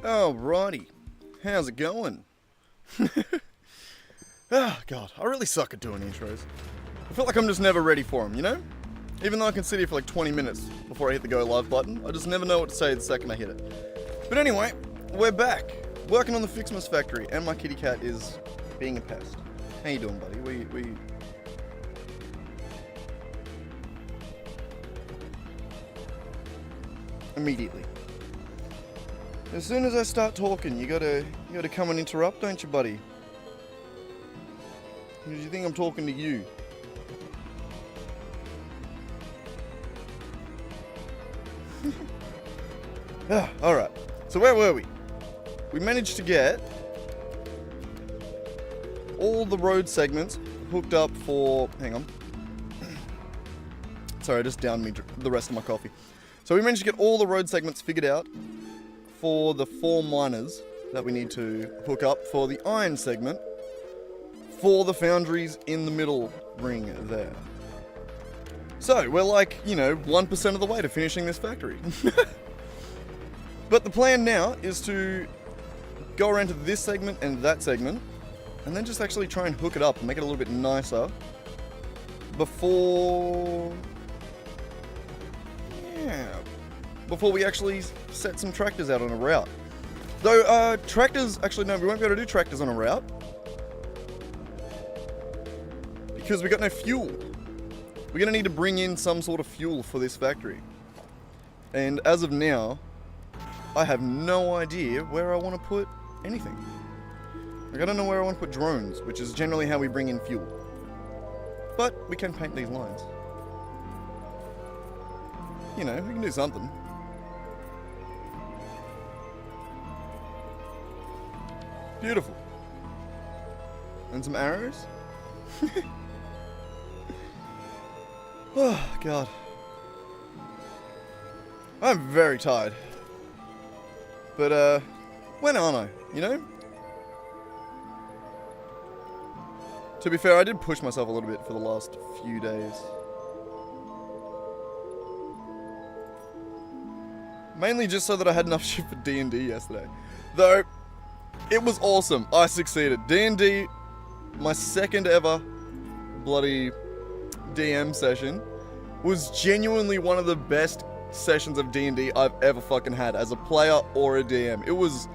Alrighty, how's it going? Oh god, I really suck at doing intros. I feel like I'm just never ready for them, you know? Even though I can sit here for like 20 minutes before I hit the go live button, I just never know what to say the second I hit it. But anyway, we're back, working on the FICSMAS Factory, and my kitty cat is being a pest. How you doing, buddy? We immediately. As soon as I start talking, you gotta come and interrupt, don't you, buddy? Do you think I'm talking to you? Alright. So where were we? We managed to get all the road segments hooked up for... Hang on. Sorry, I just downed me the rest of my coffee. So we managed to get all the road segments figured out for the 4 miners that we need to hook up for the iron segment for the foundries in the middle ring there. So we're like, 1% of the way to finishing this factory. But the plan now is to go around to this segment and that segment and then just actually try and hook it up and make it a little bit nicer before we actually set some tractors out on a route. Though, tractors, actually no, we won't be able to do tractors on a route because we got no fuel. We're going to need to bring in some sort of fuel for this factory. And as of now, I have no idea where I want to put anything. Like, I don't know where I want to put drones, which is generally how we bring in fuel. But we can paint these lines. We can do something. Beautiful. And some arrows. Oh, God. I'm very tired. But, when aren't I, To be fair, I did push myself a little bit for the last few days. Mainly just so that I had enough shit for D&D yesterday. Though, it was awesome. I succeeded. D&D, my second ever bloody DM session, was genuinely one of the best sessions of D&D I've ever fucking had as a player or a DM. It was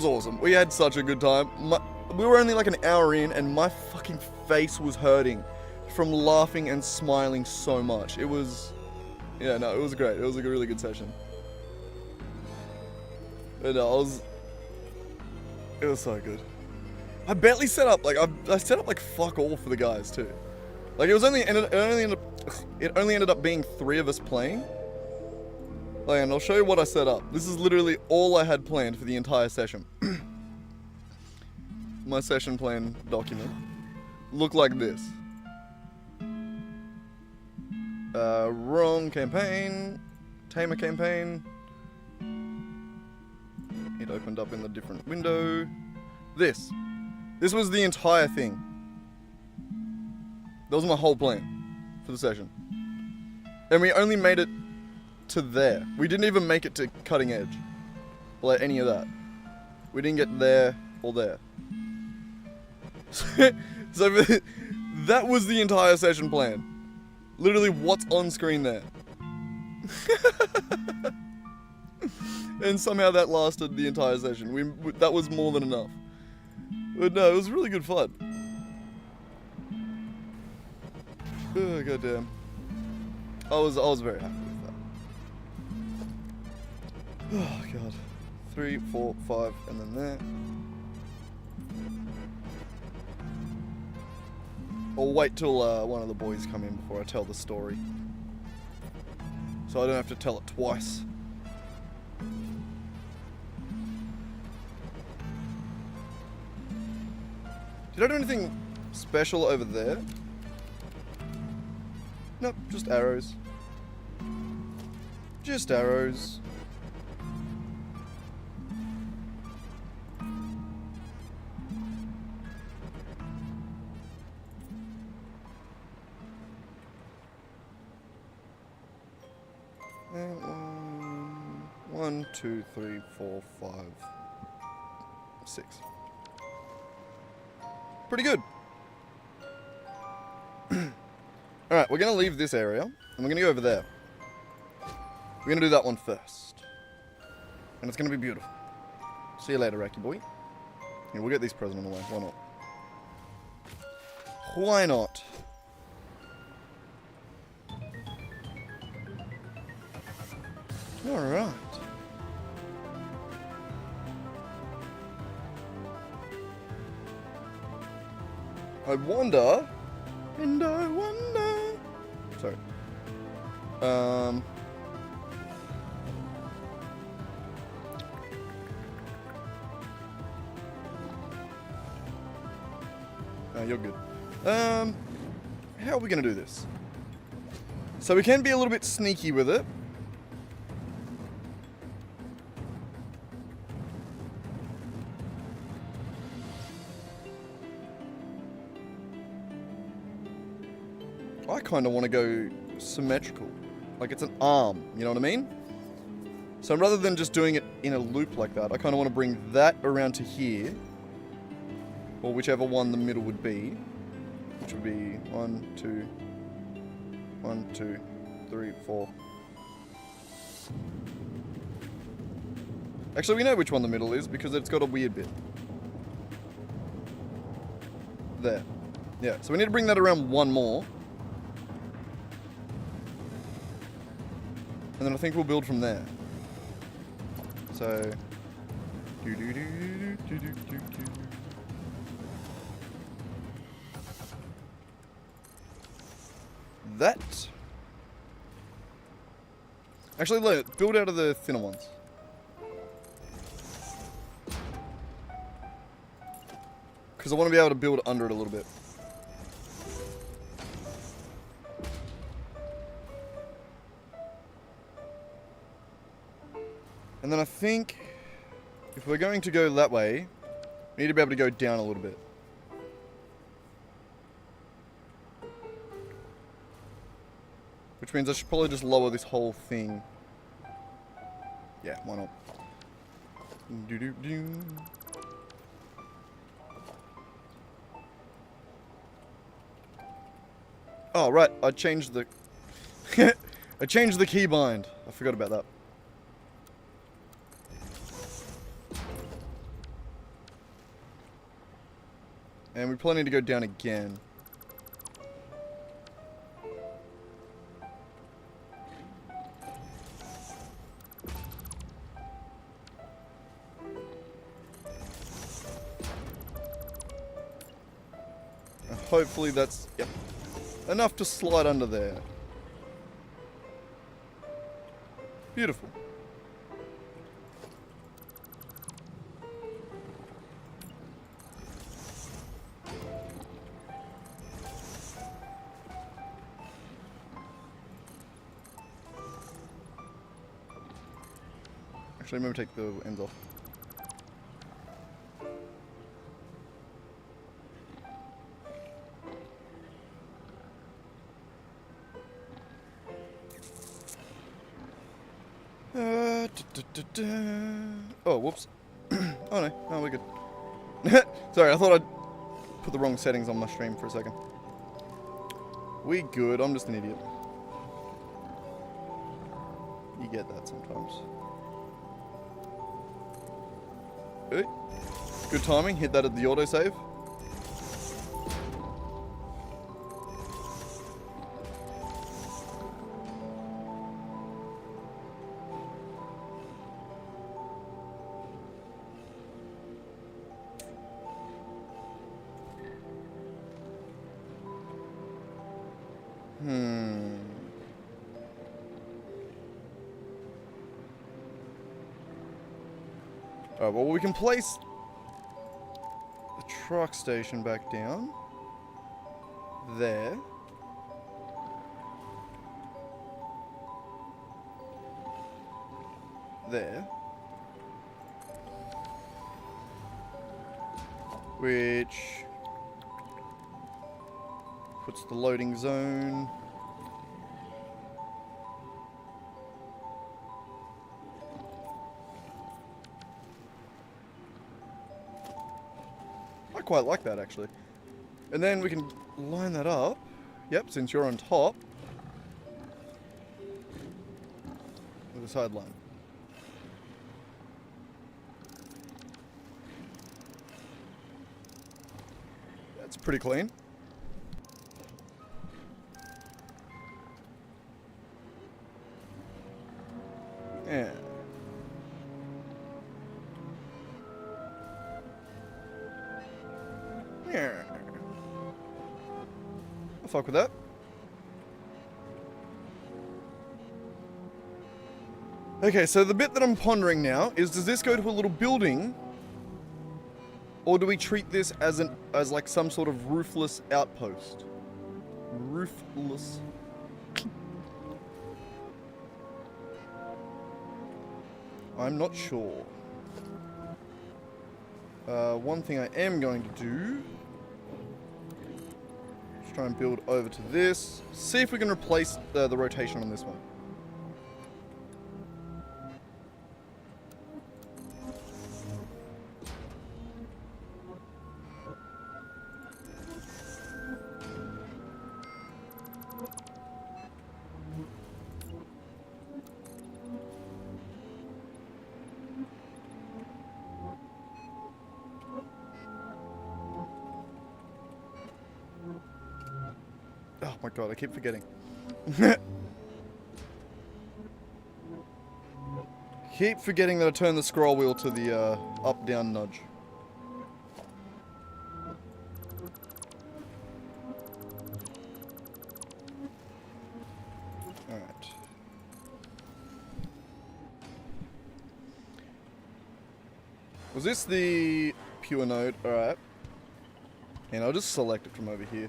awesome. We had such a good time. We were only like an hour in and my fucking face was hurting from laughing and smiling so much. It was great. It was a really good session. But it was so good. I barely set up, I set up like fuck all for the guys too. Like it only ended up being 3 of us playing. And I'll show you what I set up. This is literally all I had planned for the entire session. My session plan document looked like this. Wrong campaign. Tamer campaign. It opened up in the different window. This was the entire thing. That was my whole plan for the session. And we only made it to there. We didn't even make it to cutting edge. Or any of that. We didn't get there or there. So that was the entire session plan. Literally what's on screen there. And somehow that lasted the entire session. That was more than enough. But no, it was really good fun. Oh, goddamn. I was very happy with that. Oh, God. 3, 4, 5, and then there. I'll wait till one of the boys come in before I tell the story. So I don't have to tell it twice. Did I do anything special over there? Nope, just arrows. Just arrows. 1, 2, 3, 4, 5, 6. Pretty good. Alright, we're going to leave this area, and we're going to go over there. We're going to do that one first. And it's going to be beautiful. See you later, Racky boy. Yeah, we'll get these presents on the way. Why not? Why not? Alright. I wonder... And I wonder... Sorry. No, you're good. How are we going to do this? So we can be a little bit sneaky with it. I kind of want to go symmetrical. Like it's an arm, you know what I mean? So rather than just doing it in a loop like that, I kind of want to bring that around to here. Or whichever one the middle would be. Which would be 1, 2, 1, 2, 3, 4. Actually, we know which one the middle is because it's got a weird bit. There. Yeah, so we need to bring that around one more. And then I think we'll build from there. So... That. Actually, look, build out of the thinner ones. Because I want to be able to build under it a little bit. And then I think if we're going to go that way, we need to be able to go down a little bit. Which means I should probably just lower this whole thing. Yeah, why not? Oh, right, I changed the... I changed the keybind. I forgot about that. And we probably need to go down again. And hopefully that's, yep, enough to slide under there. Beautiful. Actually, maybe take the ends off. Oh, whoops. Oh no, we're good. Sorry, I thought I'd put the wrong settings on my stream for a second. We good, I'm just an idiot. You get that sometimes. Hey. Good timing, hit that at the autosave. Alright, well we can place the truck station back down. There. There. Which puts the loading zone. quite like that, actually. And then we can line that up. Yep, since you're on top. With a sideline. That's pretty clean. Yeah. Yeah. I'll fuck with that. Okay, so the bit that I'm pondering now is, does this go to a little building, or do we treat this as like some sort of roofless outpost? Roofless. I'm not sure. One thing I am going to do is try and build over to this. See if we can replace the rotation on this one. Oh my god, I keep forgetting. Keep forgetting that I turn the scroll wheel to the up-down nudge. Alright. Was this the pure node? Alright. And I'll just select it from over here.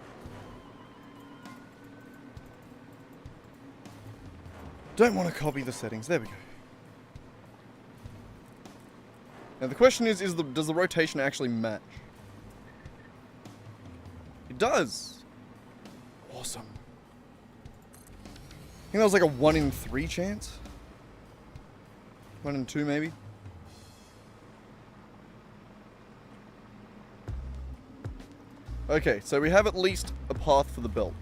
Don't want to copy the settings. There we go. Now the question is does the rotation actually match? It does. Awesome. I think that was like a 1 in 3 chance. 1 in 2 maybe. Okay, so we have at least a path for the belt.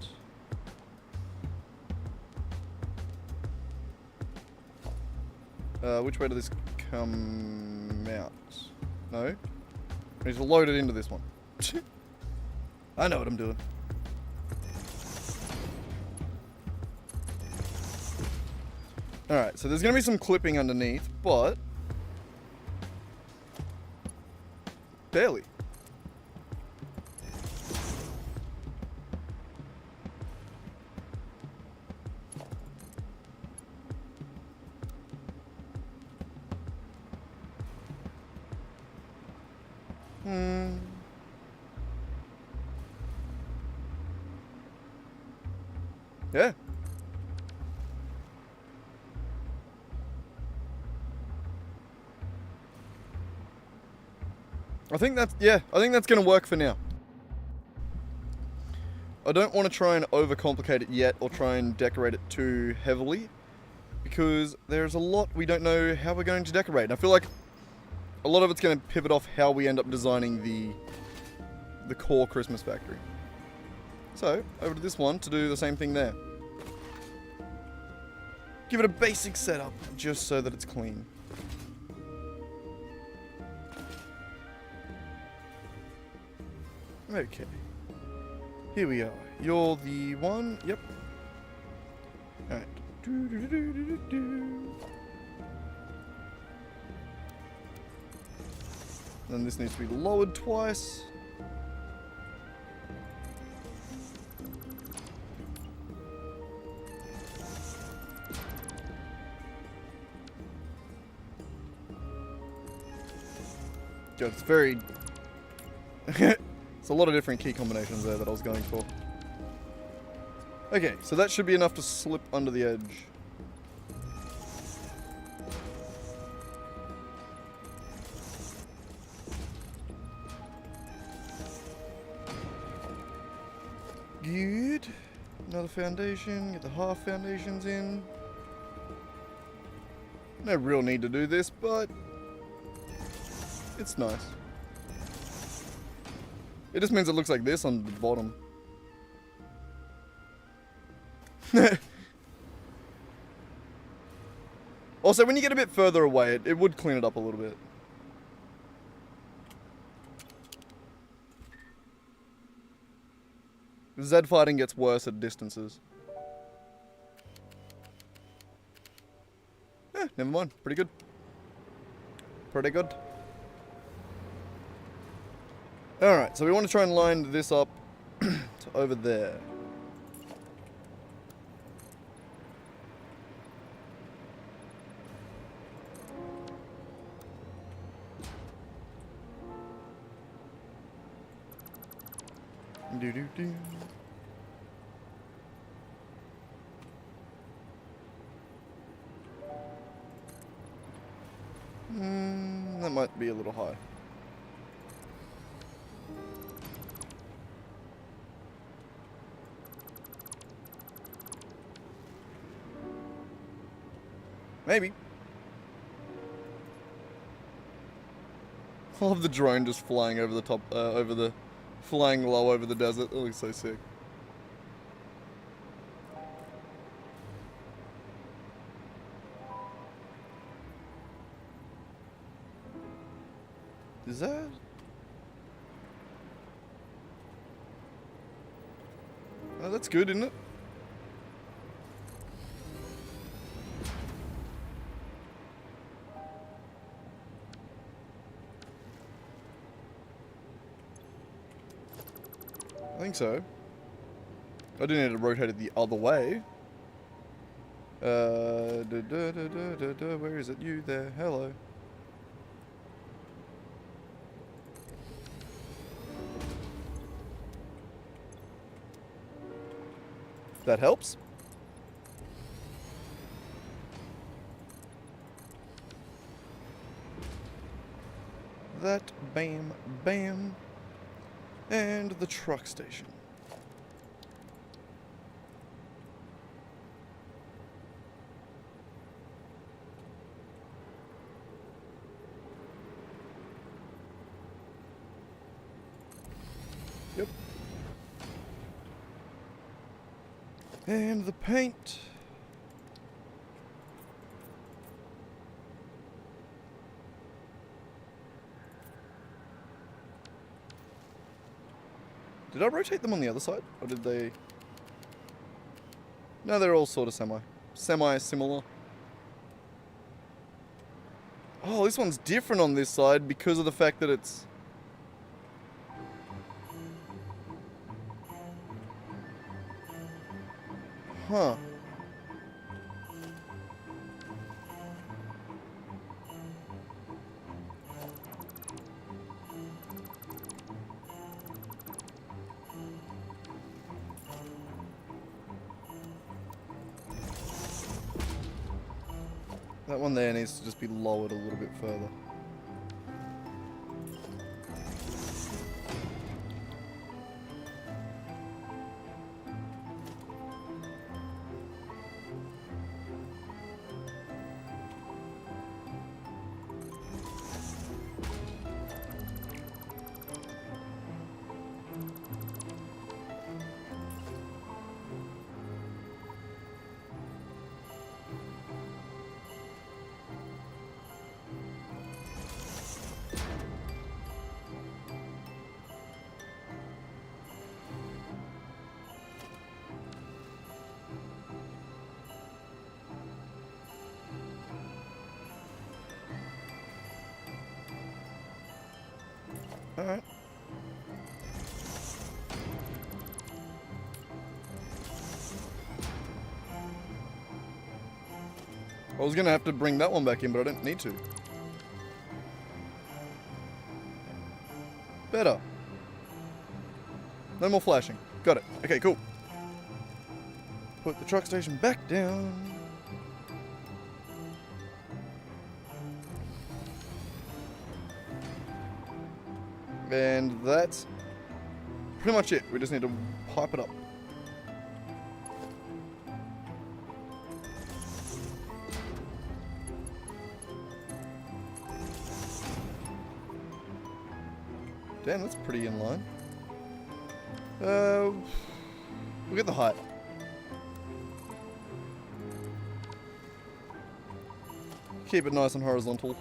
Which way does this come out? No? I need to load it into this one. I know what I'm doing. Alright, so there's going to be some clipping underneath, but... barely. Yeah. I think that's going to work for now. I don't want to try and overcomplicate it yet or try and decorate it too heavily because there's a lot we don't know how we're going to decorate. And I feel like a lot of it's going to pivot off how we end up designing the core Christmas factory. So, over to this one to do the same thing there. Give it a basic setup, just so that it's clean. Okay. Here we are. You're the one. Yep. Alright. Then this needs to be lowered twice. God, it's very... it's a lot of different key combinations there that I was going for. Okay, so that should be enough to slip under the edge. Good. Another foundation, get the half foundations in. No real need to do this, but it's nice. It just means it looks like this on the bottom. Also, when you get a bit further away, it would clean it up a little bit. Z fighting gets worse at distances. Eh, never mind. Pretty good. Pretty good. Alright, so we want to try and line this up to over there. Do-do-do. That might be a little high. Maybe. I love the drone just flying over the top, flying low over the desert. It looks so sick. Is that? Oh, that's good, isn't it? I think so. I do need to rotate it the other way. Where is it? You there? Hello. That helps. That, bam, bam. And the truck station. Yep. And the paint. Did I rotate them on the other side? Or did they... No, they're all sort of semi-similar. Oh, this one's different on this side because of the fact that it's... Huh. That one there needs to just be lowered a little bit further. Alright. I was gonna have to bring that one back in, but I don't need to. Better. No more flashing. Got it. Okay, cool. Put the truck station back down. And that's pretty much it. We just need to pipe it up. Damn, that's pretty in line. We'll get the height. Keep it nice and horizontal.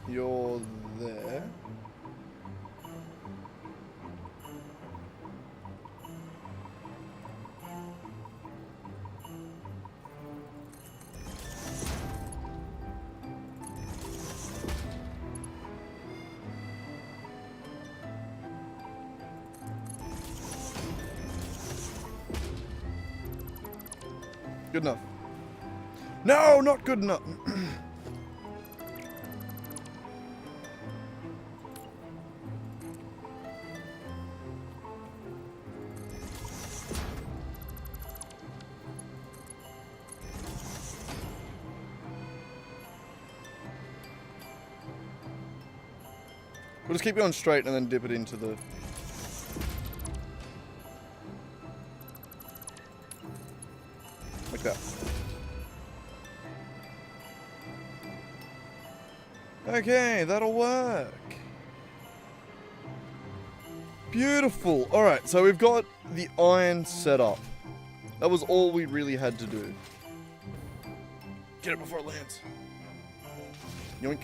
You're there. Good enough. No, not good enough. We'll just keep going straight and then dip it into the... like that. Okay, that'll work. Beautiful. Alright, so we've got the iron set up. That was all we really had to do. Get it before it lands. Yoink.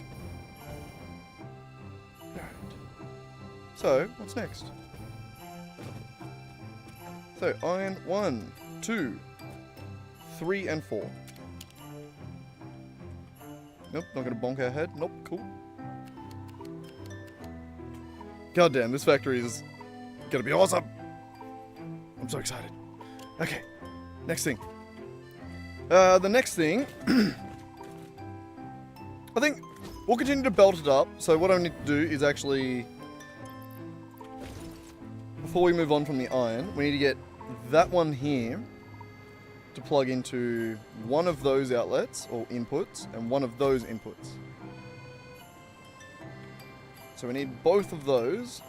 Alright. So, what's next? So, iron 1, 2, 3, and 4. Nope, not gonna bonk our head. Nope, cool. God damn, this factory is gonna be awesome. I'm so excited. Okay, next thing. The next thing, I think we'll continue to belt it up. So what I need to do is actually, before we move on from the iron, we need to get that one here to plug into one of those outlets or inputs and one of those inputs. So we need both of those.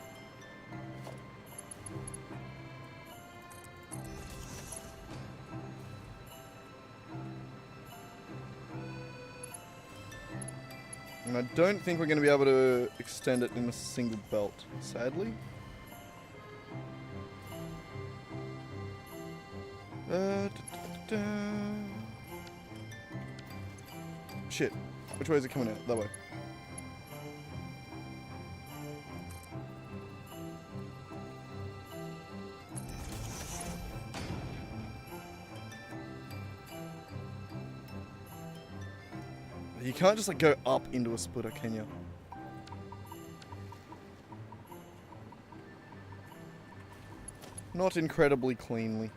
And I don't think we're going to be able to extend it in a single belt, sadly. Shit. Which way is it coming out? That way. You can't just like go up into a splitter, can you? Not incredibly cleanly.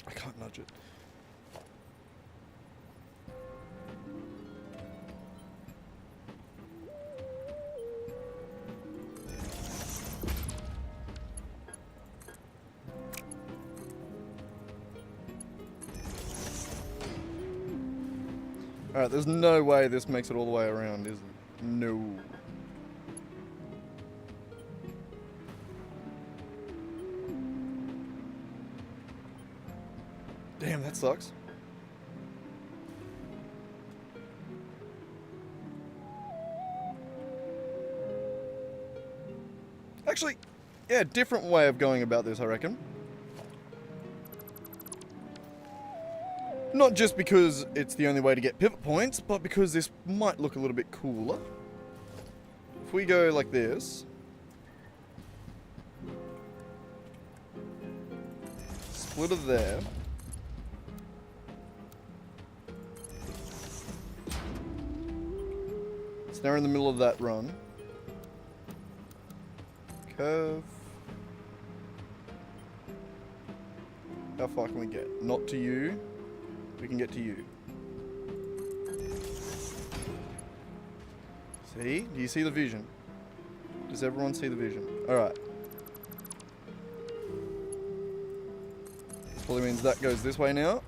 I can't nudge it. Alright, there's no way this makes it all the way around, is it? No. Damn, that sucks. Actually, yeah, different way of going about this, I reckon. Not just because it's the only way to get pivot points, but because this might look a little bit cooler. If we go like this. Splitter there. So now we're in the middle of that run. Curve. How far can we get? Not to you. We can get to you. See? Do you see the vision? Does everyone see the vision? Alright. This probably means that goes this way now.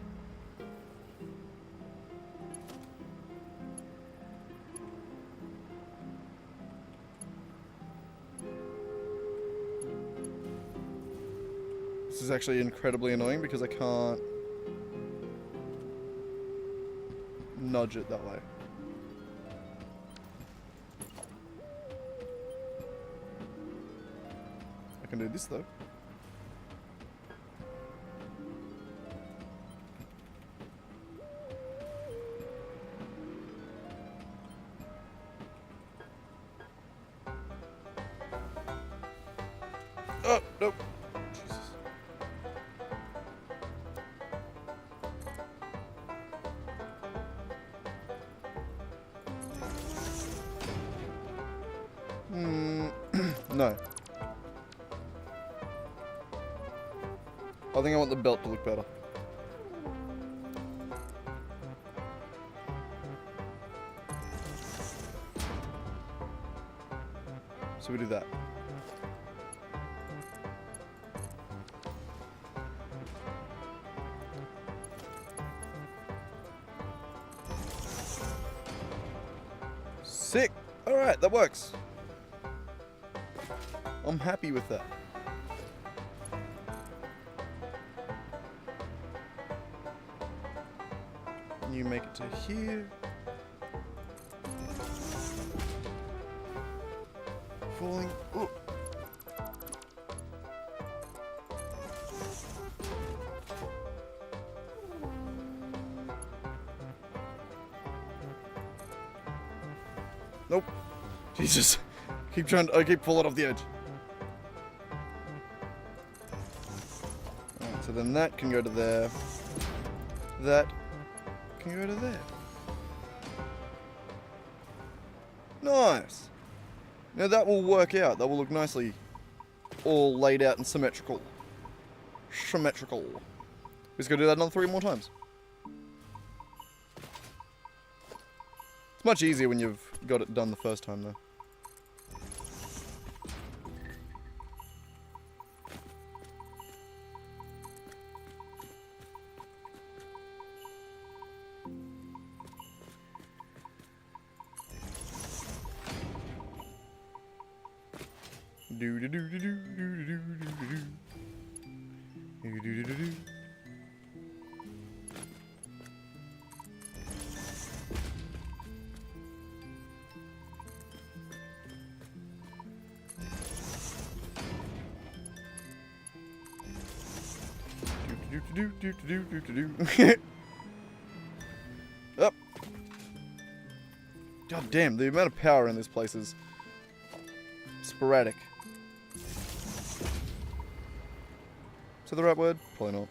is actually incredibly annoying because I can't nudge it that way. I can do this though. Oh, nope. Jesus. No. I think I want the belt to look better. So we do that. Sick. Alright, that works. I'm happy with that. You make it to here. Falling. Oh. Nope. Jesus. I keep falling off the edge. Alright, so then that can go to there. That can go to there. Nice. Now that will work out. That will look nicely all laid out and symmetrical. Symmetrical. We're just gonna do that another 3 more times. It's much easier when you've got it done the first time though. Do do do do do do do do do do do do. Up. God damn, the amount of power in this place is sporadic. Is that the right word? Probably not.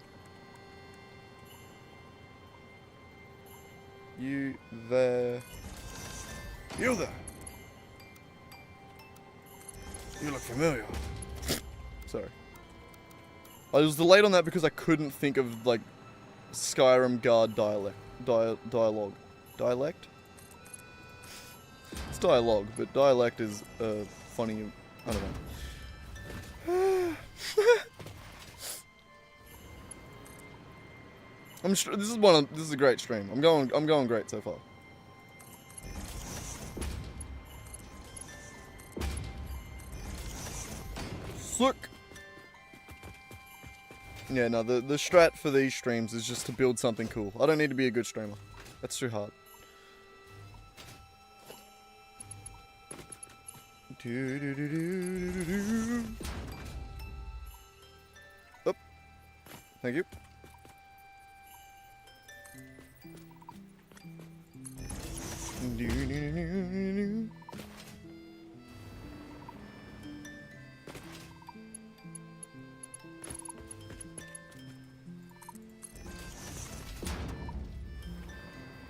You there. You there. You look familiar. Sorry. I was delayed on that because I couldn't think of, like, Skyrim guard dialogue. Dialect? It's dialogue, but dialect is, funny, I don't know. This is a great stream. I'm going great so far. Sick. Yeah, no, the strat for these streams is just to build something cool. I don't need to be a good streamer. That's too hard. Oh. Thank you.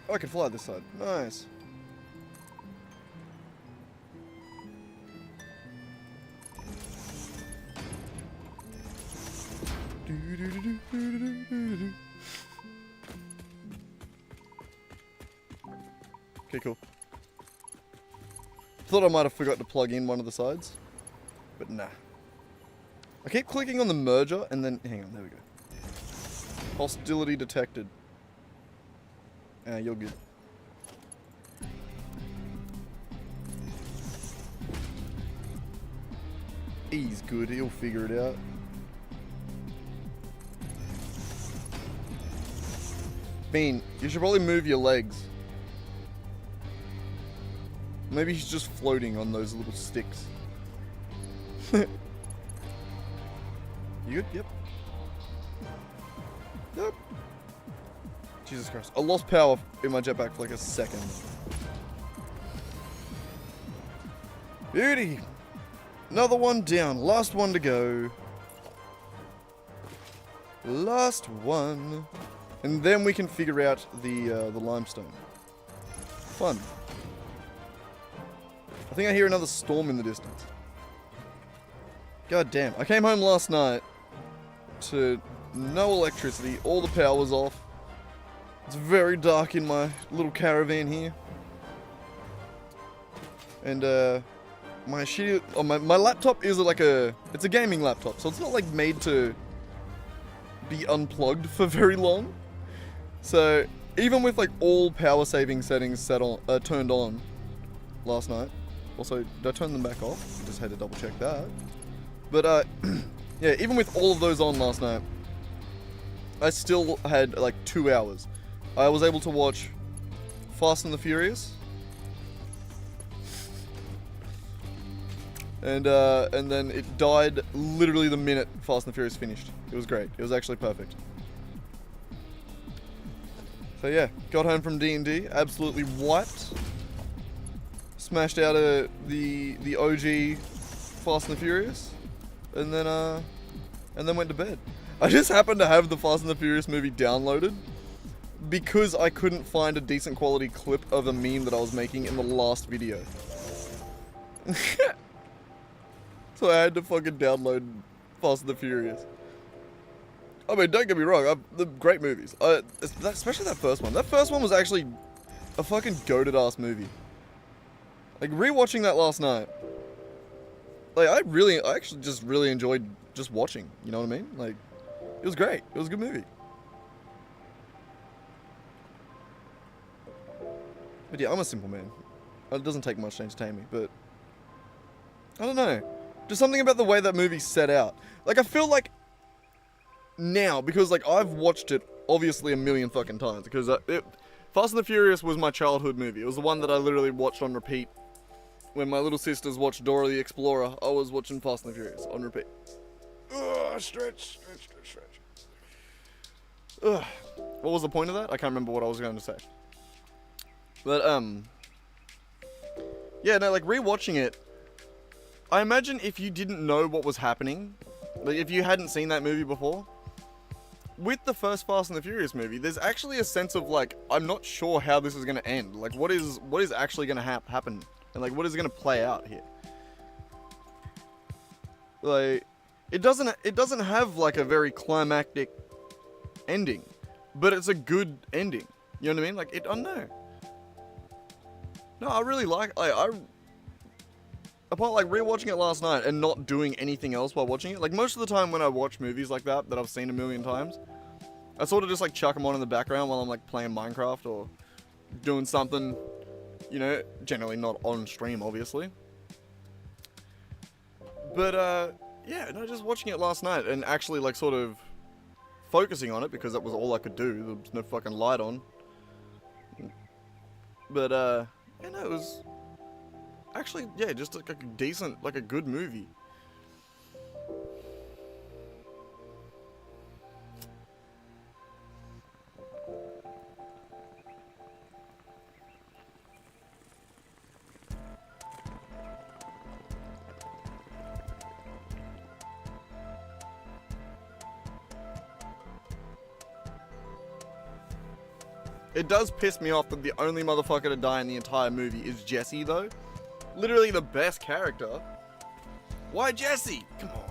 Oh, I can fly this side. Nice. Okay, cool. Thought I might have forgot to plug in one of the sides, but nah. I keep clicking on the merger and then, hang on, there we go. Hostility detected. You're good. He's good, he'll figure it out. Bean, you should probably move your legs. Maybe he's just floating on those little sticks. You good? Yep. Yep. Jesus Christ. I lost power in my jetpack for like a second. Beauty. Another one down. Last one to go. Last one. And then we can figure out the limestone. Fun. I think I hear another storm in the distance. God damn. I came home last night to no electricity. All the power was off. It's very dark in my little caravan here. And my shitty... Oh, my laptop is like it's a gaming laptop, so it's not like made to be unplugged for very long. So even with like all power saving settings turned on last night. Also, did I turn them back off? Just had to double check that. But yeah, even with all of those on last night, I still had like 2 hours. I was able to watch Fast and the Furious. And then it died literally the minute Fast and the Furious finished. It was great. It was actually perfect. So yeah, got home from D&D, absolutely wiped. Smashed out the OG Fast and the Furious, and then went to bed. I just happened to have the Fast and the Furious movie downloaded because I couldn't find a decent quality clip of a meme that I was making in the last video. So I had to fucking download Fast and the Furious. I mean, don't get me wrong, the great movies. Especially that first one. That first one was actually a fucking goated ass movie. Like, rewatching that last night, like, I actually just really enjoyed just watching, you know what I mean? Like, it was great. It was a good movie. But yeah, I'm a simple man. It doesn't take much to entertain me, but I don't know. Just something about the way that movie set out. Like, I feel like now, because like I've watched it obviously a million fucking times, because Fast and the Furious was my childhood movie. It was the one that I literally watched on repeat. When my little sisters watched Dora the Explorer, I was watching Fast and the Furious on repeat. Ugh, stretch. Ugh. What was the point of that? I can't remember what I was going to say. But yeah, no, like rewatching it, I imagine if you didn't know what was happening, like if you hadn't seen that movie before, with the first Fast and the Furious movie, there's actually a sense of like, I'm not sure how this is going to end. Like, what is actually going to happen? And like, what is going to play out here? Like, it doesn't have like a very climactic ending, but it's a good ending. You know what I mean? Like, I don't know. No, I really like, apart like rewatching it last night and not doing anything else while watching it. Like most of the time when I watch movies like that I've seen a million times, I sort of just like chuck them on in the background while I'm like playing Minecraft or doing something, you know, generally not on stream obviously. But yeah, no, just watching it last night and actually like sort of focusing on it because that was all I could do. There was no fucking light on. But yeah, no, it was actually, yeah, just like a decent, like a good movie. It does piss me off that the only motherfucker to die in the entire movie is Jesse, though. Literally the best character. Why Jesse? Come on.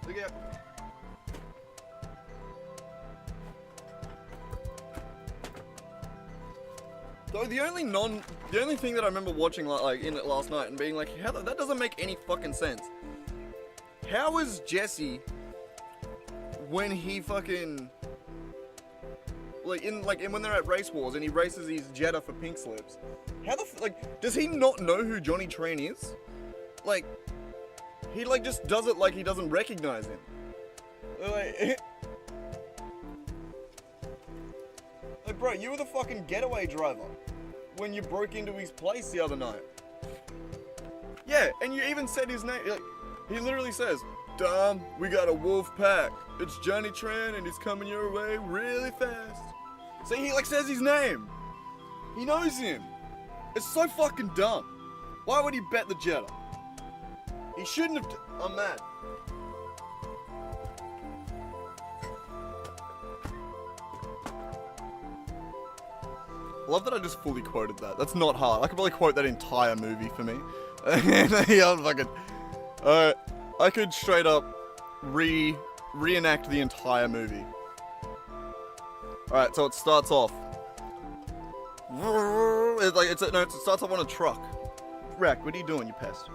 Look out. So the only thing that I remember watching like in it last night and being like, how that doesn't make any fucking sense. How is Jesse when he fucking when they're at race wars and he races his Jetta for pink slips? How the like does he not know who Johnny Train is? Like he like just does it like he doesn't recognize him. Like bro, you were the fucking getaway driver when you broke into his place the other night. Yeah, and you even said his name. Like, he literally says, Dom, we got a wolf pack. It's Johnny Tran and he's coming your way really fast. See, he like says his name. He knows him. It's so fucking dumb. Why would he bet the Jetta? He shouldn't have. I'm mad. I love that I just fully quoted that. That's not hard. I could probably quote that entire movie for me. Yeah, fucking. I could straight up reenact the entire movie. Alright, so it starts off. It starts off on a truck. Rack, what are you doing, you pest?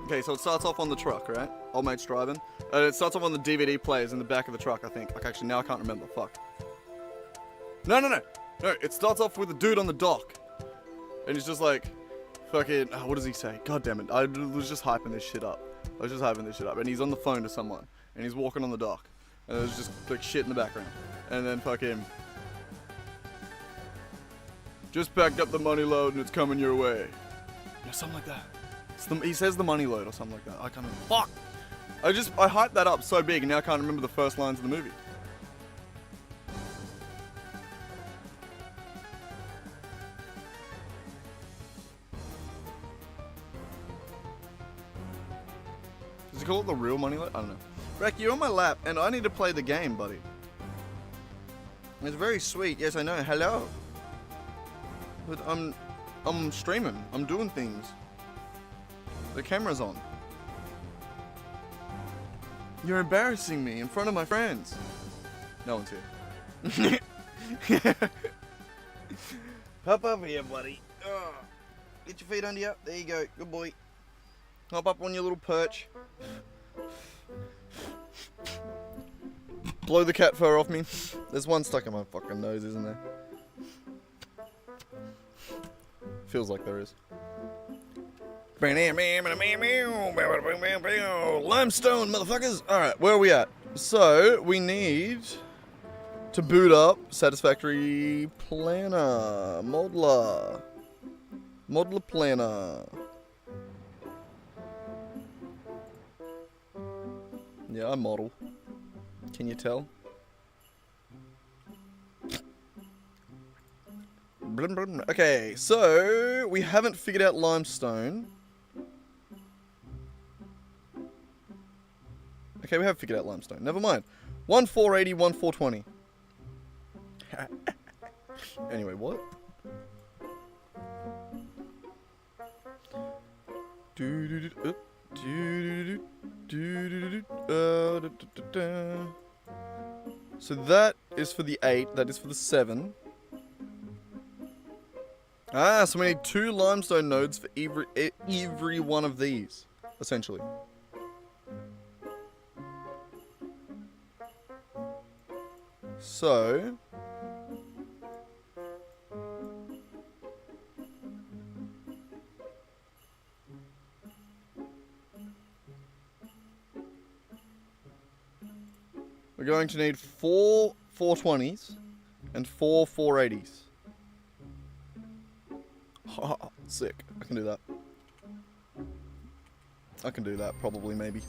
Okay, so it starts off on the truck, right? Old mate's driving. It starts off on the DVD players in the back of the truck, I think. Like, actually, now I can't remember. Fuck. No, it starts off with a dude on the dock. And he's just like, fucking, what does he say? God damn it. I was just hyping this shit up. And he's on the phone to someone. And he's walking on the dock. And there's just, like, shit in the background. And then fucking, just packed up the money load and it's coming your way. Yeah, something like that. He says the money load or something like that. I can't remember. Fuck! I hyped that up so big and now I can't remember the first lines of the movie. Does he call it the real money load? I don't know. Rack, you're on my lap and I need to play the game, buddy. It's very sweet. Yes, I know. Hello. But I'm streaming. I'm doing things. The camera's on. You're embarrassing me in front of my friends. No one's here. Hop over here, buddy. Oh. Get your feet under you. There you go. Good boy. Hop up on your little perch. Blow the cat fur off me. There's one stuck in my fucking nose, isn't there? Feels like there is. Limestone, motherfuckers! Alright, where are we at? So, we need to boot up Satisfactory Planner. Modeler Planner. Yeah, I model. Can you tell? Okay, so we haven't figured out limestone. Okay, we have figured out limestone. Never mind. 1480, 1420. Anyway, what? So that is for the 8, that is for the 7. Ah, so we need 2 limestone nodes for every one of these, essentially. So we're going to need 4 420s and 4 480s. Sick. I can do that. I can do that, probably, maybe.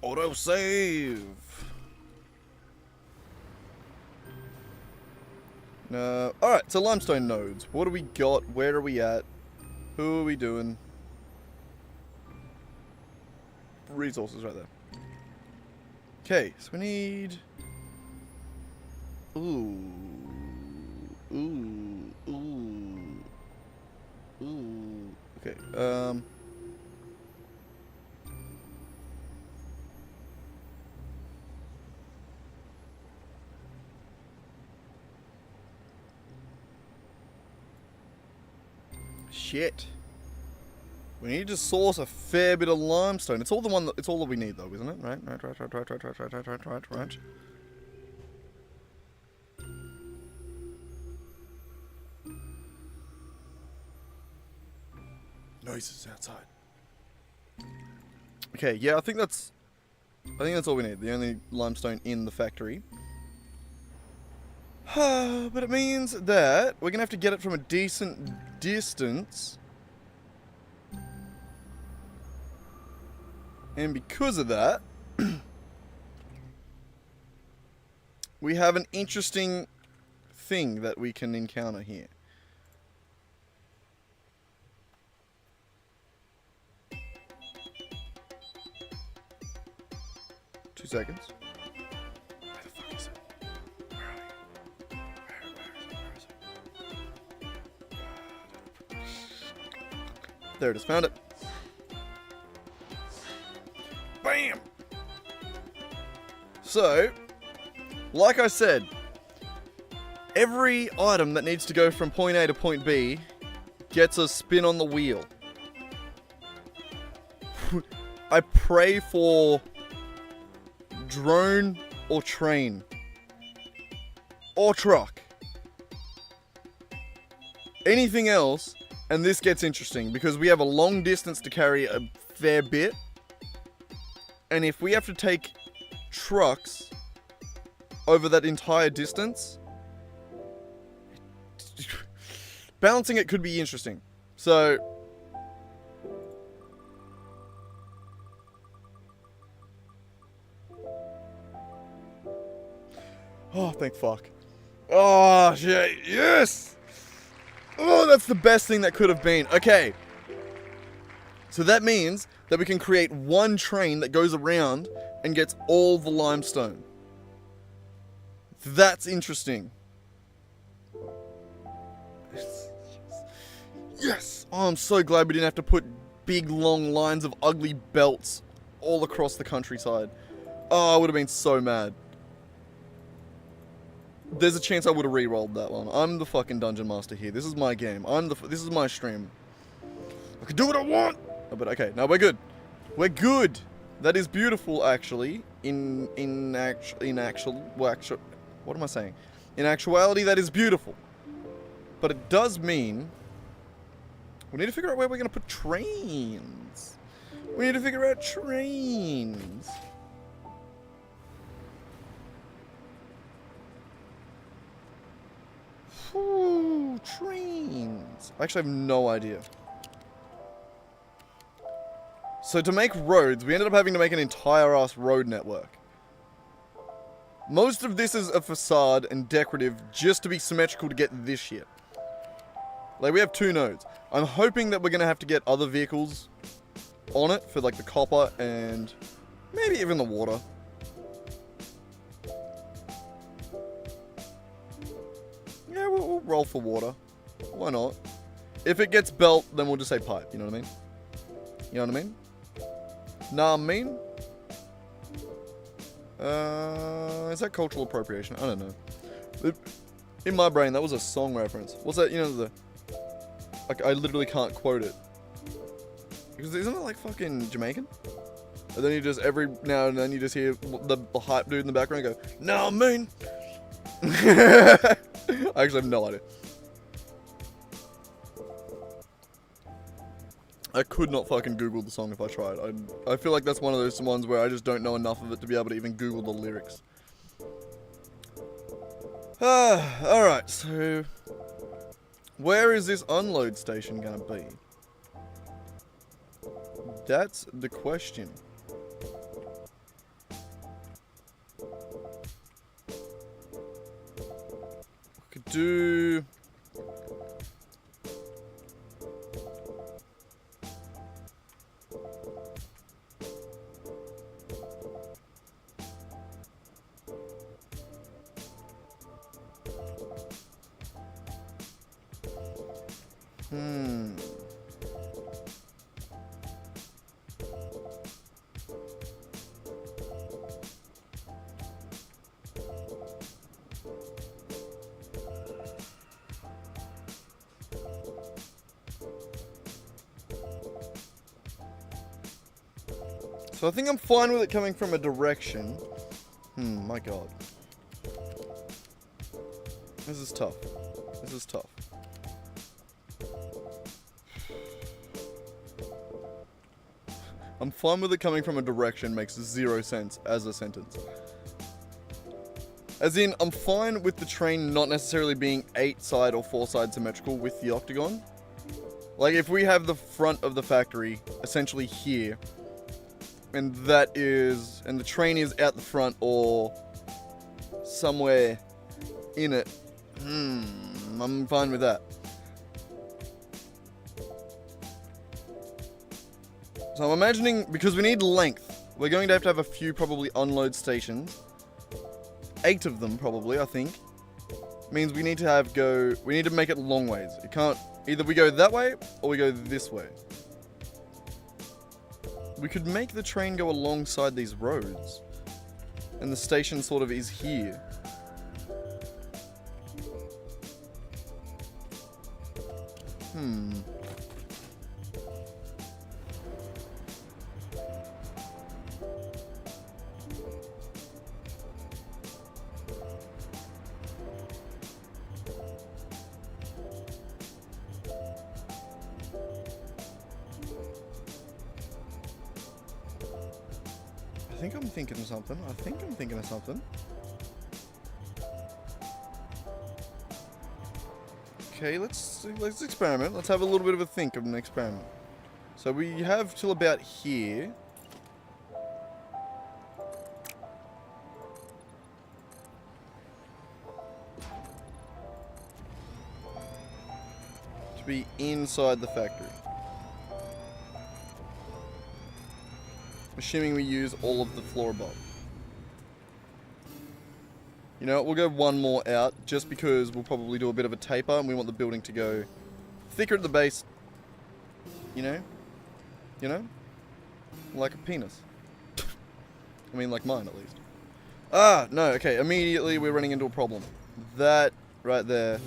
Auto save. No. Alright, so limestone nodes. What do we got? Where are we at? Who are we doing? Resources right there. Okay, so we need... Ooh. Okay, Shit. We need to source a fair bit of limestone. It's all it's all that we need though, isn't it? Right. Noises outside. Okay, yeah, I think that's all we need. The only limestone in the factory. But it means that we're going to have to get it from a decent distance. And because of that, we have an interesting thing that we can encounter here. Two seconds. Where the fuck is it? Where are you? Where is it? There it is. Found it. Bam! So, like I said, every item that needs to go from point A to point B gets a spin on the wheel. I pray for drone or train or truck. Anything else, and this gets interesting because we have a long distance to carry a fair bit. And if we have to take trucks over that entire distance, balancing it could be interesting. So, oh, thank fuck. Oh, shit. Yes! Oh, that's the best thing that could have been. Okay. So that means that we can create one train that goes around and gets all the limestone. That's interesting. Yes! Oh, I'm so glad we didn't have to put big long lines of ugly belts all across the countryside. Oh, I would have been so mad. There's a chance I would have re-rolled that one. I'm the fucking dungeon master here. This is my game. This is my stream. I can do what I want! Oh, but okay, now we're good. We're good! That is beautiful, actually. What am I saying? In actuality, that is beautiful. But it does mean we need to figure out where we're going to put trains. We need to figure out trains. Ooh, trains. I actually have no idea. So to make roads, we ended up having to make an entire ass road network. Most of this is a facade and decorative just to be symmetrical to get this shit. Like, we have 2 nodes. I'm hoping that we're going to have to get other vehicles on it for, like, the copper and maybe even the water. Yeah, we'll roll for water. Why not? If it gets belt, then we'll just say pipe. You know what I mean? You know what I mean? Nah, I mean? Is that cultural appropriation? I don't know. In my brain, that was a song reference. What's that? You know, like, I literally can't quote it. Because isn't it like fucking Jamaican? And then you just, every now and then, you just hear the hype dude in the background go, nah, I mean? I actually have no idea. I could not fucking Google the song if I tried. I feel like that's one of those ones where I just don't know enough of it to be able to even Google the lyrics. Alright, so where is this unload station gonna be? That's the question. We could do... So I think I'm fine with it coming from a direction. My god. This is tough. This is tough. I'm fine with it coming from a direction makes 0 sense as a sentence. As in, I'm fine with the train not necessarily being 8-side or 4-side symmetrical with the octagon. Like, if we have the front of the factory essentially here, and the train is out the front or somewhere in it, I'm fine with that. So I'm imagining, because we need length, we're going to have a few probably unload stations. 8 of them probably, I think. Means we need to we need to make it long ways. It can't, either we go that way or we go this way. We could make the train go alongside these roads. And the station sort of is here. I think I'm thinking of something. Okay, let's experiment. Let's have a little bit of a think of an experiment. So we have till about here. To be inside the factory. Assuming we use all of the floor above. You know what, we'll go one more out, just because we'll probably do a bit of a taper, and we want the building to go thicker at the base. You know? You know? Like a penis. I mean, like mine, at least. Ah, no, okay, immediately we're running into a problem. That right there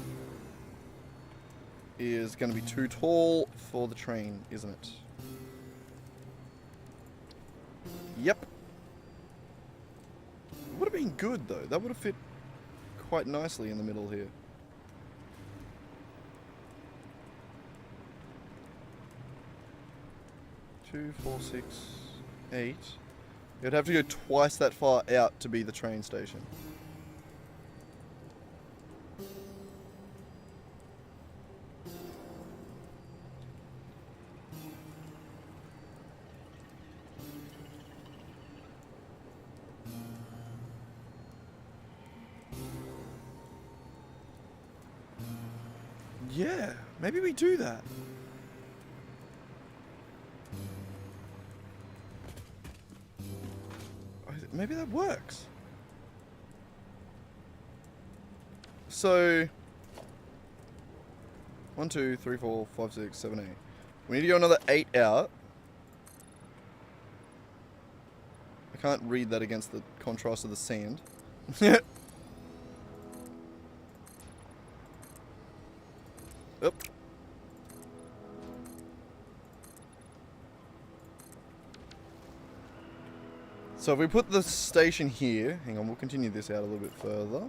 is going to be too tall for the train, isn't it? Yep. Would have been good though. That would have fit quite nicely in the middle here. Two, 4, 6, 8. You'd have to go twice that far out to be the train station. Yeah, maybe we do that. Maybe that works. So 1, 2, 3, 4, 5, 6, 7, 8. We need to go another 8 out. I can't read that against the contrast of the sand. Yep. So if we put the station here, hang on, we'll continue this out a little bit further.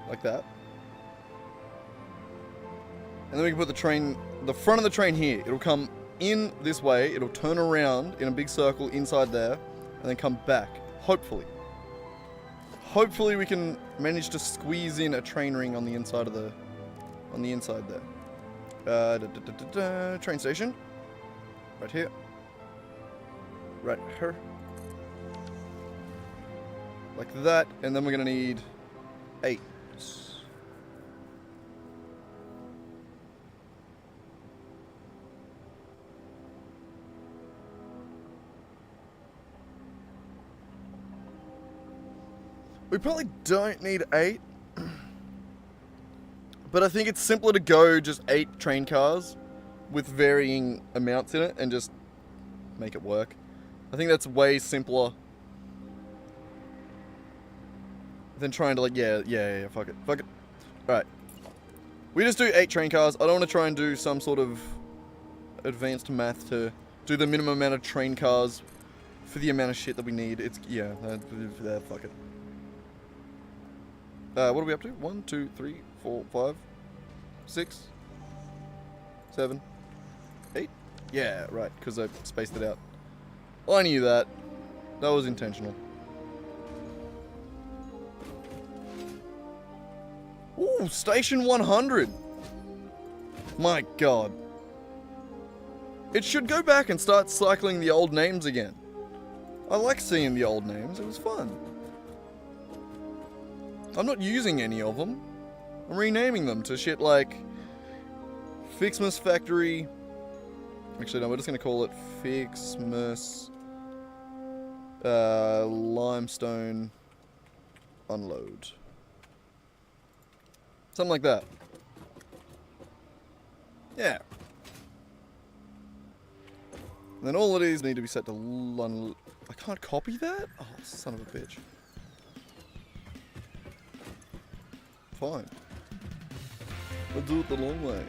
Like that. And then we can put the front of the train here. It'll come in this way, it'll turn around in a big circle inside there, and then come back. Hopefully. Hopefully we can manage to squeeze in a train ring on the inside of there. Train station. Right here. Right here. Like that, and then we're gonna need 8. We probably don't need 8, but I think it's simpler to go just 8 train cars with varying amounts in it and just make it work. I think that's way simpler than trying to yeah, fuck it. Alright. We just do 8 train cars. I don't want to try and do some sort of advanced math to do the minimum amount of train cars for the amount of shit that we need. It's, fuck it. What are we up to? 1, 2, 3, 4, 5, 6, 7, 8? Yeah, right, because I spaced it out. I knew that. That was intentional. Ooh, Station 100! My god. It should go back and start cycling the old names again. I like seeing the old names, it was fun. I'm not using any of them. I'm renaming them to shit like FICSMAS Factory. Actually, no, we're just going to call it FICSMAS Limestone Unload. Something like that. Yeah. And then all of these need to be set to I can't copy that? Oh, son of a bitch. Fine. I'll do it the long way.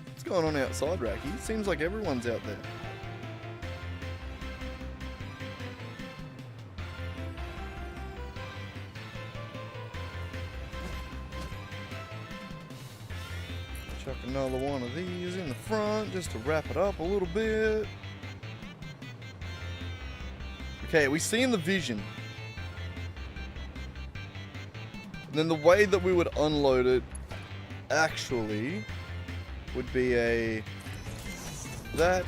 What's going on outside, Racky? Seems like everyone's out there. Chuck another one of these in the front just to wrap it up a little bit. Okay, we see in the vision. And then the way that we would unload it actually would be that.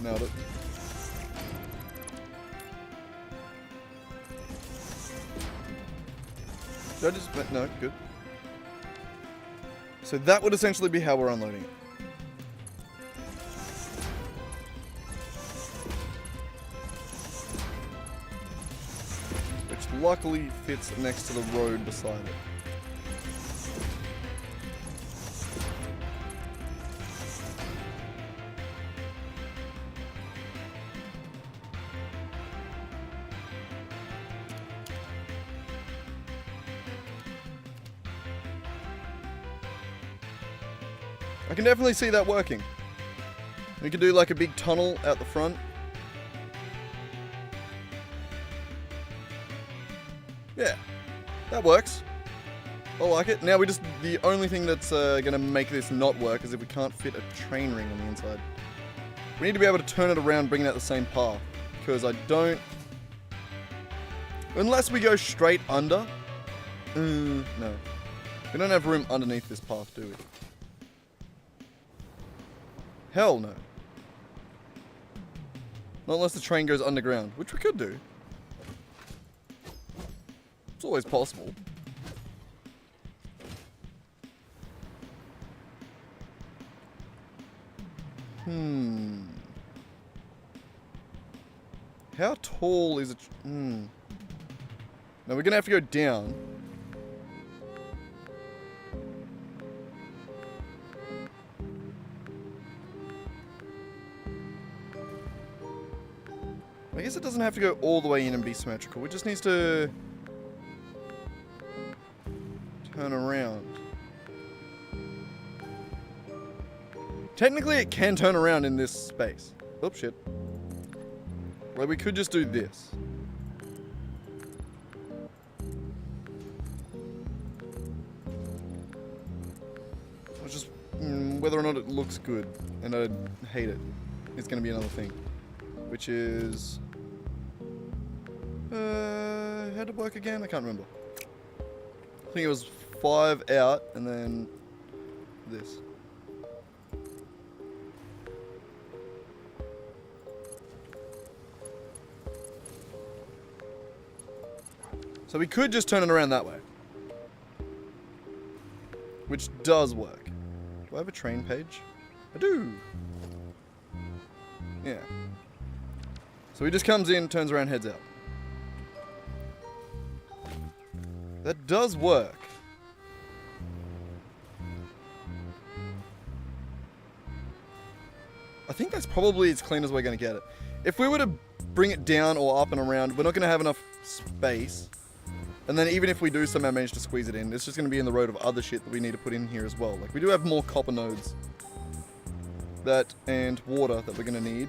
Nailed it. Did I just... No, good. So that would essentially be how we're unloading it. Which luckily fits next to the road beside it. I can definitely see that working. We could do like a big tunnel out the front. Yeah, that works. I like it. Now the only thing that's gonna make this not work is if we can't fit a train ring on the inside. We need to be able to turn it around, bring it out the same path. Because I don't... Unless we go straight under. No. We don't have room underneath this path, do we? Hell no. Not unless the train goes underground, which we could do. It's always possible. How tall is it? Now we're gonna have to go down. I guess it doesn't have to go all the way in and be symmetrical. It just needs to turn around. Technically, it can turn around in this space. Oops, shit. Like, we could just do this. It's just whether or not it looks good, and I hate it, is going to be another thing. Which is... how'd it work again? I can't remember. I think it was 5 out, and then this. So we could just turn it around that way. Which does work. Do I have a train page? I do! Yeah. So he just comes in, turns around, heads out. That does work. I think that's probably as clean as we're going to get it. if we were to bring it down or up and around, we're not going to have enough space. And then even if we do somehow manage to squeeze it in, it's just going to be in the road of other shit that we need to put in here as well. Like, we do have more copper nodes. And water that we're going to need.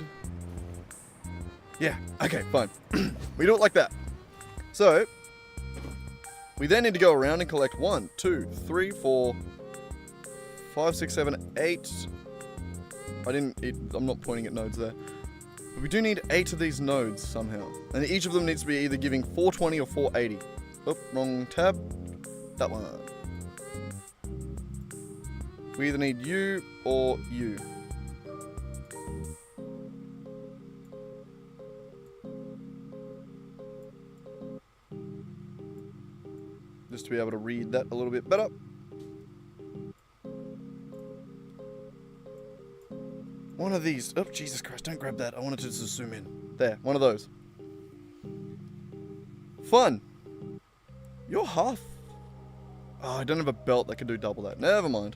Yeah, okay, fine. We do it like that. So, we then need to go around and collect 1, 2, 3, 4, 5, 6, 7, 8. I'm not pointing at nodes there. But we do need 8 of these nodes somehow. And each of them needs to be either giving 420 or 480. Oh, wrong tab. That one. We either need you or you. Just to be able to read that a little bit better. One of these. Oh, Jesus Christ, don't grab that. I wanted to just zoom in. There, one of those. Fun. You're half. Oh, I don't have a belt that can do double that. Never mind.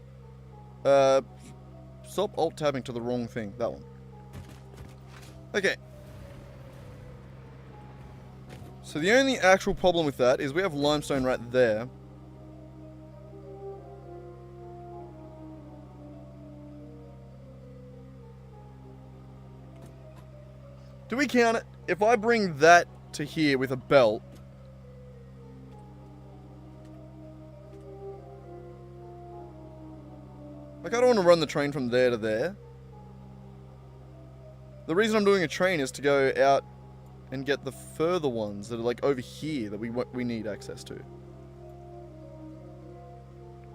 Stop alt-tabbing to the wrong thing. That one. Okay. So the only actual problem with that is we have limestone right there. Do we count it? If I bring that to here with a belt, like, I don't want to run the train from there to there. The reason I'm doing a train is to go out and get the further ones that are like over here that we need access to.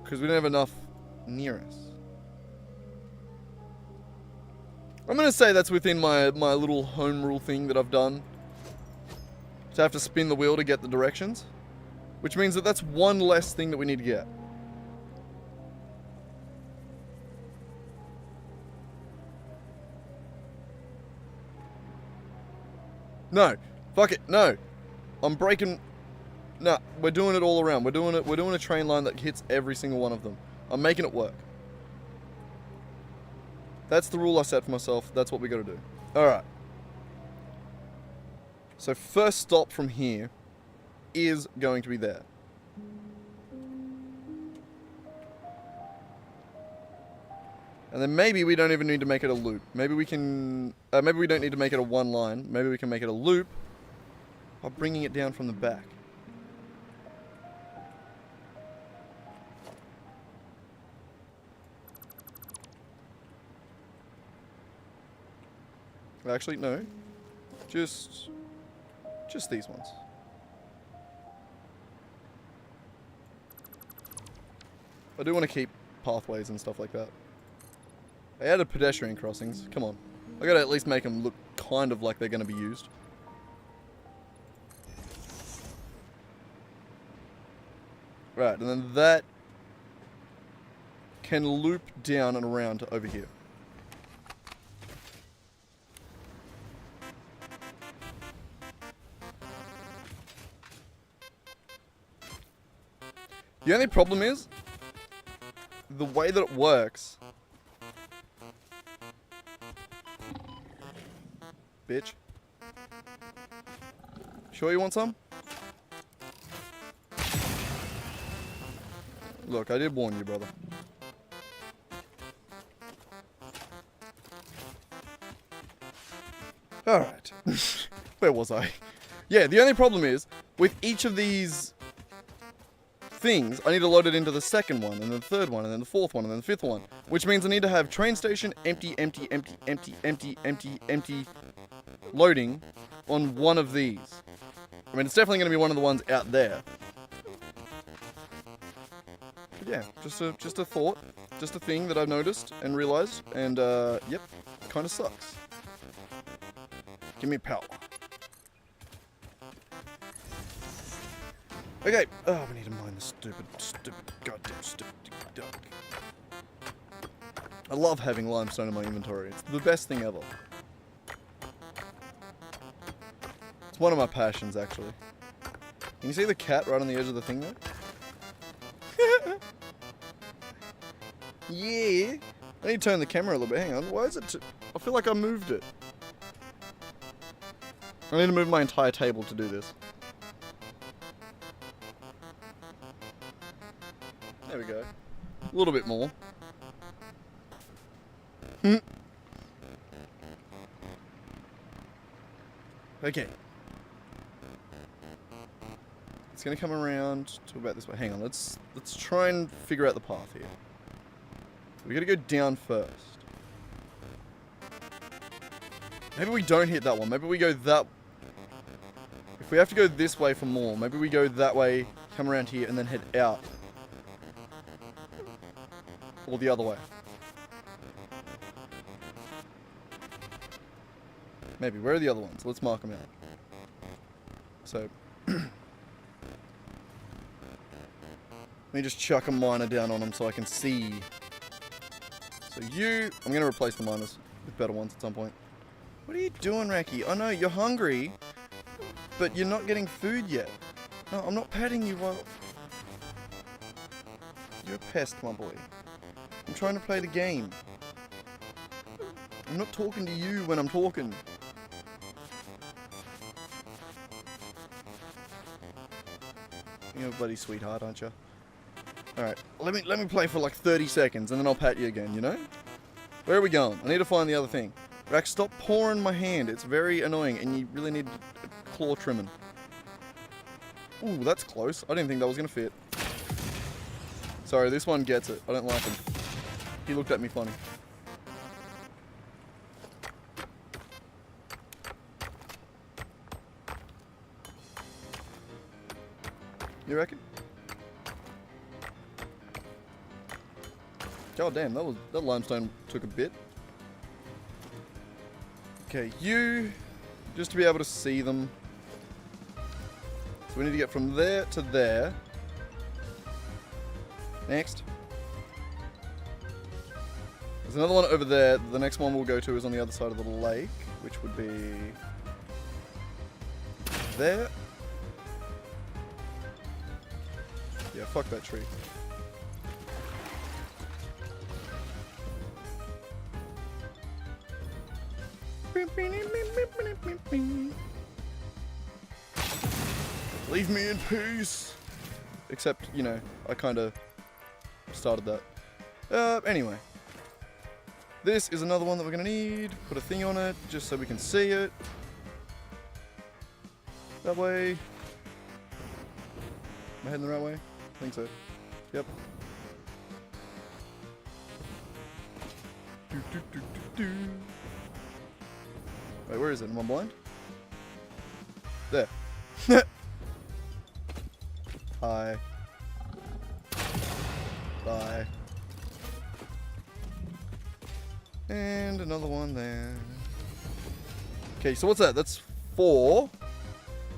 Because we don't have enough near us. I'm going to say that's within my little home rule thing that I've done. To have to spin the wheel to get the directions. Which means that that's one less thing that we need to get. No. Fuck it. No. I'm breaking... No. We're doing it all around. We're doing a train line that hits every single one of them. I'm making it work. That's the rule I set for myself. That's what we gotta do. Alright. So first stop from here is going to be there. And then maybe we don't even need to make it a loop. Maybe we can... maybe we don't need to make it a one line. Maybe we can make it a loop by bringing it down from the back. Actually, no. Just these ones. I do want to keep pathways and stuff like that. I added pedestrian crossings. Come on. I gotta at least make them look kind of like they're gonna be used. Right, and then that can loop down and around to over here. The only problem is the way that it works. Bitch. Sure you want some? Look, I did warn you, brother. Alright. Where was I? Yeah, the only problem is, with each of these things, I need to load it into the second one, and then the third one, and then the fourth one, and then the fifth one. Which means I need to have train station, empty, empty, empty, empty, empty, empty, empty, loading on one of these. I mean, it's definitely going to be one of the ones out there. But yeah, just a thought, just a thing that I've noticed and realized, and yep, kind of sucks. Give me power. Okay, oh, we need to mine the stupid, goddamn stupid duck. I love having limestone in my inventory. It's the best thing ever. It's one of my passions, actually. Can you see the cat right on the edge of the thing there? Yeah. I need to turn the camera a little bit. Hang on. Why is it... I feel like I moved it. I need to move my entire table to do this. There we go. A little bit more. Okay. It's gonna come around to about this way. Hang on, let's try and figure out the path here. We gotta go down first. Maybe we don't hit that one. Maybe we go that... If we have to go this way for more, maybe we go that way, come around here, and then head out. Or the other way. Maybe. Where are the other ones? Let's mark them out. So... Let me just chuck a miner down on them so I can see. So you... I'm going to replace the miners with better ones at some point. What are you doing, Raki? I know, you're hungry, but you're not getting food yet. No, I'm not patting you while... You're a pest, my boy. I'm trying to play the game. I'm not talking to you when I'm talking. You're a bloody sweetheart, aren't you? Alright, let me play for like 30 seconds and then I'll pat you again, you know? Where are we going? I need to find the other thing. Rax, stop pawing my hand. It's very annoying and you really need claw trimming. Ooh, that's close. I didn't think that was going to fit. Sorry, this one gets it. I don't like him. He looked at me funny. You reckon? God damn, that limestone took a bit. Okay, you, just to be able to see them. So we need to get from there to there. Next. There's another one over there. The next one we'll go to is on the other side of the lake, which would be there. Yeah, fuck that tree. Leave me in peace. Except, you know, I kind of started that. Anyway. This is another one that we're going to need. Put a thing on it, just so we can see it. That way. Am I heading the right way? I think so. Yep. Wait, where is it? Am I blind? There. Hi. Bye. And another one there. Okay, so what's that? That's 4.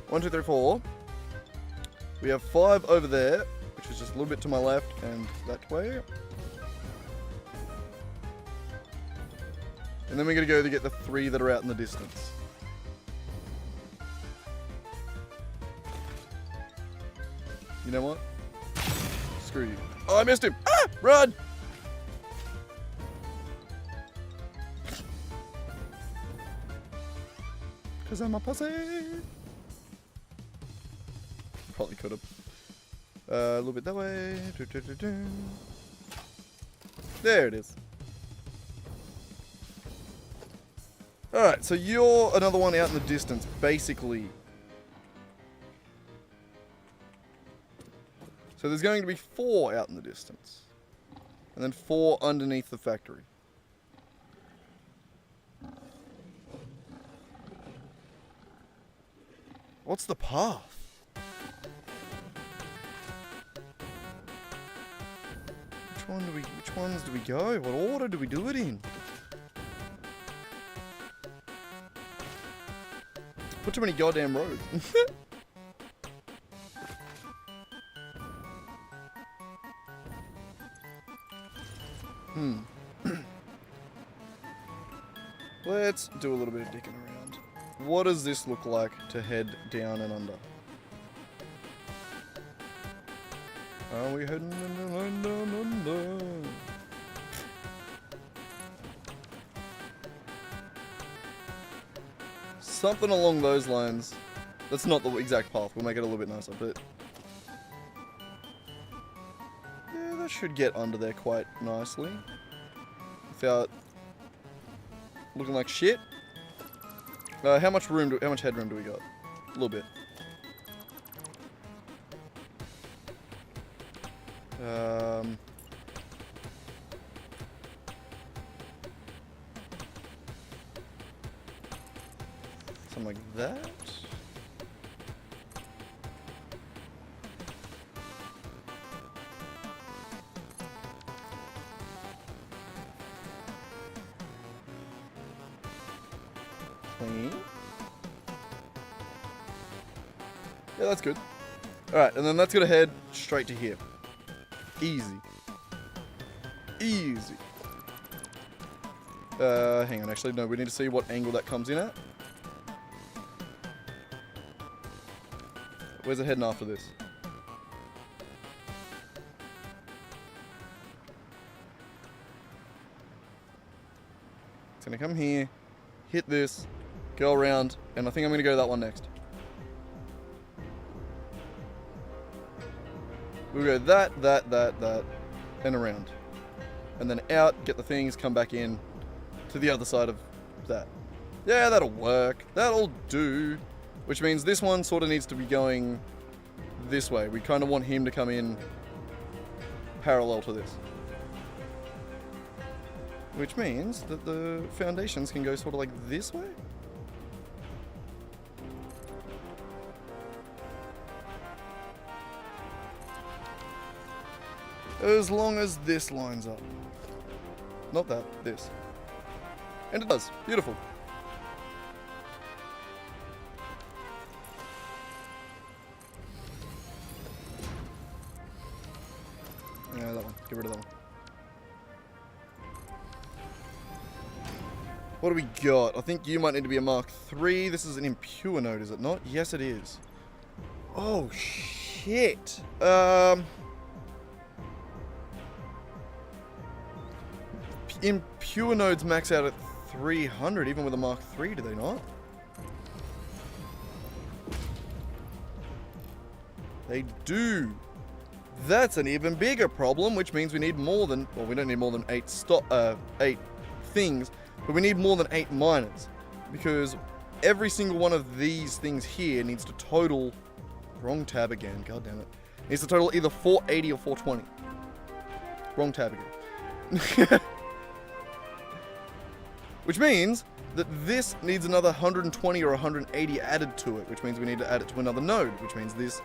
1, 2, 3, 4. We have 5 over there, which is just a little bit to my left and that way. And then we're going to go to get the 3 that are out in the distance. You know what? Screw you. Oh, I missed him! Ah! Run! Because I'm a pussy. Probably could have. A little bit that way. There it is. Alright, so you're another one out in the distance, basically. So there's going to be 4 out in the distance. And then 4 underneath the factory. What's the path? Which ones do we go? What order do we do it in? Put too many goddamn roads. Let's do a little bit of dicking around. What does this look like to head down and under? Are we heading under? something along those lines. That's not the exact path. We'll make it a little bit nicer, but yeah, that should get under there quite nicely without looking like shit. How much headroom do we got? A little bit. Something like that. Clean. Yeah, that's good. Alright, and then that's gonna head straight to here. Easy. Easy. Hang on, actually, no, we need to see what angle that comes in at. Where's it heading after this? It's gonna come here, hit this, go around, and I think I'm gonna go that one next. We'll go that, and around. And then out, get the things, come back in to the other side of that. Yeah, that'll work. That'll do. Which means this one sort of needs to be going this way. We kind of want him to come in parallel to this. Which means that the foundations can go sort of like this way. As long as this lines up. Not that, this. And it does. Beautiful. Yeah, that one. Get rid of that one. What do we got? I think you might need to be a Mark III. This is an impure node, is it not? Yes, it is. Oh, shit. Impure nodes max out at 300, even with a Mark III, do they not? They do. That's an even bigger problem, which means we need more than, well, we don't need more than 8 things, but we need more than 8 miners. Because every single one of these things here needs to total, wrong tab again, god damn it. Needs to total either 480 or 420. Wrong tab again. Which means that this needs another 120 or 180 added to it, which means we need to add it to another node, which means this...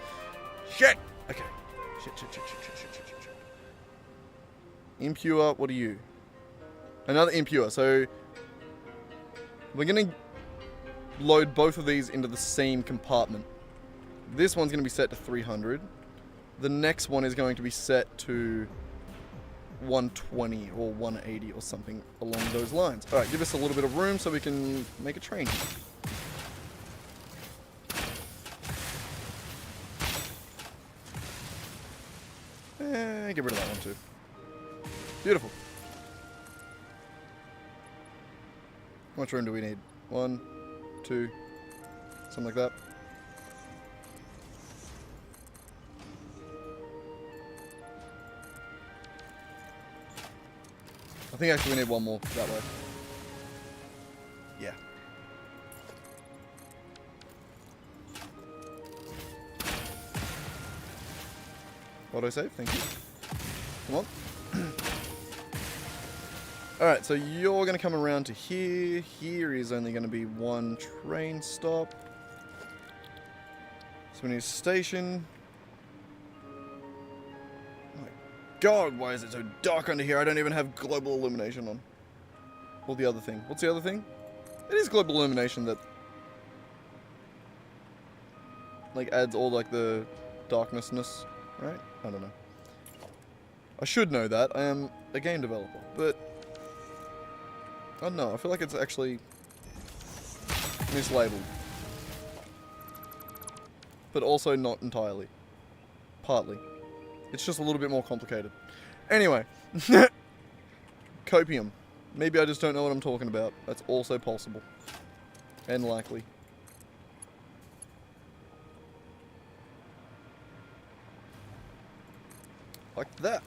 Shit! Okay. Shit. Impure, what are you? Another impure, so... We're gonna load both of these into the same compartment. This one's gonna be set to 300. The next one is going to be set to 120 or 180 or something along those lines. Alright, give us a little bit of room so we can make a train. Get rid of that one too. Beautiful. How much room do we need? 1, 2, something like that. I think actually we need one more that way. Yeah. Autosave, thank you. Come on. Alright, so you're going to come around to here. Here is only going to be one train stop. So we need a station. God, why is it so dark under here? I don't even have global illumination on. Or the other thing. What's the other thing? It is global illumination that like adds all like the darknessness, right? I don't know. I should know that. I am a game developer, but I don't know. I feel like it's actually mislabeled. But also not entirely. Partly. It's just a little bit more complicated. Anyway. Copium. Maybe I just don't know what I'm talking about. That's also possible. And likely. Like that.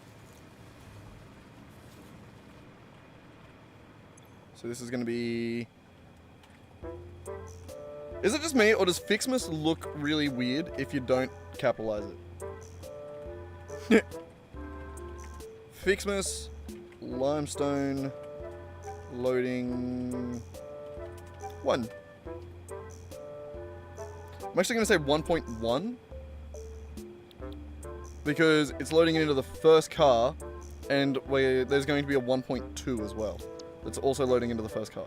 So this is going to be... Is it just me, or does FICSMAS look really weird if you don't capitalize it? FICSMAS, limestone, loading, 1. I'm actually going to say 1.1. Because it's loading into the first car, and there's going to be a 1.2 as well. That's also loading into the first car.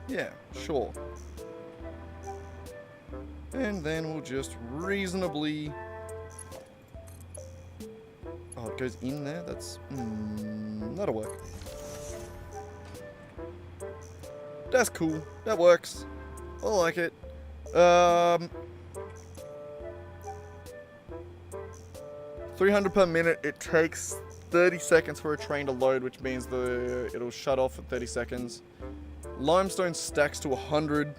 Yeah, sure. And then we'll just reasonably... Oh, it goes in there? That's... that'll work. That's cool. That works. I like it. 300 per minute. It takes 30 seconds for a train to load, which means it'll shut off at 30 seconds. Limestone stacks to 100,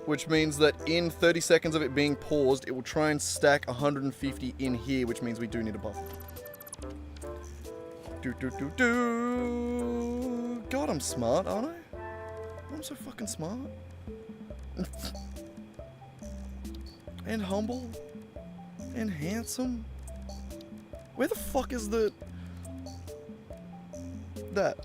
which means that in 30 seconds of it being paused, it will try and stack 150 in here, which means we do need a buffer. God, I'm smart, aren't I? I'm so fucking smart. And humble. And handsome. Where the fuck is the... That.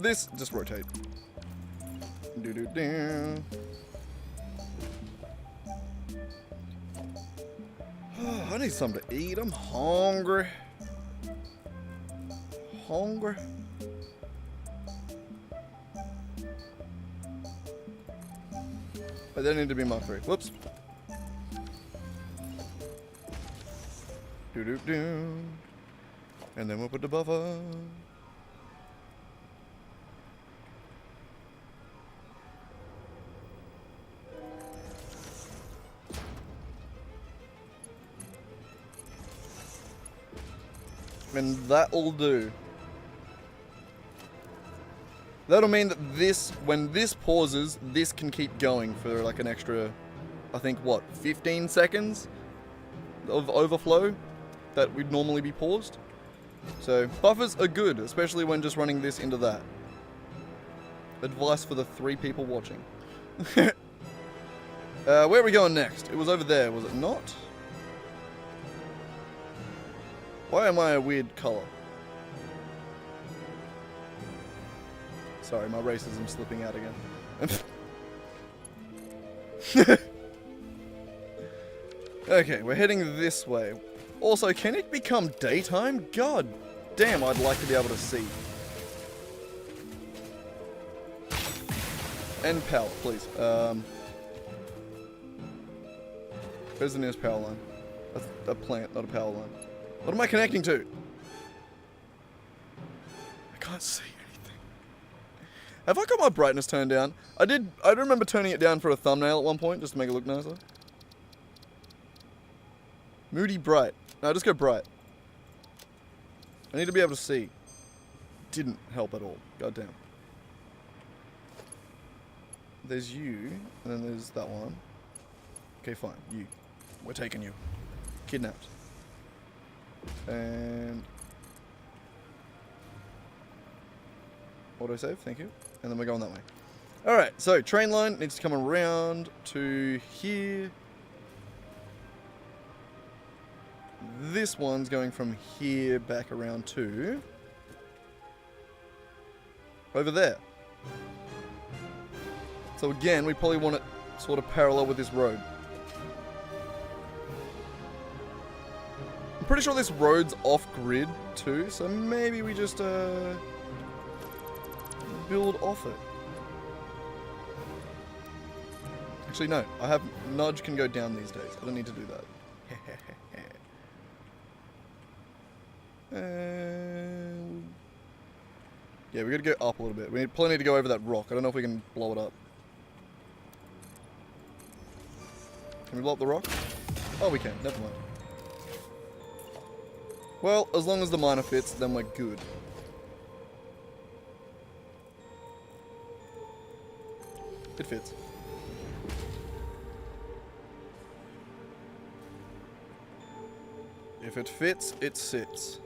This, just rotate. Oh, I need something to eat. I'm hungry. Hungry. But that need to be Mark 3. Whoops. Do. And then we'll put the buffer. And that'll do. That'll mean that this, when this pauses, this can keep going for like an extra, I think, what, 15 seconds of overflow that would normally be paused. So buffers are good, especially when just running this into that. Advice for the 3 people watching. Where are we going next? It was over there, was it not? Why am I a weird color? Sorry, my racism's slipping out again. Okay, we're heading this way. Also, can it become daytime? God damn, I'd like to be able to see. And power, please. Where's the nearest power line? That's a plant, not a power line. What am I connecting to? I can't see anything. Have I got my brightness turned down? I remember turning it down for a thumbnail at one point, just to make it look nicer. Moody bright. No, just go bright. I need to be able to see. Didn't help at all. Goddamn. There's you, and then there's that one. Okay, fine. You. We're taking you. Kidnapped. And... autosave, thank you. And then we're going that way. Alright, so train line needs to come around to here. This one's going from here back around to... over there. So again, we probably want it sort of parallel with this road. I'm pretty sure this road's off-grid too, so maybe we just build off it. Actually, no. I have nudge can go down these days. I don't need to do that. Yeah, we gotta go up a little bit. We probably need to go over that rock. I don't know if we can blow it up. Can we blow up the rock? Oh, we can. Never mind. Well, as long as the miner fits, then we're good. It fits. If it fits, it sits.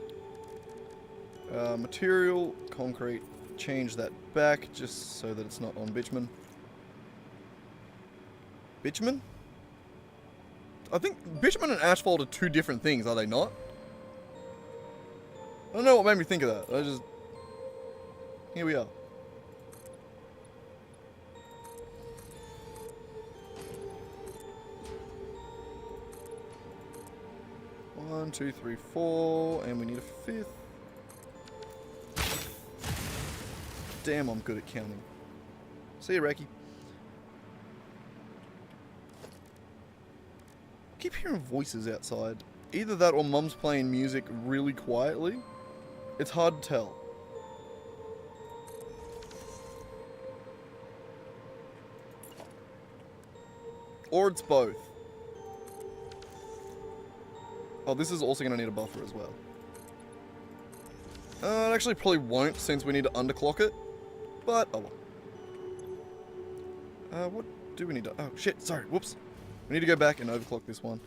Material, concrete, change that back just so that it's not on bitumen. Bitumen? I think bitumen and asphalt are two different things, are they not? I don't know what made me think of that. Here we are. One, two, three, four, and we need a fifth. Damn, I'm good at counting. See you, Reki. I keep hearing voices outside. Either that or Mum's playing music really quietly. It's hard to tell. Or it's both. Oh, this is also going to need a buffer as well. It actually probably won't since we need to underclock it. But, oh well. What do we need to... Oh, shit, sorry, whoops. We need to go back and overclock this one.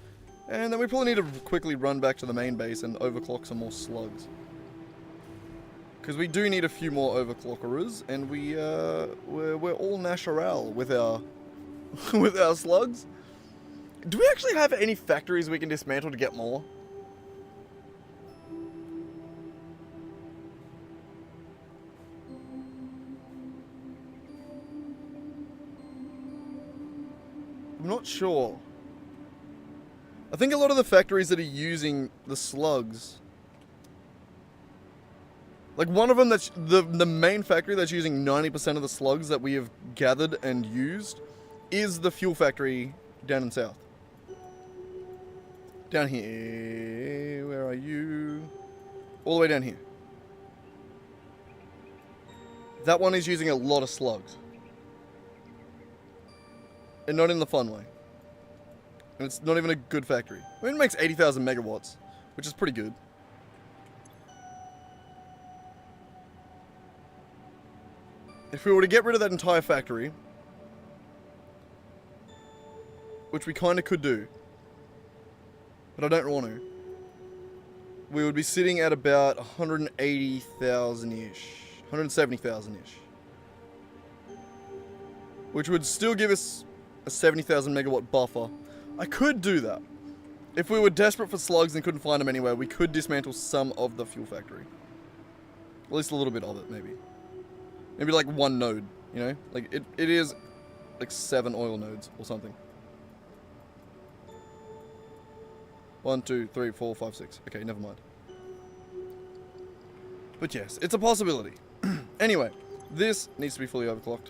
And then we probably need to quickly run back to the main base and overclock some more slugs. Because we do need a few more overclockerers, and we're all natural with our with our slugs. Do we actually have any factories we can dismantle to get more? I'm not sure. I think a lot of the factories that are using the slugs, like one of them that's the main factory that's using 90% of the slugs that we have gathered and used is the fuel factory down in south. Down here, where are you? All the way down here. That one is using a lot of slugs. And not in the fun way. And it's not even a good factory. I mean, it makes 80,000 megawatts, which is pretty good. If we were to get rid of that entire factory, which we kind of could do, but I don't want to, we would be sitting at about 180,000-ish, 170,000-ish. Which would still give us a 70,000 megawatt buffer. I could do that. If we were desperate for slugs and couldn't find them anywhere, we could dismantle some of the fuel factory. At least a little bit of it, maybe. Maybe like one node, you know? Like, it is like 7 oil nodes or something. 1, 2, 3, 4, 5, 6. Okay, never mind. But yes, it's a possibility. Anyway, this needs to be fully overclocked.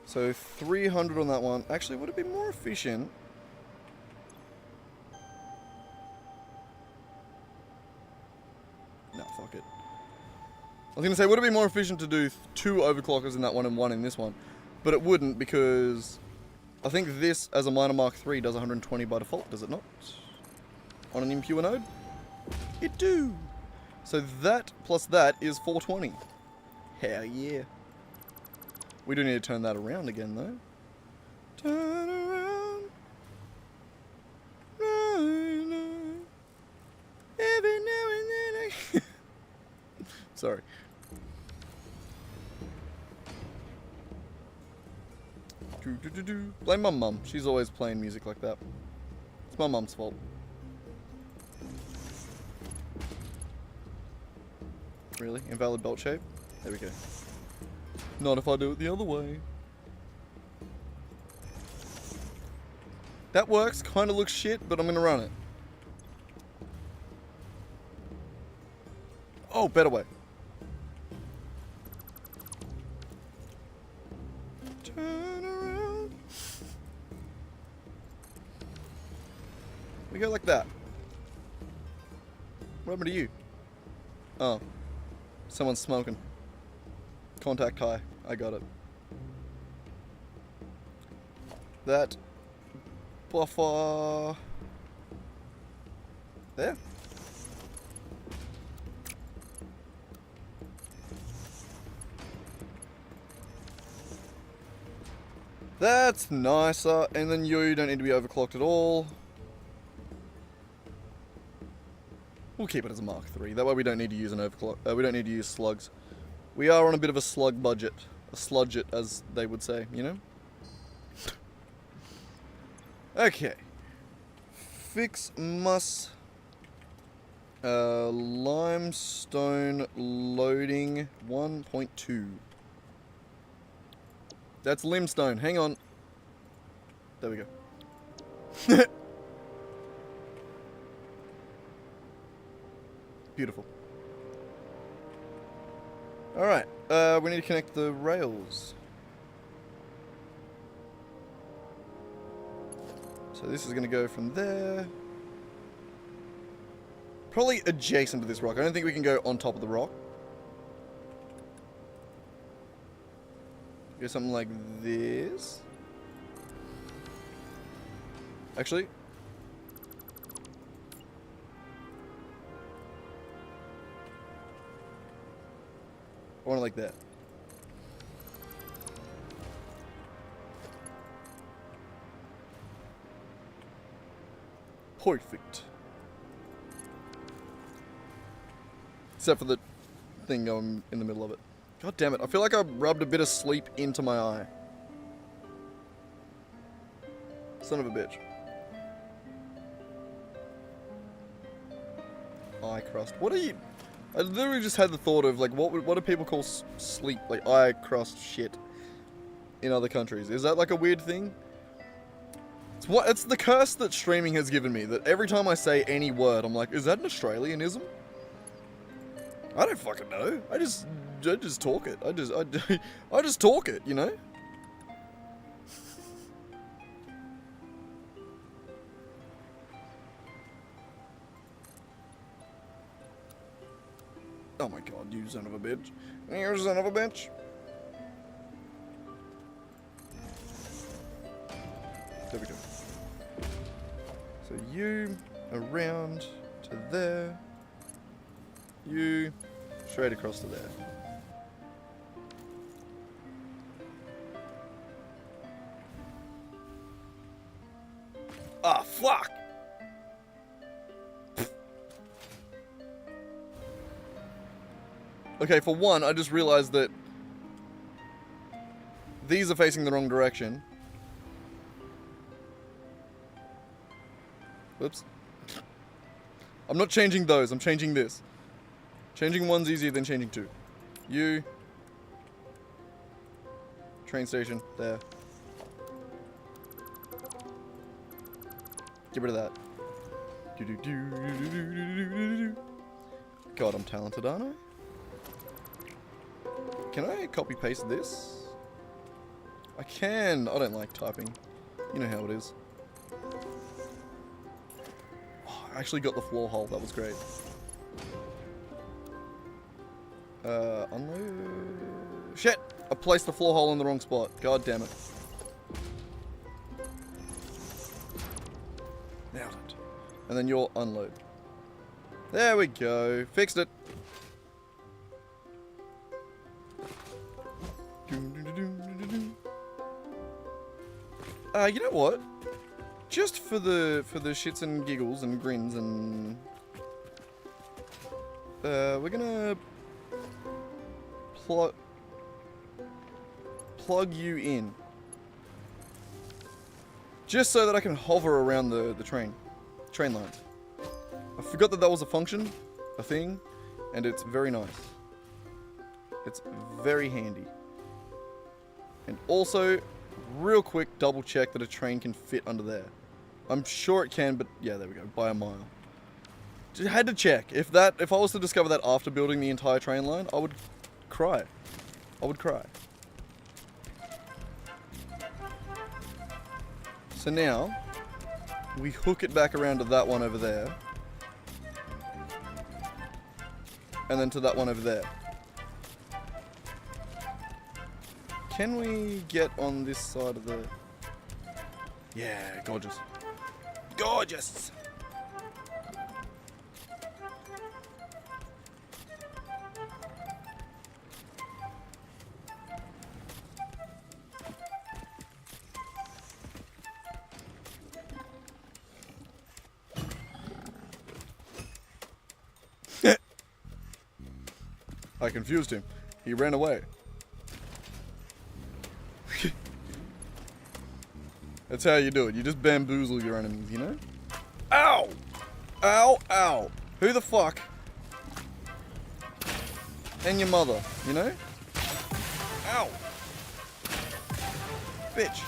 So 300 on that one. Actually, would it be more efficient? No, fuck it. I was going to say, would it be more efficient to do 2 overclockers in that one and 1 in this one? But it wouldn't, because I think this, as a minor Mark III, does 120 by default, does it not? On an impure node? It do! So that plus that is 420. Hell yeah. We do need to turn that around again, though. Turn around. Every now and then Sorry. Blame my mum. She's always playing music like that. It's my mum's fault. Really? Invalid belt shape? There we go. Not if I do it the other way. That works. Kind of looks shit, but I'm going to run it. Oh, better way. Turn around. We go like that. What happened to you? Oh. Someone's smoking. Contact high. I got it. That buffer there. That's nicer. And then you don't need to be overclocked at all. We'll keep it as a Mark III. That way we don't need to use an overclock. We don't need to use slugs. We are on a bit of a slug budget. A sludget, as they would say, you know? Okay. FICSMAS limestone loading 1.2. That's limestone. Hang on. There we go. Beautiful. Alright, we need to connect the rails. So this is going to go from there. Probably adjacent to this rock. I don't think we can go on top of the rock. Go something like this. Actually. I want it like that. Perfect. Except for the thing going in the middle of it. God damn it. I feel like I rubbed a bit of sleep into my eye. Son of a bitch. Eye crust. What are you... I literally just had the thought of, like, what do people call sleep? Like, eye crust shit in other countries. Is that, like, a weird thing? It's the curse that streaming has given me. That every time I say any word, I'm like, is that an Australianism? I don't fucking know. I just talk it. I just talk it, you know? Oh my god, you son of a bitch. You son of a bitch. There we go. So you around to there. You straight across to there. Ah, fuck! Okay, for one, I just realized that these are facing the wrong direction. Oops. I'm not changing those, I'm changing this. Changing one's easier than changing two. You. Train station, there. Get rid of that. God, I'm talented, aren't I? Can I copy paste this? I can. I don't like typing. You know how it is. Oh, I actually got the floor hole. That was great. Unload. Shit! I placed the floor hole in the wrong spot. God damn it. Nailed it. And then you'll unload. There we go. Fixed it. You know what? Just for the shits and giggles and grins and we're gonna plug you in, just so that I can hover around the train line. I forgot that was a function, a thing, and it's very nice. It's very handy. And also, real quick, double check that a train can fit under there. I'm sure it can, but yeah, there we go, by a mile. Just had to check. If I was to discover that after building the entire train line, I would cry. I would cry. So now, we hook it back around to that one over there. And then to that one over there. Can we get on this side of the... Yeah, gorgeous. Gorgeous! I confused him. He ran away. That's how you do it. You just bamboozle your enemies, you know? Ow! Ow, ow. Who the fuck? And your mother, you know? Ow! Bitch.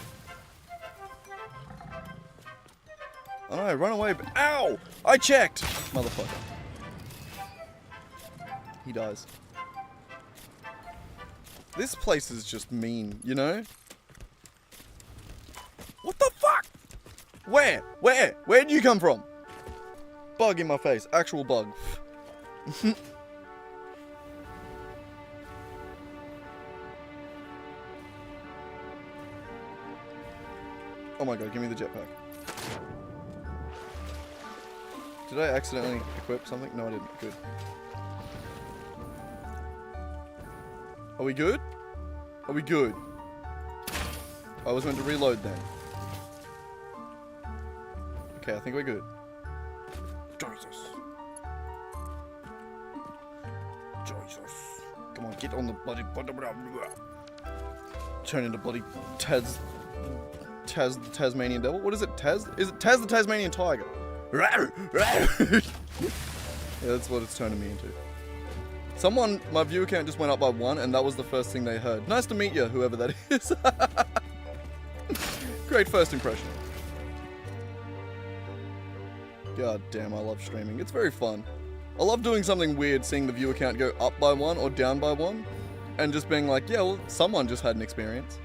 I know, run away, but ow! I checked! Motherfucker. He dies. This place is just mean, you know? What the fuck? Where? Where? Where'd you come from? Bug in my face. Actual bug. Oh my god, give me the jetpack. Did I accidentally equip something? No, I didn't. Good. Are we good? Are we good? I was meant to reload then. Okay, I think we're good. Jesus. Jesus. Come on, get on the bloody... Turn into bloody Taz the Tasmanian Devil? What is it? Taz? Is it Taz the Tasmanian Tiger? Yeah, that's what it's turning me into. Someone, my view count just went up by 1, and that was the first thing they heard. Nice to meet you, whoever that is. Great first impression. God damn, I love streaming. It's very fun. I love doing something weird, seeing the viewer count go up by 1 or down by 1, and just being like, yeah, well, someone just had an experience.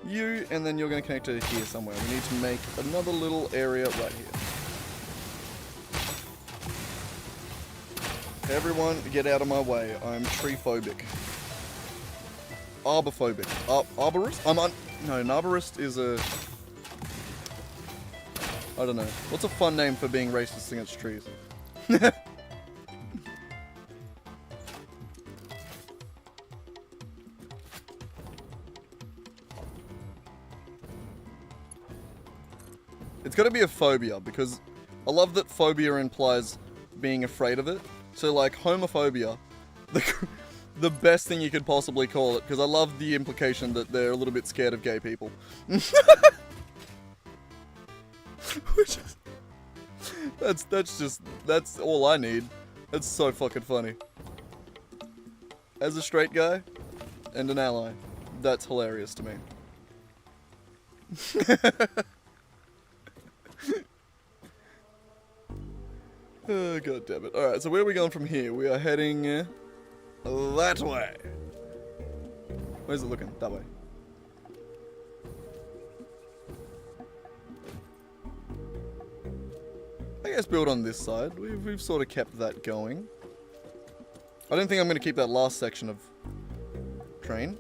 You, and then you're going to connect to here somewhere. We need to make another little area right here. Everyone, get out of my way. I'm tree-phobic. Arbor-phobic. Arborist? No, an arborist is a... I don't know. What's a fun name for being racist against trees? It's gotta be a phobia, because I love that phobia implies being afraid of it. So, like, homophobia, the best thing you could possibly call it, because I love the implication that they're a little bit scared of gay people. Which is... That's all I need. That's so fucking funny. As a straight guy, and an ally, that's hilarious to me. Oh, god damn it. Alright, so where are we going from here? We are heading that way. Where's it looking? That way. I guess build on this side. We've sort of kept that going. I don't think I'm going to keep that last section of train.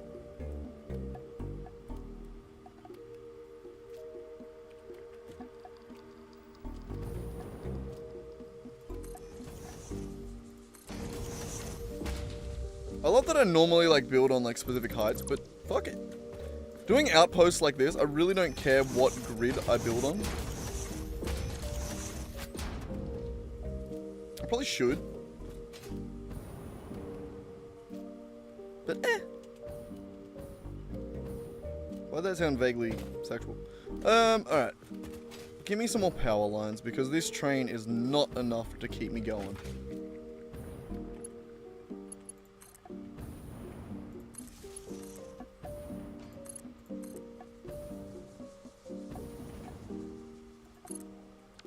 I love that I normally like build on like specific heights, but fuck it. Doing outposts like this, I really don't care what grid I build on. I probably should. But why'd that sound vaguely sexual? Alright. Give me some more power lines, because this train is not enough to keep me going.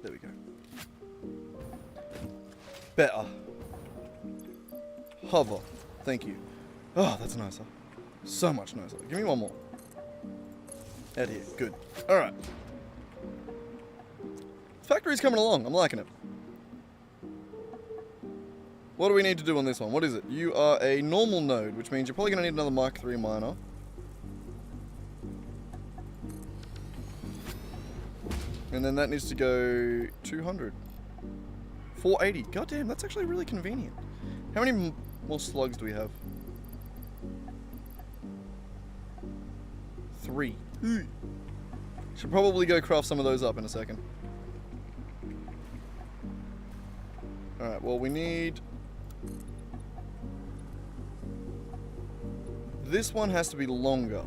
There we go. Better. Hover. Thank you. Oh, that's nicer. So much nicer. Give me one more. Out here. Good. Alright. Factory's coming along. I'm liking it. What do we need to do on this one? What is it? You are a normal node, which means you're probably going to need another Mark 3 miner. And then that needs to go 200. 480. God damn, that's actually really convenient. How many more slugs do we have? 3. Should probably go craft some of those up in a second. Alright, well we need... This one has to be longer.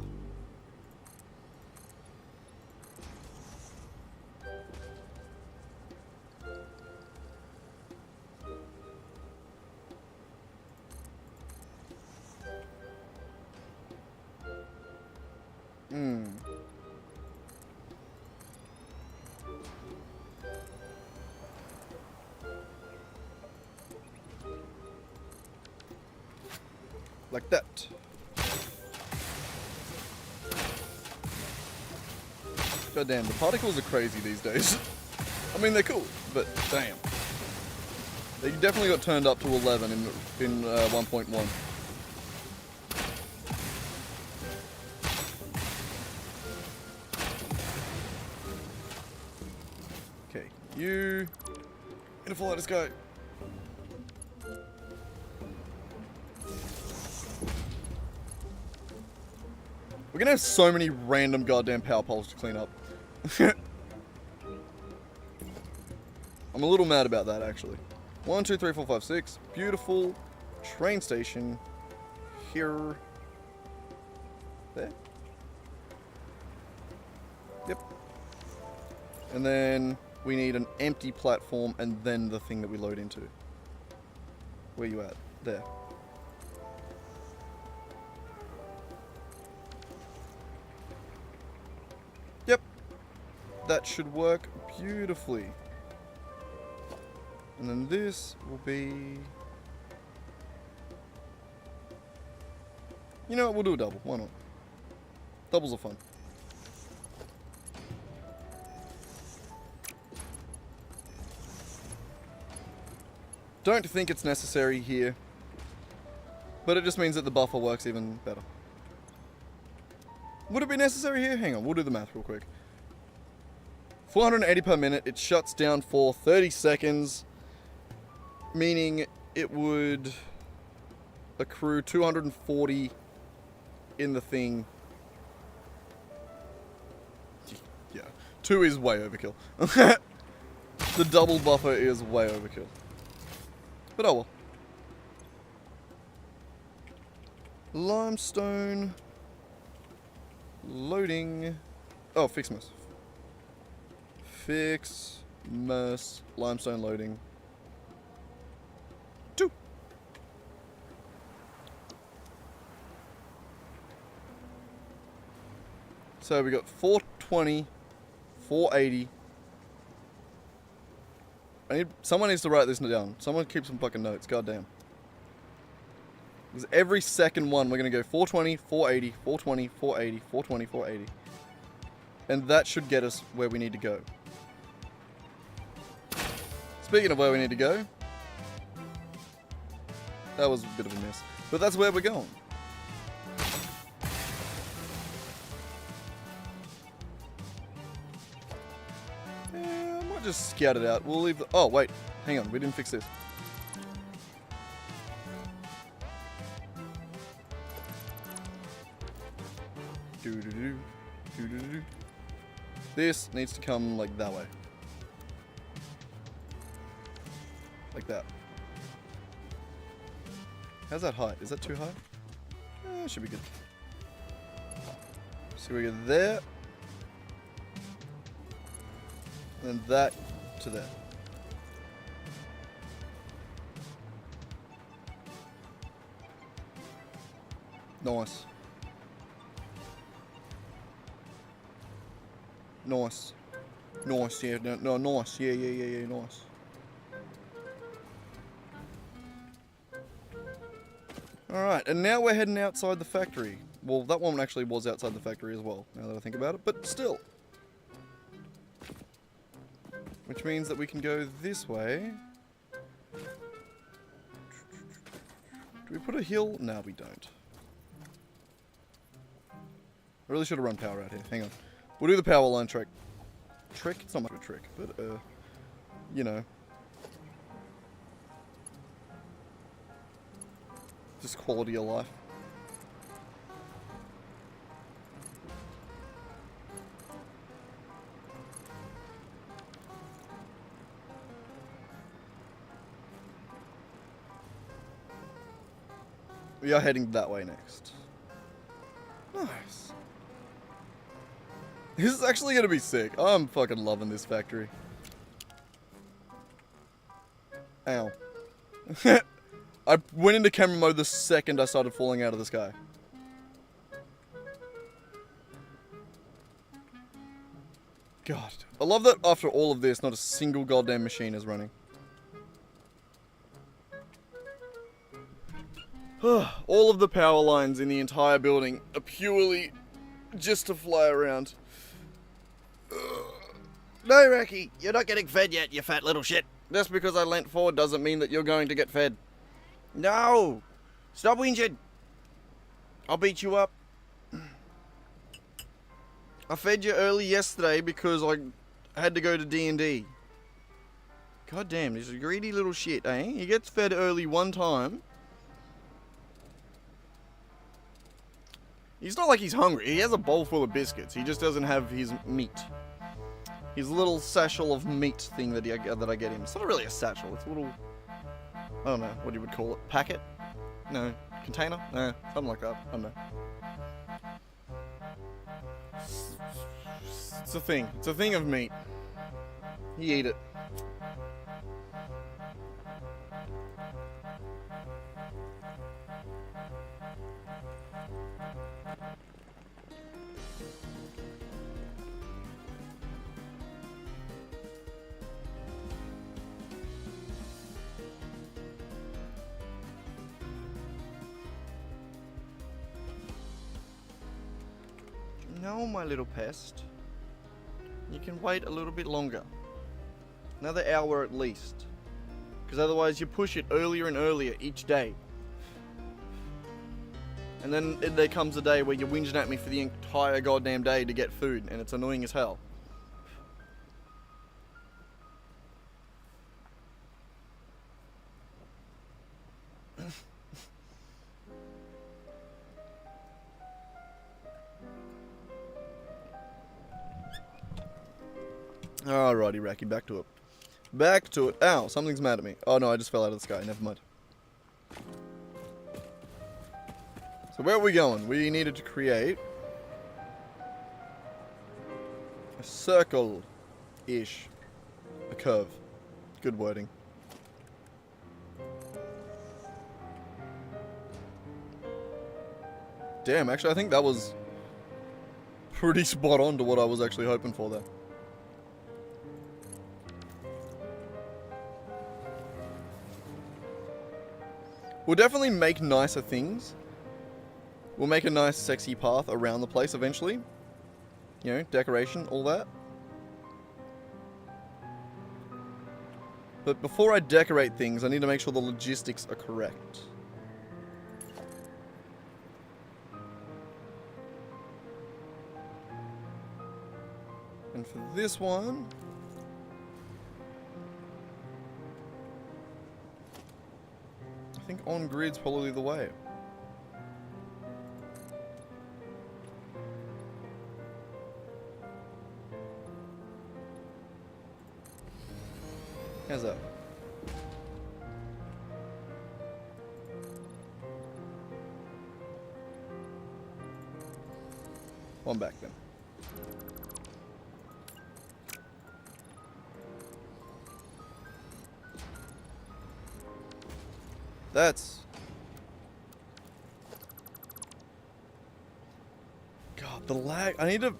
Like that. God damn, the particles are crazy these days. I mean, they're cool, but damn. They definitely got turned up to 11 in 1.1. Okay, you... Gonna follow this guy. We're gonna have so many random goddamn power poles to clean up. I'm a little mad about that, actually. 1, 2, 3, 4, 5, 6. Beautiful train station. Here. There. Yep. And then we need an empty platform and then the thing that we load into. Where you at? There. Yep. That should work beautifully. And then this will be... You know what, we'll do a double. Why not? Doubles are fun. Don't think it's necessary here. But it just means that the buffer works even better. Would it be necessary here? Hang on, we'll do the math real quick. 480 per minute, it shuts down for 30 seconds. Meaning it would accrue 240 in the thing. Yeah, 2 is way overkill. The double buffer is way overkill. But oh well. Limestone. Loading. Oh, FICSMAS. FICSMAS. Limestone loading. 2. So we got 420, 480. Someone needs to write this down. Someone keep some fucking notes. Goddamn. Because every second one we're gonna go 420, 480, 420, 480, 420, 480, and that should get us where we need to go. Speaking of where we need to go. That was a bit of a miss. But that's where we're going. Yeah, I might just scout it out. We'll leave the... Oh, wait. Hang on. We didn't fix this. Do-do-do. Do-do-do. This needs to come like that way. Like that. How's that height? Is that too high? Should be good. So we go there. And that to there. Nice. Nice. Nice, yeah. No, nice. Yeah, nice. Alright, and now we're heading outside the factory. Well, that one actually was outside the factory as well, now that I think about it, but still. Which means that we can go this way. Do we put a hill? No, we don't. I really should have run power out here. Hang on. We'll do the power line trick. Trick? It's not much of a trick, but, you know. Just quality of life. We are heading that way next. Nice. This is actually gonna be sick. I'm fucking loving this factory. Ow. I went into camera mode the second I started falling out of the sky. God. I love that after all of this, not a single goddamn machine is running. All of the power lines in the entire building are purely just to fly around. No, Racky, you're not getting fed yet, you fat little shit. Just because I leant forward doesn't mean that you're going to get fed. No! Stop whinging! I'll beat you up. I fed you early yesterday because I had to go to D&D. God damn, he's a greedy little shit, eh? He gets fed early one time. He's not like he's hungry. He has a bowl full of biscuits. He just doesn't have his meat. His little satchel of meat thing that I get him. It's not really a satchel. It's a little, I don't know what you would call it. Packet? No. Container? No. Something like that. I don't know. It's a thing. It's a thing of meat. You eat it. No, my little pest. You can wait a little bit longer. Another hour at least. Because otherwise you push it earlier and earlier each day. And then there comes a day where you're whinging at me for the entire goddamn day to get food, and it's annoying as hell. Alrighty, Racky, back to it. Back to it. Ow, something's mad at me. Oh no, I just fell out of the sky. Never mind. So where are we going? We needed to create a circle-ish. A curve. Good wording. Damn, actually I think that was pretty spot on to what I was actually hoping for there. We'll definitely make nicer things. We'll make a nice sexy path around the place eventually. You know, decoration, all that. But before I decorate things, I need to make sure the logistics are correct. And for this one... I think on-grid's probably the way. How's that? One back then. That's... God, the lag. I need to...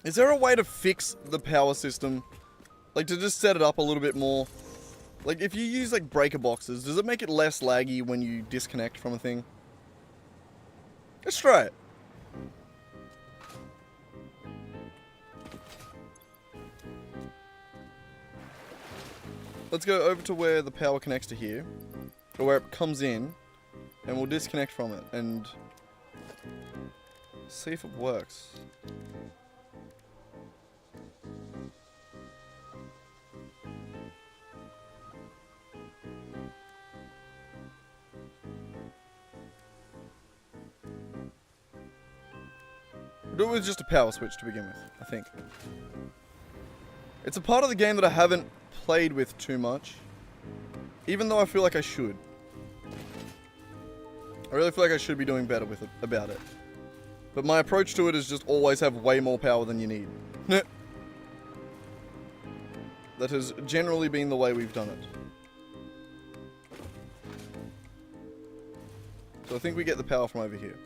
Is there a way to fix the power system? Like, to just set it up a little bit more? Like, if you use, like, breaker boxes, does it make it less laggy when you disconnect from a thing? Let's try it. Let's go over to where the power connects to here. Or where it comes in, and we'll disconnect from it, and see if it works. We'll do it with just a power switch to begin with, I think. It's a part of the game that I haven't played with too much, even though I feel like I should. I really feel like I should be doing better with it, about it. But my approach to it is just always have way more power than you need. That has generally been the way we've done it. So I think we get the power from over here.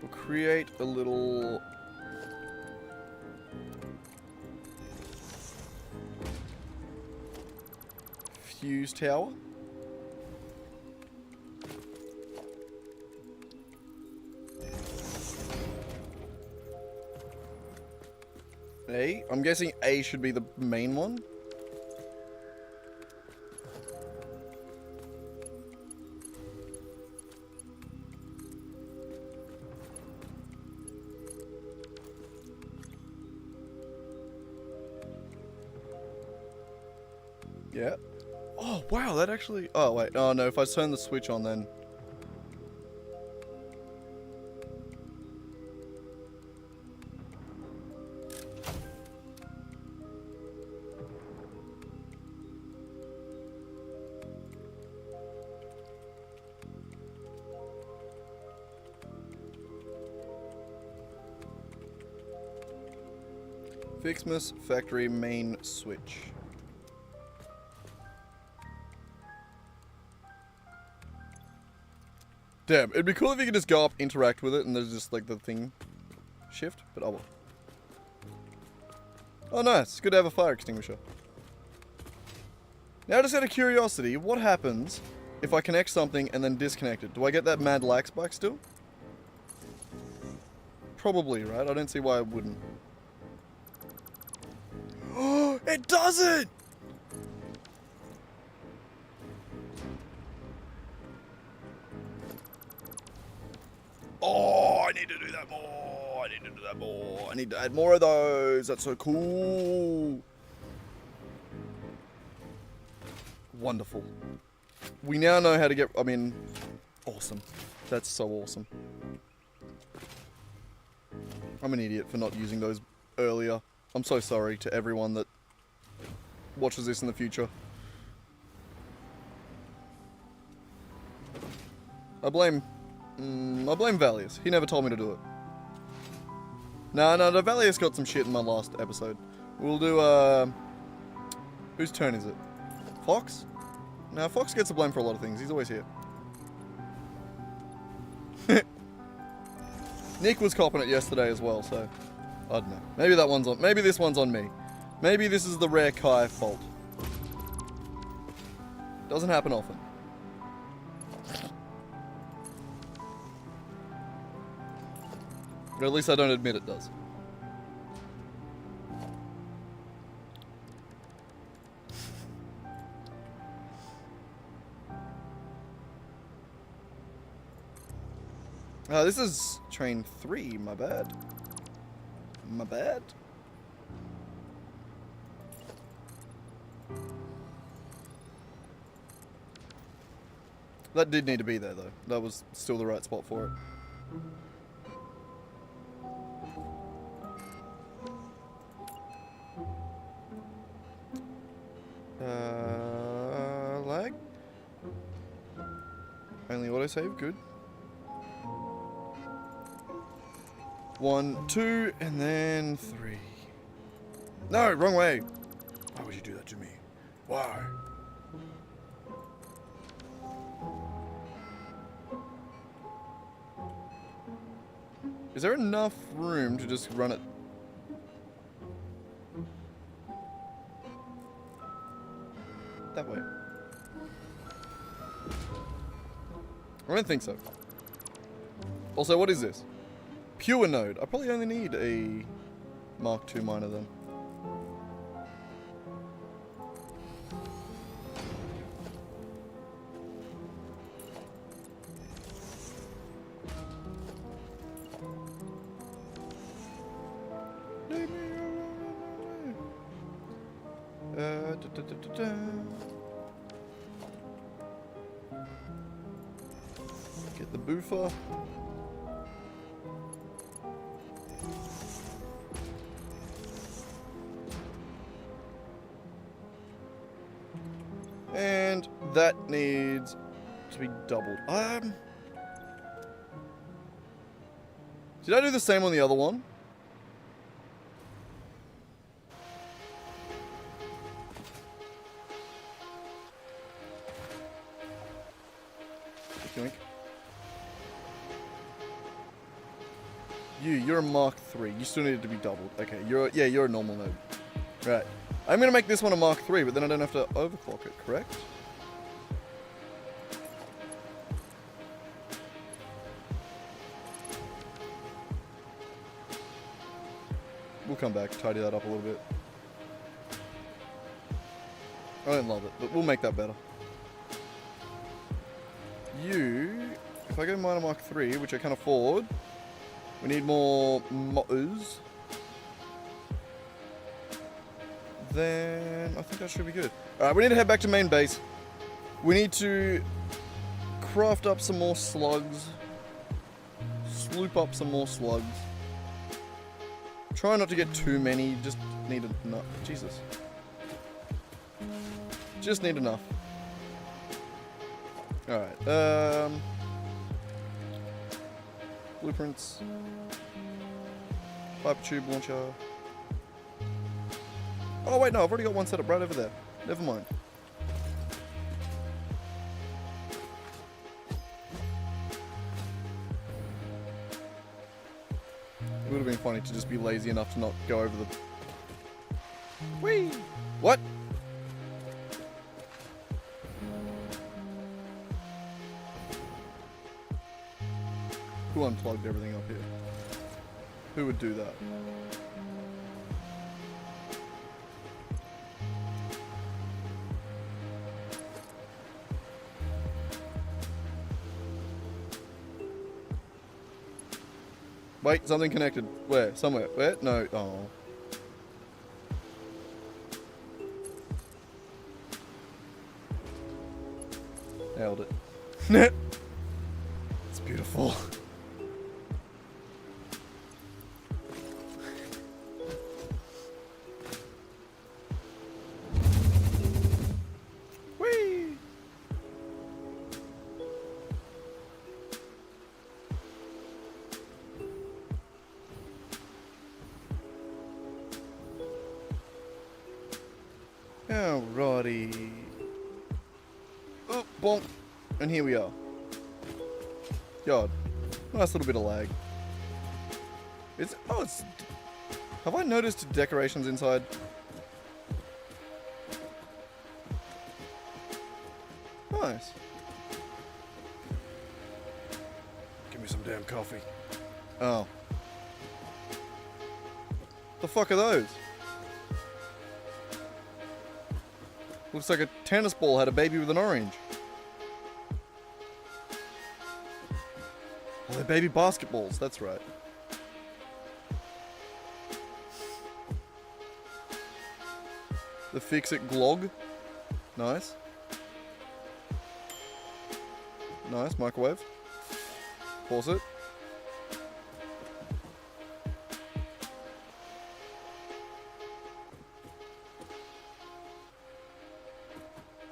We'll create a little... fuse tower. A? I'm guessing A should be the main one. Yeah. Oh, wow, that actually... Oh, wait. Oh, no, if I turn the switch on, then... FICSMAS Factory main switch. Damn, it'd be cool if you could just go up, interact with it, and there's just like the thing shift, but oh well. Oh nice, it's good to have a fire extinguisher. Now just out of curiosity, what happens if I connect something and then disconnect it? Do I get that mad lag spike still? Probably, right? I don't see why I wouldn't. Oh, it doesn't! Oh, I need to do that more. I need to do that more. I need to add more of those. That's so cool. Wonderful. We now know how to get... I mean, awesome. That's so awesome. I'm an idiot for not using those earlier. I'm so sorry to everyone that watches this in the future. I blame Valius. He never told me to do it. No, Valius got some shit in my last episode. We'll do, whose turn is it? Fox? No, Fox gets the blame for a lot of things. He's always here. Nick was copping it yesterday as well, so... I don't know. Maybe that one's on... Maybe this one's on me. Maybe this is the rare Kai fault. Doesn't happen often. Or at least I don't admit it does. This is train 3, my bad. My bad. That did need to be there though. That was still the right spot for it. Lag? Only autosave, good. 1, 2, and then 3. No, wrong way. Why would you do that to me? Why? Is there enough room to just run it? That way. I don't think so. Also, what is this? Pure node. I probably only need a Mark II miner then. Get the boofer. that needs to be doubled. Did I do the same on the other one? Yoink. You're a Mark 3. You still need it to be doubled. Okay, you're a normal node. Right. I'm gonna make this one a Mark 3, but then I don't have to overclock it, correct? We'll come back, tidy that up a little bit. I don't love it, but we'll make that better. If I go mine a Mark 3, which I can afford, we need more motors. Then I think that should be good. Alright, we need to head back to main base. We need to craft up some more slugs. Sloop up some more slugs. Try not to get too many, just need enough. Jesus. Just need enough. Alright, blueprints. Pipe tube launcher. Oh wait, no, I've already got one set up right over there. Never mind. It would have been funny to just be lazy enough to not go over the... Whee! What? Who unplugged everything up here? Who would do that? Wait, something connected. Where? Somewhere. Where? No. Oh. Nailed it. It's beautiful. Whee! Alrighty. Oh, bonk. And here we are. God. Nice little bit of lag. Have I noticed decorations inside? Nice. Give me some damn coffee. Oh. The fuck are those? Looks like a tennis ball had a baby with an orange. Oh, they're baby basketballs, that's right. The Fix-It Glog. Nice. Nice, microwave. Pause it.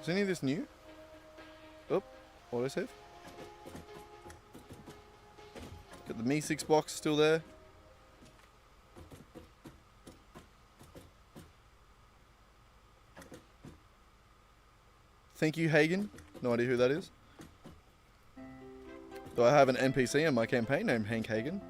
Is any of this new? Oh, autosave. Got the Mi 6 box still there. Thank you, Hagen. No idea who that is. Do I have an NPC in my campaign named Hank Hagen?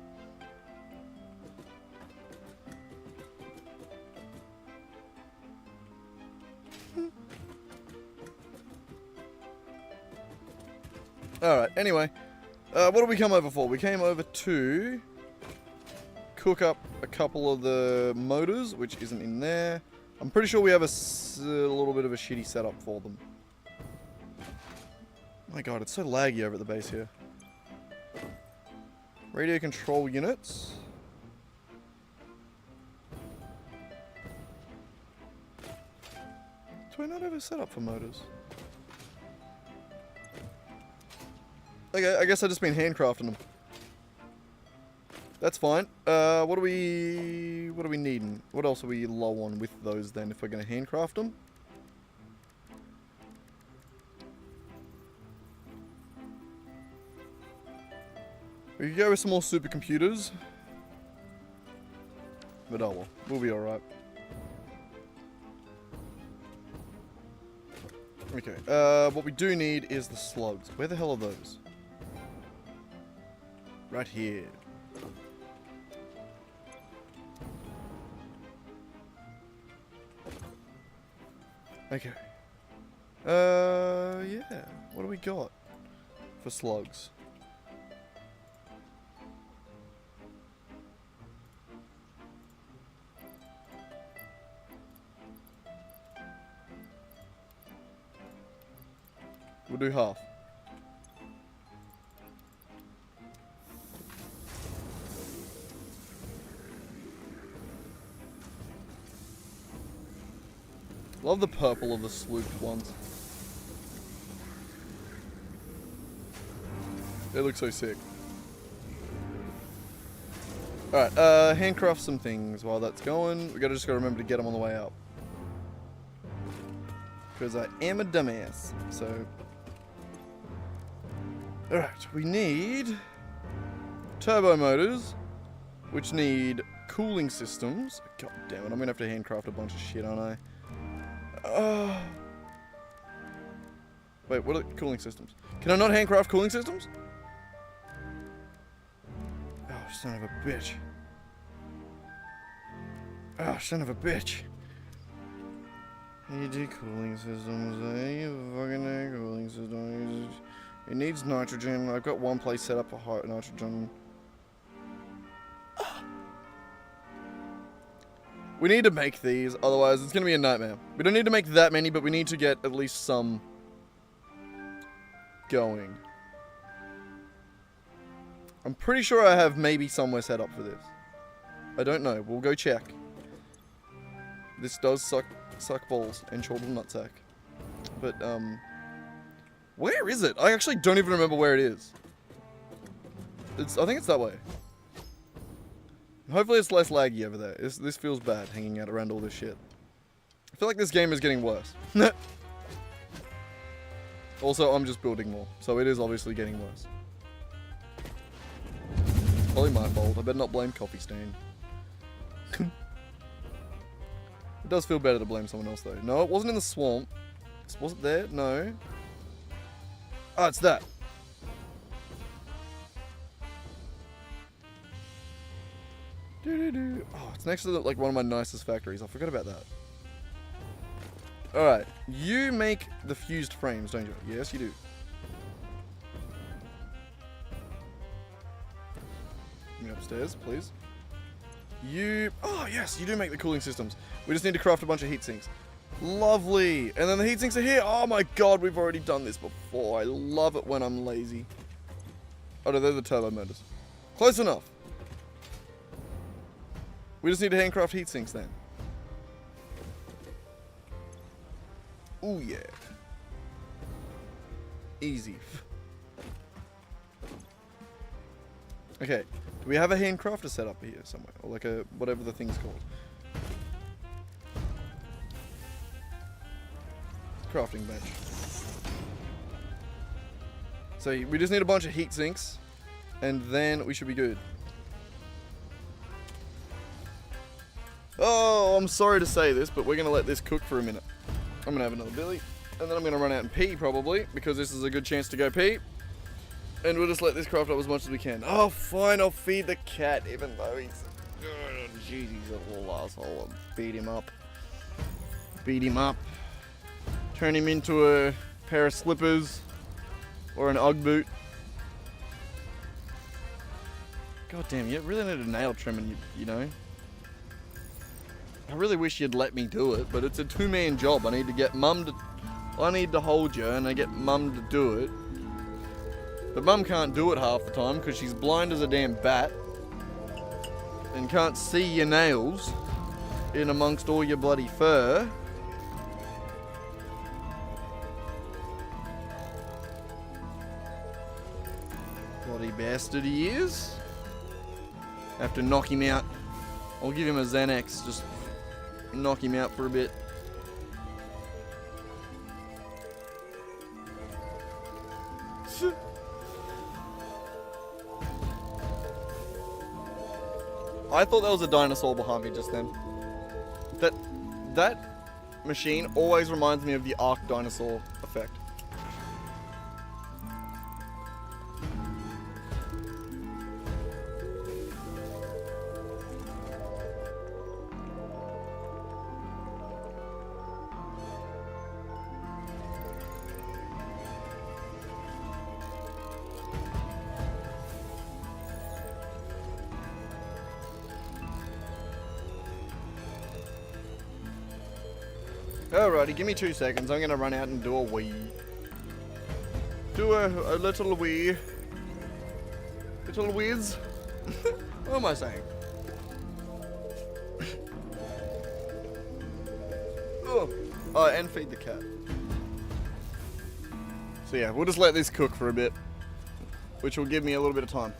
Alright, anyway. What did we come over for? We came over to cook up a couple of the motors, which isn't in there. I'm pretty sure we have a little bit of a shitty setup for them. Oh my god, it's so laggy over at the base here. Radio control units. Do I not have a setup for motors? Okay, I guess I've just been handcrafting them. That's fine. What are we needing? What else are we low on with those then if we're going to handcraft them? We could go with some more supercomputers. But oh well, we'll be alright. Okay, what we do need is the slugs. Where the hell are those? Right here. Okay. Yeah. What do we got for slugs? We'll do half. Love the purple of the slooped ones. They look so sick. Alright, handcraft some things while that's going. We just gotta remember to get them on the way out. Because I am a dumbass, so... Alright, we need... turbo motors, which need cooling systems. God damn it, I'm gonna have to handcraft a bunch of shit, aren't I? Wait, what are the cooling systems? Can I not handcraft cooling systems? Oh, son of a bitch. Oh, son of a bitch. You do cooling systems, you fucking cooling systems. It needs nitrogen. I've got one place set up for high nitrogen. We need to make these, otherwise it's going to be a nightmare. We don't need to make that many, but we need to get at least some going. I'm pretty sure I have maybe somewhere set up for this. I don't know. We'll go check. This does suck balls and chortle nutsack. But, where is it? I actually don't even remember where it is. I think it's that way. Hopefully it's less laggy over there. This feels bad, hanging out around all this shit. I feel like this game is getting worse. Also, I'm just building more, so it is obviously getting worse. Probably my fault. I better not blame Coffee Stain. It does feel better to blame someone else, though. No, it wasn't in the swamp. Was it there? No. Oh, it's that. Oh, it's next to like one of my nicest factories. I forgot about that. Alright. You make the fused frames, don't you? Yes, you do. Give me upstairs, please. Oh, yes, you do make the cooling systems. We just need to craft a bunch of heat sinks. Lovely. And then the heat sinks are here. Oh my god, we've already done this before. I love it when I'm lazy. Oh no, they're the turbo motors. Close enough. We just need to handcraft heat sinks then. Ooh, yeah. Easy. Okay. Do we have a handcrafter set up here somewhere? Or like a, whatever the thing's called. Crafting bench. So we just need a bunch of heat sinks. And then we should be good. Oh, I'm sorry to say this, but we're going to let this cook for a minute. I'm going to have another billy. And then I'm going to run out and pee, probably. Because this is a good chance to go pee. And we'll just let this craft up as much as we can. Oh, fine, I'll feed the cat, even though he's... Oh, jeez, he's a little asshole. I'll beat him up. Beat him up. Turn him into a pair of slippers. Or an Ugg boot. God damn, you really need a nail trimming, you know? I really wish you'd let me do it, but it's a two-man job. I need to get Mum to... I need to hold you, and I get Mum to do it. But Mum can't do it half the time, because she's blind as a damn bat. And can't see your nails in amongst all your bloody fur. Bloody bastard he is. Have to knock him out. I'll give him a Xanax, just knock him out for a bit. I thought there was a dinosaur behind me just then. That machine always reminds me of the Ark dinosaur effect. Alrighty, give me 2 seconds. I'm gonna run out and do a wee. Do a little wee. Little whiz. What am I saying? Oh, and feed the cat. So yeah, we'll just let this cook for a bit, which will give me a little bit of time.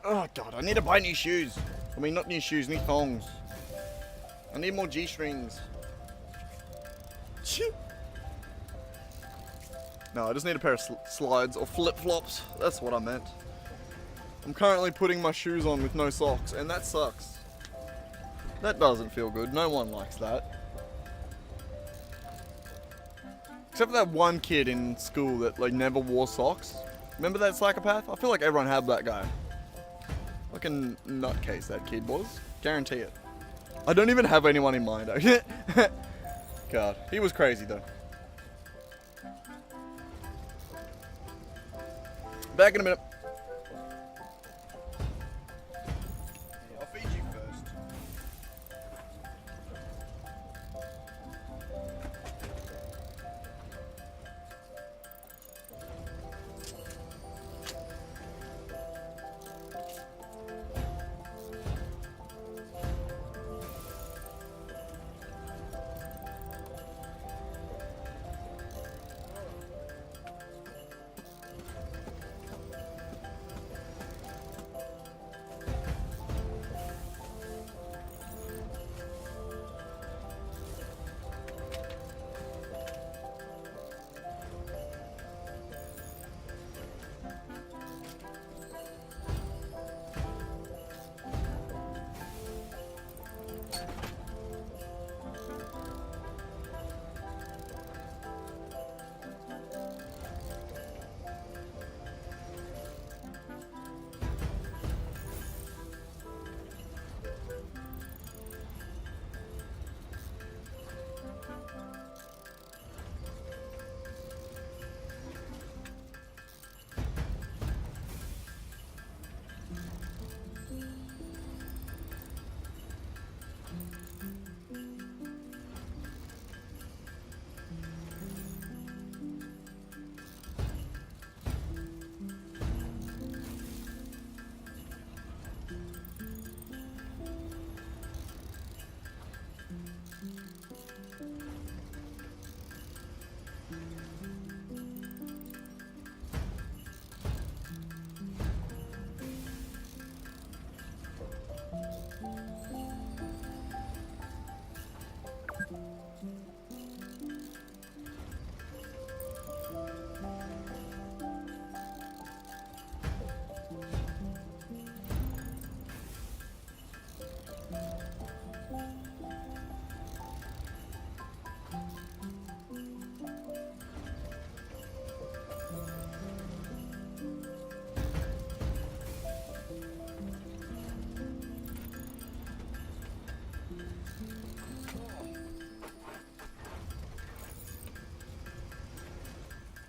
Oh god, I need to buy new shoes. I mean, not new shoes, new thongs. I need more G-strings. No, I just need a pair of slides or flip-flops. That's what I meant. I'm currently putting my shoes on with no socks, and that sucks. That doesn't feel good. No one likes that. Except for that one kid in school that like never wore socks. Remember that psychopath? I feel like everyone had that guy. Fucking nutcase that kid was. Guarantee it. I don't even have anyone in mind. God, he was crazy though. Back in a minute. I'll feed you first.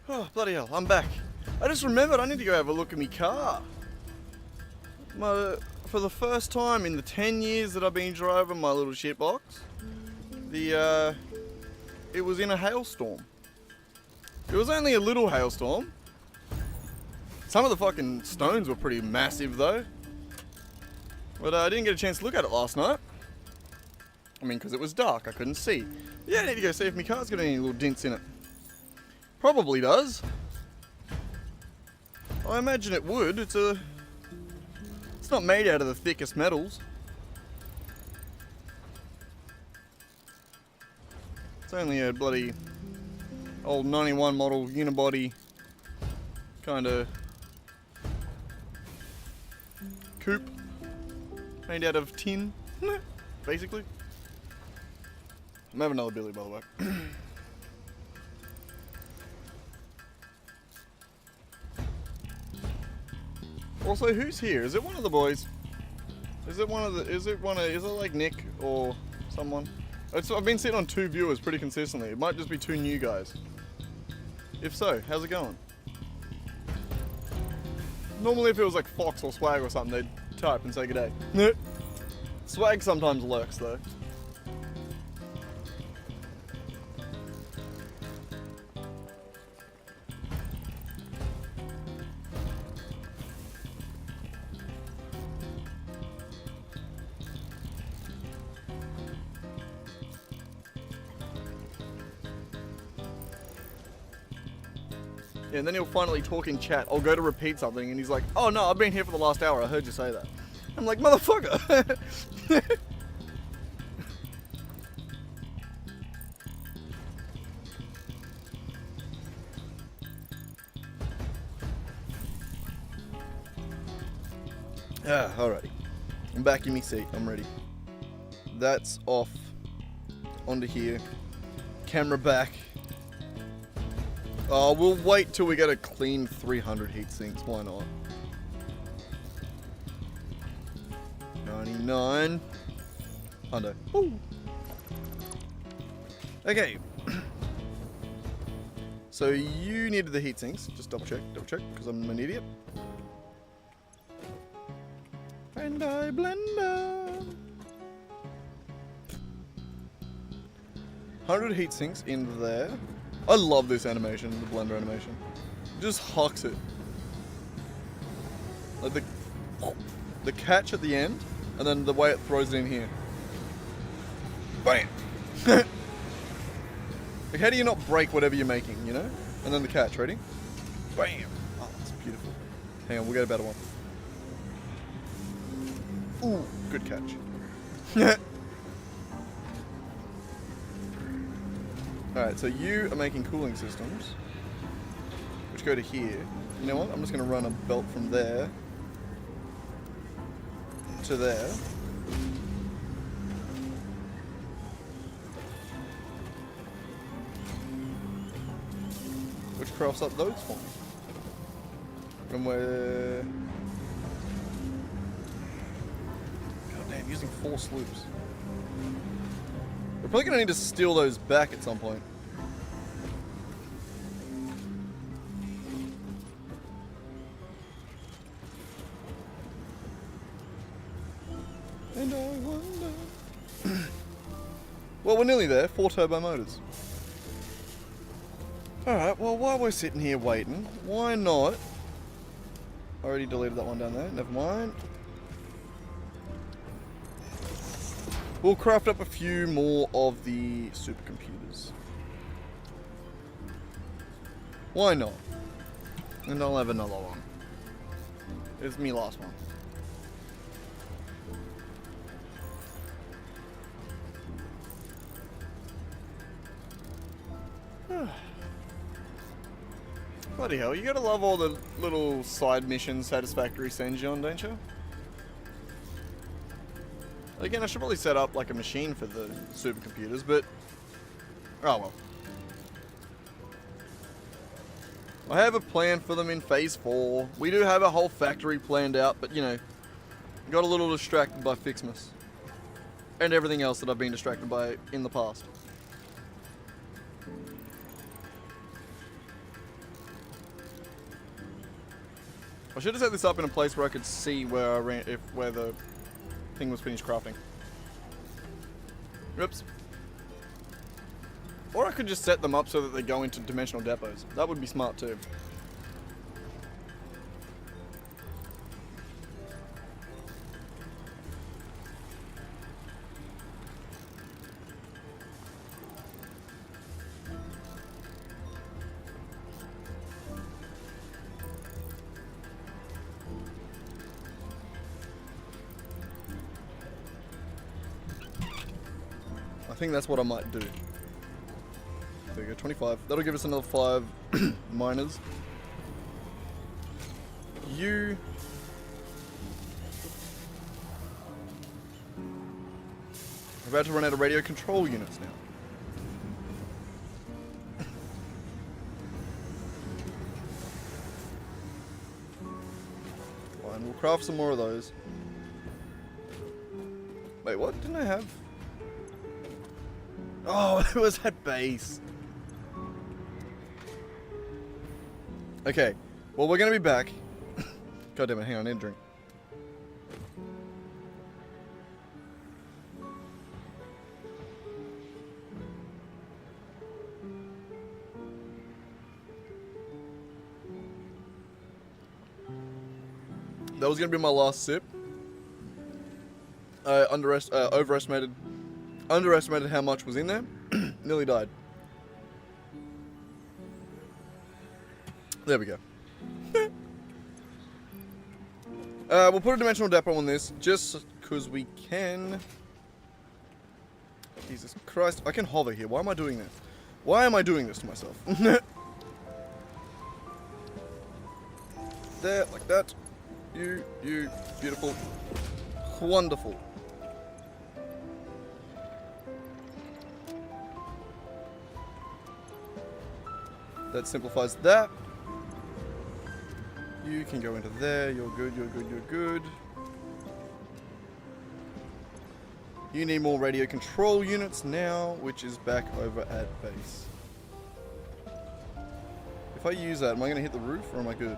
Oh, bloody hell, I'm back. I just remembered I need to go have a look at my car. For the first time in the 10 years that I've been driving my little shitbox, it was in a hailstorm. It was only a little hailstorm. Some of the fucking stones were pretty massive though. But I didn't get a chance to look at it last night. I mean, because it was dark, I couldn't see. Yeah, I need to go see if my car's got any little dents in it. Probably does. I imagine it would. It's not made out of the thickest metals. It's only a bloody old 91 model unibody kind of coupe made out of tin, basically. I'm having another Billy, by the way. Also, who's here? Is it one of the boys? Is it like Nick or someone? I've been sitting on 2 viewers pretty consistently. It might just be 2 new guys. If so, how's it going? Normally if it was like Fox or Swag or something, they'd type and say good day. Swag sometimes lurks though. Yeah, and then he'll finally talk in chat. I'll go to repeat something and he's like, oh no, I've been here for the last hour. I heard you say that. I'm like, motherfucker. Alrighty. I'm back in my seat. I'm ready. That's off. Onto here. Camera back. We'll wait till we get a clean 300 heat sinks. Why not? 99. Hundo. Woo. Okay. So you needed the heat sinks. Just double check, because I'm an idiot. And I blender. 100 heat sinks in there. I love this animation, the blender animation. It just hucks it. Like the catch at the end, and then the way it throws it in here. Bam! Like how do you not break whatever you're making, you know? And then the catch, ready? Bam! Oh, that's beautiful. Hang on, we'll get a better one. Ooh, good catch. Alright, so you are making cooling systems, which go to here. You know what? I'm just going to run a belt from there to there. Which crafts up those for me. And we're... God damn, using 4 sloops. We're probably going to need to steal those back at some point. And I wonder... Well, we're nearly there. 4 turbo motors. Alright, well, while we're sitting here waiting, why not... I already deleted that one down there. Never mind. We'll craft up a few more of the supercomputers. Why not? And I'll have another one. It's me last one. Bloody hell, you gotta love all the little side missions Satisfactory sends you on, don't you? Again, I should probably set up like a machine for the supercomputers, but oh well. I have a plan for them in phase 4. We do have a whole factory planned out, but you know, got a little distracted by FICSMAS and everything else that I've been distracted by in the past. I should have set this up in a place where I could see where I ran, where the thing was finished crafting. Oops. Or I could just set them up so that they go into dimensional depots. That would be smart too. I think that's what I might do. There we go, 25. That'll give us another 5 miners. You. We're about to run out of radio control units now. Fine, we'll craft some more of those. Wait, what? Didn't I have? Oh, it was at base. Okay, well, we're gonna be back. God damn it, hang on, I need a drink. That was gonna be my last sip. I underestimated how much was in there. Nearly died. There we go. We'll put a dimensional depot on this, just because we can. Jesus Christ, I can hover here. Why am I doing this? Why am I doing this to myself? There, like that. You, beautiful. Wonderful. That simplifies that. You can go into there. You're good, you're good, you're good. You need more radio control units now, which is back over at base. If I use that, am I going to hit the roof or am I good?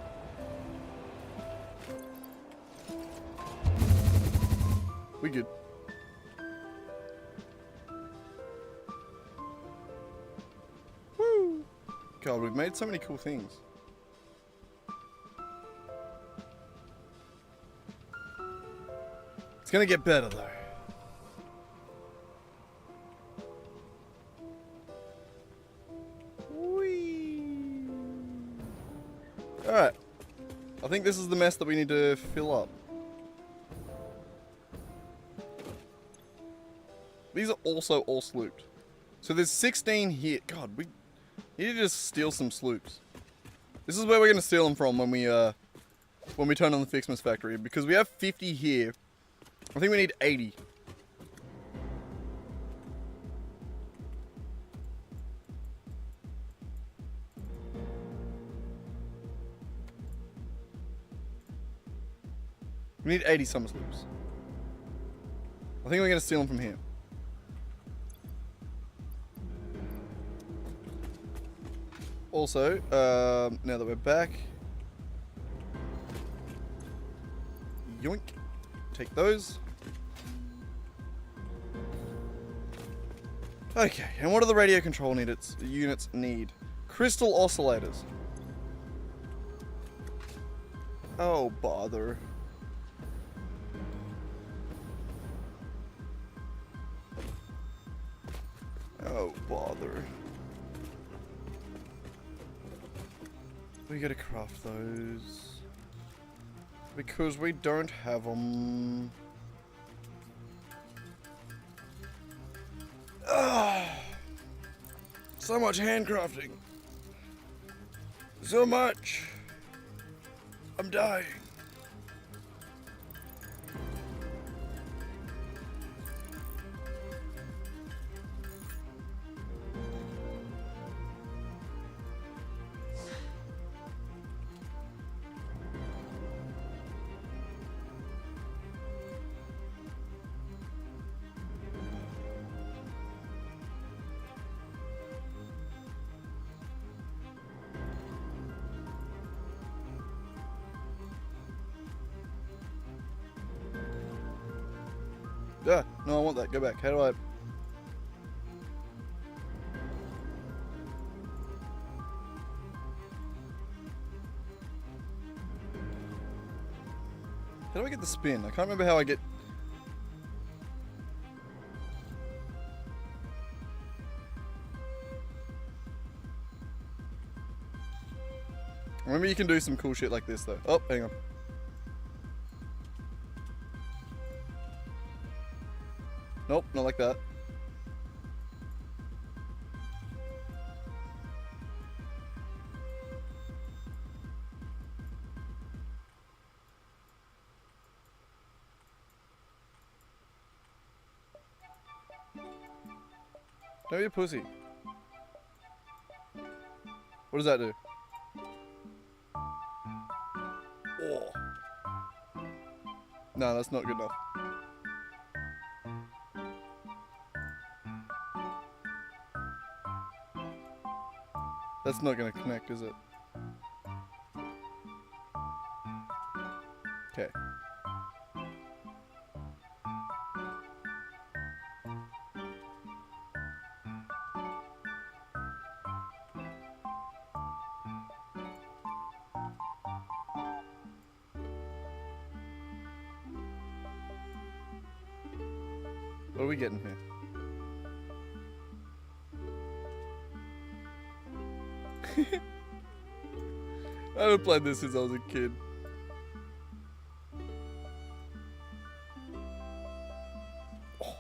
We good. Woo! God, we've made so many cool things. It's gonna get better though. Whee! Alright. I think this is the mess that we need to fill up. These are also all slooped. So there's 16 here. God, we need to just steal some sloops. This is where we're gonna steal them from when we turn on the FICSMAS Factory, because we have 50 here. I think we need 80. We need 80 summer sloops. I think we're gonna steal them from here. Also, now that we're back, yoink, take those. Okay, and what do the radio control units need? Crystal oscillators. Oh, bother. Oh, bother. We gotta craft those. Because we don't have them. So much handcrafting. So much. I'm dying. Ah, no, I want that. Go back. How do I... How do I get the spin? I can't remember how I get... I remember you can do some cool shit like this though. Oh, hang on. Nope, not like that. Don't be a pussy. What does that do? Oh. No, that's not good enough. That's not gonna connect, is it? Okay. What are we getting here? I haven't played this since I was a kid. Oh.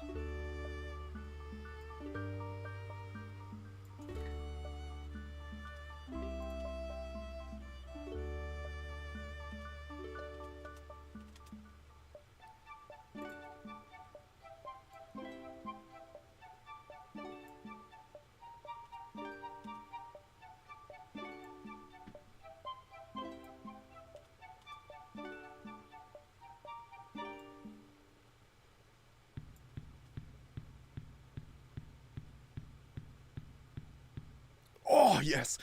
Oh, yes.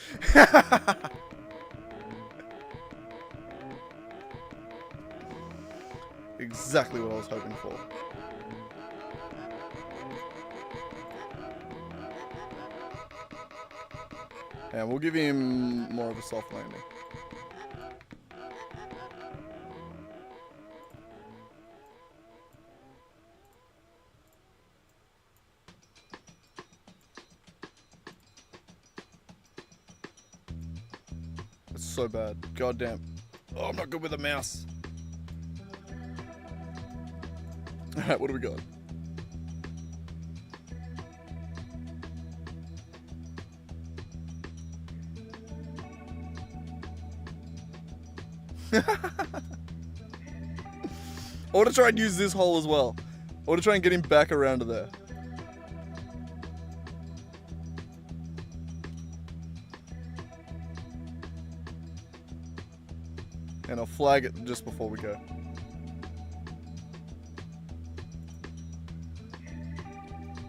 Exactly what I was hoping for. And we'll give him more of a soft landing. It's so bad. God damn. Oh, I'm not good with a mouse. Alright, what do we got? I want to try and use this hole as well. I want to try and get him back around to there. And I'll flag it just before we go.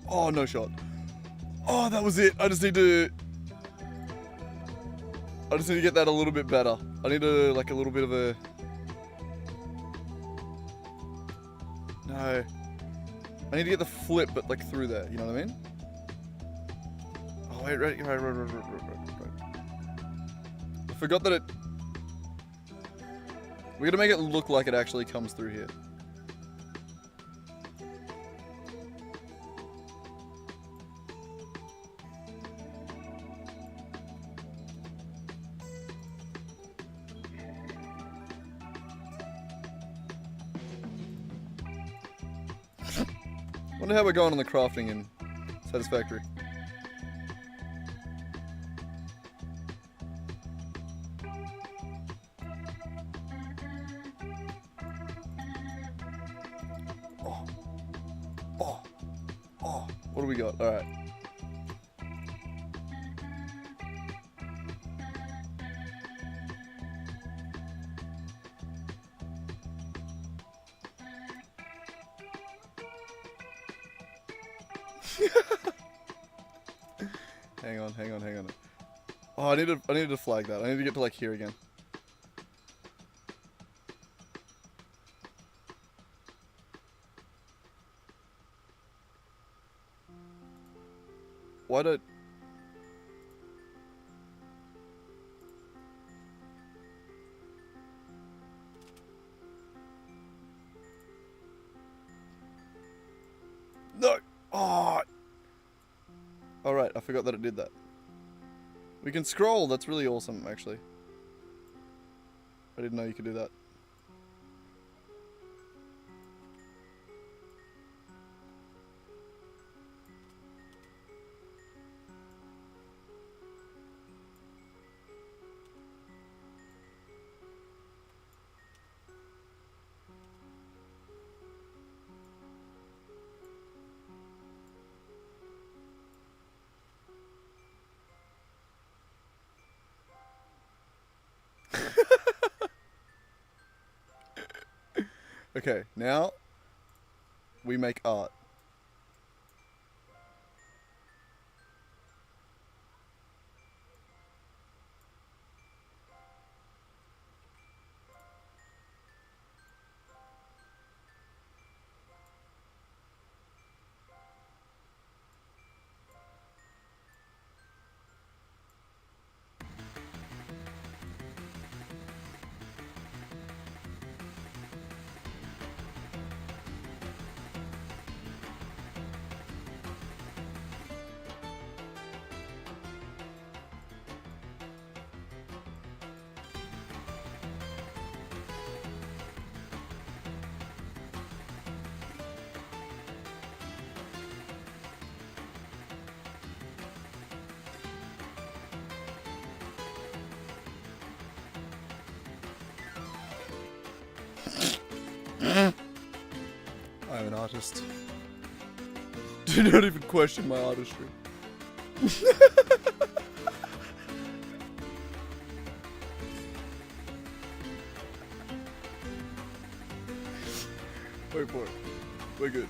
Oh, no shot. Oh, that was it. I just need to get that a little bit better. I need to, like, a little bit of a... No. I need to get the flip, but, like, through there. You know what I mean? Oh, wait, right. I forgot that it... We're gonna make it look like it actually comes through here. Wonder how we're going on the crafting in Satisfactory. Oh, what do we got? All right. Hang on. Oh, I needed to flag that. I need to get to, like, here again. Why don't... No! Oh! Alright, I forgot that it did that. We can scroll, that's really awesome, actually. I didn't know you could do that. Okay, now we make art. I'm an artist. Do not even question my artistry. Wait for it. We're good.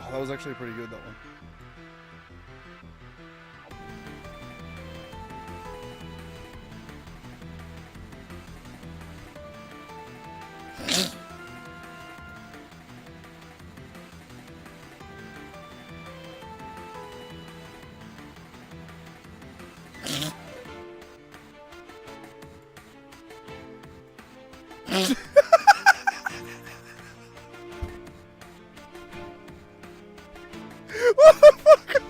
Oh, that was actually pretty good, that one. What the fuck?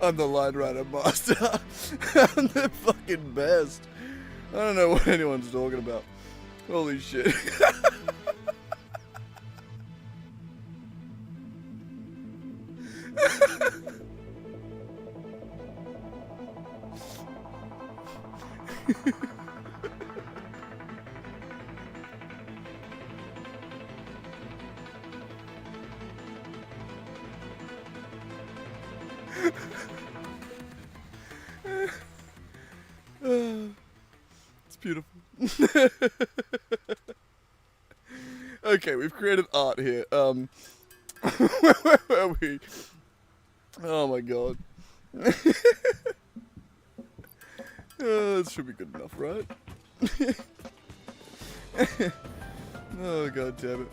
I'm the line writer master. I'm the fucking best. I don't know what anyone's talking about. Holy shit. It's beautiful. Okay, we've created art here. Where were we? Oh my god. This should be good enough, right? Oh god damn it.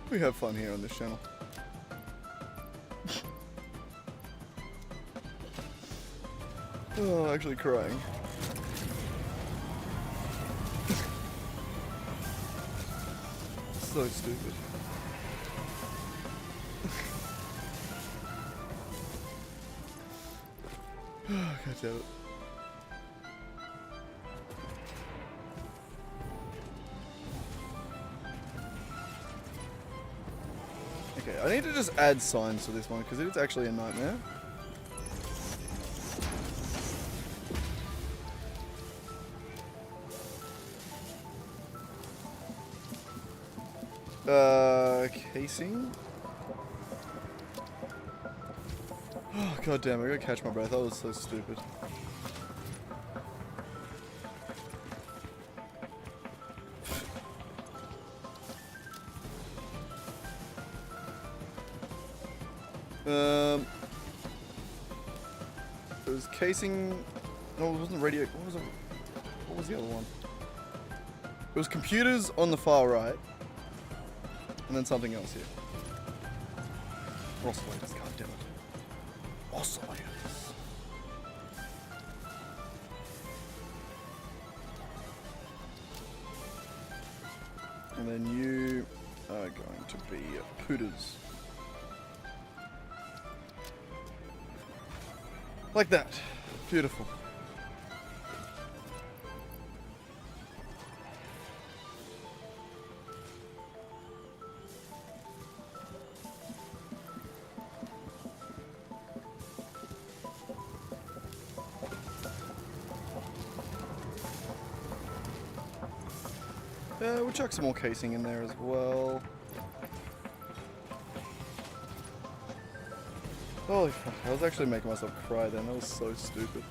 We have fun here on this channel. Oh, actually crying. So stupid. Oh, god damn it. Okay, I need to just add signs to this one because it's actually a nightmare. Casing? Oh, god damn, I gotta catch my breath. That was so stupid. It was casing. No, it wasn't radio. What What was the other one? It was computers on the far right. And then something else here. Oscillators, god damn it. Oscillators. And then you are going to be pooters. Like that. Beautiful. We'll chuck some more casing in there as well. Holy fuck, I was actually making myself cry then. That was so stupid.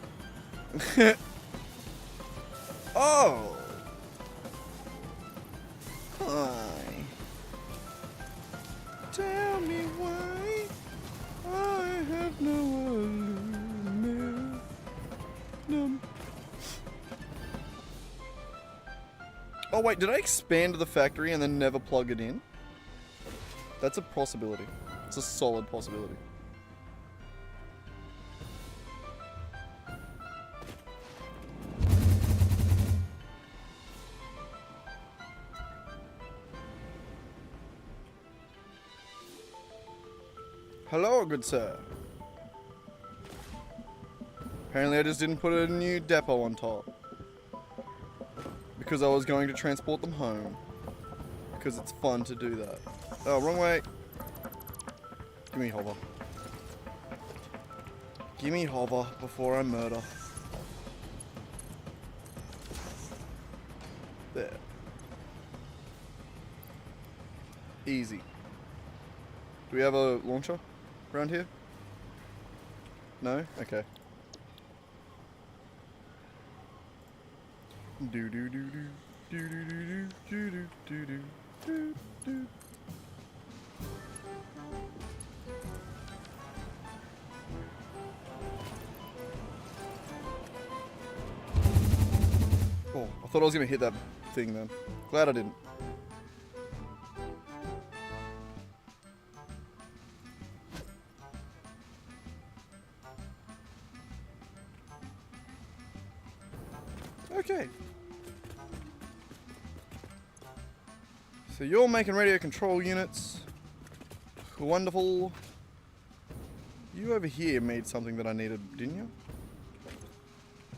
Oh! Hi. Tell me why I have no aluminum. Oh wait, did I expand the factory and then never plug it in? That's a possibility. It's a solid possibility. Hello, good sir. Apparently I just didn't put a new depot on top. Because I was going to transport them home. Because it's fun to do that. Oh, wrong way. Give me hover. Give me hover before I murder. There. Easy. Do we have a launcher around here? No? Okay. Do do do do do do do do do do do do. Oh, I thought I was gonna hit that thing then. Glad I didn't. Okay. So you're making radio control units. Wonderful. You over here made something that I needed, didn't you?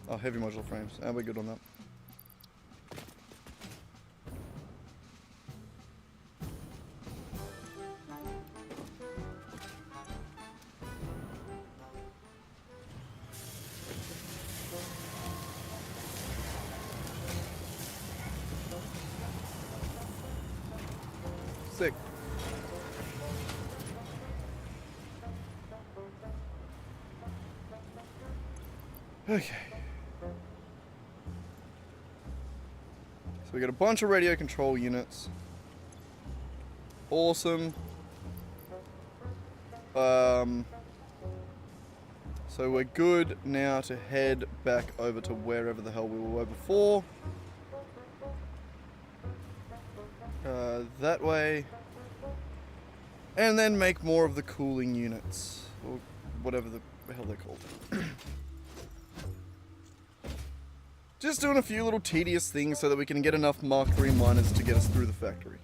Oh, heavy modular frames. Ah, we're good on that. Sick. Okay. So we got a bunch of radio control units. Awesome. So we're good now to head back over to wherever the hell we were before. That way. And then make more of the cooling units. Or whatever the hell they're called. Just doing a few little tedious things so that we can get enough Mark III miners to get us through the factory.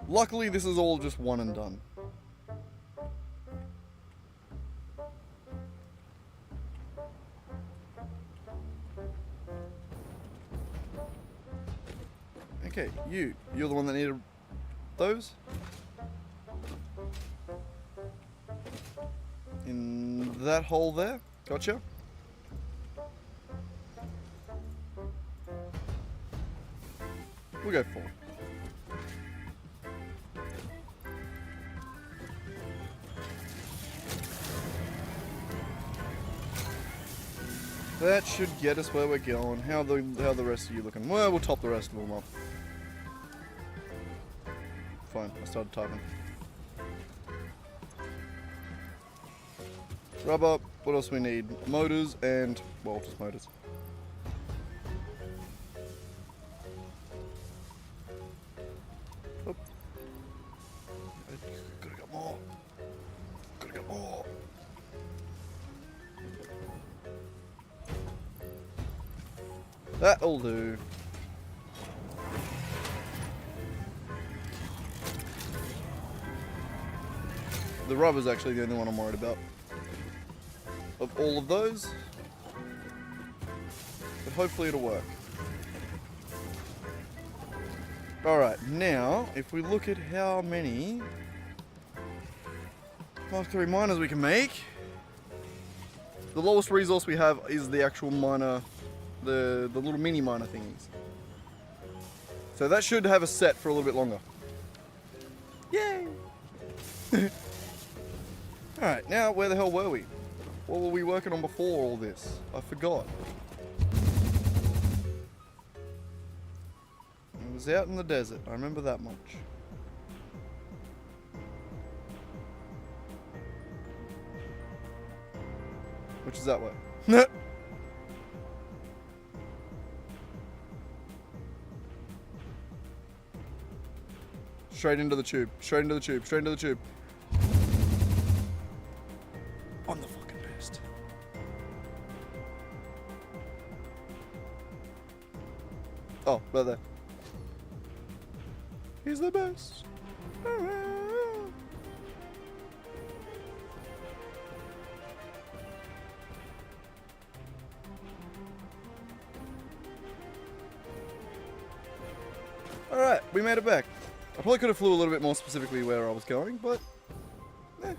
Luckily, this is all just one and done. Okay, you're the one that needed those? In that hole there? Gotcha. We'll go 4. That should get us where we're going. How the rest of you looking? Well, we'll top the rest of them off. Fine, I started typing. Rubber, what else we need? Motors and, well, just motors. That'll do. The rubber's actually the only one I'm worried about. Of all of those. But hopefully it'll work. Alright, now, if we look at how many Mark III miners we can make, the lowest resource we have is the actual miner, the little mini miner thingies. So that should have a set for a little bit longer. Yay! Alright, now where the hell were we? What were we working on before all this? I forgot. It was out in the desert, I remember that much. Which is that way. Straight into the tube, straight into the tube, straight into the tube. I'm the fucking best. Oh, right there. He's the best. Alright, we made it back. I probably could have flew a little bit more specifically where I was going, but I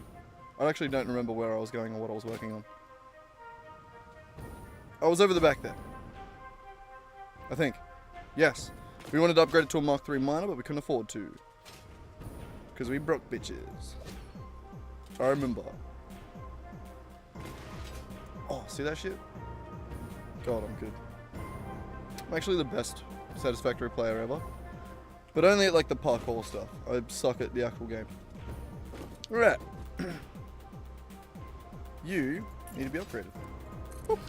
actually don't remember where I was going or what I was working on. I was over the back there. I think. Yes. We wanted to upgrade it to a Mark III miner, but we couldn't afford to. Because we broke bitches. I remember. Oh, see that shit? God, I'm good. I'm actually the best Satisfactory player ever. But only at like the parkour stuff. I suck at the actual game. Alright. You need to be upgraded. Whoop.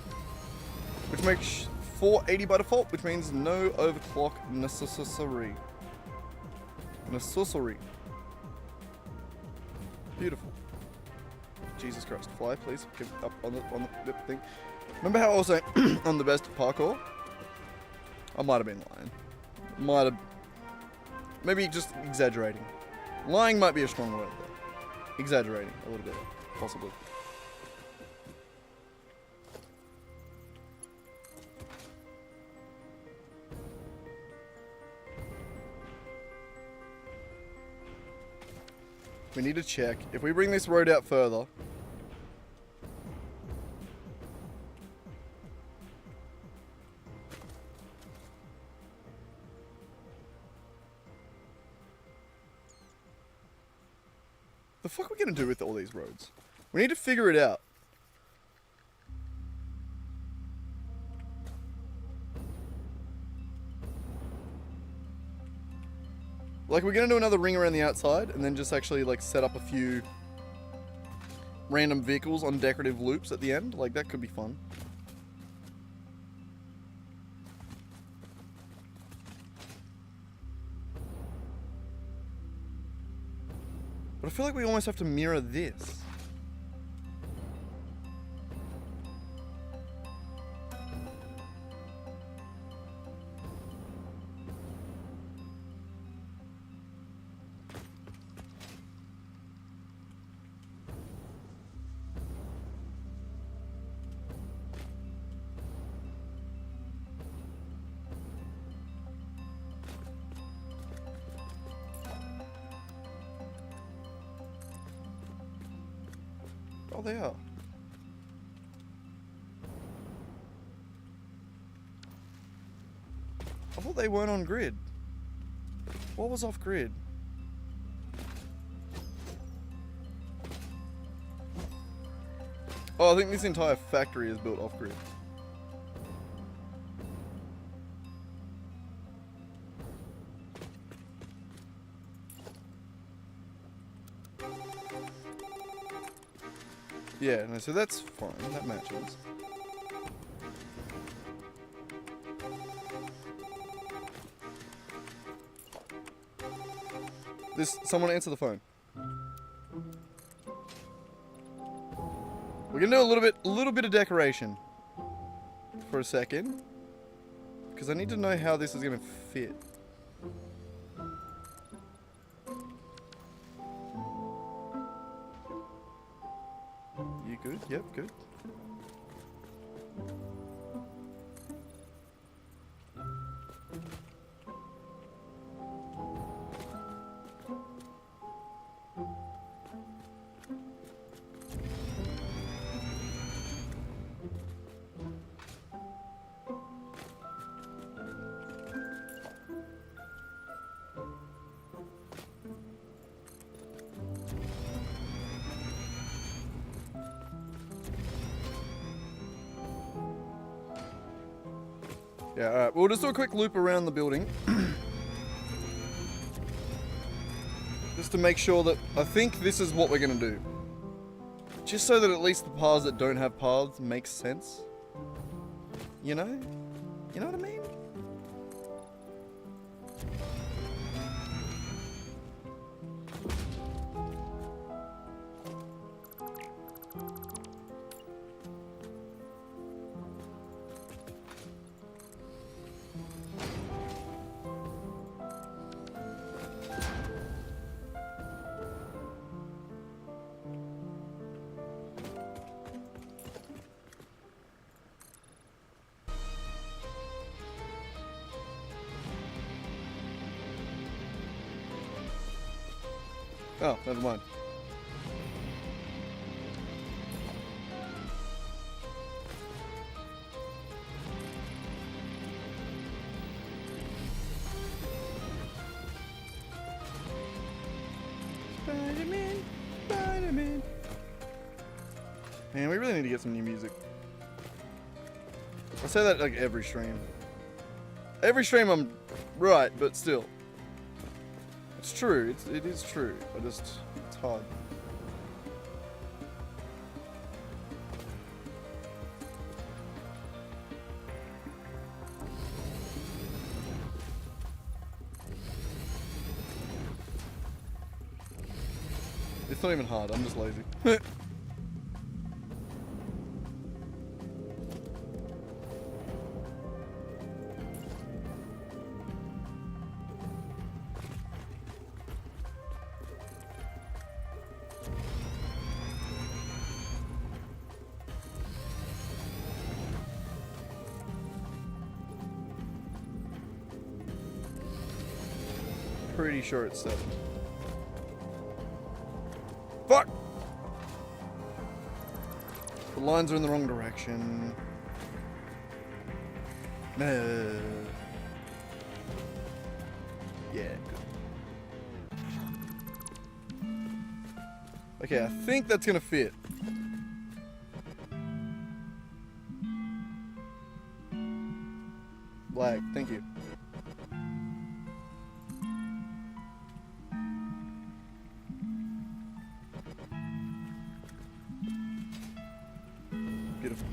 Which makes 480 by default, which means no overclock necessary. Necessary. Beautiful. Jesus Christ. Fly, please. Get up on the thing. Remember how I was saying I'm the best at parkour? I might have been lying. Might have. Maybe just exaggerating. Lying might be a strong word though. Exaggerating a little bit, possibly. We need to check. If we bring this road out further, the fuck are we gonna do with all these roads? We need to figure it out. Like, we're gonna do another ring around the outside and then just actually like set up a few random vehicles on decorative loops at the end. Like, that could be fun. But I feel like we almost have to mirror this. Oh, they are. I thought they weren't on grid. What was off grid? Oh, I think this entire factory is built off grid. Yeah, no, so that's fine. That matches. Someone answer the phone. We're gonna do a little bit of decoration for a second. Because I need to know how this is going to fit. You good? Yep, good. Yeah, alright. We'll just do a quick loop around the building. Just to make sure that... I think this is what we're going to do. Just so that at least the paths that don't have paths make sense. You know? You know what I mean? Oh, never mind. Spider-Man, Spider-Man. Man, we really need to get some new music. I say that like every stream. Every stream I'm right, but still. It's true, it is true. It's hard. It's not even hard, I'm just lazy. Pretty sure it's 7. Fuck! The lines are in the wrong direction. Yeah, good. Okay, I think that's gonna fit. Lag, thank you. Beautiful.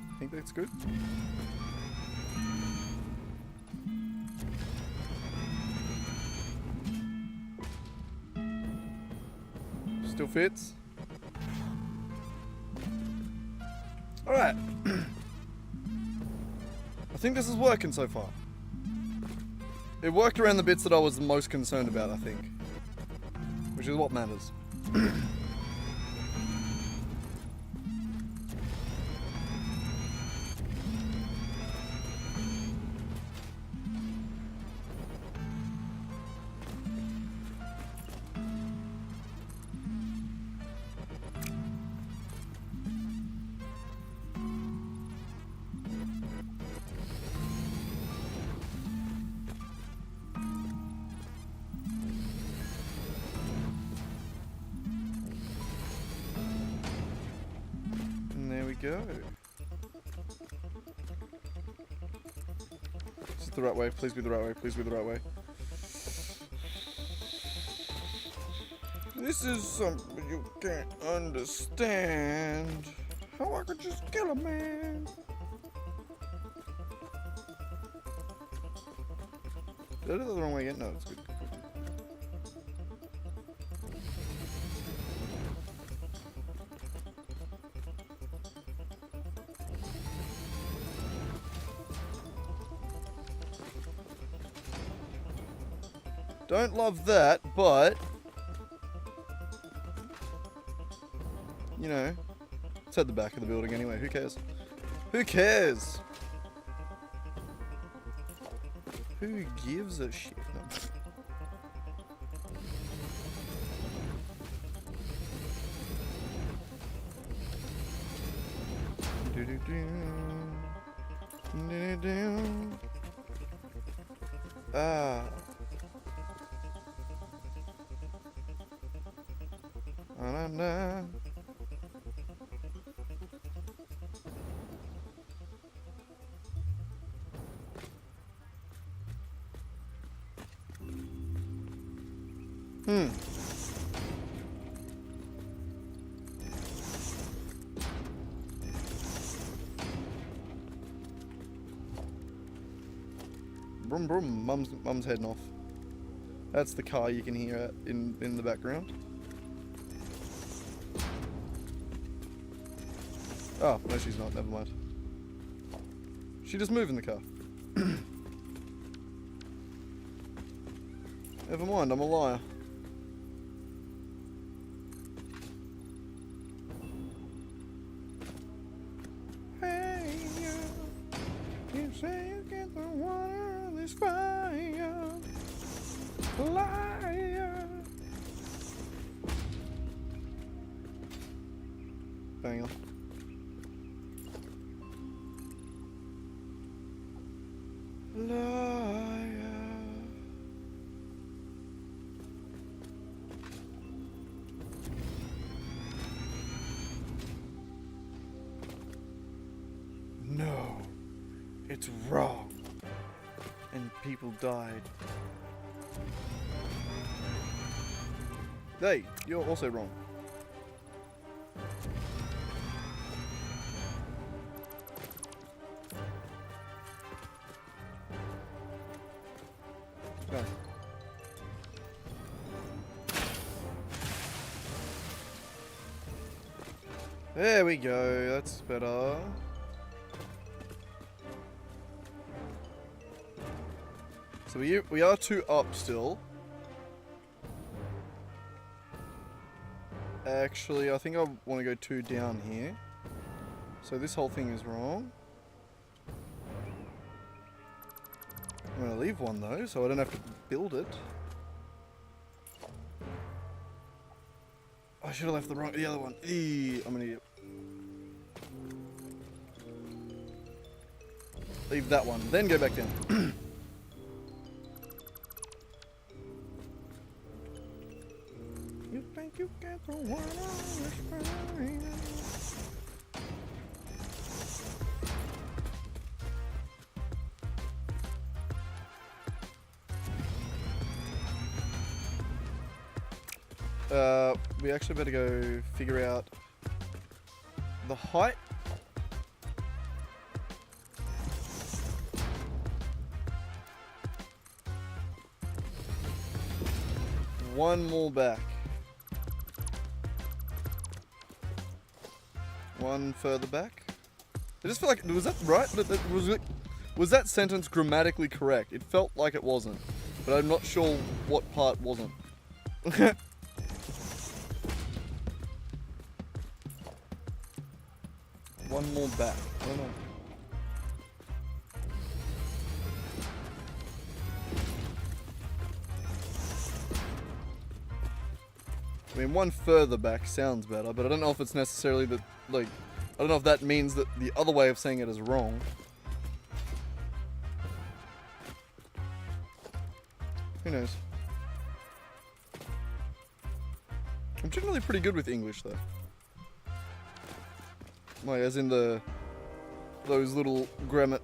I think that's good. Still fits. Alright. I think this is working so far. It worked around the bits that I was the most concerned about, I think. Which is what matters. Go. Is it the right way? Please be the right way. Please be the right way. This is something you can't understand. How I could just kill a man. Did I do that the wrong way again? No, it's good. Don't love that, but you know, it's at the back of the building anyway. Who cares? Who cares? Who gives a shit? No. Ah. Na. Brum brum, mum's heading off. That's the car you can hear in the background. Oh, no she's not, never mind. She just moved in the car. Never mind, I'm a liar. Hey, you say you get the water of this fire, liar. Hang on. Liar. No, it's wrong. And people died. Hey, you're also wrong. Go. There we go, that's better. So we are 2 up still. Actually, I think I want to go 2 down here. So this whole thing is wrong. I'm going to leave 1 though, so I don't have to build it. I should have left the other one. I'm an idiot. Leave that one, then go back down. You think you get the one on the spine? We actually better go figure out the height. One more back. One further back. I just feel like, was that right? Was that sentence grammatically correct? It felt like it wasn't, but I'm not sure what part wasn't. One more back. I don't know. I mean, one further back sounds better, but I don't know if it's necessarily that, like, I don't know if that means that the other way of saying it is wrong. Who knows? I'm generally pretty good with English, though. Like, as in those little grammatical.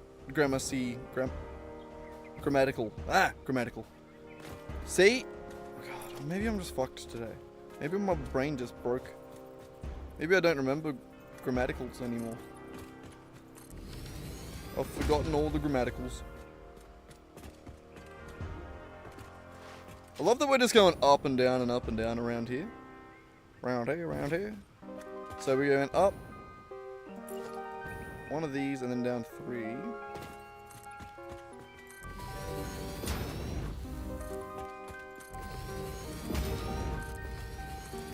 See? Oh God, maybe I'm just fucked today. Maybe my brain just broke. Maybe I don't remember grammaticals anymore. I've forgotten all the grammaticals. I love that we're just going up and down and up and down around here. Around here. So we're going up. One of these and then down 3.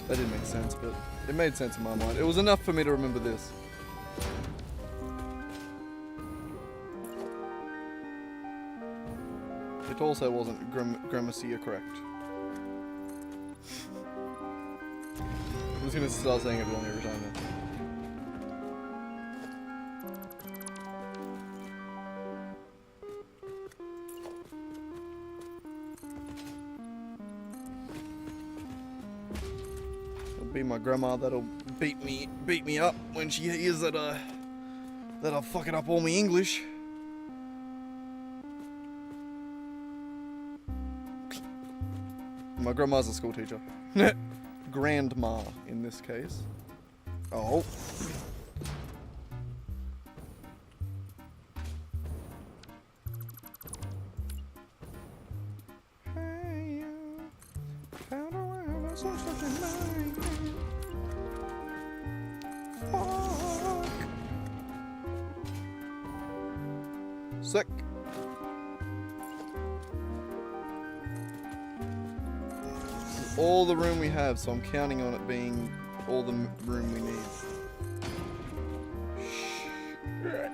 That didn't make sense, but it made sense in my mind. It was enough for me to remember this. It also wasn't Grammacia correct. I'm just gonna start saying it wrong every time now. It'll be my grandma that'll beat me up when she hears that I'm fucking up all my English. My grandma's a school teacher. Grandma, in this case. Oh. Hey, found a way to something like fuck. Sick. All the room we have, so I'm counting on it being all the room we need. Shit.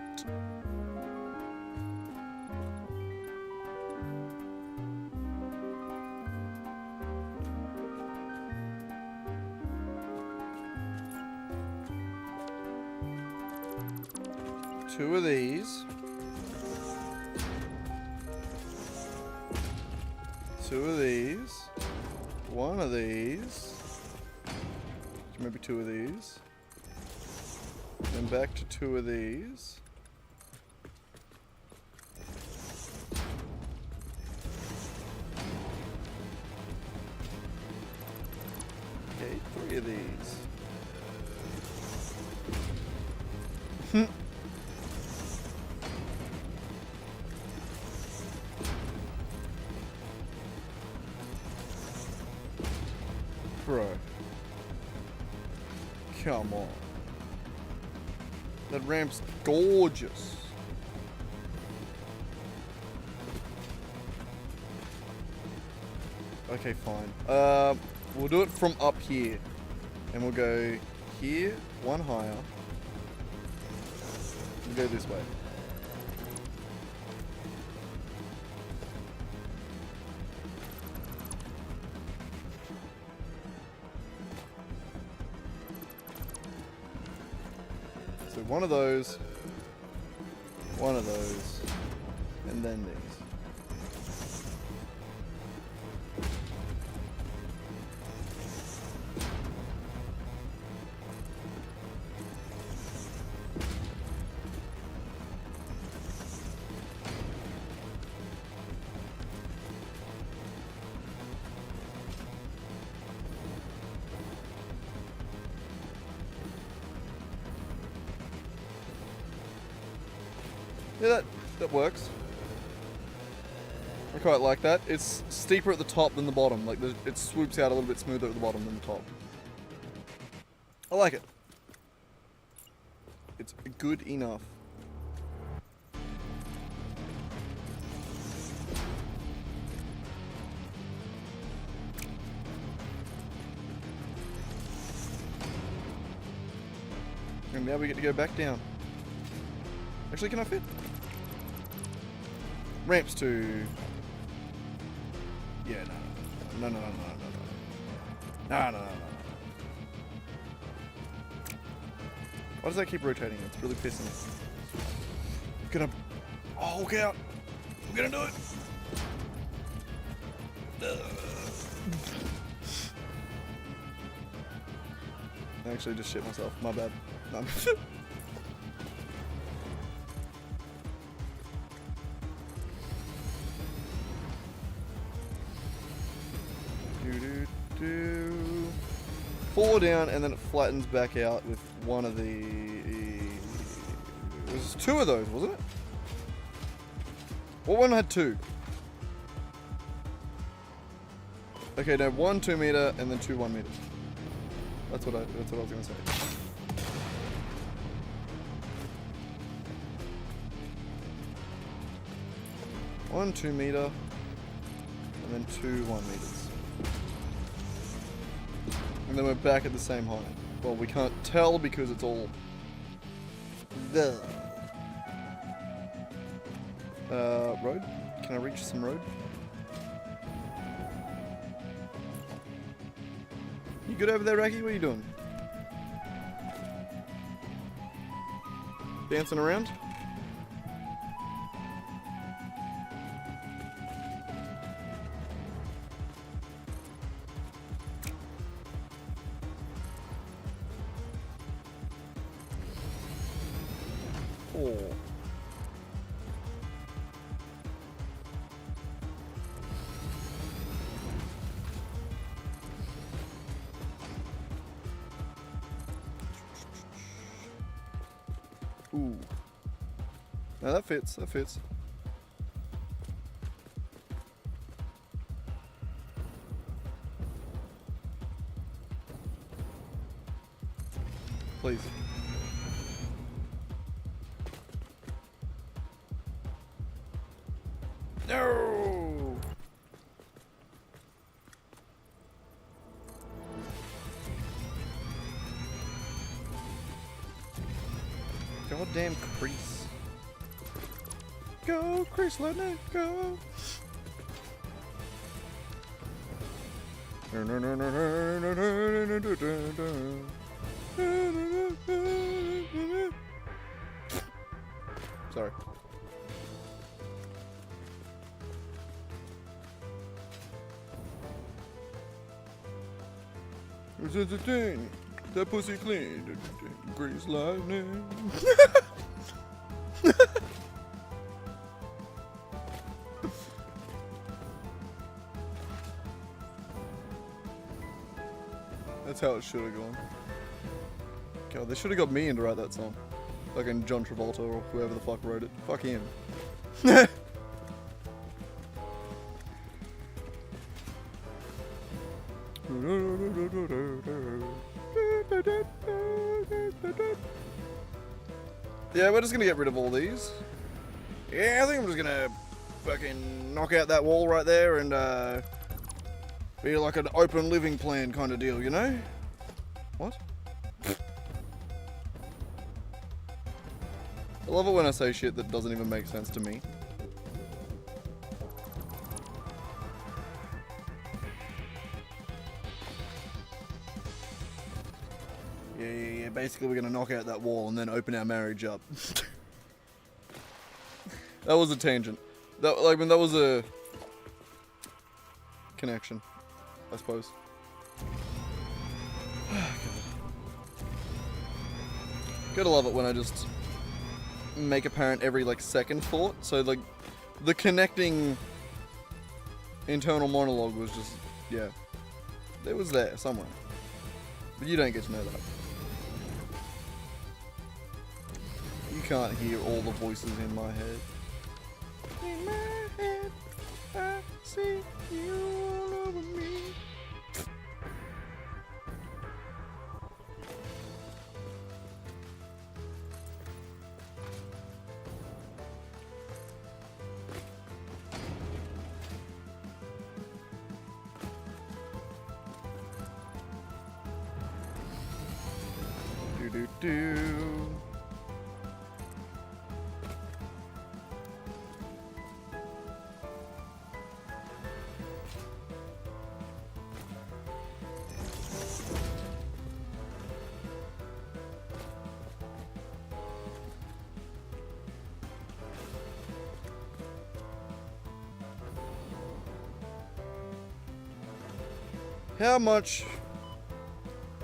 Two of these. Two of these. One of these. Maybe two of these. Then back to two of these. Okay, 3 of these. Bro. Come on. That ramp's gorgeous. Okay, fine. We'll do it from up here. And we'll go here, one higher. We'll go this way. So one of those, and then these. Yeah, that works. I quite like that. It's steeper at the top than the bottom. Like, it swoops out a little bit smoother at the bottom than the top. I like it. It's good enough. And now we get to go back down. Actually, can I fit? Ramps to... Yeah, no. No. Why does that keep rotating? It's really pissing me. I'm gonna... Oh, look out! I'm gonna do it! I actually just shit myself. My bad. No. Four down, and then it flattens back out with one of the... It was 2 of those, wasn't it? What one had 2? Okay, no, 1 2 meter and then 2 1 meters. That's what I was gonna say. One 2 meter and then 2 1 meters. And then we're back at the same height. Well, we can't tell because it's all there. Road? Can I reach some road? You good over there, Raggy? What are you doing? Dancing around? Oh. Ooh. No, that fits, that fits. Please. No! Goddamn crease. Go, crease lightning, go! Sorry. That pussy clean. Grease lightning. That's how it should have gone. God, they should have got me in to write that song. Fucking John Travolta or whoever the fuck wrote it. Fuck him. Yeah, we're just gonna get rid of all these. Yeah, I think I'm just gonna fucking knock out that wall right there and be like an open living plan kind of deal, you know? What? I love it when I say shit that doesn't even make sense to me. Yeah. Basically, we're gonna knock out that wall and then open our marriage up. That was a tangent. That was a connection, I suppose. Gotta love it when I just make apparent every like second thought. So like the connecting internal monologue was just, yeah, it was there somewhere, but you don't get to know that. You can't hear all the voices in my head. In my head, I see you all over me. Do. How much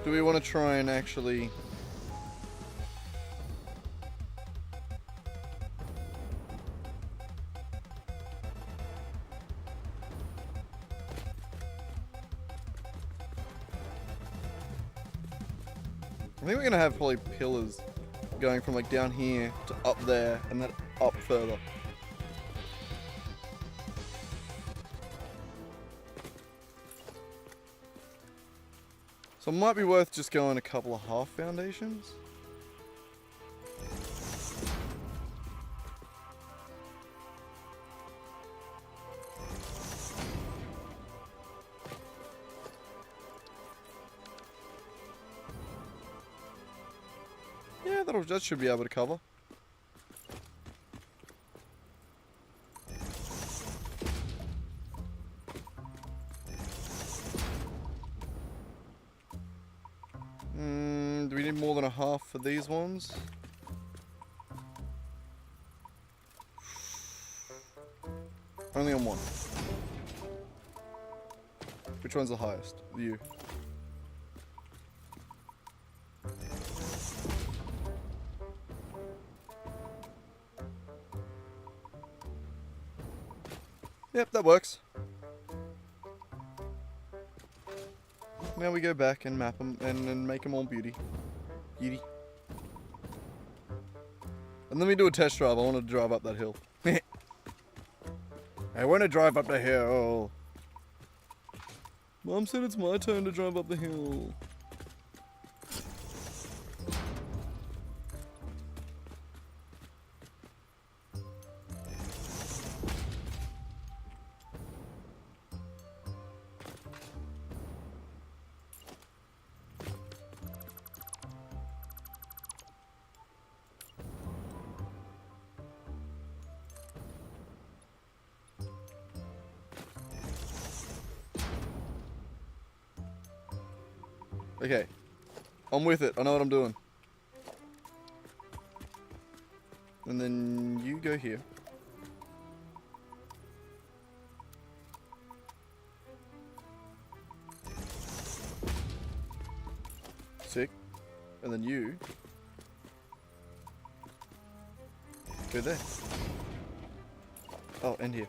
do we want to try and actually I think we're gonna have probably pillars going from like down here to up there and then up further. So it might be worth just going a couple of half foundations. Yeah, that should be able to cover. Do we need more than a half for these ones? Only on one. Which one's the highest? You. Yep, that works. Now we go back and map them and make them all beauty. Beauty. And let me do a test drive. I want to drive up that hill. I want to drive up the hill. Mom said it's my turn to drive up the hill. Okay, I'm with it. I know what I'm doing. And then you go here. Sick. And then you go there. Oh, and here.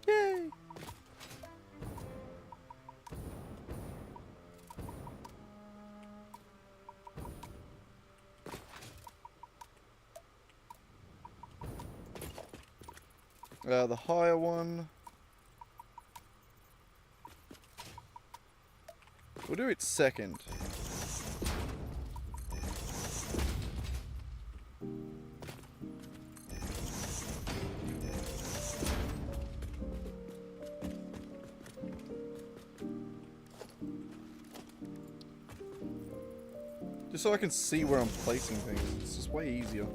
Yay! The higher one. We'll do it second. Just so I can see where I'm placing things. It's just way easier.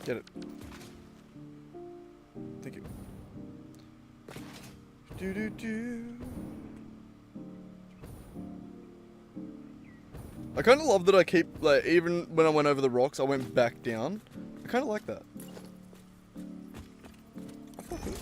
Get it. Thank you. Do do do. I kind of love that I keep, like, even when I went over the rocks, I went back down. I kind of like that. I fuck it.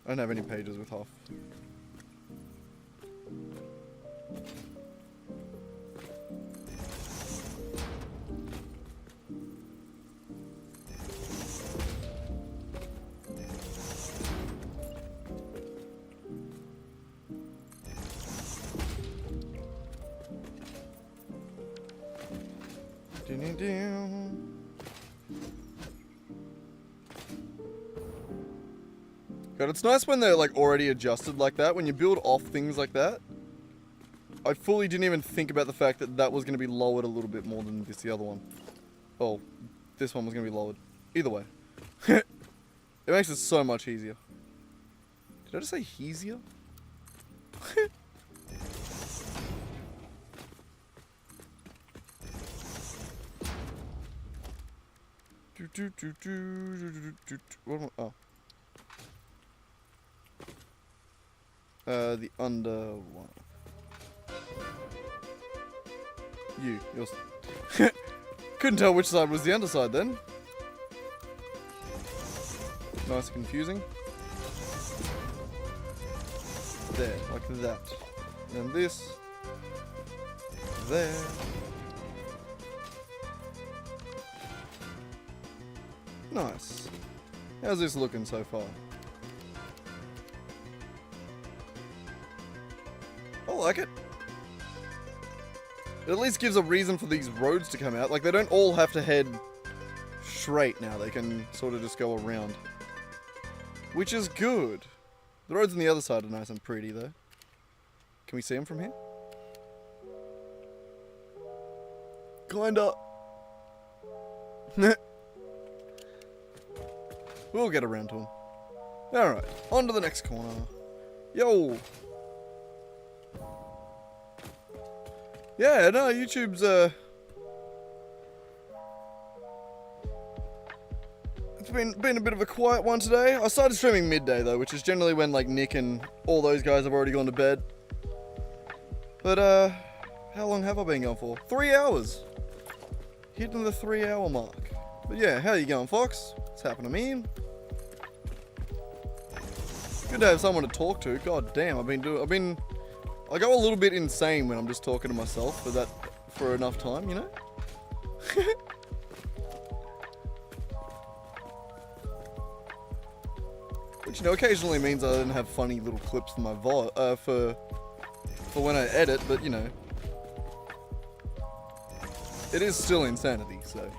I don't have any pages with half. God, it's nice when they're like already adjusted like that. When you build off things like that, I fully didn't even think about the fact that that was going to be lowered a little bit more than the other one. Oh, this one was going to be lowered. Either way. It makes it so much easier. Did I just say easier? What am I? Oh. The under one. Yours. Couldn't tell which side was the underside then. Nice and confusing. there, like that. And this there. Nice. How's this looking so far? I like it. It at least gives a reason for these roads to come out. Like, they don't all have to head straight now. They can sort of just go around. Which is good. The roads on the other side are nice and pretty, though. Can we see them from here? Kinda. We'll get around to them. Alright, on to the next corner. Yo! Yeah, no, YouTube's, it's been a bit of a quiet one today. I started streaming midday, though, which is generally when, like, Nick and all those guys have already gone to bed. But, how long have I been going for? 3 hours! Hitting the 3-hour mark. But yeah, how you going, Fox? What's happening, man? Good to have someone to talk to. God damn, I go a little bit insane when I'm just talking to myself for enough time, you know? Which, you know, occasionally means I don't have funny little clips for my for when I edit, but you know, it is still insanity, so.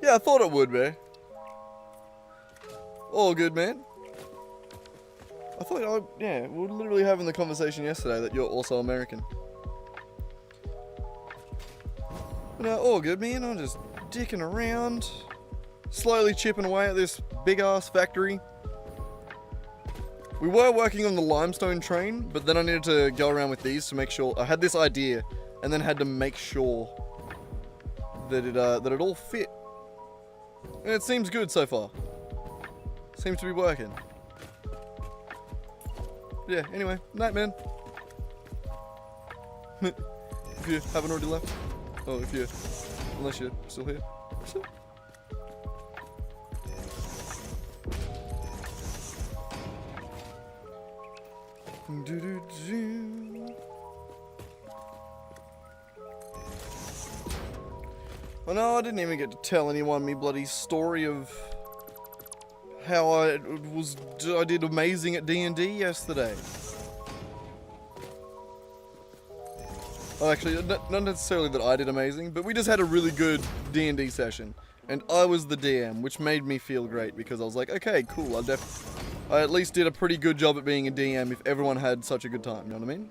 Yeah, I thought it would be. All good, man. I thought, yeah, we were literally having the conversation yesterday that you're also American. No, all good, man. I'm just dicking around, slowly chipping away at this big-ass factory. We were working on the limestone train, but then I needed to go around with these to make sure. I had this idea, and then had to make sure that it all fit. And it seems good so far. Seems to be working. Yeah, anyway, night, man. If you haven't already left. Oh, unless you're still here. Oh no, I didn't even get to tell anyone me bloody story of how I did amazing at D&D yesterday. Well, actually, not necessarily that I did amazing, but we just had a really good D&D session. And I was the DM, which made me feel great because I was like, okay, cool, I at least did a pretty good job at being a DM if everyone had such a good time, you know what I mean?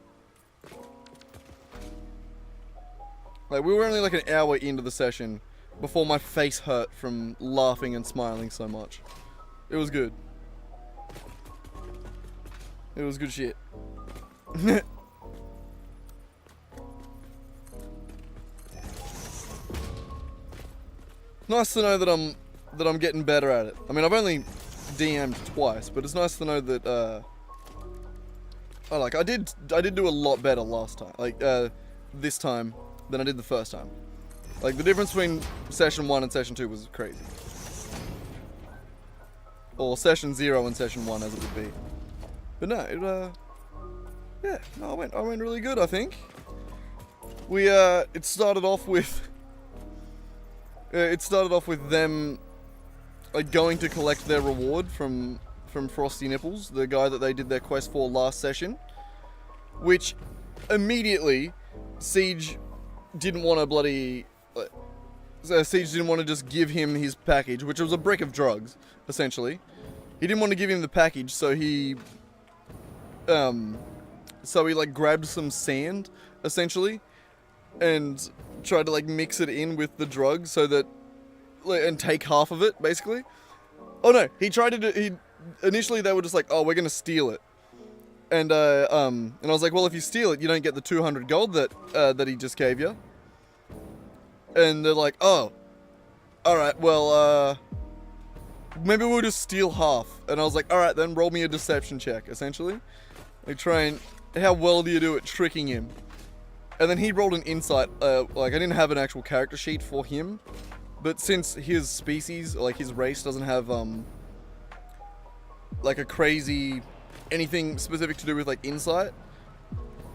Like, we were only like an hour into the session before my face hurt from laughing and smiling so much. It was good. It was good shit. Nice to know that I'm getting better at it. I mean, I've only DM'd twice, but it's nice to know that I did do a lot better last time. Like this time than I did the first time. Like, the difference between session 1 and session 2 was crazy. Or session 0 and session 1 as it would be. But no, yeah, no, I went really good, I think. It started off with them like going to collect their reward from Frosty Nipples, the guy that they did their quest for last session, which immediately Siege didn't want to just give him his package, which was a brick of drugs, essentially. He didn't want to give him the package, so he like grabbed some sand, essentially, and tried to like mix it in with the drugs so that, and take half of it, basically. Oh no, he tried to do, initially they were just like, oh, we're gonna steal it. And I was like, well, if you steal it, you don't get the 200 gold that he just gave you. And they're like, oh, alright, well, maybe we'll just steal half. And I was like, alright then, roll me a deception check, essentially. Like, how well do you do at tricking him? And then he rolled an insight, like I didn't have an actual character sheet for him, but since his species, like his race doesn't have, like a crazy, anything specific to do with like insight,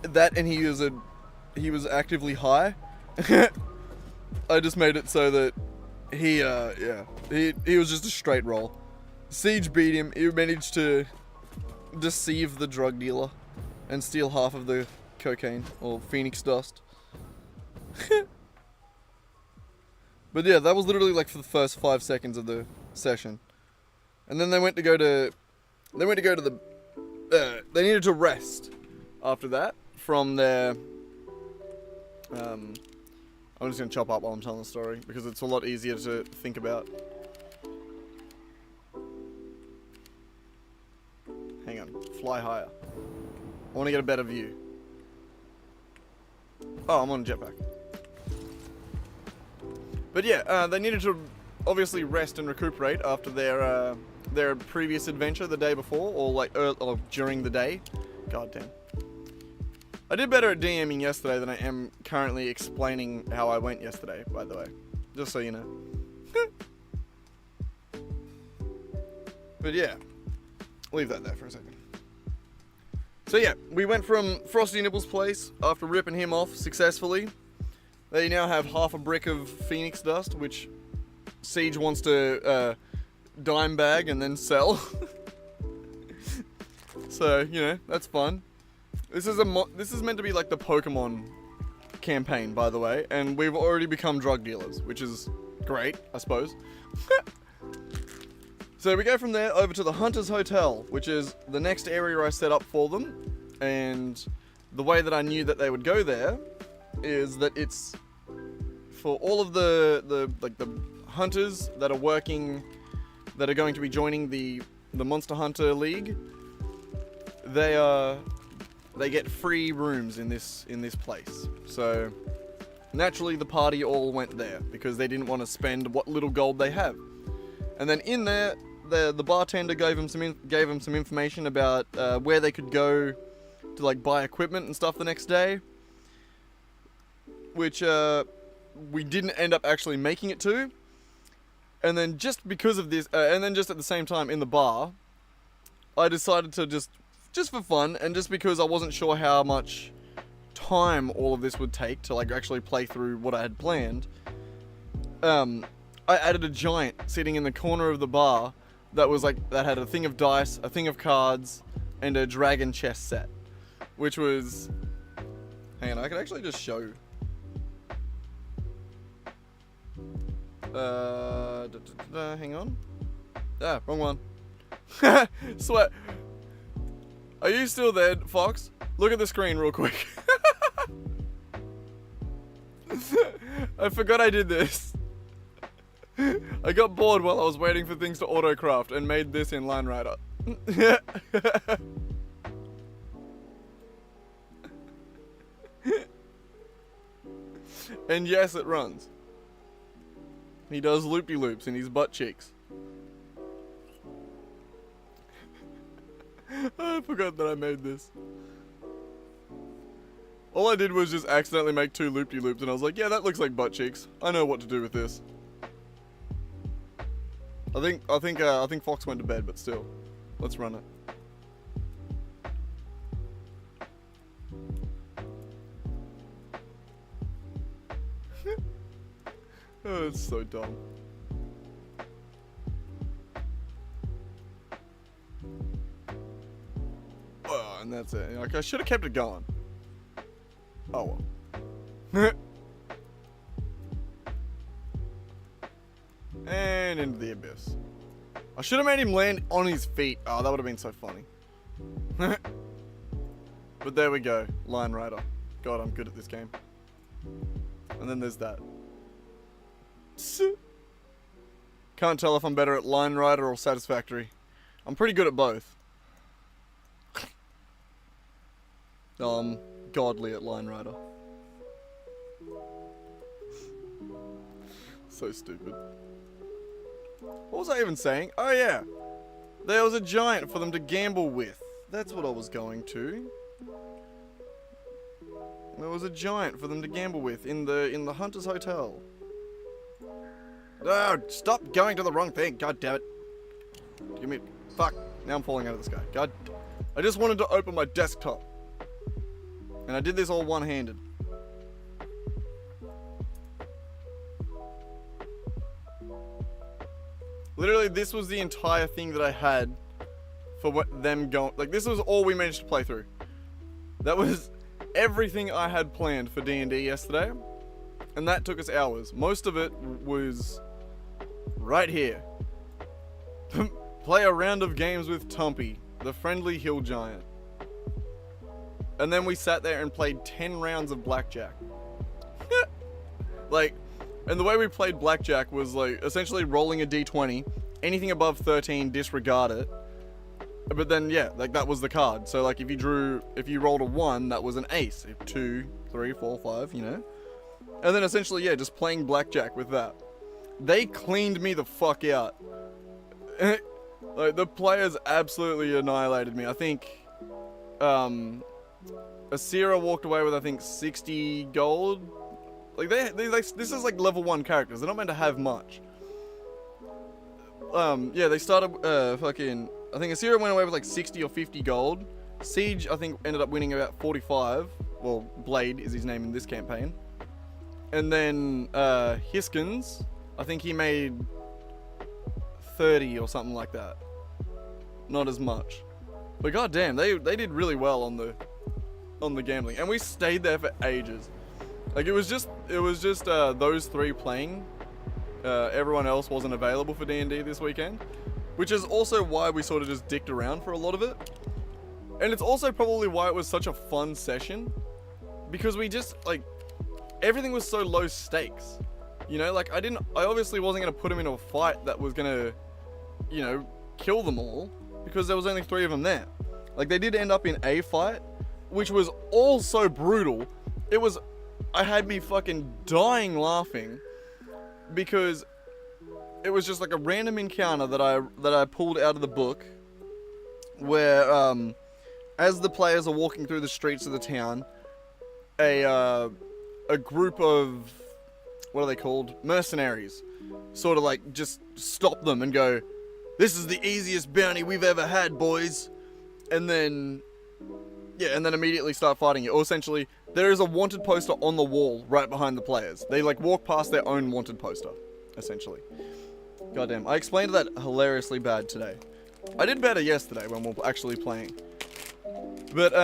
that and he was actively high, I just made it so that he was just a straight roll. Siege beat him, he managed to deceive the drug dealer and steal half of the cocaine or phoenix dust. But yeah, that was literally like for the first 5 seconds of the session. And then they needed to rest after that from their I'm just gonna chop up while I'm telling the story because it's a lot easier to think about. Hang on, fly higher. I want to get a better view. Oh, I'm on a jetpack. But yeah, they needed to obviously rest and recuperate after their previous adventure the day before, or during the day. God damn. I did better at DMing yesterday than I am currently explaining how I went yesterday, by the way. Just so you know. But yeah, leave that there for a second. So yeah, we went from Frosty Nipple's place after ripping him off successfully. They now have half a brick of phoenix dust, which Siege wants to dime bag and then sell. So, you know, that's fun. This is meant to be like the Pokemon campaign, by the way, and we've already become drug dealers, which is great, I suppose. So we go from there over to the Hunter's Hotel, which is the next area I set up for them. And the way that I knew that they would go there is that it's for all of the hunters that are working, that are going to be joining the Monster Hunter League. They get free rooms in this place. So naturally the party all went there because they didn't want to spend what little gold they have. And then in there, the bartender gave them some information about where they could go to like buy equipment and stuff the next day, which we didn't end up actually making it to. And then just because of this, and then just at the same time in the bar, I decided to just for fun, and just because I wasn't sure how much time all of this would take to like actually play through what I had planned, I added a giant sitting in the corner of the bar that had a thing of dice, a thing of cards, and a dragon chess set, which was, hang on, I could actually just show. Hang on. Ah, wrong one. Sweat. Are you still there, Fox? Look at the screen real quick. I forgot I did this. I got bored while I was waiting for things to autocraft and made this in Line Rider. And yes, it runs. He does loop-de-loops in his butt cheeks. I forgot that I made this. All I did was just accidentally make 2 loop-de-loops and I was like, yeah, that looks like butt cheeks. I know what to do with this. I think Fox went to bed, but still. Let's run it. Oh, it's so dumb. Oh, and that's it. Like, I should have kept it going. Oh well. And into the abyss. I should have made him land on his feet. Oh, that would have been so funny. But there we go. Line Rider. God, I'm good at this game. And then there's that. Can't tell if I'm better at Line Rider or Satisfactory. I'm pretty good at both. Godly at Line Rider. So stupid. What was I even saying? Oh yeah. There was a giant for them to gamble with. That's what I was going to. There was a giant for them to gamble with in the Hunter's Hotel. Oh, stop going to the wrong thing. God damn it. Give me... Fuck. Now I'm falling out of the sky. God. I just wanted to open my desktop. And I did this all one-handed. Literally, this was the entire thing that I had for what them going... Like, this was all we managed to play through. That was everything I had planned for D&D yesterday. And that took us hours. Most of it was right here. Play a round of games with Tumpy, the friendly hill giant. And then we sat there and played 10 rounds of blackjack. Like, and the way we played blackjack was like essentially rolling a d20, anything above 13, disregard it. But then, yeah, like that was the card. So like if you rolled a 1, that was an ace. 2, 3, 4, 5, you know? And then essentially, yeah, just playing blackjack with that. They cleaned me the fuck out. Like, the players absolutely annihilated me. I think, Asira walked away with, I think, 60 gold. Like, this is like level 1 characters. They're not meant to have much. Yeah, they started, I think Asira went away with like 60 or 50 gold. Siege, I think, ended up winning about 45. Well, Blade is his name in this campaign. And then, Hiskins, I think he made 30 or something like that. Not as much. But goddamn, they did really well on the gambling. And we stayed there for ages. Like, it was just those 3 playing. Everyone else wasn't available for D&D this weekend. Which is also why we sort of just dicked around for a lot of it. And it's also probably why it was such a fun session. Because we just, like, everything was so low stakes. You know, like, I obviously wasn't going to put them into a fight that was going to, you know, kill them all. Because there was only 3 of them there. Like, they did end up in a fight, which was all so brutal. I had me fucking dying laughing. Because it was just like a random encounter that I pulled out of the book. Where, as the players are walking through the streets of the town, a group of, what are they called? Mercenaries. Sort of like just stop them and go, "This is the easiest bounty we've ever had, boys." And then, yeah, and then immediately start fighting you. Or essentially, there is a wanted poster on the wall right behind the players. They like walk past their own wanted poster, essentially. Goddamn, I explained that hilariously bad today. I did better yesterday when we were actually playing. But,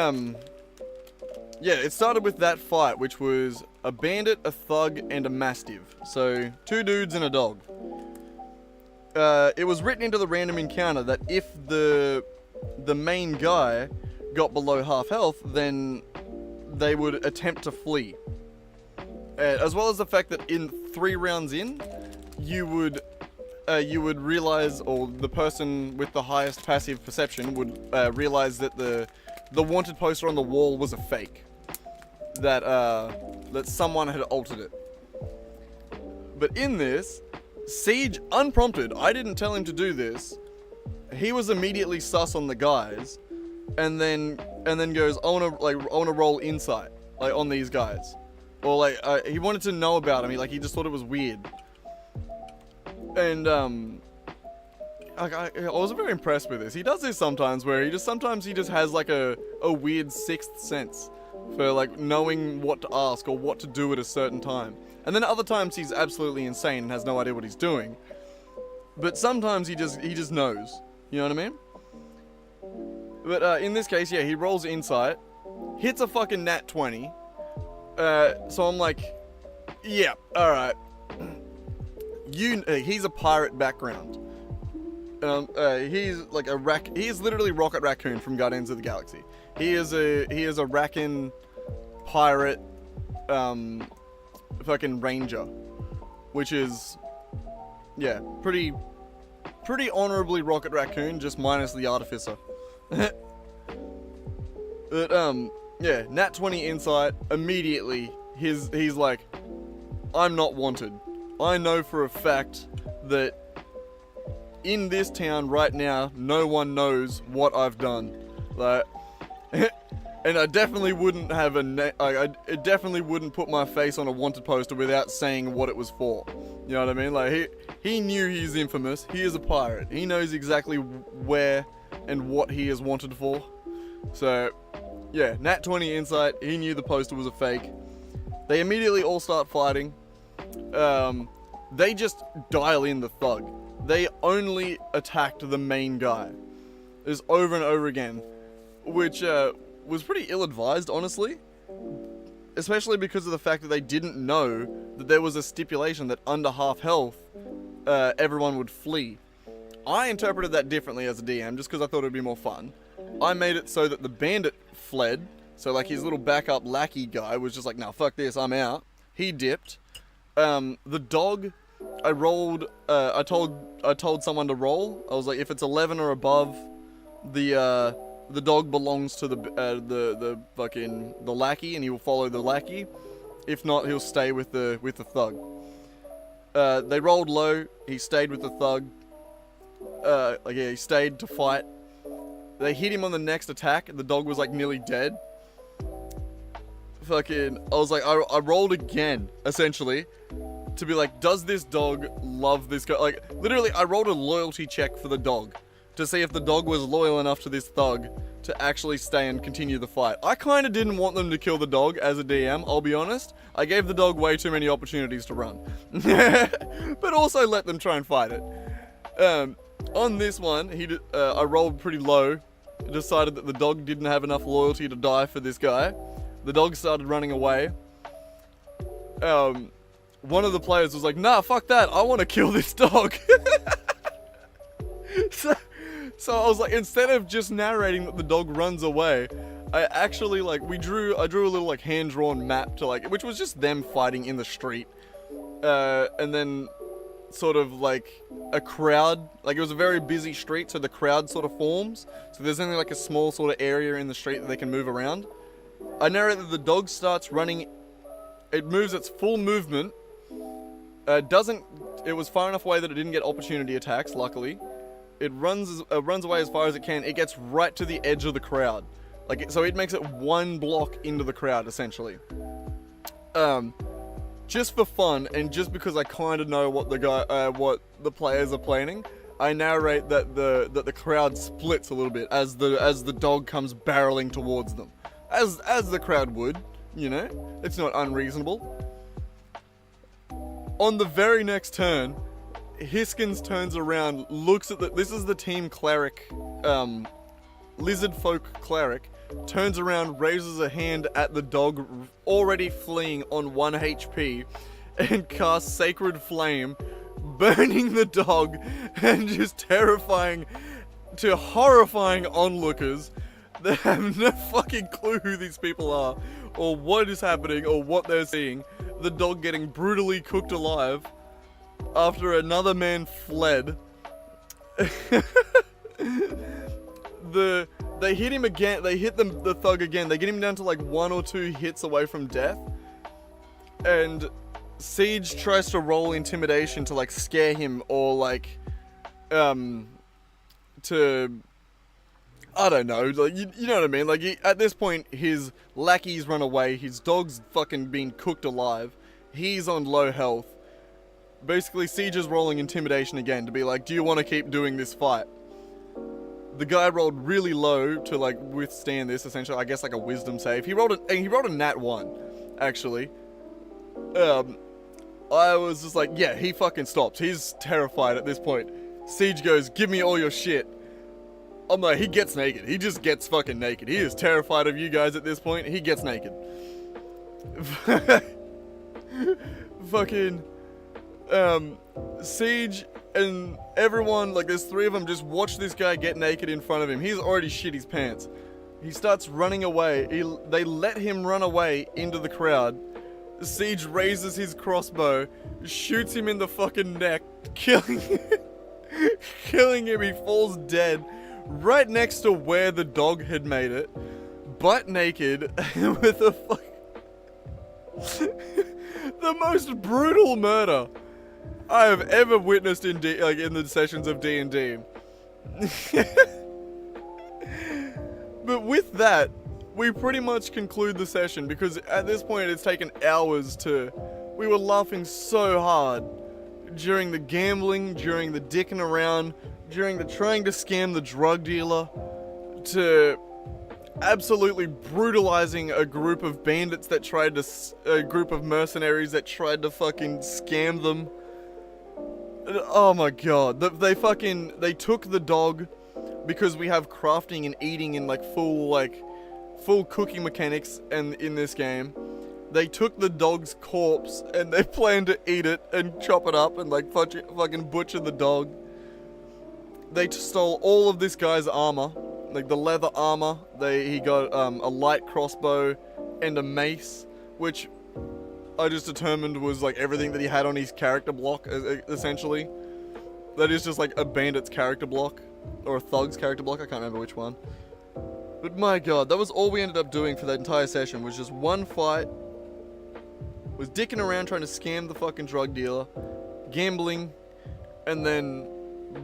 yeah, it started with that fight, which was a bandit, a thug, and a mastiff. So, 2 dudes and a dog. It was written into the random encounter that if the main guy got below half health, then they would attempt to flee. As well as the fact that in 3 rounds in, you would realize, or the person with the highest passive perception would realize that the wanted poster on the wall was a fake. That someone had altered it. But in this, Siege, unprompted, I didn't tell him to do this. He was immediately sus on the guys, and then goes, I wanna roll insight, like, on these guys. Or like, he wanted to know about him. He just thought it was weird. And I was very impressed with this. He does this sometimes, where he just has like a weird 6th sense for like knowing what to ask or what to do at a certain time. And then other times he's absolutely insane and has no idea what he's doing. But sometimes he just knows. You know what I mean? But in this case, yeah, he rolls insight, hits a fucking nat 20. So I'm like, yeah, all right. He's a pirate background. He's like he is literally Rocket Raccoon from Guardians of the Galaxy. He is a Raccoon pirate, fucking ranger, which is, yeah, pretty honorably Rocket Raccoon, just minus the artificer. But yeah, nat 20 insight. Immediately, he's like, I'm not wanted. I know for a fact that in this town right now, no one knows what I've done. Like, And I definitely wouldn't have I definitely wouldn't put my face on a wanted poster without saying what it was for. You know what I mean? Like, he knew he's infamous. He is a pirate. He knows exactly where and what he is wanted for. So, yeah, Nat 20 insight. He knew the poster was a fake. They immediately all start fighting. They just dial in the thug. They only attacked the main guy. It's over and over again, which was pretty ill-advised, honestly. Especially because of the fact that they didn't know that there was a stipulation that under half health, everyone would flee. I interpreted that differently as a DM, just because I thought it'd be more fun. I made it so that the bandit fled, so like his little backup lackey guy was just like, nah, fuck this, I'm out. He dipped. The dog, I rolled, I told someone to roll. I was like, if it's 11 or above, the dog belongs to the lackey, and he will follow the lackey. If not, he'll stay with the thug. They rolled low. He stayed with the thug. He stayed to fight. They hit him on the next attack. The dog was like nearly dead. I was like, I rolled again, essentially, to be like, does this dog love this guy? Like, literally, I rolled a loyalty check for the dog to see if the dog was loyal enough to this thug to actually stay and continue the fight. I kind of didn't want them to kill the dog as a DM, I'll be honest. I gave the dog way too many opportunities to run. But also let them try and fight it. On this one, I rolled pretty low. Decided that the dog didn't have enough loyalty to die for this guy. The dog started running away. One of the players was like, nah, fuck that, I want to kill this dog. So I was like, instead of just narrating that the dog runs away, I actually I drew a little like hand-drawn map to which was just them fighting in the street. And then sort of like a crowd, it was a very busy street, so the crowd sort of forms. So there's only like a small sort of area in the street that they can move around. I narrate that the dog starts running, it moves its full movement, it was far enough away that it didn't get opportunity attacks, luckily. It runs away as far as it can. It gets right to the edge of the crowd. So it makes it one block into the crowd, essentially. Just for fun, and just because I kind of know what the players are planning, I narrate that the crowd splits a little bit as the dog comes barreling towards them. As the crowd would, you know? It's not unreasonable. On the very next turn, Hiskins turns around, looks at this is the team cleric, lizard folk cleric, turns around, raises a hand at the dog already fleeing on 1 HP, and casts Sacred Flame, burning the dog, and just terrifying to horrifying onlookers that have no fucking clue who these people are, or what is happening, or what they're seeing. The dog getting brutally cooked alive after another man fled. They hit him again. They hit the thug again. They get him down to 1 or 2 hits away from death. And Siege tries to roll intimidation to scare him, or to, I don't know, you know what I mean? At this point, his lackeys run away. His dog's fucking been cooked alive. He's on low health. Basically, Siege is rolling intimidation again to be like, do you want to keep doing this fight? The guy rolled really low to withstand this, essentially. I guess a wisdom save. He rolled a nat 1, actually. I was just like, yeah, he fucking stops. He's terrified at this point. Siege goes, give me all your shit. I'm like, he gets naked. He just gets fucking naked. He is terrified of you guys at this point. He gets naked. Fucking, Siege and everyone, there's 3 of them, just watch this guy get naked in front of him. He's already shit his pants. He starts running away. They let him run away into the crowd. Siege raises his crossbow, shoots him in the fucking neck, killing him. He falls dead right next to where the dog had made it, butt naked, with the most brutal murder I have ever witnessed in the sessions of D&D. But with that, we pretty much conclude the session because at this point it's taken hours to... We were laughing so hard during the gambling, during the dicking around, during the trying to scam the drug dealer, to absolutely brutalizing a group of bandits that tried to... a group of mercenaries that tried to fucking scam them. Oh my god. They took the dog because we have crafting and eating and full cooking mechanics and in this game. They took the dog's corpse and they planned to eat it and chop it up and fucking butcher the dog. They stole all of this guy's armor, like the leather armor. He got a light crossbow and a mace, which I just determined was like everything that he had on his character block, essentially. That is just like a bandit's character block, or a thug's character block, I can't remember which one. But my god, that was all we ended up doing for that entire session, was just one fight, was dicking around trying to scam the fucking drug dealer, gambling, and then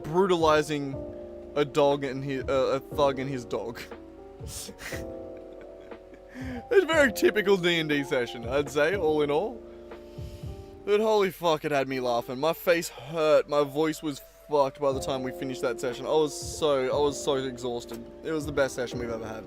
brutalizing a dog and a thug and his dog. It's a very typical D&D session, I'd say, all in all. But holy fuck, it had me laughing. My face hurt, my voice was fucked by the time we finished that session. I was so exhausted. It was the best session we've ever had.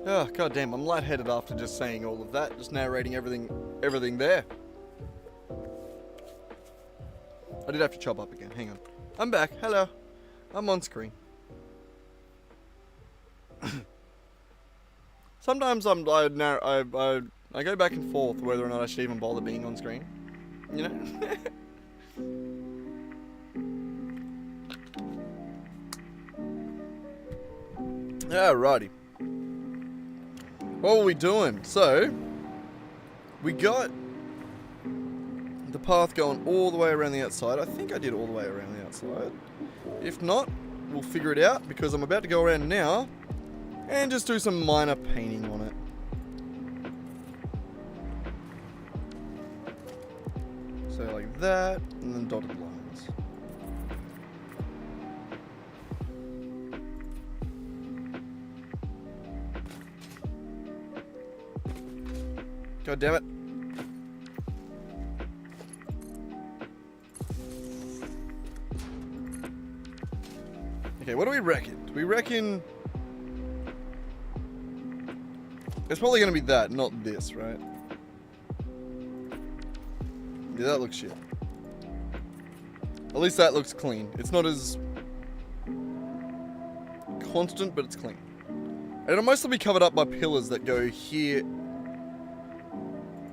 Oh, god damn, I'm lightheaded after just saying all of that, just narrating everything there. I did have to chop up again, hang on. I'm back, hello. I'm on screen. Sometimes I go back and forth whether or not I should even bother being on screen. You know? Alrighty. What were we doing? So, we got the path going all the way around the outside. I think I did all the way around the outside. If not, we'll figure it out because I'm about to go around now and just do some minor painting on it. So like that, and then dotted lines. God damn it. Okay, what do we reckon? Do we reckon... It's probably going to be that, not this, right? Yeah, that looks shit. At least that looks clean. It's not as constant, but it's clean. And it'll mostly be covered up by pillars that go here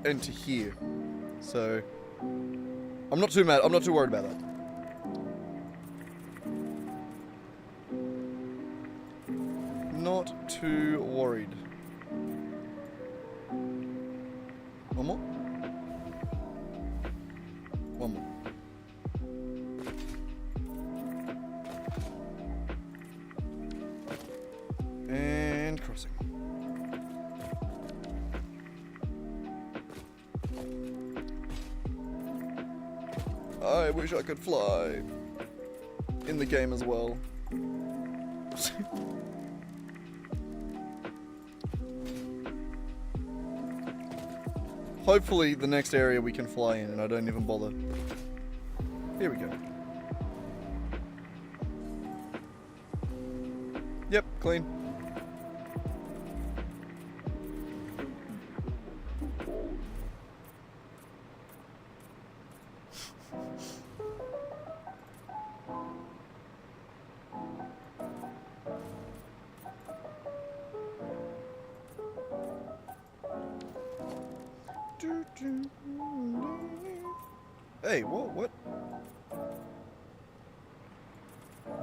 and to here. So, I'm not too mad. I'm not too worried about that. Not too worried. One more? One more. And crossing. I wish I could fly in the game as well. Hopefully the next area we can fly in and I don't even bother. Here we go. Yep, clean. Hey, whoa, what?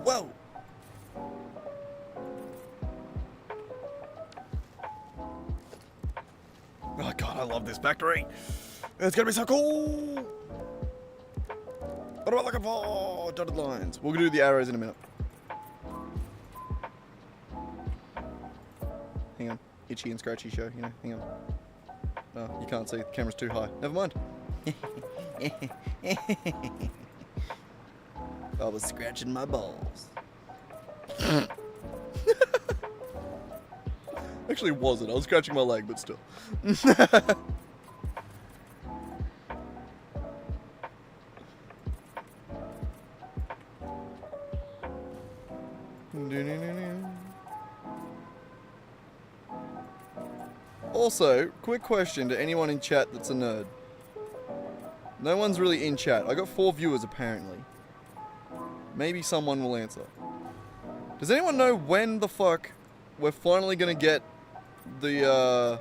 Whoa! Oh god, I love this factory. It's gonna be so cool! What am I looking for? Dotted lines. We'll do the arrows in a minute. itchy and scratchy show, you know. Hang on. No, you can't see. The camera's too high. Never mind. I was scratching my balls. Actually, wasn't. I was scratching my leg, but still. Also, quick question to anyone in chat that's a nerd. No one's really in chat. I got 4 viewers apparently. Maybe someone will answer. Does anyone know when the fuck we're finally gonna get the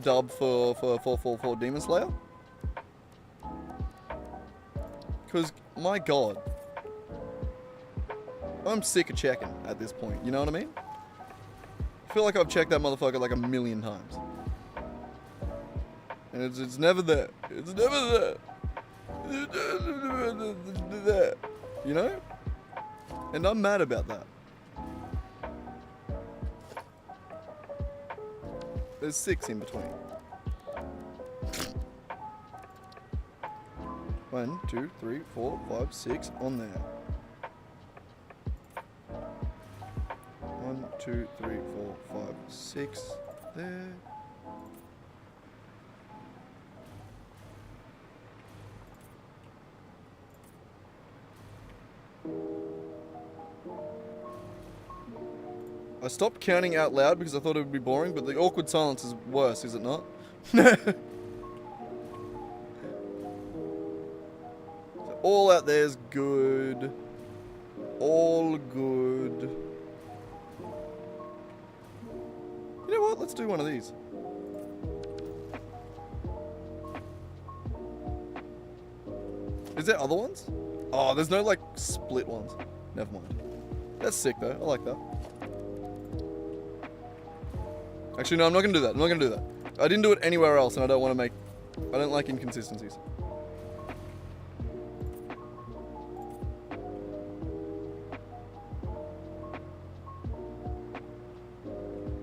dub for Demon Slayer? Cause my god, I'm sick of checking at this point. You know what I mean? I feel like I've checked that motherfucker like 1,000,000 times, and it's never there. It's never there. You know? And I'm mad about that. There's 6 in between. 1, 2, 3, 4, 5, 6 on there. 1, 2, 3, 4, 5, 6 there. I stopped counting out loud because I thought it would be boring, but the awkward silence is worse, is it not? So all out there is good. All good. You know what? Let's do one of these. Is there other ones? Oh, there's no like split ones. Never mind. That's sick though. I like that. Actually, no, I'm not gonna do that. I'm not gonna do that. I didn't do it anywhere else, and I don't want to make. I don't like inconsistencies.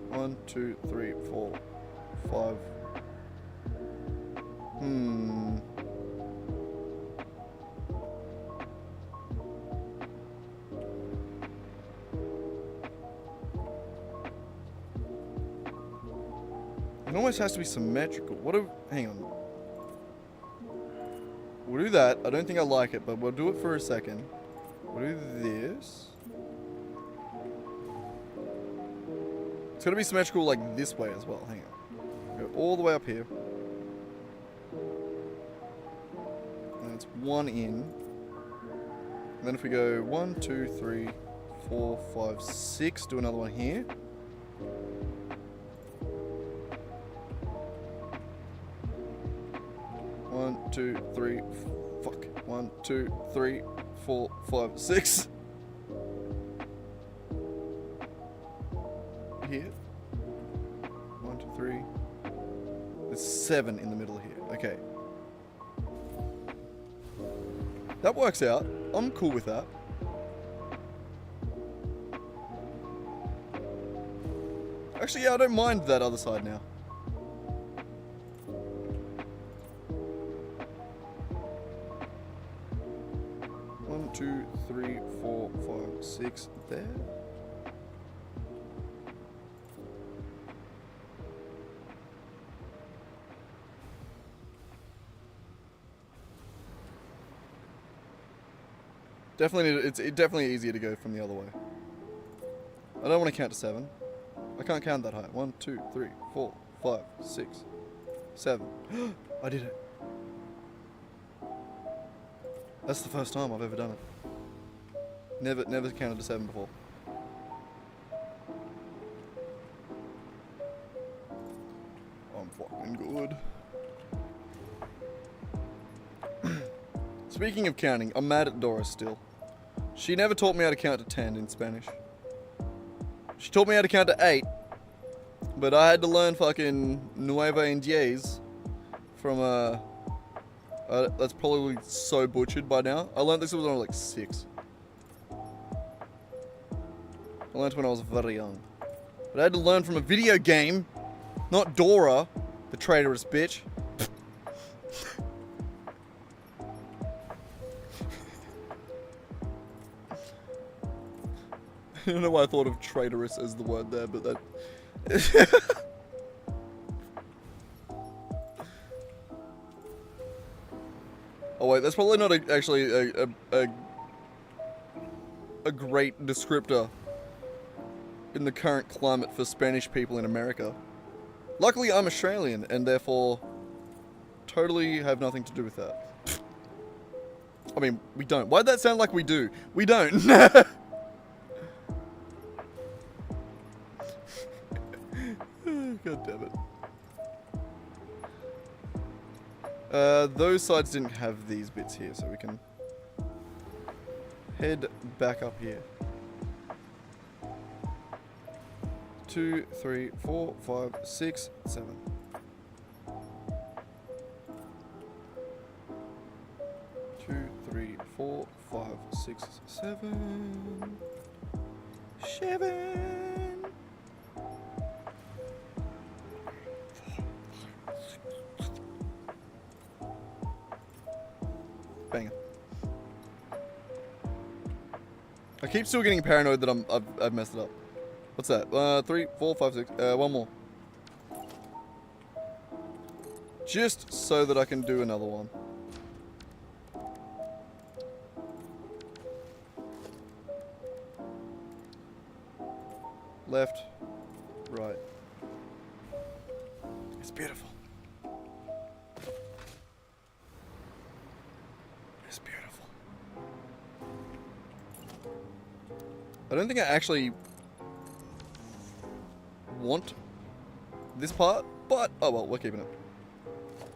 One, 2, 3, 4, 5. It almost has to be symmetrical. Hang on. We'll do that. I don't think I like it, but we'll do it for a second. We'll do this. It's gonna be symmetrical like this way as well. Hang on. Go all the way up here. And it's 1 in. And then if we go 1, 2, 3, 4, 5, 6, do another one here. One, 2, 3, fuck. 1, 2, 3, 4, 5, 6. Here. 1, 2, 3. There's 7 in the middle here. Okay. That works out. I'm cool with that. Actually, yeah, I don't mind that other side now. One, 2, 3, 4, 5, 6 there. Definitely, it's definitely easier to go from the other way. I don't want to count to 7. I can't count that high. 1, 2, 3, 4, 5, 6, 7. I did it. That's the first time I've ever done it. Never counted to 7 before. I'm fucking good. Speaking of counting, I'm mad at Doris still. She never taught me how to count to 10 in Spanish. She taught me how to count to 8, but I had to learn fucking nueve en diez from that's probably so butchered by now. I learned this when I was like 6. I learned when I was very young. But I had to learn from a video game, not Dora, the traitorous bitch. I don't know why I thought of traitorous as the word there, but that... Oh wait, that's probably not actually a great descriptor in the current climate for Spanish people in America. Luckily, I'm Australian, and therefore totally have nothing to do with that. I mean, we don't. Why'd that sound like we do? We don't. God damn it. Those sides didn't have these bits here, so we can head back up here. 2, 3, 4, 5, 6, 7. 2, 3, 4, 5, 6, 7. 7. Banger. I keep still getting paranoid that I've messed it up. What's that? 3, 4, 5, 6. One more. Just so that I can do another one. Left, right. It's beautiful. It's beautiful. I don't think I actually want this part, but oh well, we're keeping it.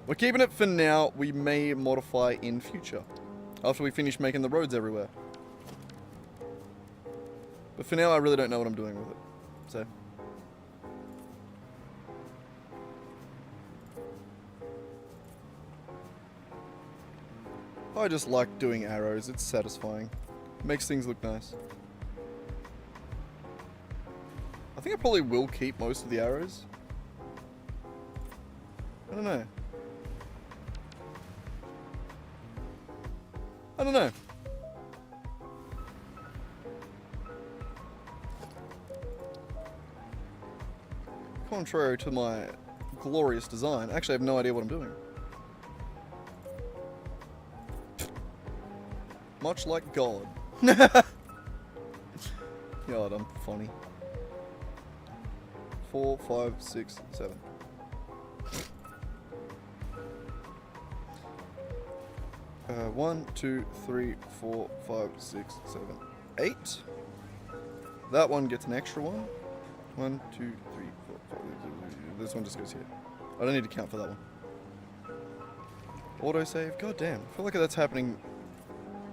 We're keeping it for now. We may modify in future after we finish making the roads everywhere. But for now, I really don't know what I'm doing with it. So. I just like doing arrows. It's satisfying. Makes things look nice. I think I probably will keep most of the arrows. I don't know. I don't know. Contrary to my glorious design, actually I have no idea what I'm doing. Much like God. God, I'm funny. 4, 5, 6, 7. One, 2, 3, 4, 5, 6, 7, 8. That one gets an extra one. 1, 2, 3, 4, 5. This one just goes here. I don't need to count for that one. Autosave. God damn. I feel like that's happening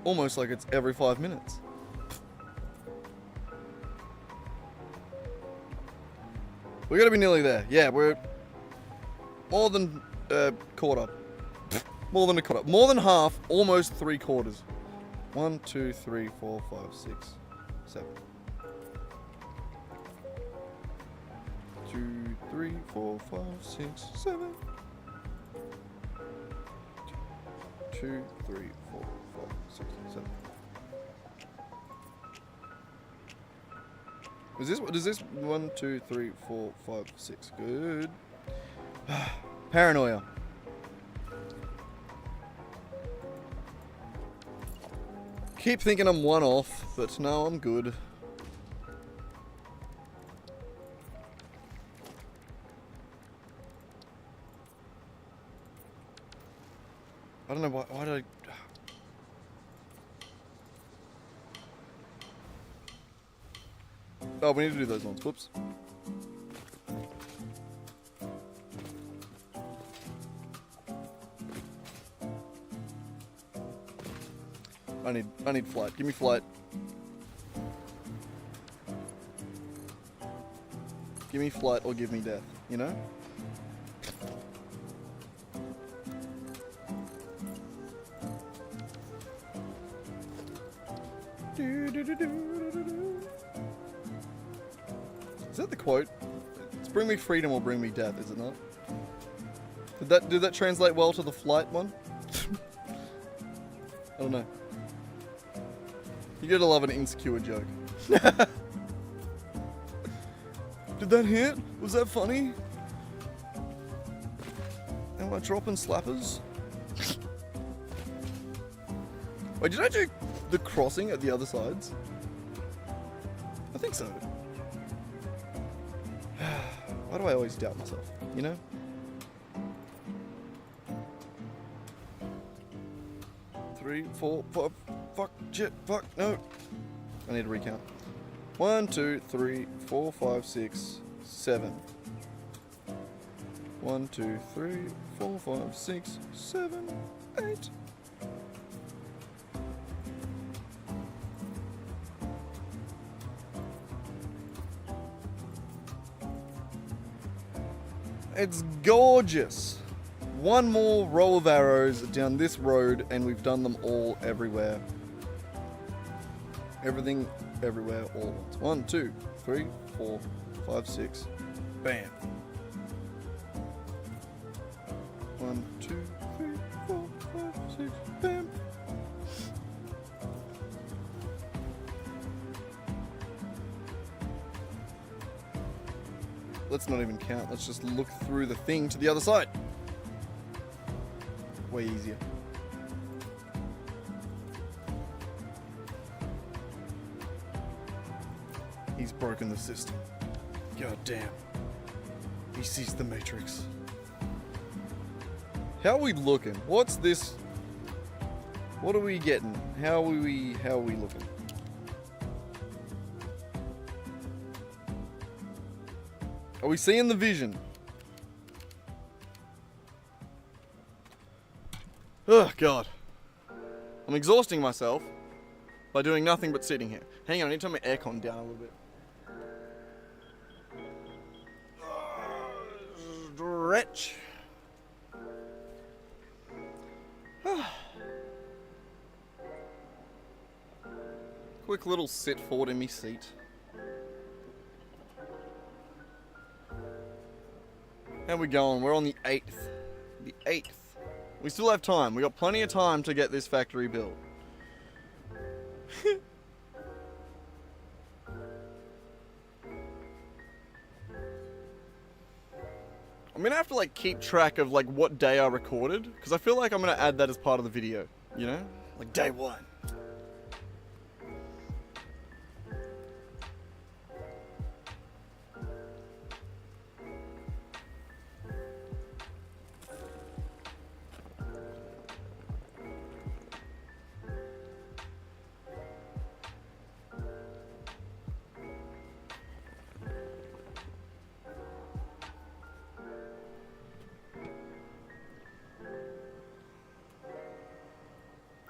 almost like it's every 5 minutes. We gotta be nearly there. Yeah, we're more than caught up. More than a quarter. More than half. Almost 3/4. 1, 2, 3, 4, 5, 6, 7. 2, 3, 4, 5, 6, 7. 2, 3, 4, 5, 6, 7. Is this 1, 2, 3, 4, 5, 6? Good. Paranoia. Keep thinking I'm one off, but no, I'm good. I don't know why did I... Oh, we need to do those ones. Whoops. I need flight. Give me flight. Give me flight or give me death, you know? Is that the quote? It's bring me freedom or bring me death, is it not? Did that translate well to the flight one? I don't know. You gotta love an insecure joke. Did that hit? Was that funny? Am I dropping slappers? Wait, did I do the crossing at the other sides? I think so. Why do I always doubt myself, you know? Three, four, five, fuck, shit, fuck, no. I need to recount. 1, 2, 3, 4, 5, 6, 7. 1, 2, 3, 4, 5, 6, 7, 8. It's gorgeous. One more row of arrows down this road and we've done them all everywhere. Everything, everywhere, all at once. 1, 2, 3, 4, 5, 6. Bam. 1, 2, 3, 4, 5, 6. Bam. Let's not even count. Let's just look through the thing to the other side. Way easier. He's broken the system. God damn. He sees the Matrix. How are we looking? What's this? What are we getting? How are we looking? Are we seeing the vision? Oh, God. I'm exhausting myself by doing nothing but sitting here. Hang on, I need to turn my aircon down a little bit. Stretch. Quick little sit forward in me seat. How we going? We're on the 8th. The 8th. We still have time. We got plenty of time to get this factory built. I'm gonna have to like keep track of like what day I recorded, because I feel like I'm gonna add that as part of the video, you know? Like day 1.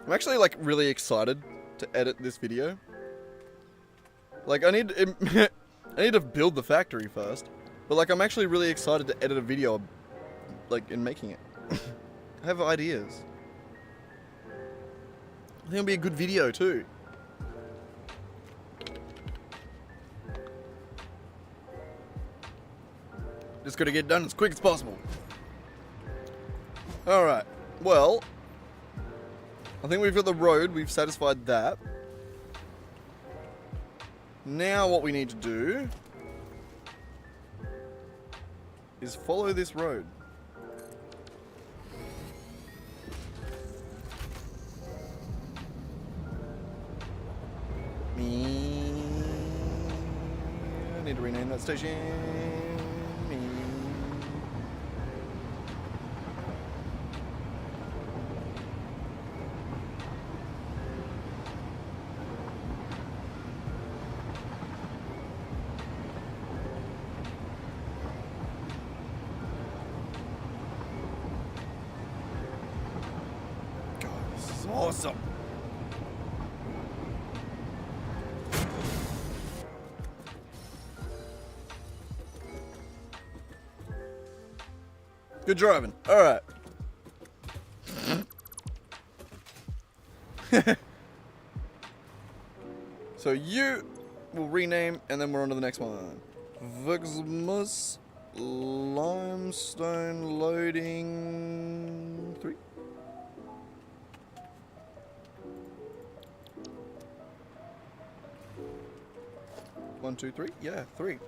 I'm actually like really excited to edit this video. Like I need to build the factory first, but like I'm actually really excited to edit a video, like in making it. I have ideas. I think it'll be a good video too. Just gotta get done as quick as possible. Alright, well, I think we've got the road, we've satisfied that. Now what we need to do is follow this road. I need to rename that station. Awesome. Good driving. All right. So you will rename, and then we're on to the next one. FICSMAS limestone loading 3. One, two, three. Yeah, 3.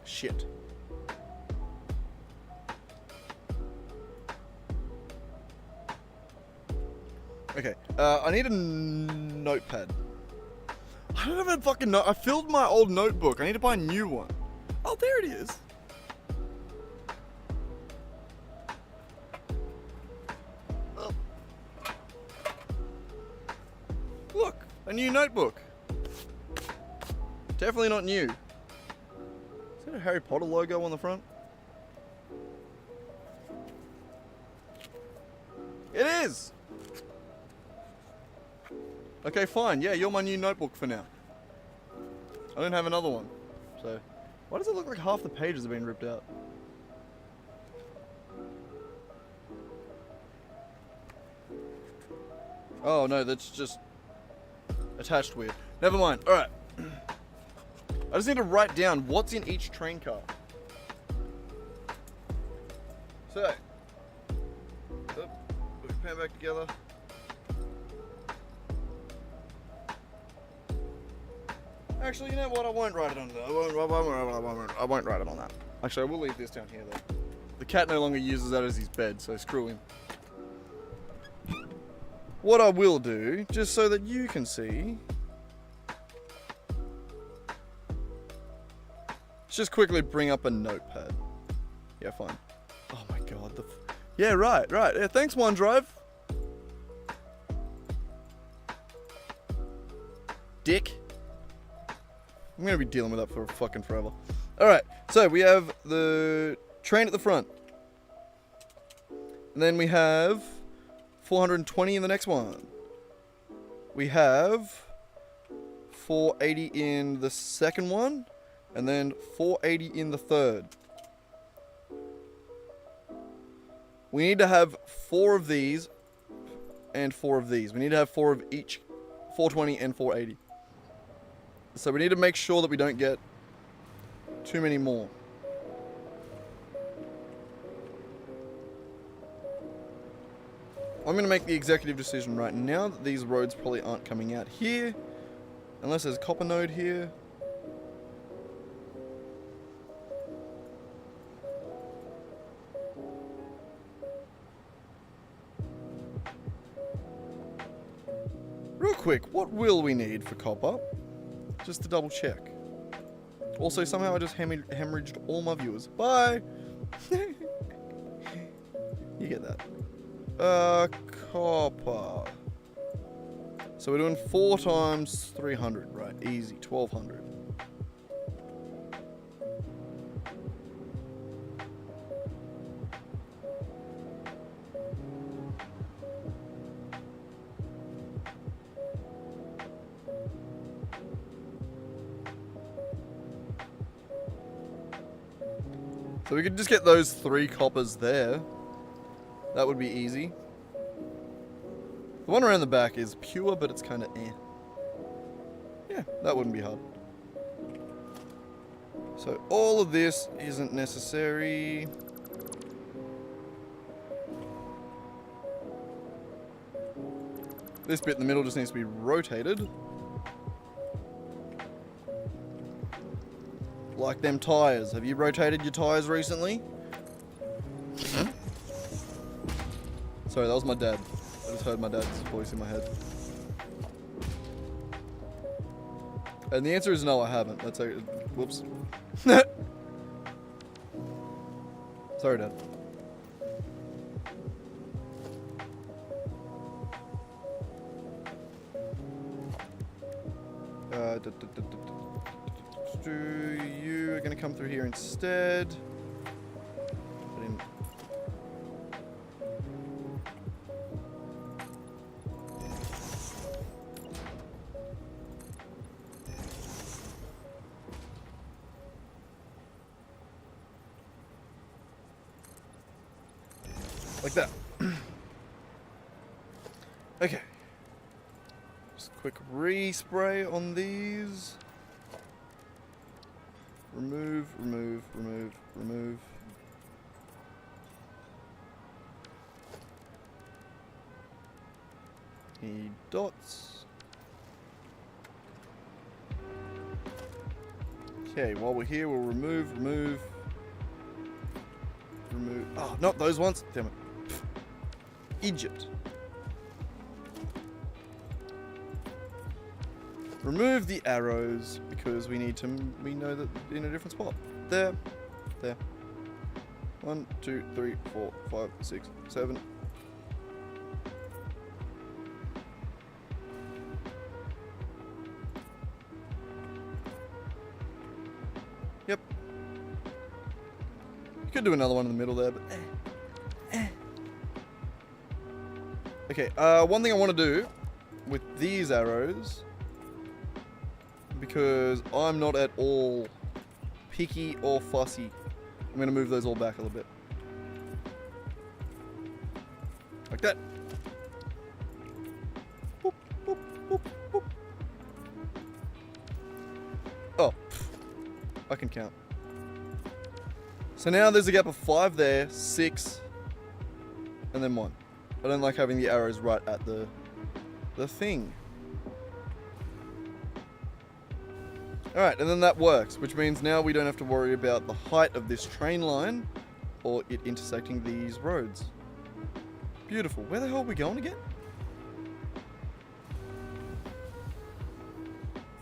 Shit. Okay, I need a notepad. I don't have a fucking note. I filled my old notebook. I need to buy a new one. Oh, there it is. Oh. Look, a new notebook. Definitely not new. Is that a Harry Potter logo on the front? It is! Okay, fine. Yeah, you're my new notebook for now. I don't have another one. So, why does it look like half the pages have been ripped out? Oh no, that's just attached weird. Never mind. Alright. I just need to write down what's in each train car. So, put your pen back together. Actually, you know what? I won't write it on that. I won't write it on that. Actually, I will leave this down here though. The cat no longer uses that as his bed, so screw him. What I will do, just so that you can see, just quickly bring up a notepad. Yeah, fine. Oh my god. Yeah, right. Yeah, thanks, OneDrive. Dick. I'm gonna be dealing with that for fucking forever. Alright, so we have the train at the front. And then we have 420 in the next one. We have 480 in the second one. And then 480 in the third. We need to have 4 of these and 4 of these. We need to have 4 of each, 420 and 480. So we need to make sure that we don't get too many more. I'm going to make the executive decision right now that these roads probably aren't coming out here. Unless there's a copper node here. Real quick, what will we need for copper? Just to double check. Also, somehow I just hemorrhaged all my viewers. Bye! You get that. Copper. So we're doing 4 times 300, right? Easy, 1200. So we could just get those 3 coppers there. That would be easy. The one around the back is pure, but it's kind of eh. Yeah, that wouldn't be hard. So all of this isn't necessary. This bit in the middle just needs to be rotated. Like them tires. Have you rotated your tires recently? Sorry, that was my dad. I just heard my dad's voice in my head. And the answer is no, I haven't. That's a whoops. Sorry, Dad. You are gonna come through here instead. Like that. Okay. Just a quick respray on these. Remove, remove, remove, remove. Any dots. Okay, while we're here, we'll remove, remove. Remove. Oh, not those ones. Damn it. Egypt. Remove the arrows because we know that in a different spot. There. There. 1, 2, 3, 4, 5, 6, 7. Yep. You could do another one in the middle there, but Okay, one thing I want to do with these arrows, because I'm not at all picky or fussy, I'm going to move those all back a little bit. Like that. Boop, boop, boop, boop. Oh, I can count. So now there's a gap of 5 there, 6, and then 1. I don't like having the arrows right at the thing. Alright, and then that works, which means now we don't have to worry about the height of this train line or it intersecting these roads. Beautiful. Where the hell are we going again?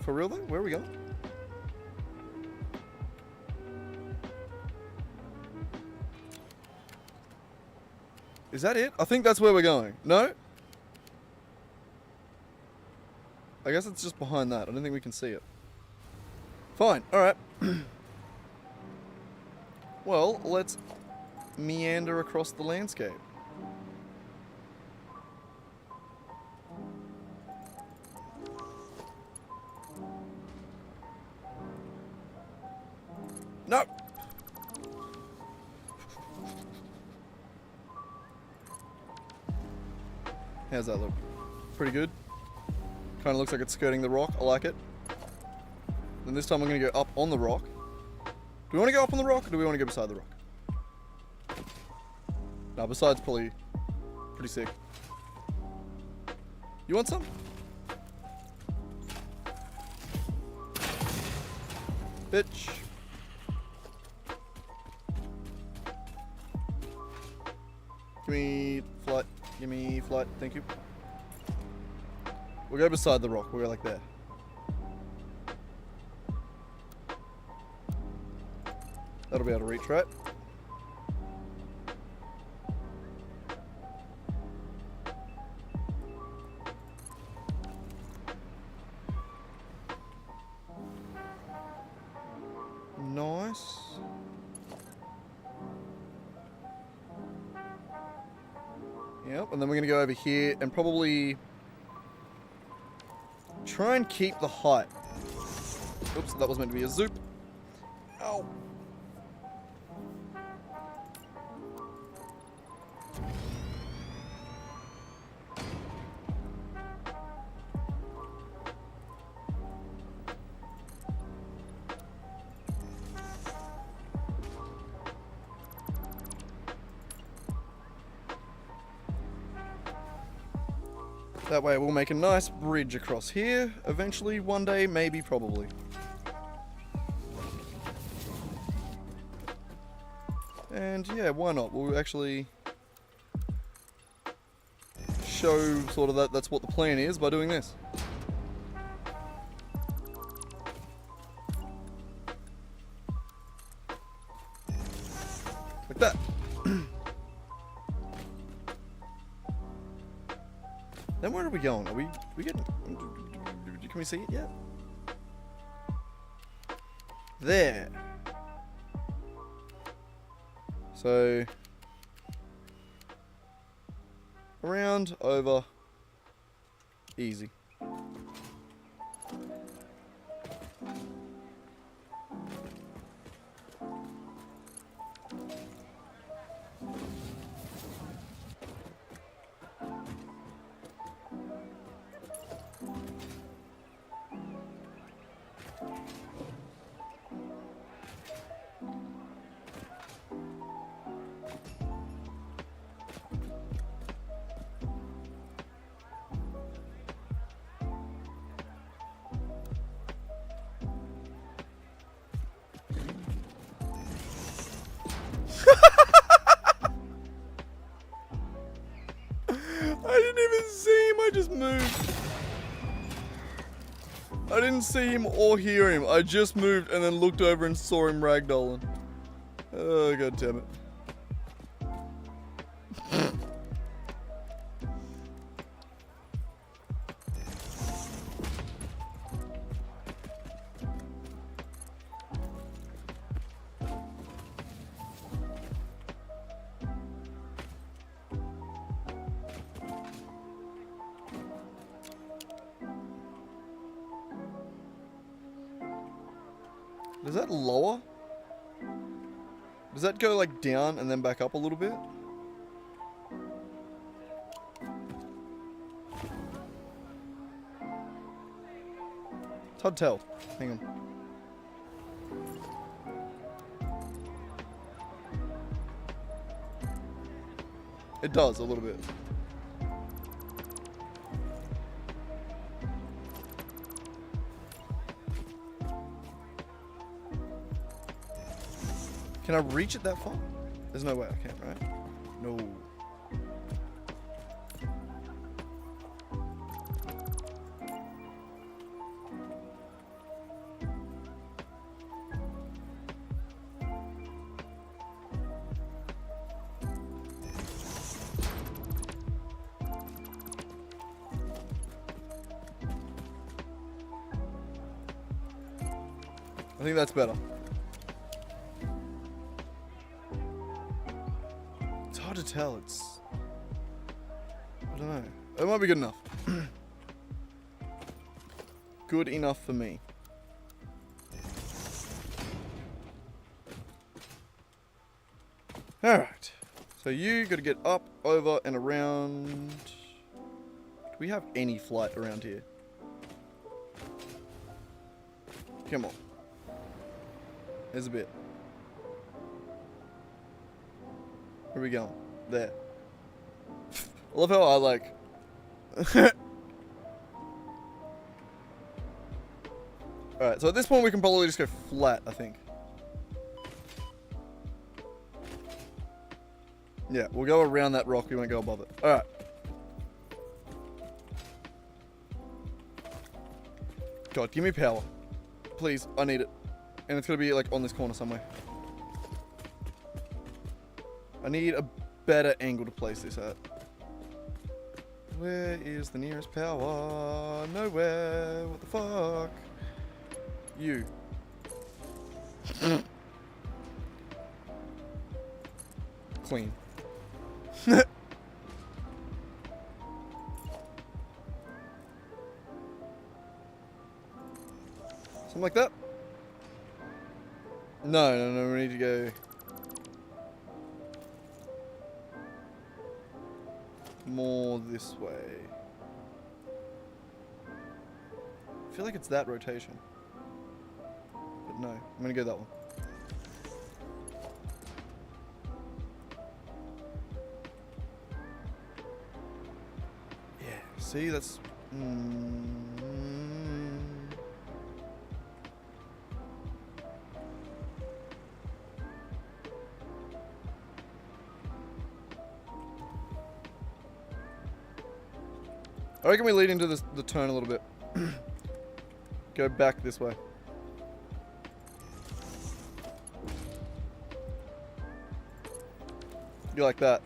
For real though? Where are we going? Is that it? I think that's where we're going. No? I guess it's just behind that. I don't think we can see it. Fine. Alright. Well, let's meander across the landscape. No! How's that look? Pretty good. Kind of looks like it's skirting the rock. I like it. Then this time I'm going to go up on the rock. Do we want to go up on the rock or do we want to go beside the rock? No, beside's probably pretty sick. You want some? Bitch. Give me flight. Give me flight. Thank you. We'll go beside the rock. We'll go like there. That'll be able to reach, right? Nice. Yep, and then we're going to go over here and probably try and keep the height. Oops, that was meant to be a zoop. Ow. That way we'll make a nice bridge across here, eventually, one day, maybe, probably. And yeah, why not? We'll actually show sort of that's what the plan is by doing this. Like that. Then where are we going? Are we getting... Can we see it yet? There. So... around, over, easy. I just moved. I didn't see him or hear him. I just moved and then looked over and saw him ragdolling. Oh, god damn it. Does that lower? Does that go like down and then back up a little bit? It's hard to tell. Hang on. It does a little bit. Can I reach it that far? There's no way I can, right? No. I think that's better. It's hard to tell. It's... I don't know. It might be good enough. Good enough for me. Alright. So you gotta get up, over, and around... Do we have any flight around here? Come on. There's a bit. Where are we going? There. I love how I like... Alright, so at this point we can probably just go flat, I think. Yeah, we'll go around that rock, we won't go above it. Alright. God, give me power. Please, I need it. And it's gonna be like on this corner somewhere. I need a better angle to place this at. Where is the nearest power? Nowhere. What the fuck? You. Clean. Something like that? No, we need to go... more this way. I feel like it's that rotation. But no, I'm gonna go that one. Yeah, see, that's... I reckon we lead into this, the turn a little bit. Go back this way. You like that.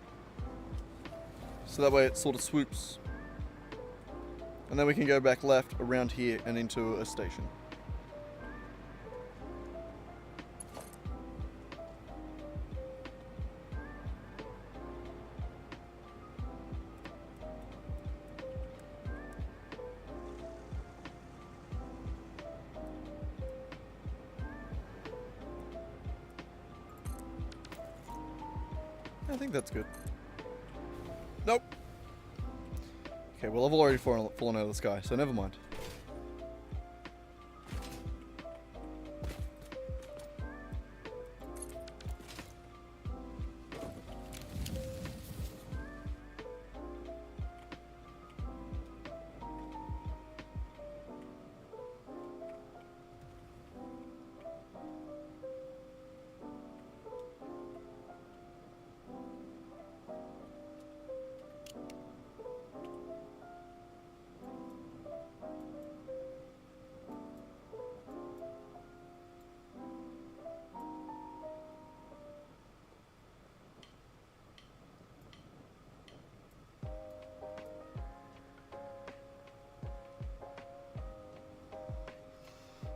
So that way it sort of swoops. And then we can go back left around here and into a station. I think that's good. Nope. Okay, well I've already fallen out of the sky, so never mind.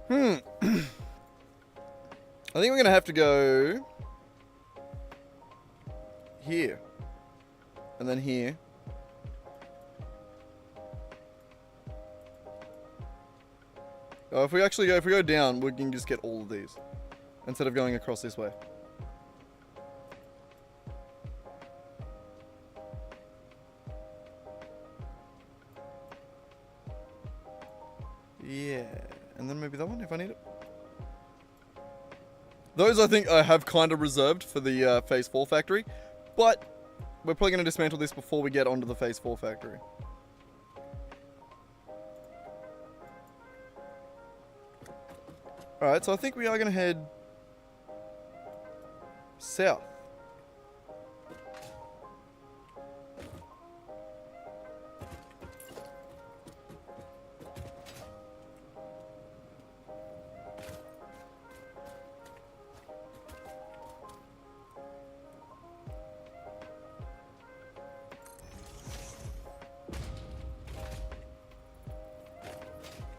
I think we're gonna have to go here, and then here. Oh, if we go down, we can just get all of these instead of going across this way. Yeah, and then maybe that one if I need it. Those I think I have kind of reserved for the Phase 4 factory, but we're probably going to dismantle this before we get onto the Phase 4 factory. Alright, so I think we are going to head south.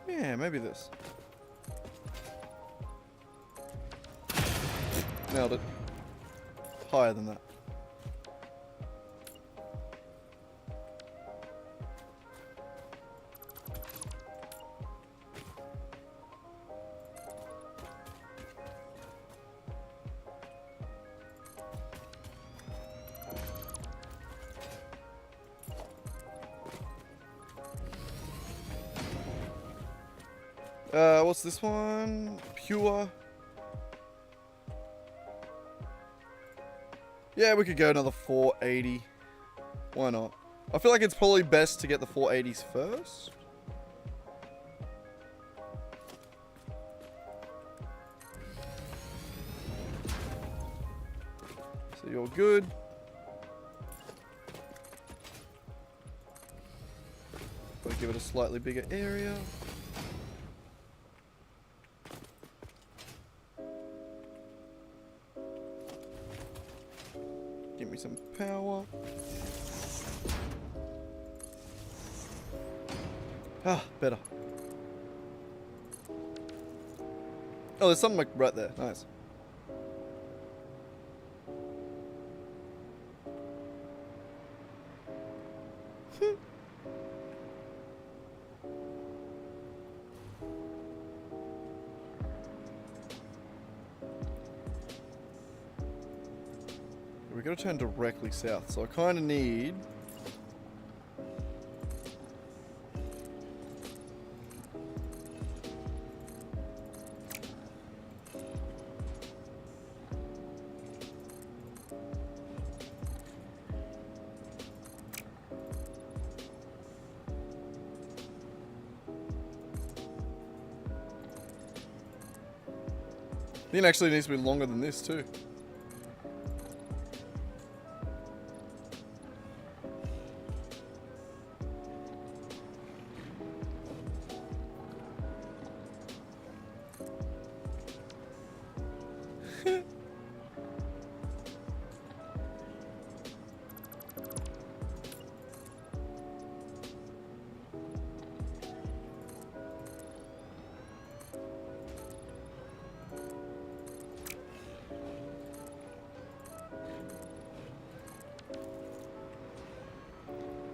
Yeah, maybe this. Nailed it. Higher than that. What's this one? Pure. Yeah, we could go another 480. Why not? I feel like it's probably best to get the 480s first. So you're good. Gotta give it a slightly bigger area. Give me some power. Ah, better. Oh, there's something like right there. Nice. We gotta turn directly south, so I kind of need. It actually needs to be longer than this too.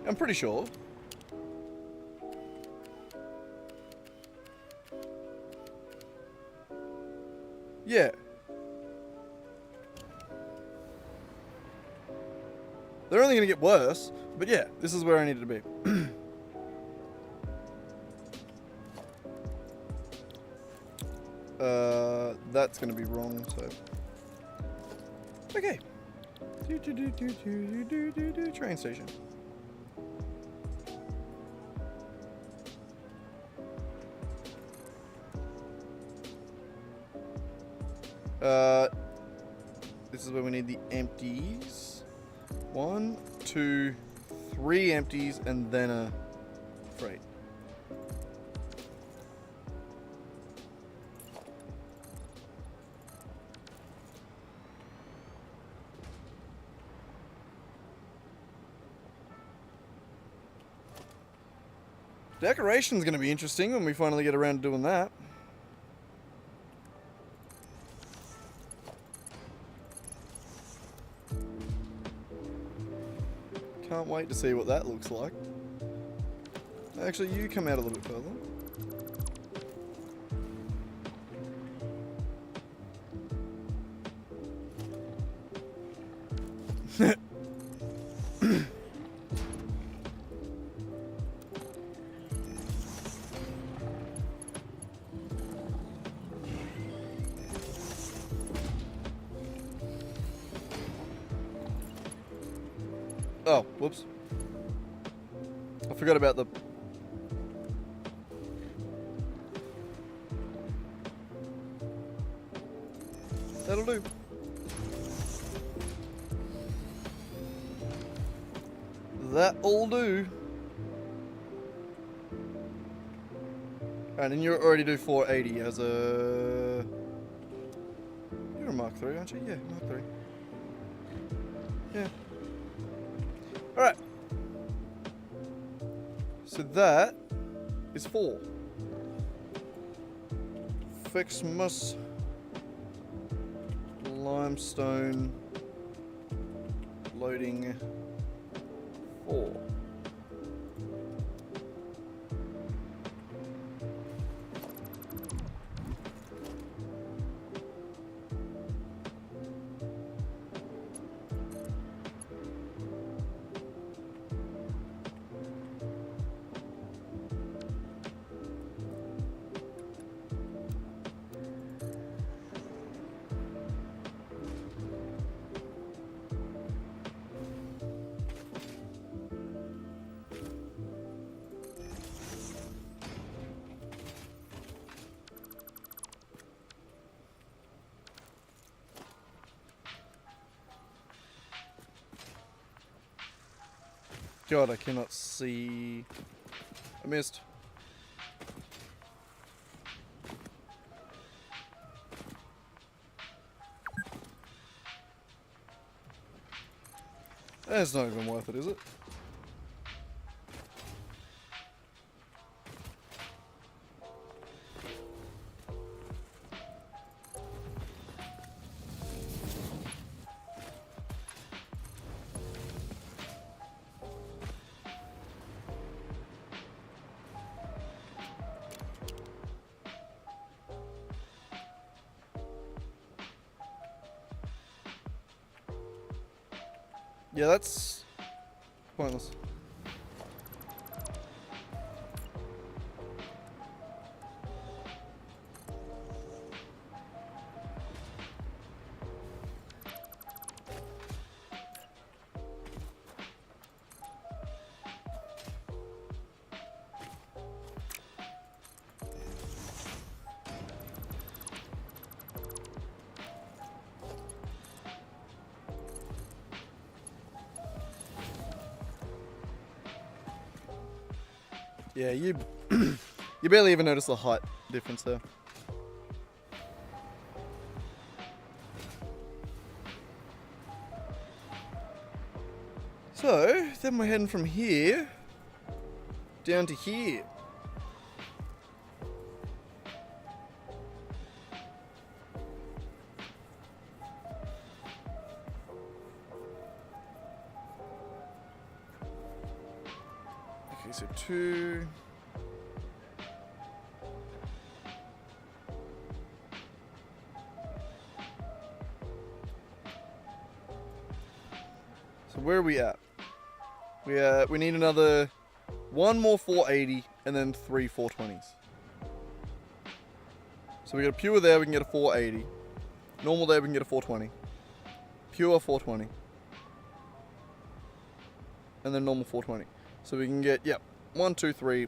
I'm pretty sure. Yeah. They're only going to get worse, but yeah, this is where I needed to be. That's going to be wrong, so... Okay. Train station. This is where we need the empties. 1, 2, 3 empties, and then a freight. Decoration's going to be interesting when we finally get around to doing that. wait to see what that looks like. Actually, you come out a little bit further. Oh, whoops. I forgot about the... That'll do. That'll do. And then you already do 480 as a... You're a Mark 3, aren't you? Yeah, Mark 3. Yeah. Alright. So that is 4. FICSMAS limestone loading 4. God, I cannot see. I missed. That's not even worth it, is it? Yeah, that's pointless. Yeah, you you barely even notice the height difference there. So, then we're heading from here down to here. Okay, so 2. So where are we at? We need another 1 more 480 and then 3 420s. So we got a pure there, we can get a 480. Normal there, we can get a 420. Pure 420. And then normal 420. So we can get, yep, 1, 2, 3.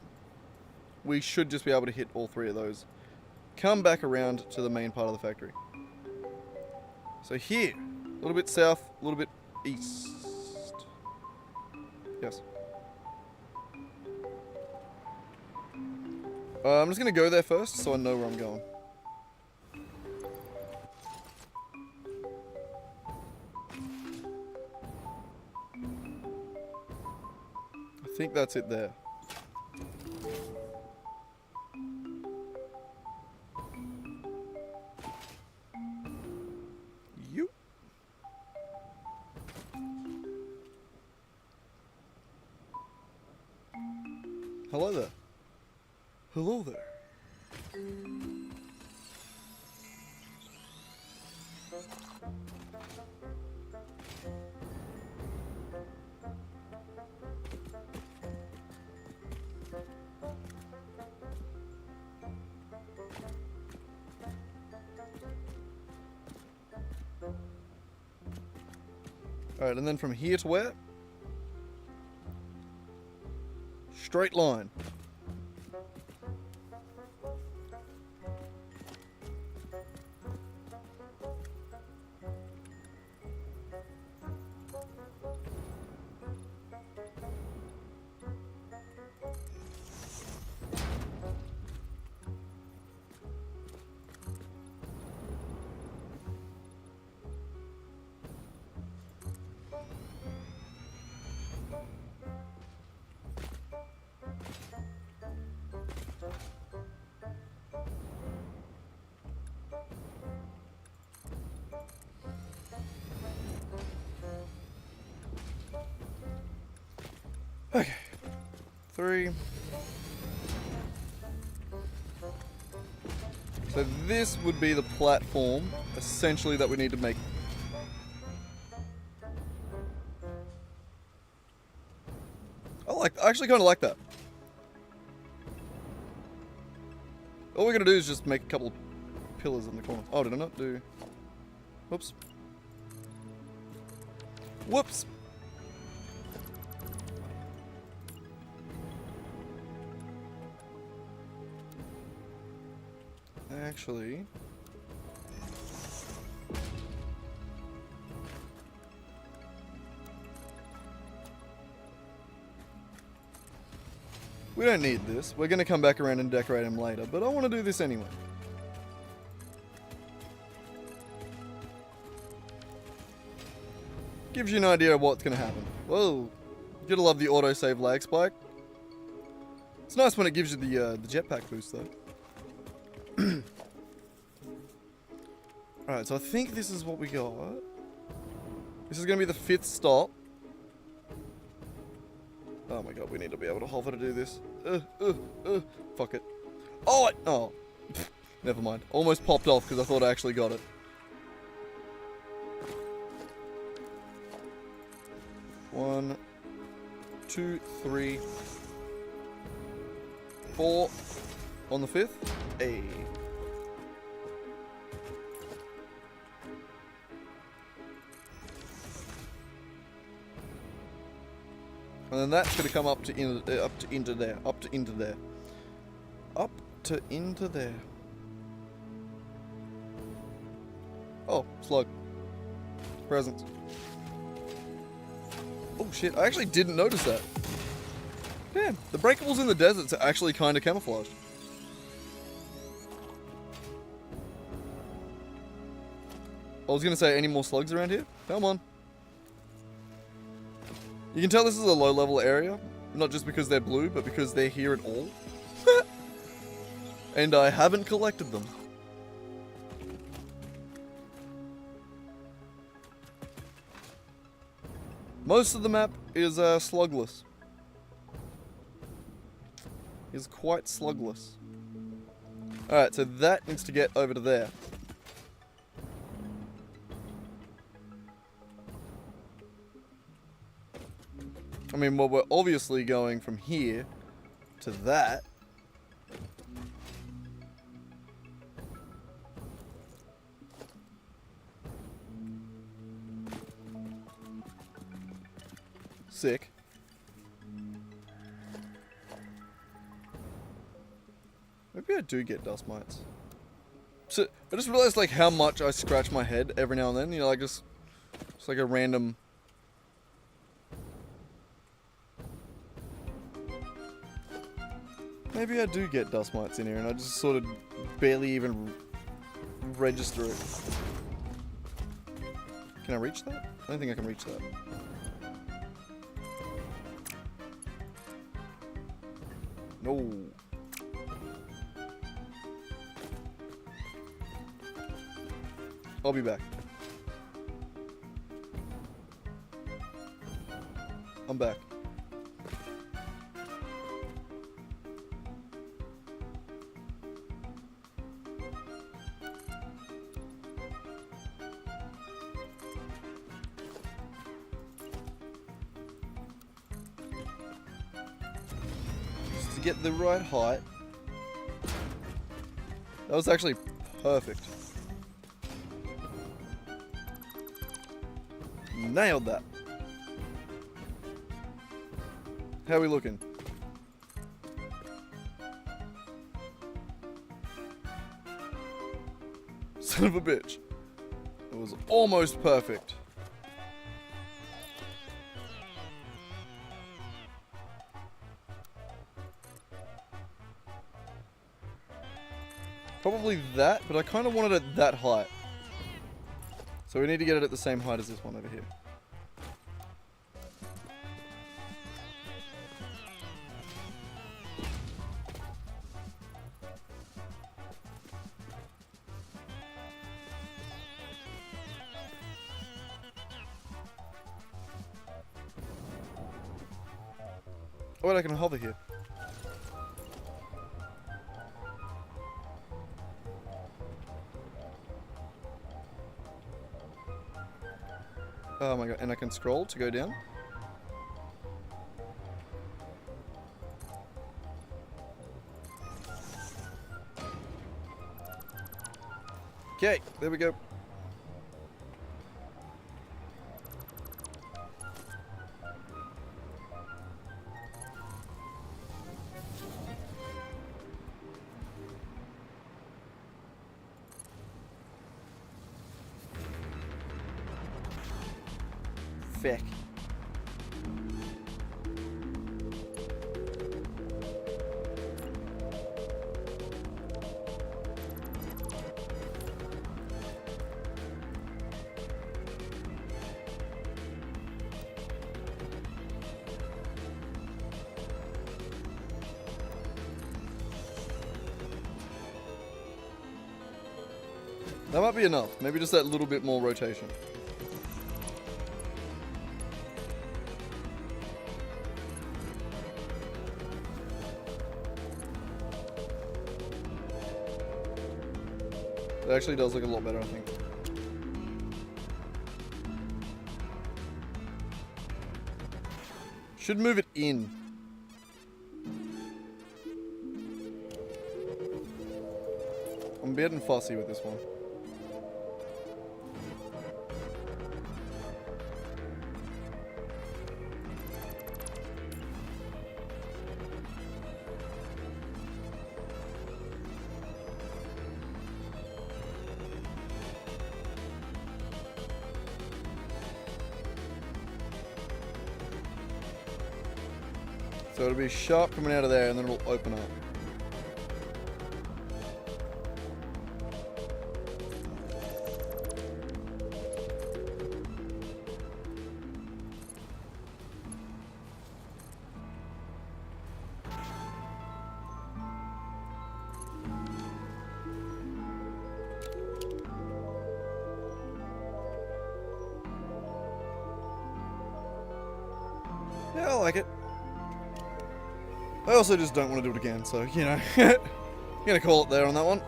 We should just be able to hit all 3 of those. Come back around to the main part of the factory. So here, a little bit south, a little bit east. Yes. I'm just going to go there first so I know where I'm going. I think that's it there. Hello there. Hello there. Alright, and then from here to where? Straight line. Okay. 3. So this would be the platform, essentially, that we need to make. I actually kind of like that. All we're going to do is just make a couple pillars in the corner. Oh, did I not do... Whoops. Whoops! Actually... we don't need this. We're going to come back around and decorate him later, but I want to do this anyway. Gives you an idea of what's going to happen. Whoa. You gotta love the autosave lag spike. It's nice when it gives you the jetpack boost, though. Alright, so I think this is what we got. This is going to be the 5th stop. Oh my god, we need to be able to hover to do this. Fuck it. Oh, oh. Never mind. Almost popped off because I thought I actually got it. One, 2, 3, 4 on the 5th. Hey. And then that's going to come up to into there. Oh, slug. Presents. Oh shit, I actually didn't notice that. Damn, the breakables in the deserts are actually kind of camouflaged. I was going to say, any more slugs around here? Come on. You can tell this is a low-level area, not just because they're blue, but because they're here at all. And I haven't collected them. Most of the map is slugless. Is quite slugless. Alright, so that needs to get over to there. I mean, well, we're obviously going from here to that. Sick. Maybe I do get dust mites. So, I just realized, like, how much I scratch my head every now and then. You know, like, just like a random... Maybe I do get dust mites in here and I just sort of barely even register it. Can I reach that? I don't think I can reach that. No. I'll be back. I'm back. get the right height. That was actually perfect. Nailed that. How are we looking? Son of a bitch. It was almost perfect. Probably that, but I kind of wanted it that height. So we need to get it at the same height as this one over here. Oh wait, I can hover here. Oh my god, and I can scroll to go down? Okay, there we go. Feck. That might be enough. Maybe just that little bit more rotation. It actually does look a lot better, I think. Should move it in. I'm getting fussy with this one. So it'll be sharp coming out of there and then it'll open up. Yeah, I like it. I also just don't want to do it again, so, you know, I'm gonna call it there on that one.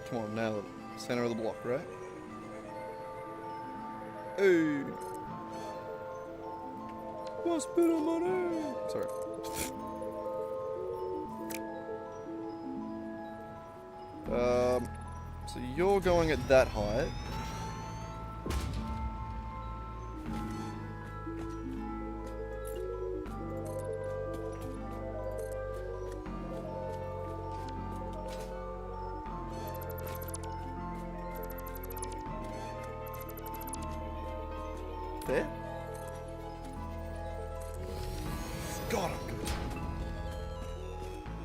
Come on, now, center of the block, right? Hey! What's been on my name? Sorry. So you're going at that height. There? God, I'm good.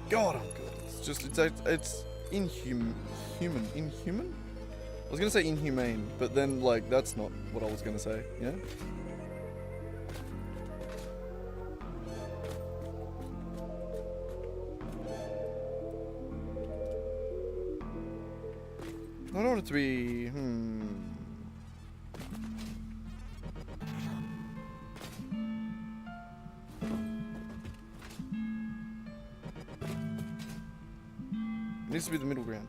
God, I'm good. It's just, it's inhuman. Inhuman? I was gonna say inhumane, but then, like, that's not what I was gonna say, yeah? I don't want it to be, It needs to be the middle ground.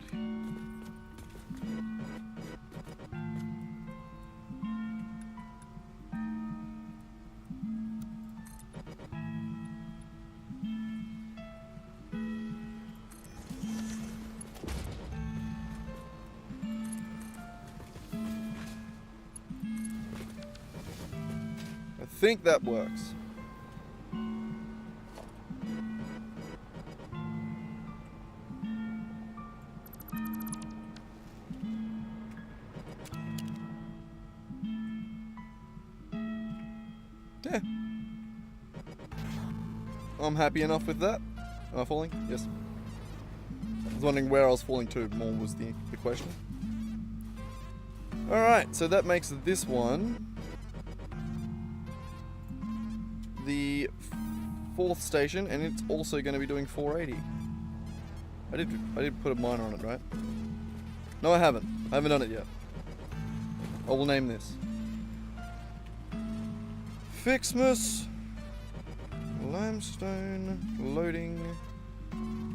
think that works. Yeah. I'm happy enough with that. Am I falling? Yes. I was wondering where I was falling to, more was the question. Alright, so that makes this one the 4th station, and it's also going to be doing 480. I did put a minor on it, right? No, I haven't. I haven't done it yet. I will name this FICSMAS Limestone Loading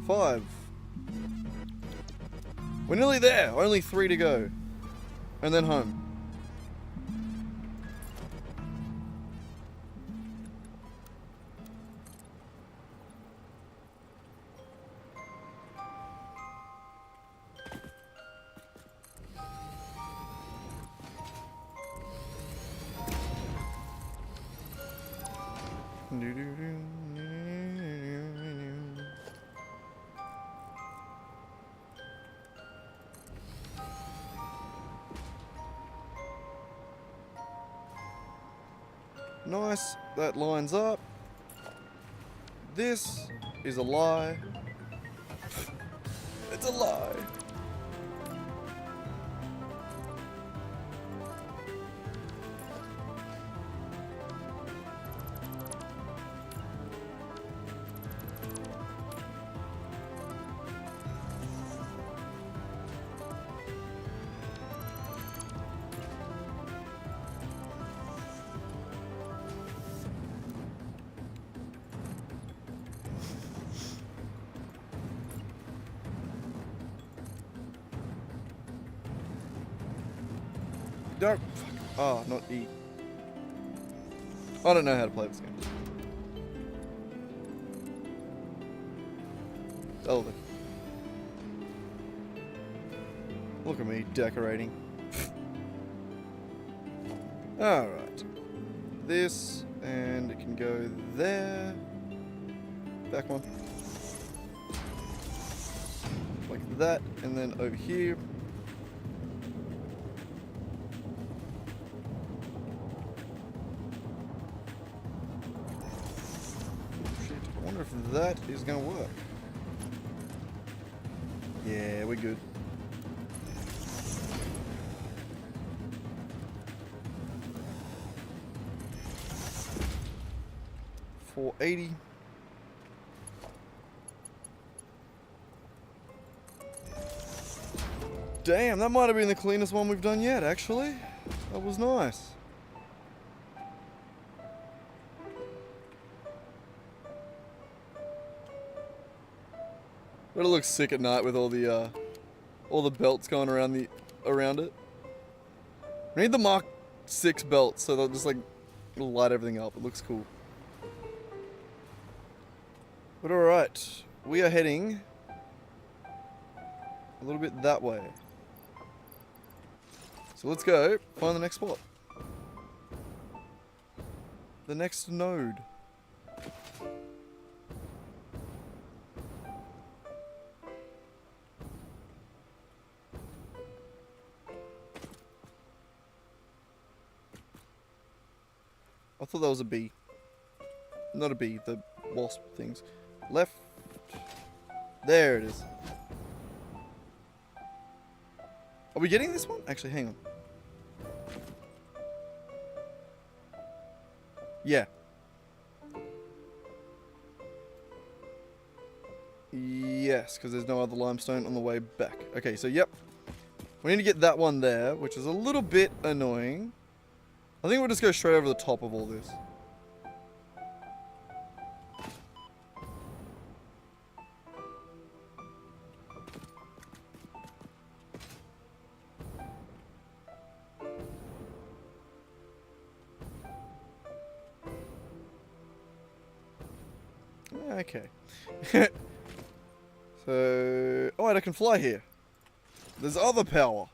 5. We're nearly there. Only 3 to go. And then home. Nice, that lines up. This is a lie. It's a lie. Don't. Oh, not E. I don't know how to play this game. That'll do. Look at me decorating. Alright. This, and it can go there. Back one. Like that, and then over here. If that is gonna work. Yeah, we're good. $480. Damn, that might have been the cleanest one we've done yet, actually. That was nice. But it looks sick at night with all the belts going around it. I need the Mark 6 belts so they'll just like light everything up. It looks cool. But alright, we are heading a little bit that way. So let's go find the next spot. The next node. I thought that was a bee. Not a bee, the wasp things. Left. There it is. Are we getting this one? Actually, hang on. Yeah. Yes, because there's no other limestone on the way back. Okay, so yep. We need to get that one there, which is a little bit annoying. I think we'll just go straight over the top of all this. Okay. So... Oh, and I can fly here. There's other power.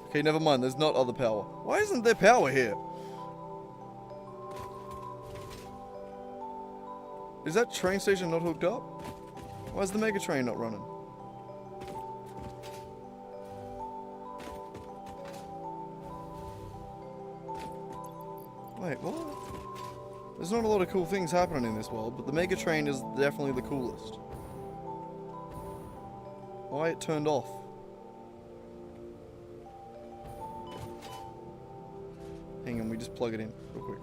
Okay, never mind. There's not other power. Why isn't there power here? Is that train station not hooked up? Why is the mega train not running? Wait, what? There's not a lot of cool things happening in this world, but the mega train is definitely the coolest. Why it turned off? Hang on, we just plug it in real quick.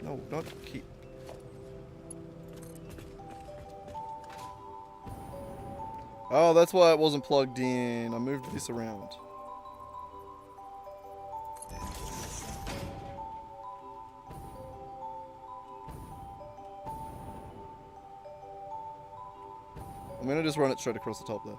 No, not key. Oh, that's why it wasn't plugged in. I moved this around. I'm gonna just run it straight across the top there.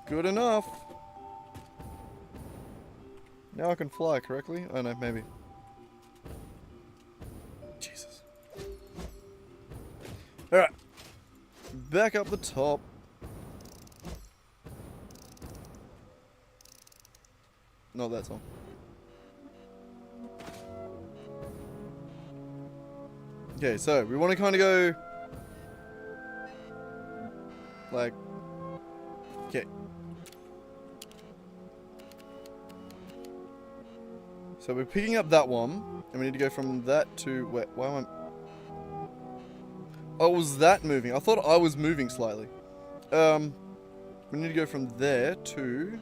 Good enough. Now I can fly correctly? Oh no, maybe. Jesus. Alright. Back up the top. No, that's all. Okay, so we want to kind of go like, okay. So we're picking up that one, and we need to go from that to where? Why am I? Oh, was that moving? I thought I was moving slightly. We need to go from there to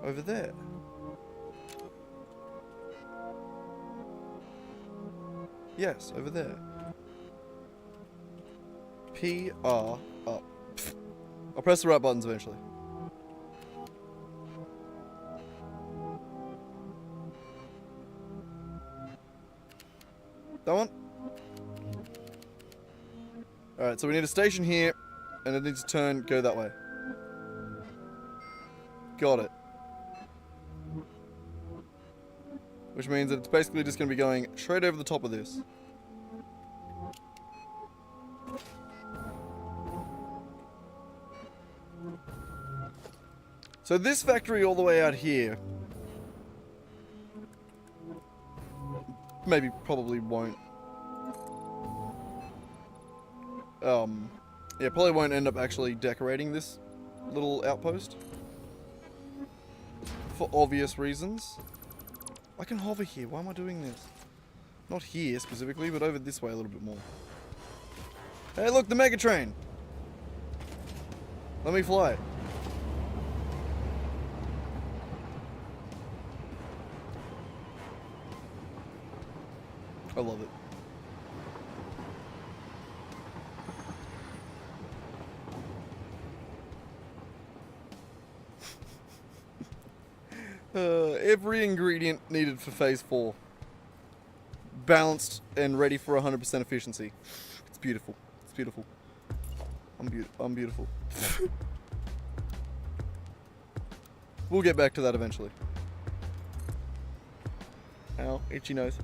over there. Yes, over there. P, R, up. I'll press the right buttons eventually. That one? Alright, so we need a station here, and it needs to turn, go that way. Got it. Which means that it's basically just going to be going straight over the top of this. So this factory all the way out here, maybe probably won't. Yeah, probably won't end up actually decorating this little outpost. For obvious reasons. I can hover here. Why am I doing this? Not here specifically, but over this way a little bit more. Hey, look, the mega train. Let me fly. I love it. Every ingredient needed for phase 4. Balanced and ready for 100% efficiency. It's beautiful. It's beautiful. I'm beautiful. We'll get back to that eventually. Ow, itchy nose.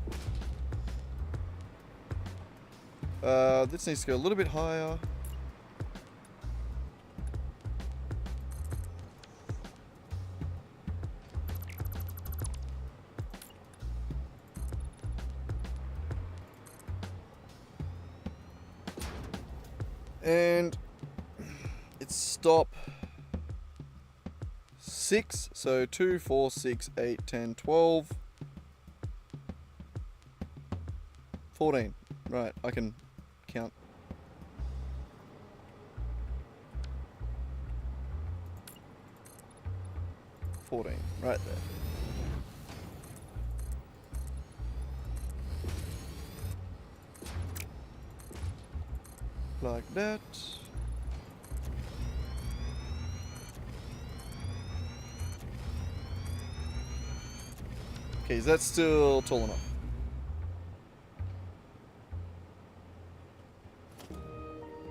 This needs to go a little bit higher. And it's stop 6, so 2, 4, 6, 8, 10, 12, 14. Right, I can count. Right there. Like that. Okay, is that still tall enough?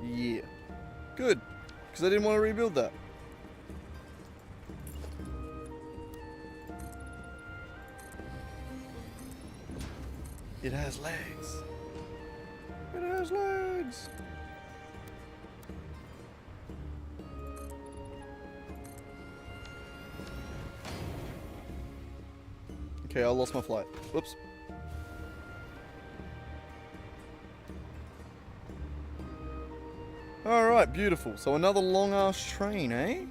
Yeah. Good. Because I didn't want to rebuild that. It has legs. There's legs! Okay, I lost my flight. Whoops. Alright, beautiful. So another long-ass train, eh?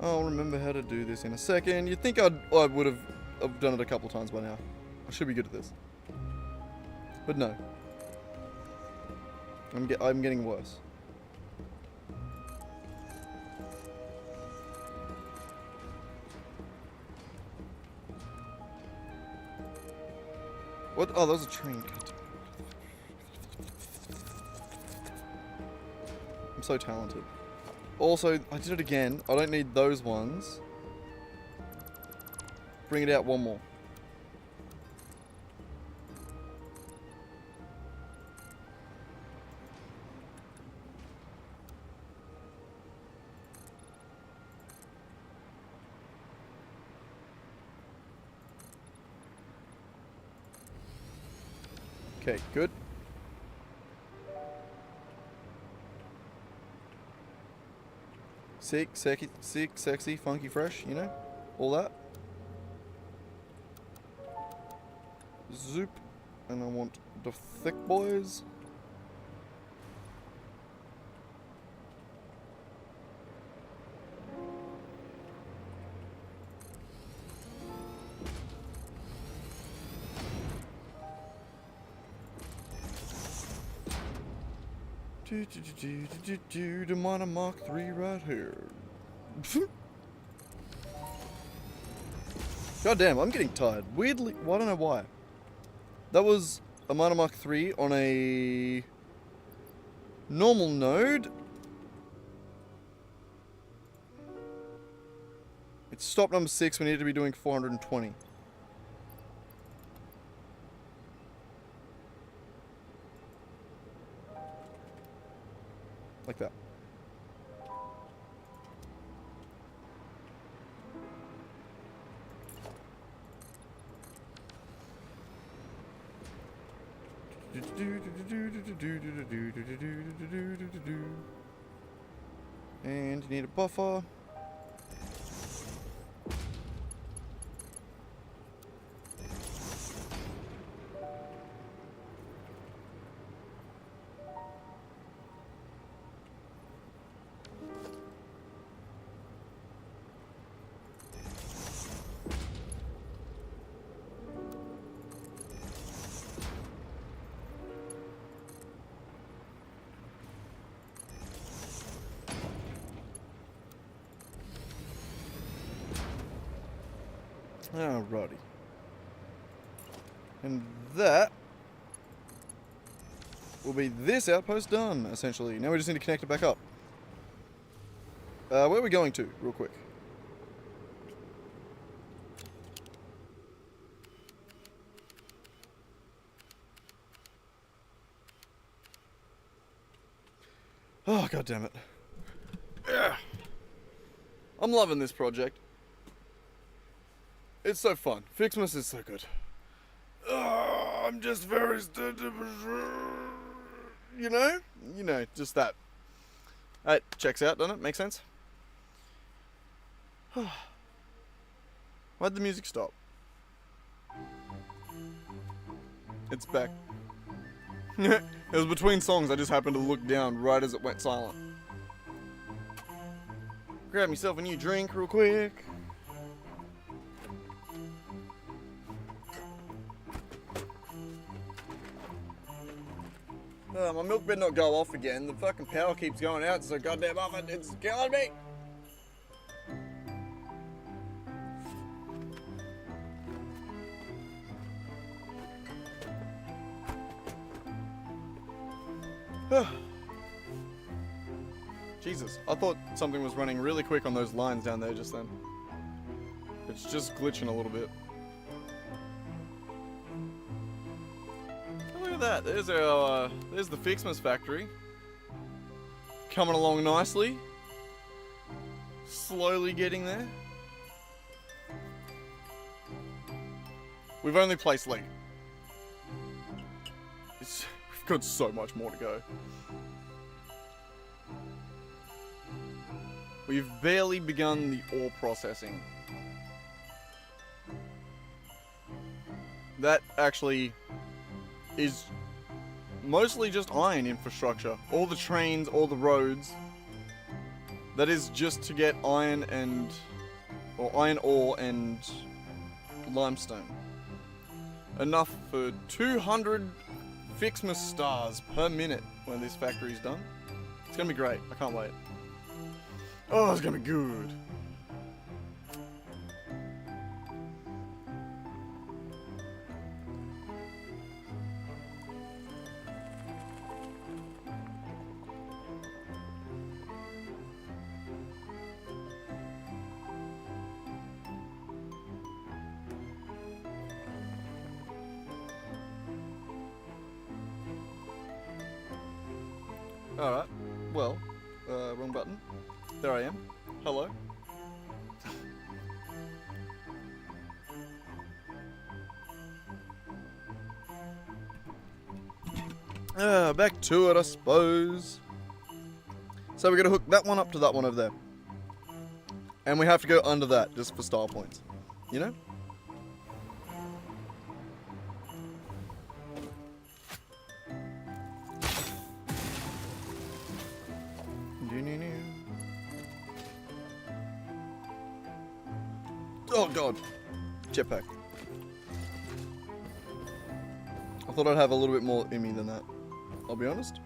I'll remember how to do this in a second. You'd think I would have done it a couple times by now. I should be good at this. But no. I'm getting worse. What? Oh, that was a train. I'm so talented. Also, I did it again. I don't need those ones. Bring it out one more. Okay, good. Sick, sexy, funky, fresh, you know? All that. Zoop. And I want the thick boys. The Minor Mark III right here. God damn, I'm getting tired. Weirdly, well, I don't know why. That was a Minor Mark III on a normal node. It's stop number 6. We need to be doing 420. Like that. And you need a buffer. Alrighty. And that will be this outpost done, essentially. Now we just need to connect it back up. Where are we going to, real quick? Oh, god damn it. Yeah. I'm loving this project. It's so fun. FICSMAS is so good. I'm just very... You know, just that. It checks out, doesn't it? Makes sense? Why'd the music stop? It's back. It was between songs, I just happened to look down right as it went silent. Grab myself a new drink real quick. My milk better not go off again. The fucking power keeps going out so goddamn often. It's killing me. Jesus, I thought something was running really quick on those lines down there just then. It's just glitching a little bit. Oh, look at that. There's our, there's the FICSMAS Factory. Coming along nicely. Slowly getting there. We've only placed like... we've got so much more to go. We've barely begun the ore processing. That actually is mostly just iron infrastructure. All the trains, all the roads. That is just to get iron and... or iron ore and limestone. Enough for 200 FICSMAS stars per minute when this factory's done. It's gonna be great. I can't wait. Oh, it's gonna be good. Alright, well, wrong button. There I am. Hello. Back to it, I suppose. So we're gonna hook that one up to that one over there. And we have to go under that, just for style points. You know? Oh god. Jetpack. I thought I'd have a little bit more in me than that. I'll be honest.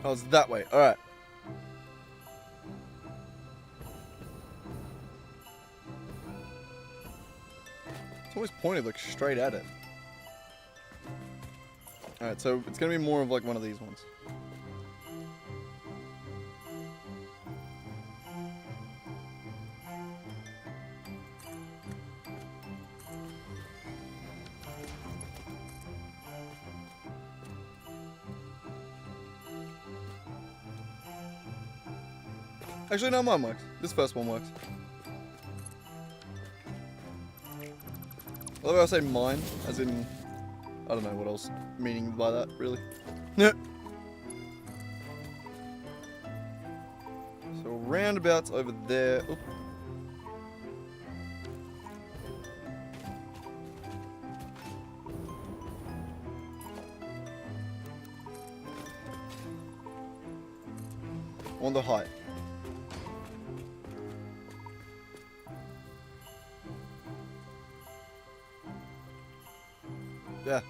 Oh, it's that way. Alright. It's always pointed like straight at it. Alright, so it's gonna be more of like one of these ones. Actually, no, mine works. This first one works. I love how I say mine, as in, I don't know what else meaning by that, really. Yeah. So roundabouts over there. Oop. On the height. Yeah.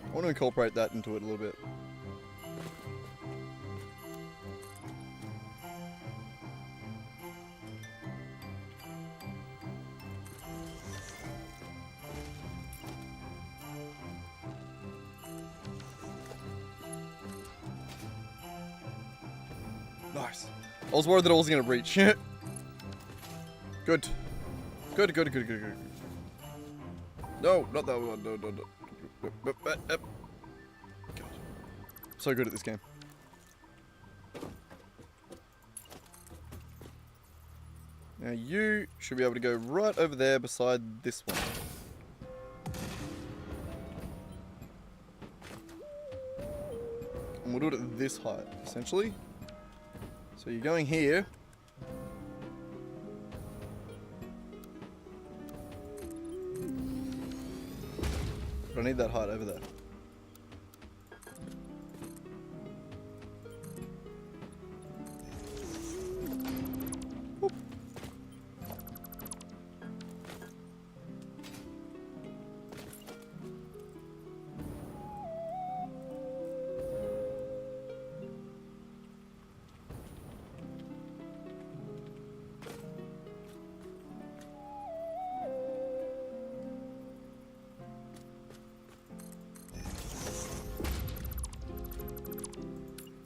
I want to incorporate that into it a little bit. Nice. I was worried that I wasn't gonna reach. Good. Good, good, good, good, good. No, not that one. No, no, no. God. So good at this game. Now you should be able to go right over there beside this one. And we'll do it at this height, essentially. So you're going here. But I need that height over there. Whoop.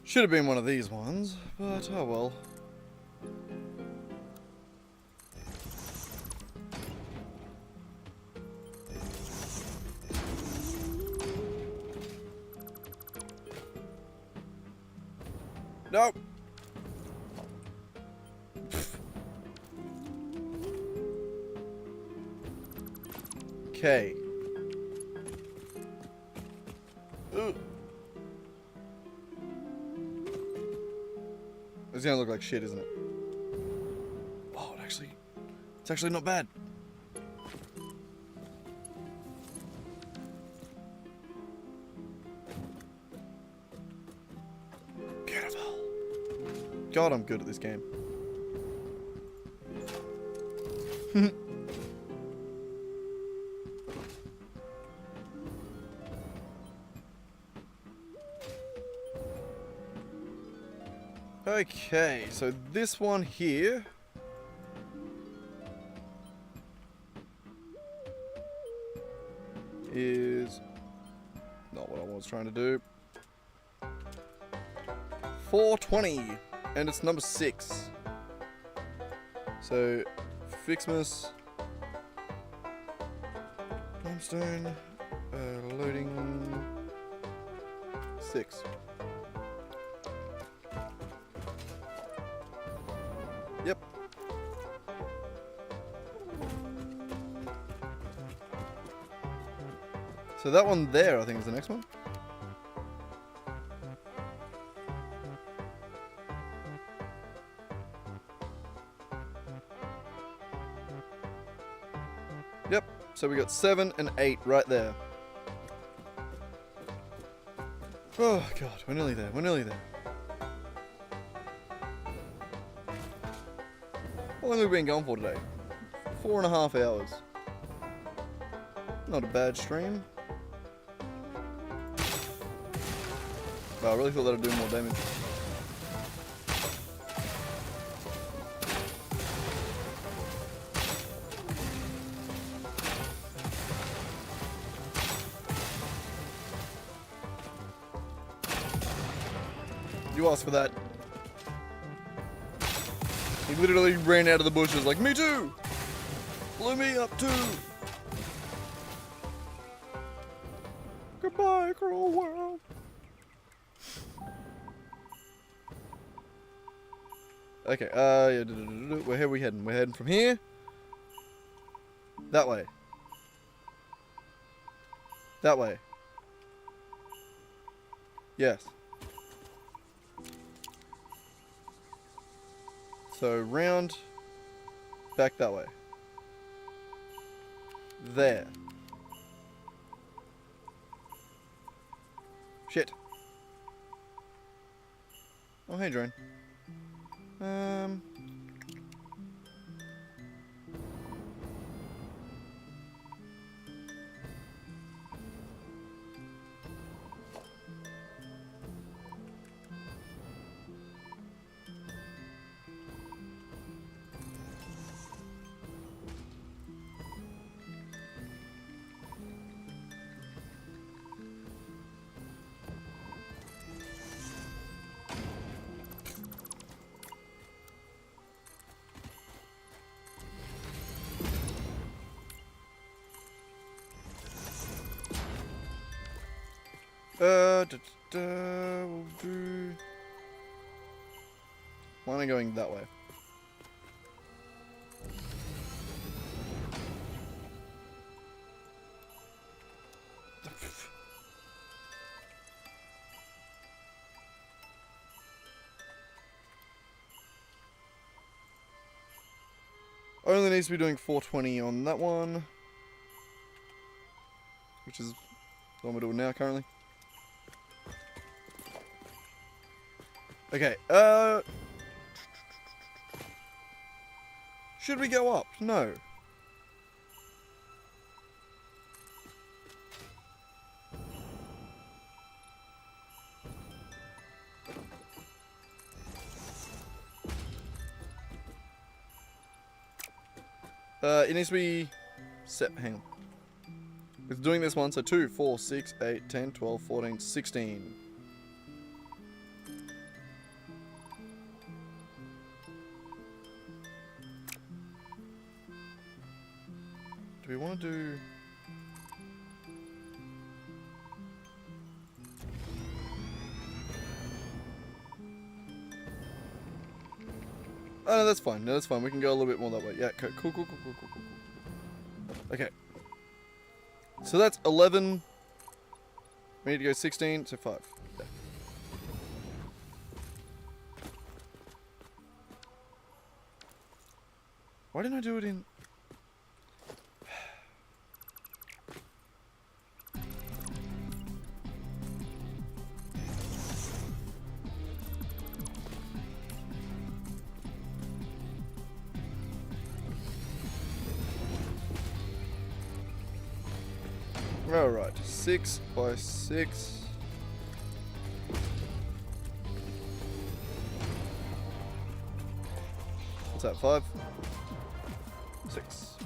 Should have been one of these ones, but oh well. Nope. Okay. It's gonna look like shit, isn't it? Oh, it's actually not bad. Beautiful. God, I'm good at this game. Okay, so this one here is not what I was trying to do. 420, and it's number 6. So, FICSMAS limestone loading 6. Yep. So that one there, I think, is the next one. Yep. So we got 7 and 8 right there. Oh god, we're nearly there. We're nearly there. How long have we been going for today? 4.5 hours. Not a bad stream. Wow, I really thought that would do more damage. You asked for that. He literally ran out of the bushes like, me too! Blew me up too! Goodbye, cruel world! Okay, yeah, where are we heading? We're heading from here. That way. That way. Yes. So round, back that way. There. Shit. Oh, hey, drone. We'll do... Why am I going that way? Only needs to be doing 420 on that one, which is what we're doing now currently. Okay, should we go up? No. It needs to be set, hang on. It's doing this one, so 2, 4, 6, 8, 10, 12, 14, 16. Do we want to do... Oh, no, that's fine. No, that's fine. We can go a little bit more that way. Yeah, cool. Okay. So that's 11. We need to go 16, so 5. Yeah. Why didn't I do it in... Alright, 6 by 6. What's that, 5? 6.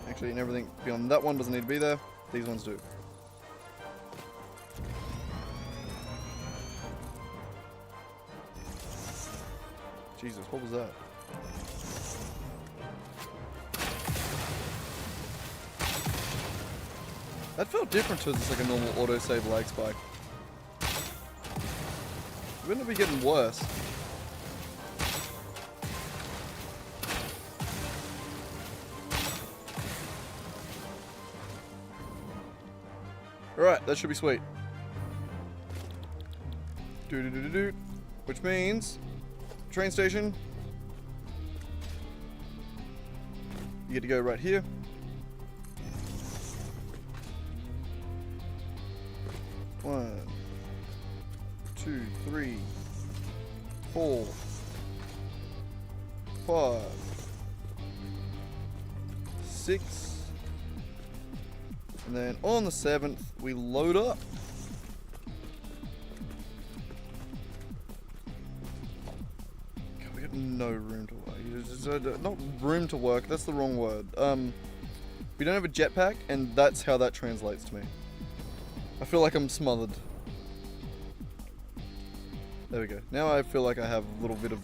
Actually, and everything beyond that one doesn't need to be there. These ones do. Jesus, what was that? That felt different to just like a normal autosave lag spike. Wouldn't it be getting worse? Alright, that should be sweet. Do. Which means... train station. You get to go right here. One, 2, 3, 4, 5, 6, and then on the 7th we load up. No room to work. Not room to work, that's the wrong word. We don't have a jetpack, and that's how that translates to me. I feel like I'm smothered. There we go. Now I feel like I have a little bit of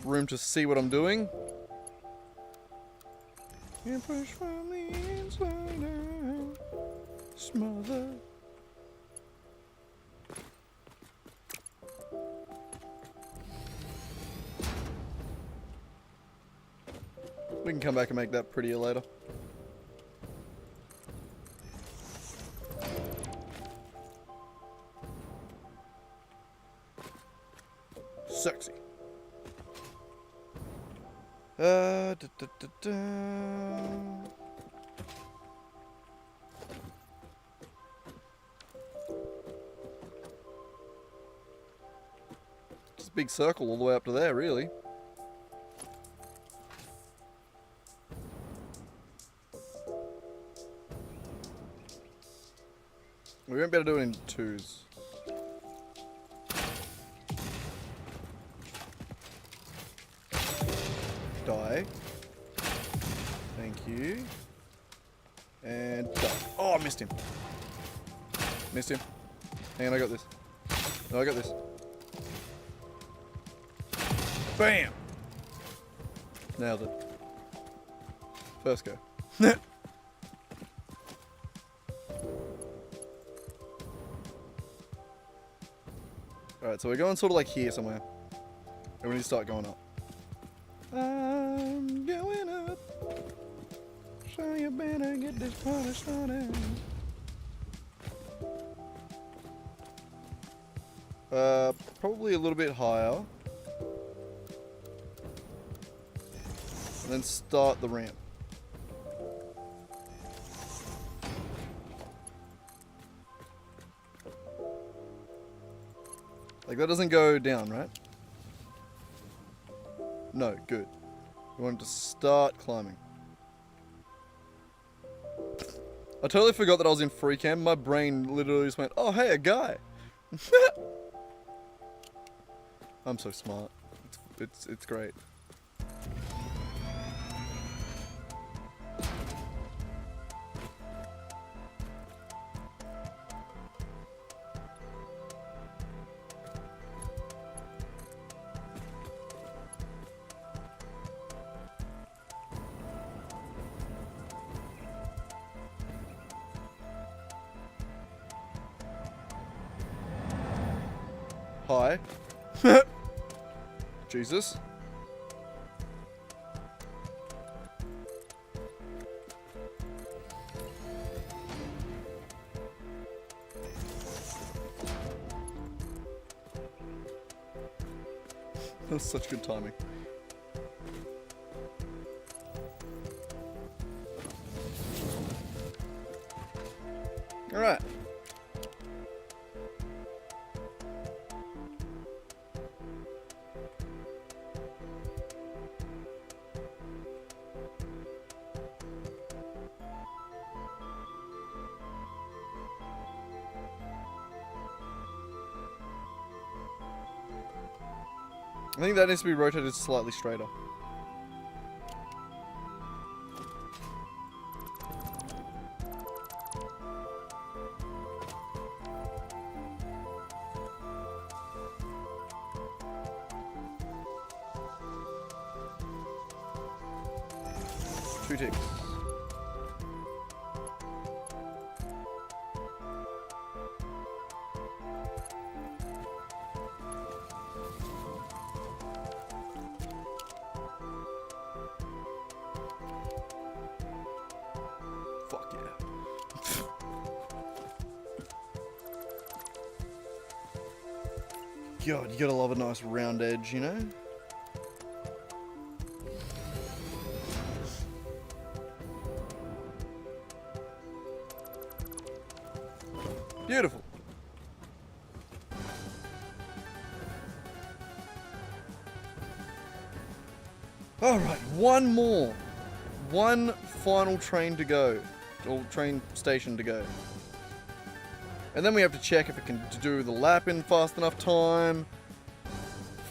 room to see what I'm doing. You push from the inside out, smothered. We can come back and make that prettier later. Sexy. Just a big circle all the way up to there, really. We won't be able to do it in 2s. Die. Thank you. And die. Oh, I missed him. Missed him. Hang on, I got this. No, I got this. Bam! Nailed it. First go. Alright, so we're going sort of like here somewhere. And we need to start going up. I'm going up. So you better get this party started. Probably a little bit higher. And then start the ramp. Like, that doesn't go down, right? No, good. We want to start climbing. I totally forgot that I was in free cam. My brain literally just went, oh, hey, a guy. I'm so smart. It's great. Hi. Jesus. That was such good timing. Alright. I think that needs to be rotated slightly straighter. Two ticks. Fuck yeah. God, you gotta love a nice round edge, you know? Beautiful. Alright, one more. One final train to go. Or train station to go. And then we have to check if it can do the lap in fast enough time.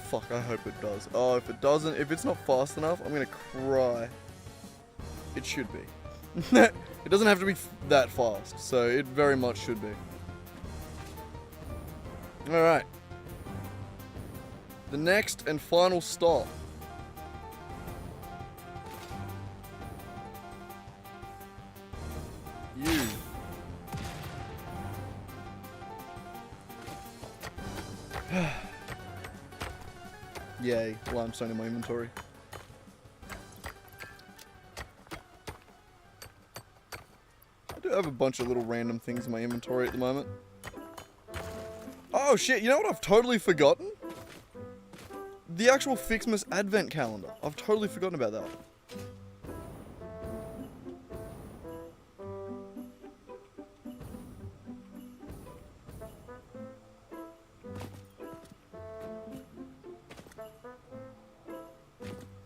Fuck, I hope it does. Oh, if it doesn't, if it's not fast enough, I'm gonna cry. It should be. It doesn't have to be that fast, so it very much should be. Alright. The next and final stop. You. Yay, limestone in my inventory. I do have a bunch of little random things in my inventory at the moment. Oh shit, you know what I've totally forgotten? The actual FICSMAS advent calendar. I've totally forgotten about that.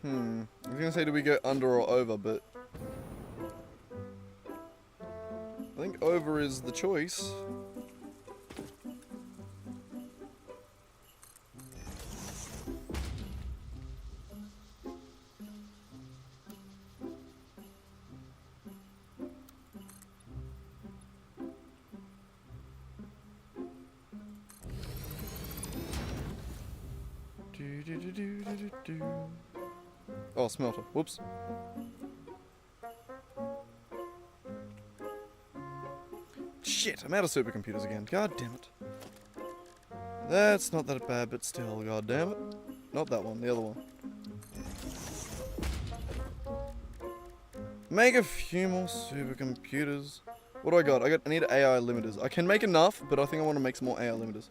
I was gonna say, do we go under or over, but I think over is the choice. Oh, smelter. Whoops. Shit, I'm out of supercomputers again. God damn it. That's not that bad, but still, god damn it. Not that one, the other one. Make a few more supercomputers. What do I got? I need AI limiters. I can make enough, but I think I want to make some more AI limiters.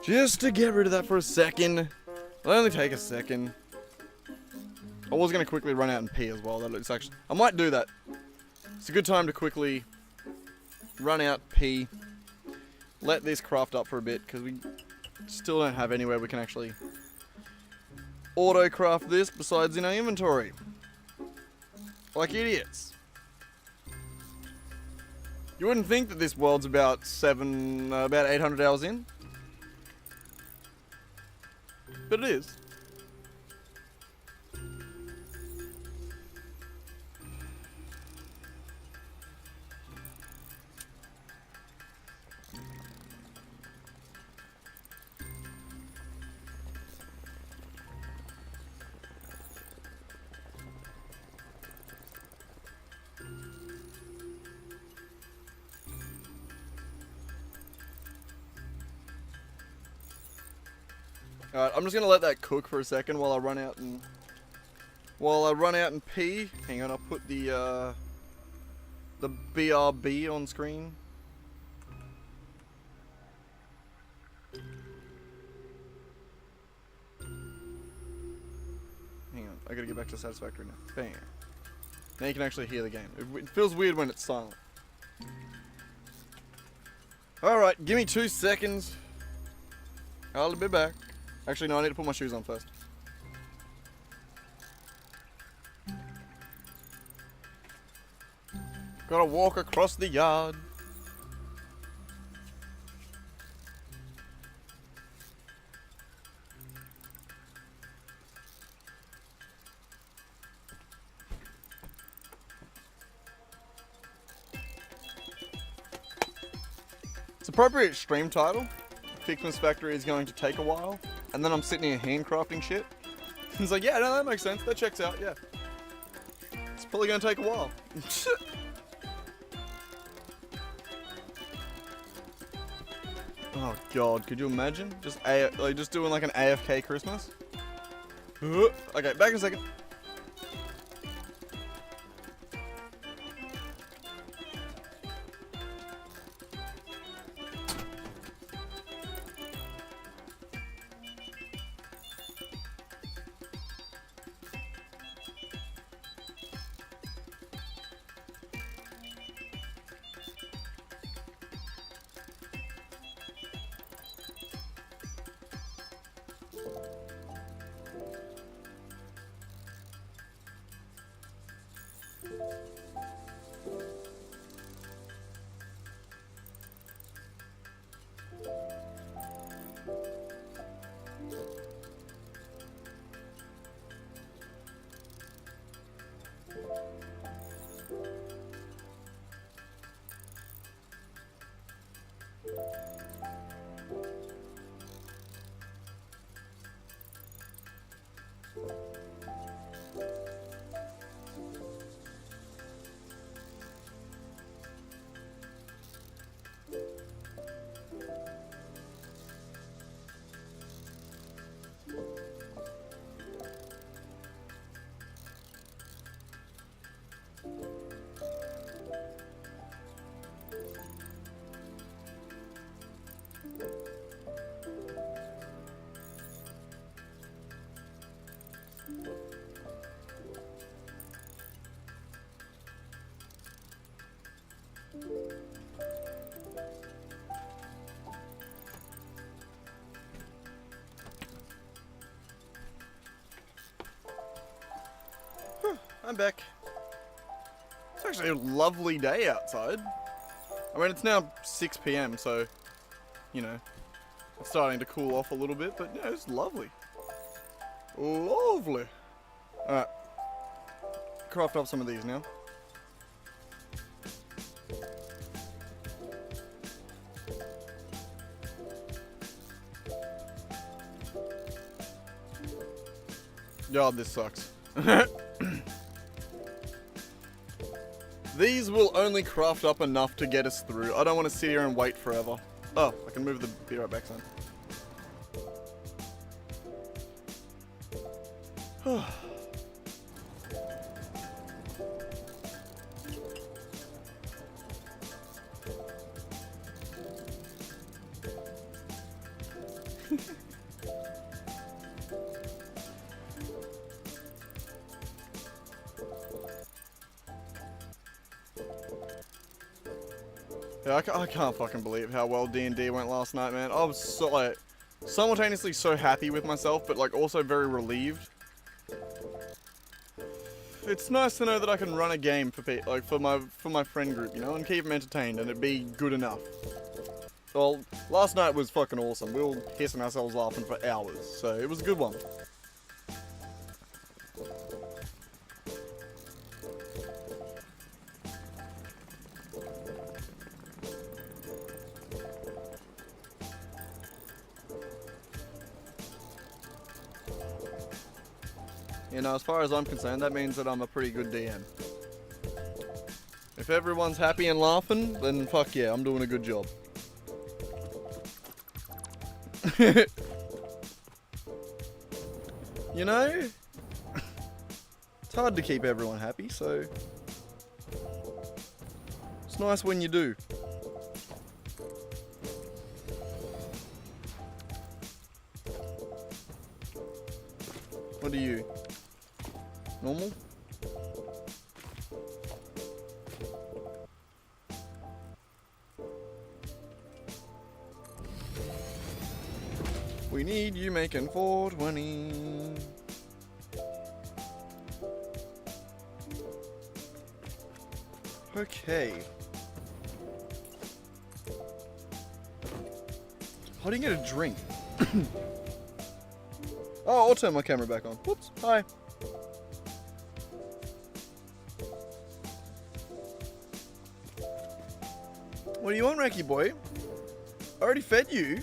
Just to get rid of that for a second. It'll only take a second. I was going to quickly run out and pee as well. It's actually, I might do that. It's a good time to quickly run out, pee, let this craft up for a bit, because we still don't have anywhere we can actually auto-craft this besides in our inventory. Like idiots. You wouldn't think that this world's about 800 hours in. But it is. Alright, I'm just gonna let that cook for a second while I run out and pee. Hang on, I'll put the BRB on screen. Hang on, I gotta get back to Satisfactory now. Bam. Now you can actually hear the game. It feels weird when it's silent. Alright, give me 2 seconds. I'll be back. Actually, no, I need to put my shoes on first. Gotta walk across the yard. It's appropriate stream title. FICSMAS Factory is going to take a while, and then I'm sitting here handcrafting shit. He's like, yeah, no, that makes sense. That checks out, yeah. It's probably gonna take a while. Oh god, could you imagine? Just doing like an AFK Christmas? Okay, back in a second. I'm back. It's actually a lovely day outside. I mean, it's now 6 PM, so, you know, it's starting to cool off a little bit, but yeah, it's lovely. Lovely. Alright. Craft up some of these now. God, this sucks. These will only craft up enough to get us through. I don't want to sit here and wait forever. Oh, I can move the beer right back son. Yeah, I can't fucking believe how well D&D went last night, man. I was so, like, simultaneously so happy with myself, but, like, also very relieved. It's nice to know that I can run a game for my friend group, you know, and keep them entertained, and it be good enough. Well, last night was fucking awesome. We were pissing ourselves laughing for hours, so it was a good one. You know, as far as I'm concerned, that means that I'm a pretty good DM. If everyone's happy and laughing, then fuck yeah, I'm doing a good job. You know? It's hard to keep everyone happy, so it's nice when you do. What are you? Normal? We need you making 420. Okay. How do you get a drink? Oh, I'll turn my camera back on. Whoops. Hi. What do you want, Racky boy? I already fed you.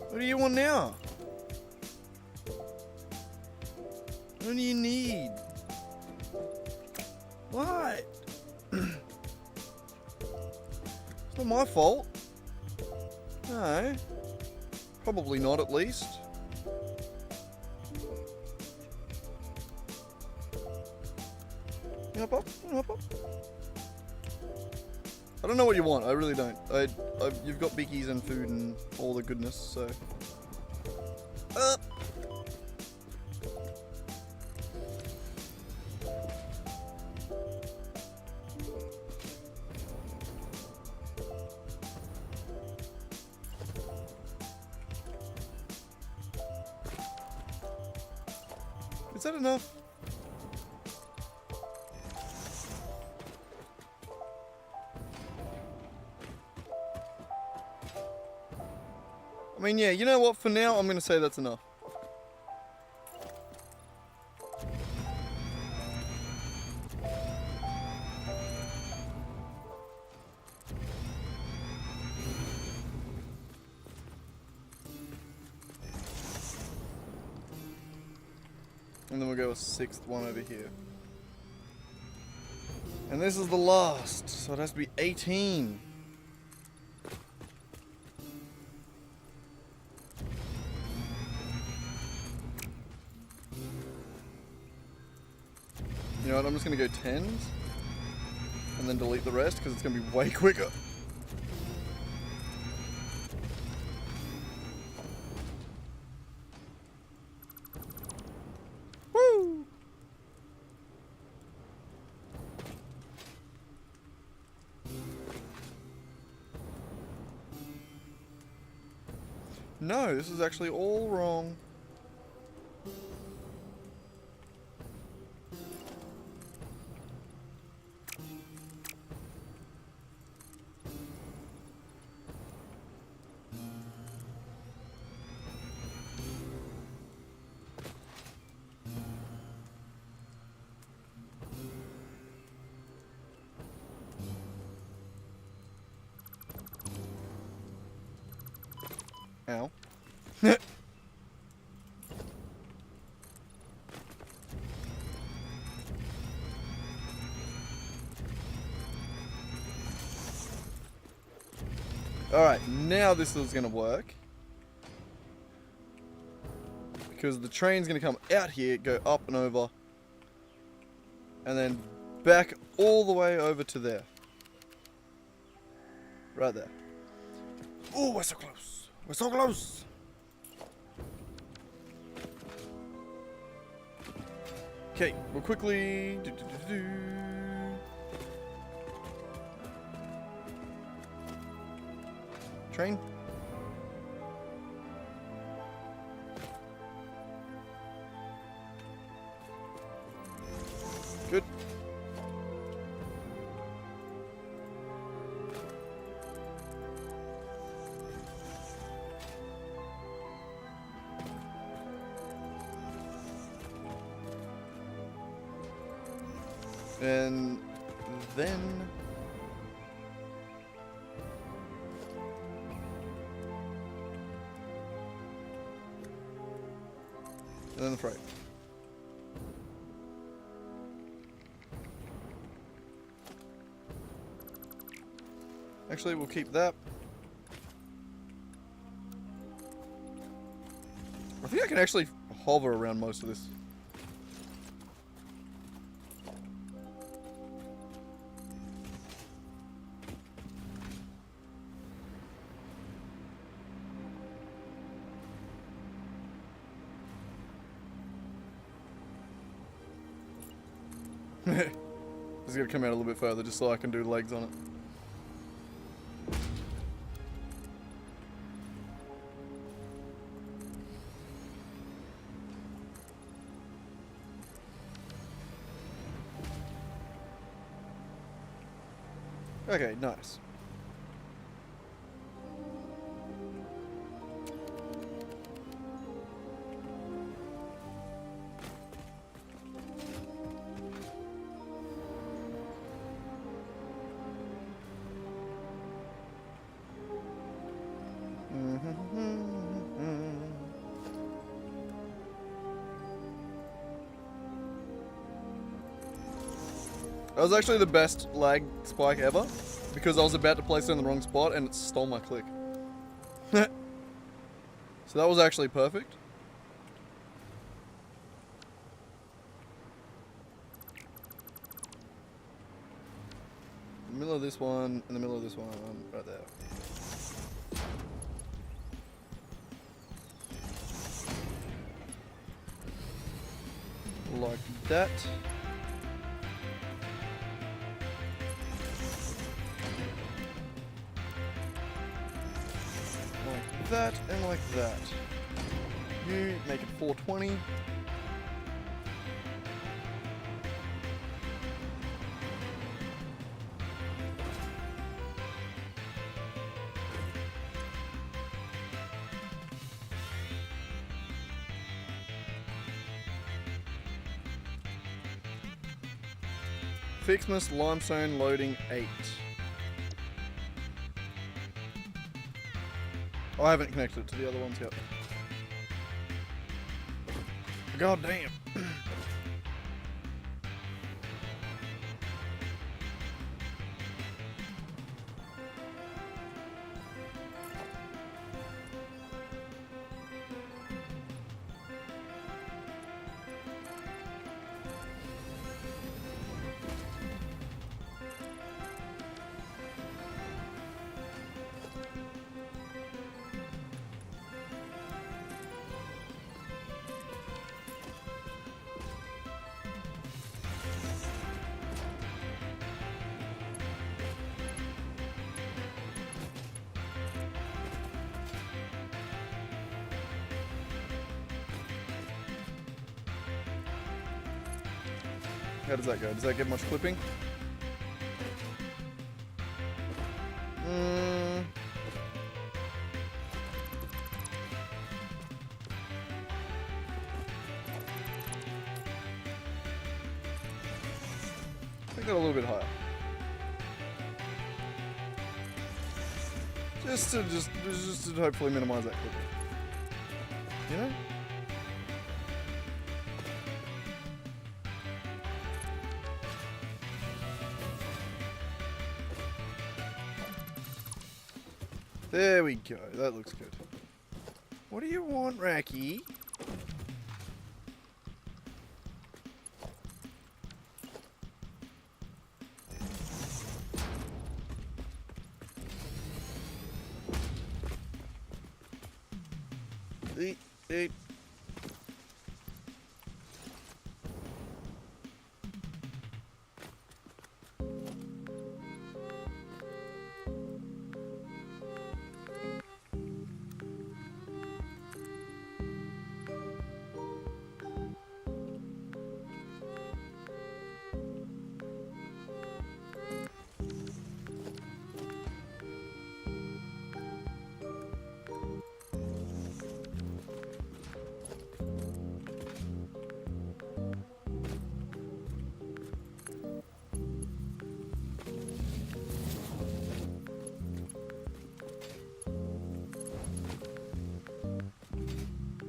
What do you want now? What do you need? What? It's not my fault. No. Probably not, at least. You hop up? You hop up? I don't know what you want. I really don't. You've got bickies and food and all the goodness, so. Is that enough? I mean, yeah, you know what? For now, I'm going to say that's enough. And then we'll go a 6th one over here. And this is the last, so it has to be 18. You know what, I'm just going to go 10s. And then delete the rest, because it's going to be way quicker. Woo! No, this is actually all wrong. Ow. Alright, now this is gonna work. Because the train's gonna come out here, go up and over. And then back all the way over to there. Right there. Oh, we're so close. We're so close. Okay, we'll quickly train. Good. And then the freight. Actually, we'll keep that. I think I can actually hover around most of this. Just gotta come out a little bit further just so I can do legs on it. Okay, nice. That was actually the best lag spike ever, because I was about to place it in the wrong spot and it stole my click. So that was actually perfect. In the middle of this one, in the middle of this one, right there. Like that. Like that and like that. You make it 420. FICSMAS limestone loading 8. I haven't connected it to the other ones yet. God damn. How does that go? Does that get much clipping? I think that a little bit higher. Just to hopefully minimize that clipping. You know? There we go. That looks good. What do you want, Racky? Eat.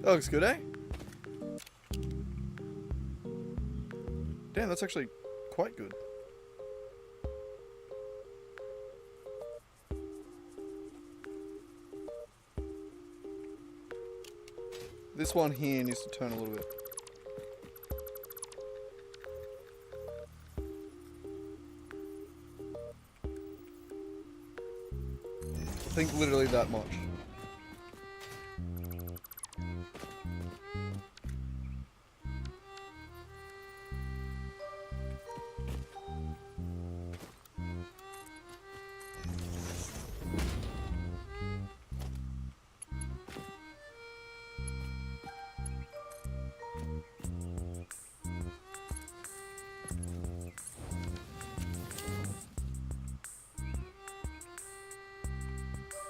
That looks good, eh? Damn, that's actually quite good. This one here needs to turn a little bit. I think literally that much.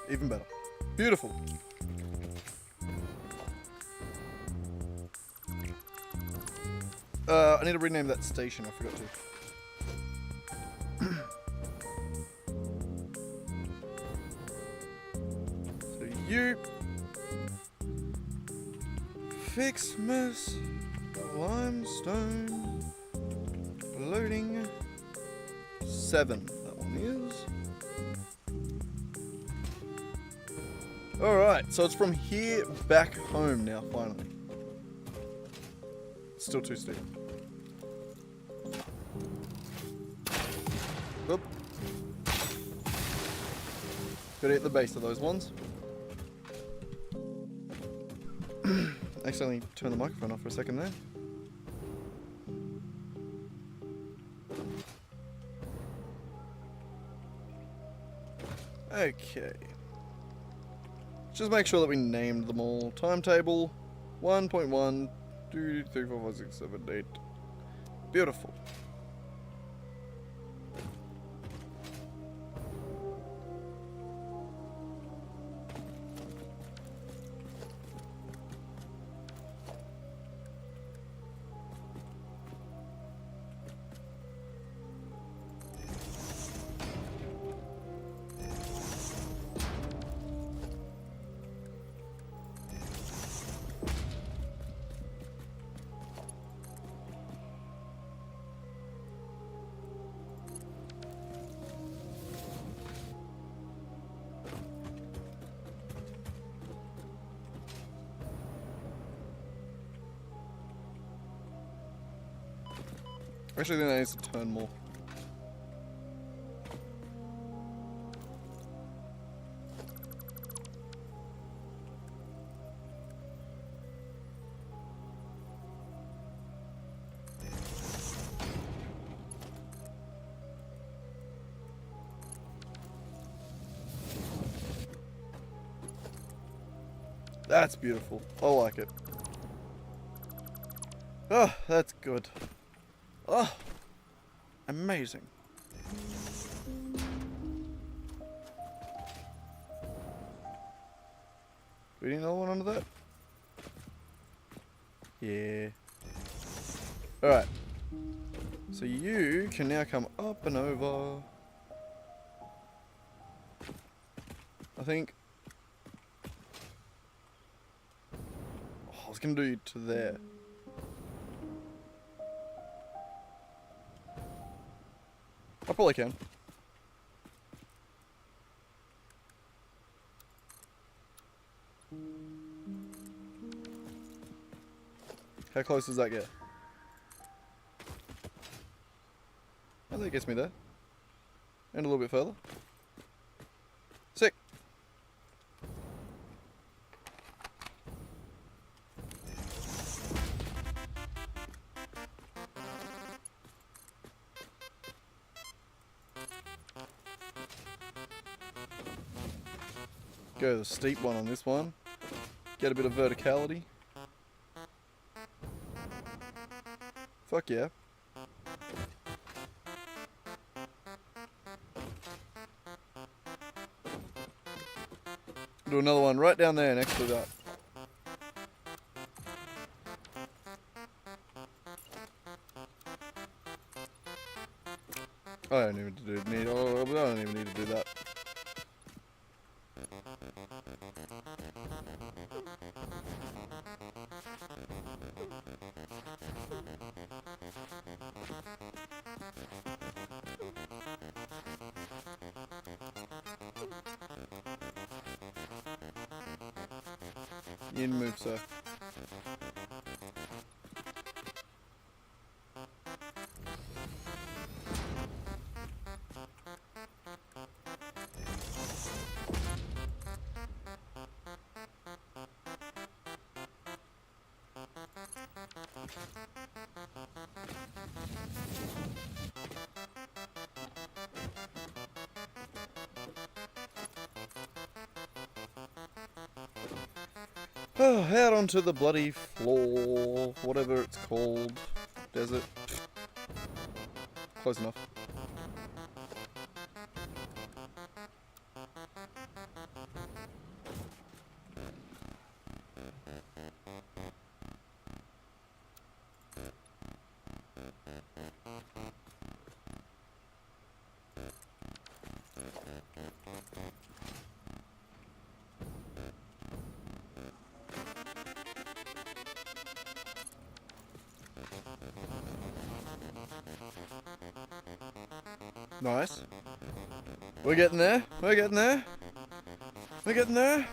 Even better. Beautiful. I need to rename that station, I forgot to. So you... FICSMAS limestone loading 7. That one is. Alright, so it's from here back home now, finally. It's still too steep. Oop. Gotta hit the base of those ones. Accidentally turned the microphone off for a second there. Okay. Just make sure that we named them all. Timetable 1.1, 2, 3, 4, 5, 6, 7, 8. Beautiful. Actually, I think that needs to turn more. That's beautiful. I like it. Oh, that's good. Oh, amazing. Do we need another one under that? Yeah. Alright. So you can now come up and over. I think. Oh, I was going to do you to there. I probably can. How close does that get? I think it gets me there. And a little bit further. Sick. Go the steep one on this one. Get a bit of verticality. Fuck yeah. Do another one right down there next to that. I don't even need. Oh, I don't even need to do that. You didn't move, sir. Oh, out onto the bloody floor, whatever it's called. Desert. Close enough. Nice. We're getting there. We're getting there. We're getting there.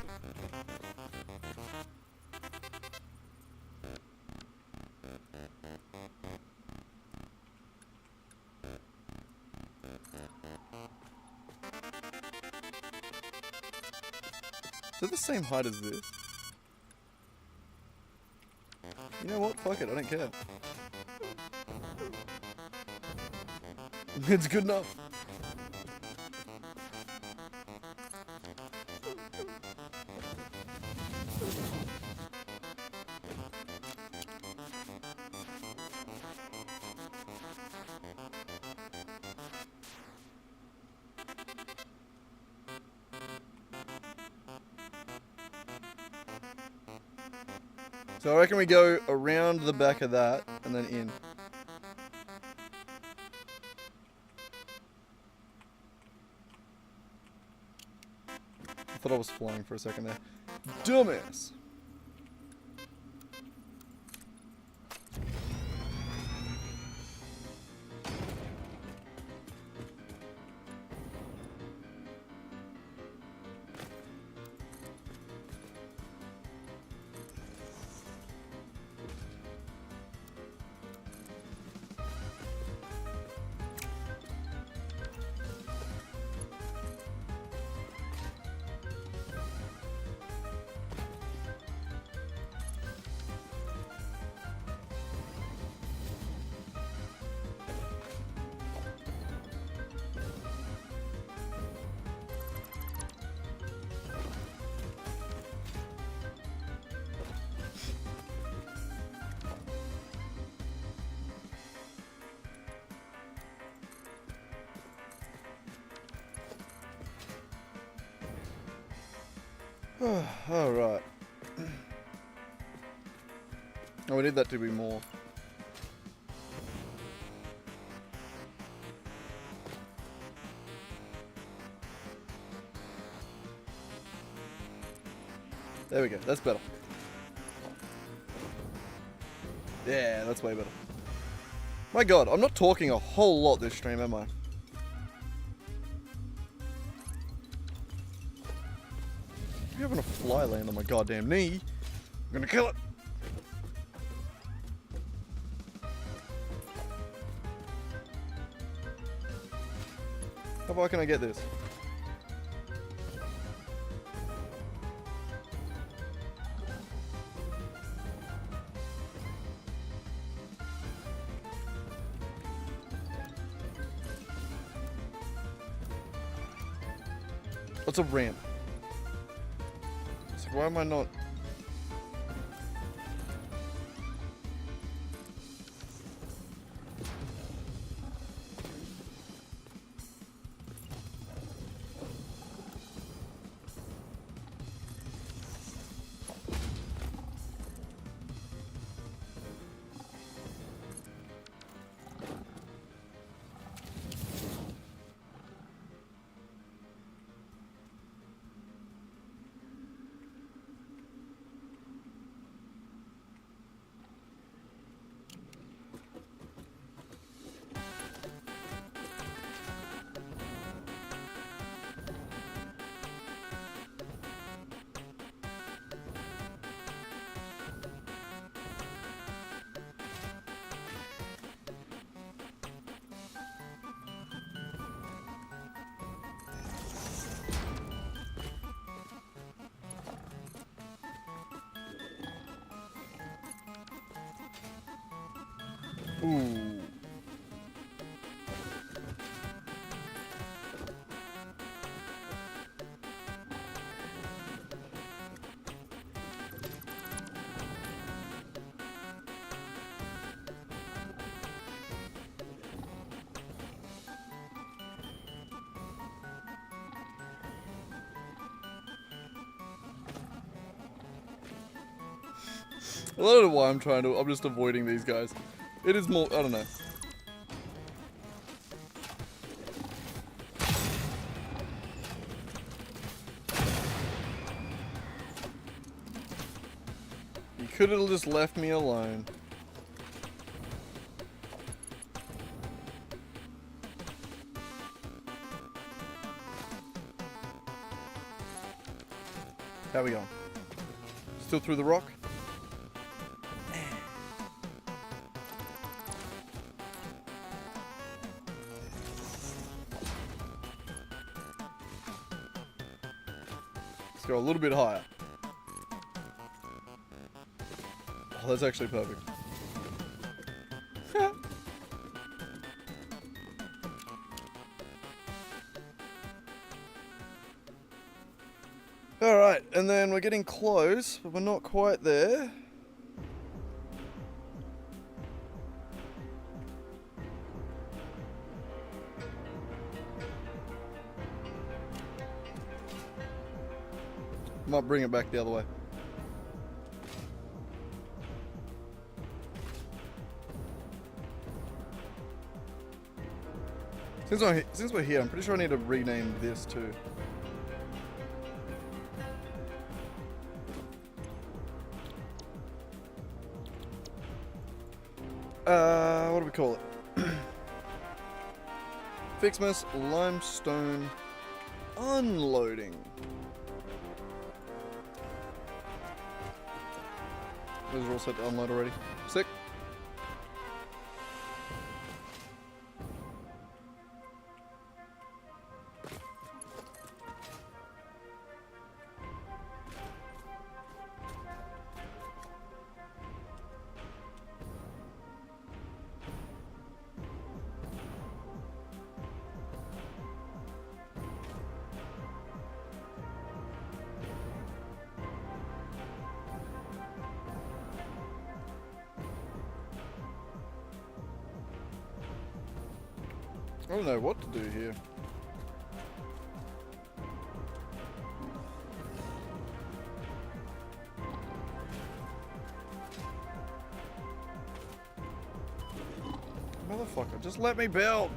Is it the same height as this? You know what? Fuck it. I don't care. It's good enough. So I reckon we go around the back of that and then in. I thought I was flying for a second there. Dumbass! Alright. Oh, we need that to be more. There we go, that's better. Yeah, that's way better. My god, I'm not talking a whole lot this stream, am I? You're having a fly land on my goddamn knee. I'm gonna kill it. How far can I get this? What's a ramp? So why am I not? Ooh. I don't know why I'm just avoiding these guys. It is more, I don't know. You could have just left me alone. How we going? Still through the rock? Let's go a little bit higher. Oh, that's actually perfect. Alright, and then we're getting close, but we're not quite there. Might bring it back the other way. Since we're here, I'm pretty sure I need to rename this too. What do we call it? FICSMAS limestone unloading. Those are all set to unload already. Sick. I don't know what to do here. Motherfucker, just let me build.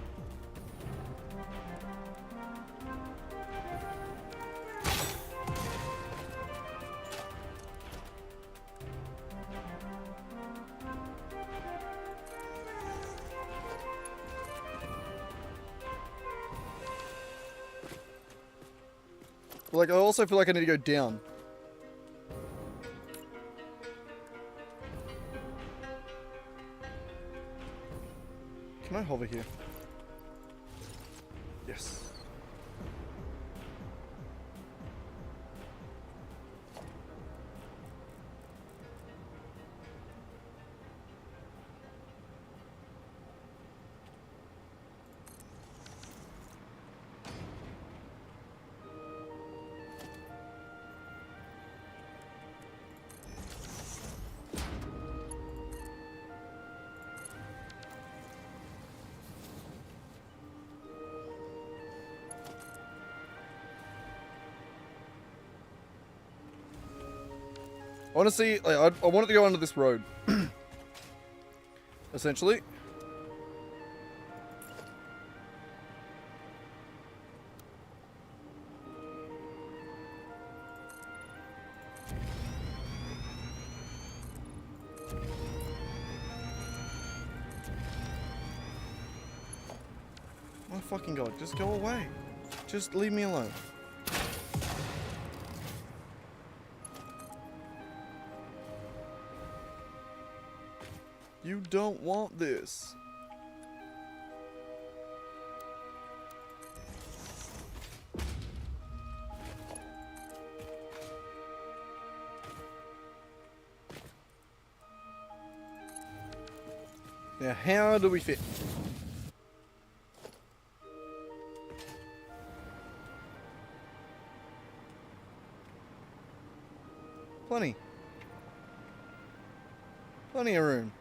Like, I also feel like I need to go down. Can I hover here? Yes. Honestly, I wanted to go under this road. Essentially. My fucking god, just go away. Just leave me alone. You don't want this. Now, how do we fit? Plenty. Plenty of room.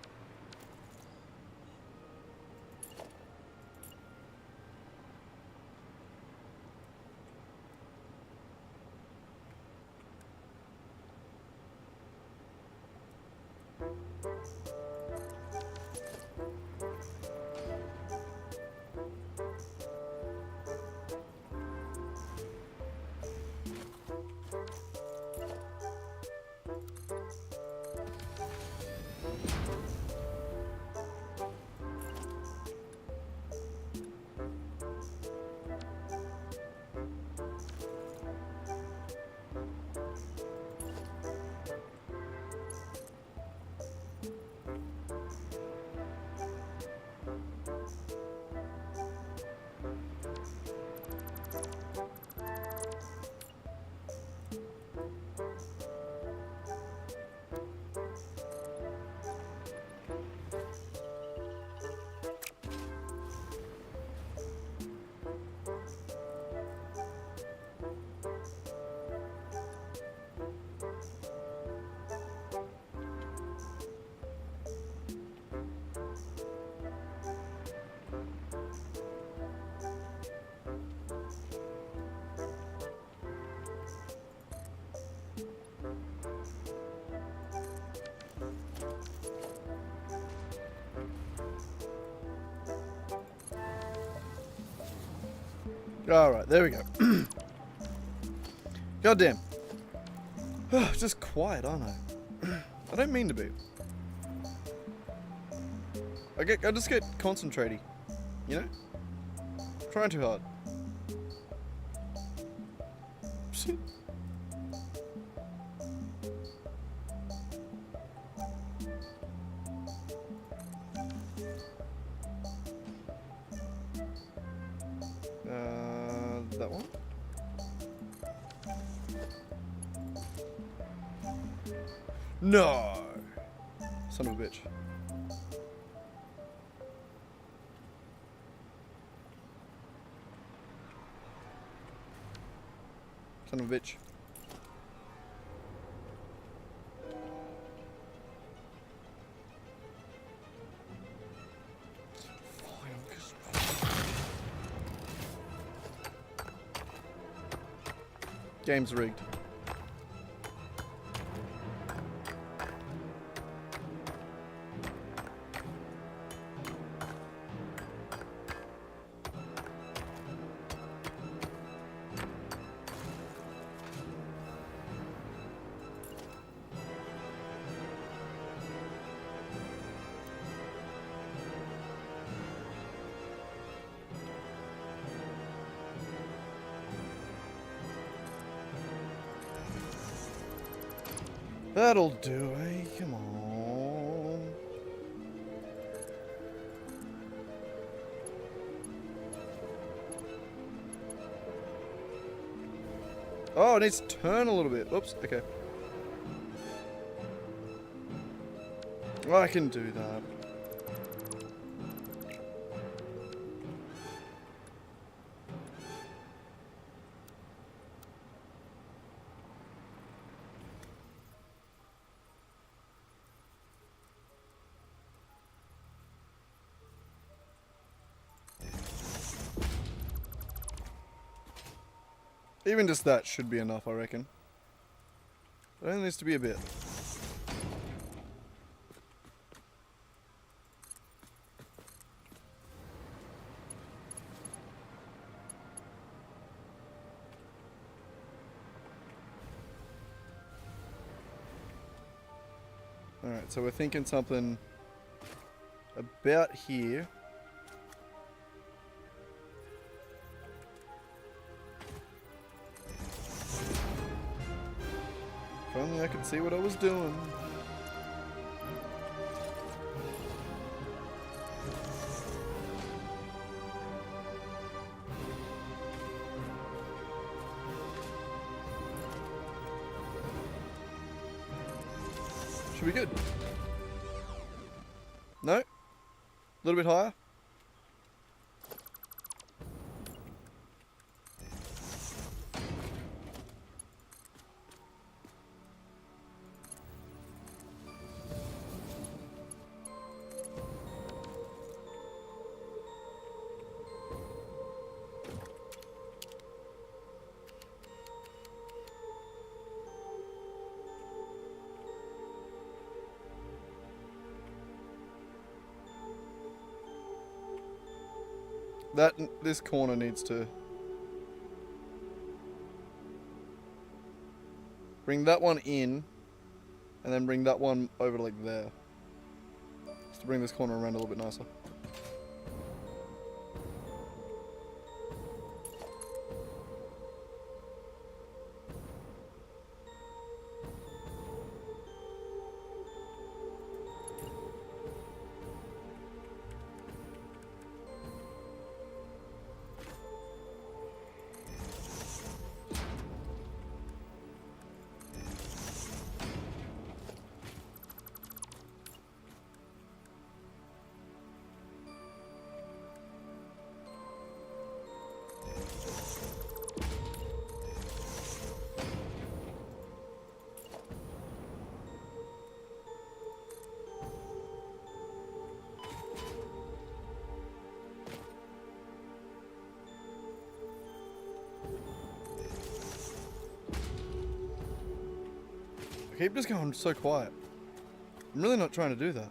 Alright, there we go. God damn. Just quiet, aren't I? I don't mean to be. I just get concentrating. You know? Trying too hard. That one? No! Son of a bitch. Son of a bitch. Game's rigged. That'll do, eh? Come on. Oh, it needs to turn a little bit. Oops, okay. I can do that. Even just that should be enough, I reckon. It only needs to be a bit. Alright, so we're thinking something about here. If only I could see what I was doing. Should be good. No? A little bit higher. This corner needs to bring that one in, and then bring that one over like there. Just to bring this corner around a little bit nicer. I keep just going so quiet. I'm really not trying to do that.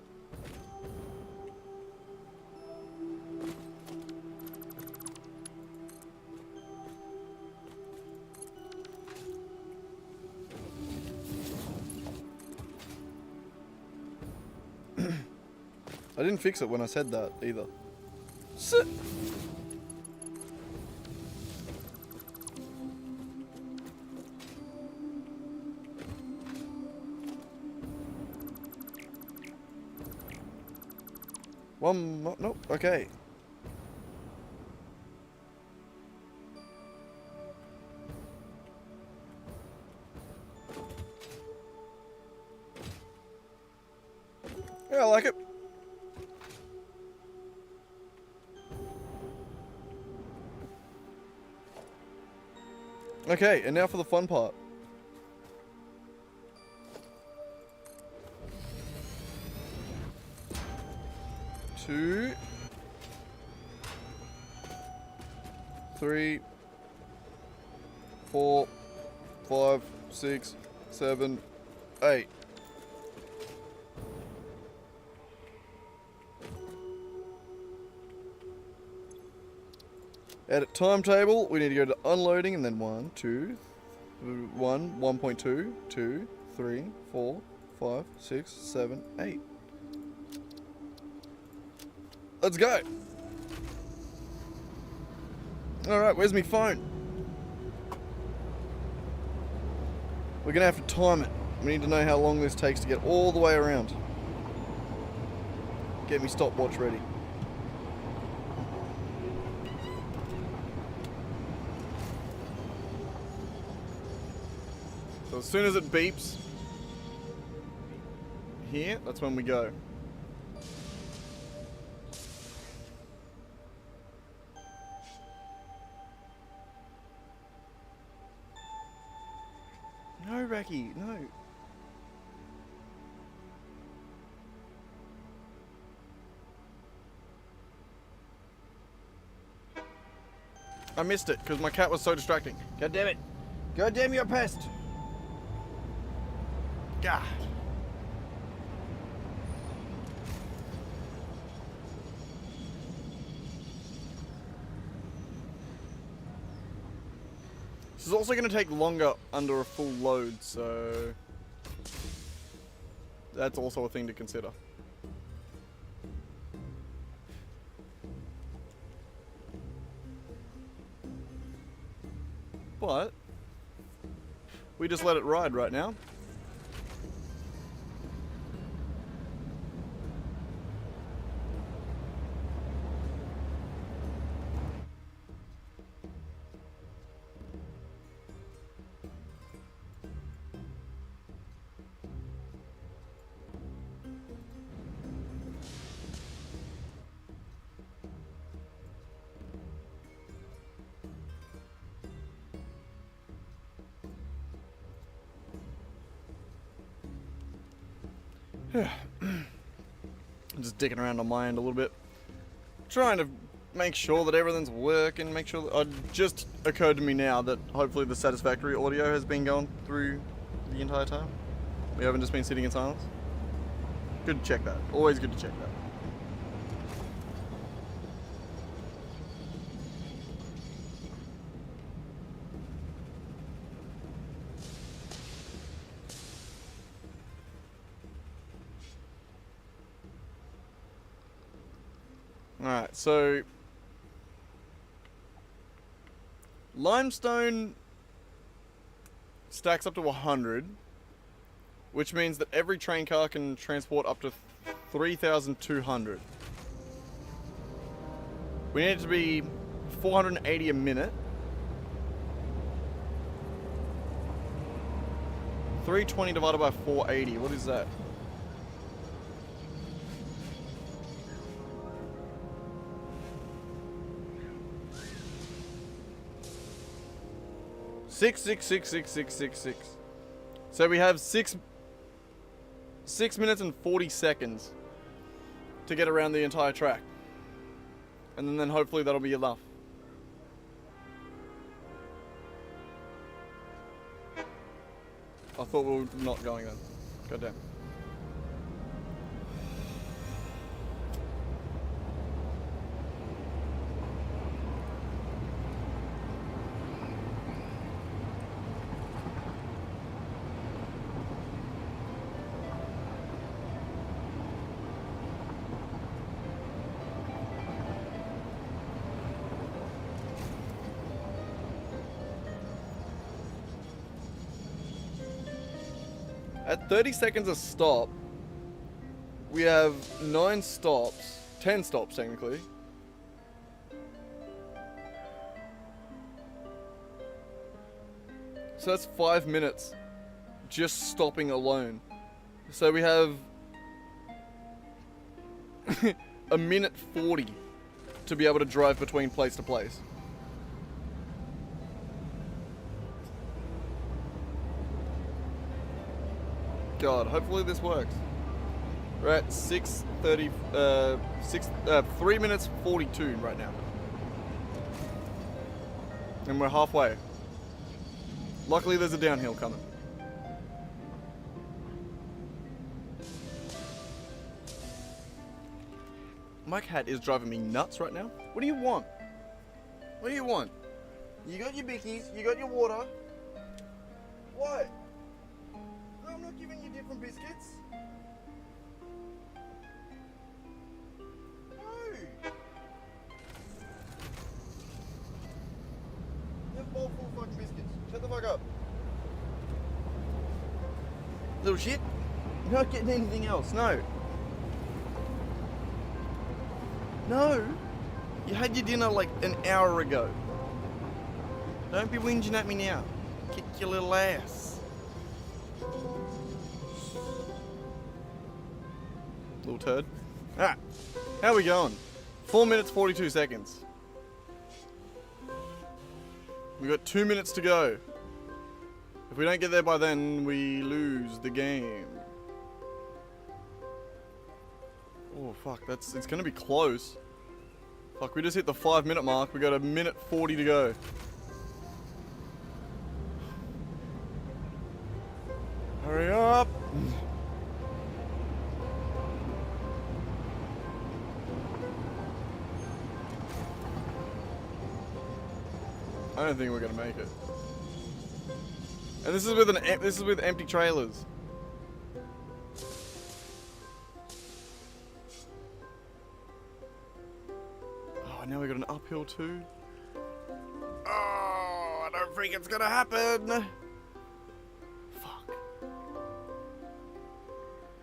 I didn't fix it when I said that either. Sit. One more, nope, okay. Yeah, I like it. Okay, and now for the fun part. Two, 3, 4, 5, 6, 7, 8. Edit timetable. We need to go to unloading and then 1, 2, 1, 1.2, 2, 3, 4, 5, 6, 7, 8. Let's go. Alright, where's my phone? We're gonna have to time it. We need to know how long this takes to get all the way around. Get me stopwatch ready. So as soon as it beeps here, that's when we go. No, Racky, no. I missed it because my cat was so distracting. God damn it. God damn you, a pest. God. This is also going to take longer under a full load, so that's also a thing to consider. But we just let it ride right now. I'm just dicking around on my end a little bit. Trying to make sure that everything's working, make sure that... It just occurred to me now that hopefully the Satisfactory audio has been going through the entire time. We haven't just been sitting in silence. Good to check that. Always good to check that. Alright, so limestone stacks up to 100, which means that every train car can transport up to 3,200. We need it to be 480 a minute. 320 divided by 480, what is that? Six. So we have 6 minutes and 40 seconds to get around the entire track. And then hopefully that'll be enough. I thought we were not going then. Goddamn. At 30 seconds a stop, we have 9 stops, 10 stops technically. So that's 5 minutes just stopping alone. So we have a minute 40 to be able to drive between place to place. God, hopefully this works. We're at 3 minutes 42 right now. And we're halfway. Luckily there's a downhill coming. My cat is driving me nuts right now. What do you want? What do you want? You got your bickies, you got your water. What? I'm not giving you different biscuits. No. You have a bowl full of fucking biscuits. Shut the fuck up. Little shit. You're not getting anything else. No. No. You had your dinner like an hour ago. Don't be whinging at me now. Kick your little ass. Little turd. Alright. How are we going? 4 minutes 42 seconds. We've got 2 minutes to go. If we don't get there by then, we lose the game. Oh fuck, it's gonna be close. Fuck, we just hit the 5 minute mark. We got a minute 40 to go. Hurry up! I don't think we're gonna make it. And this is with empty trailers. Oh, now we got an uphill too. Oh, I don't think it's gonna happen. Fuck.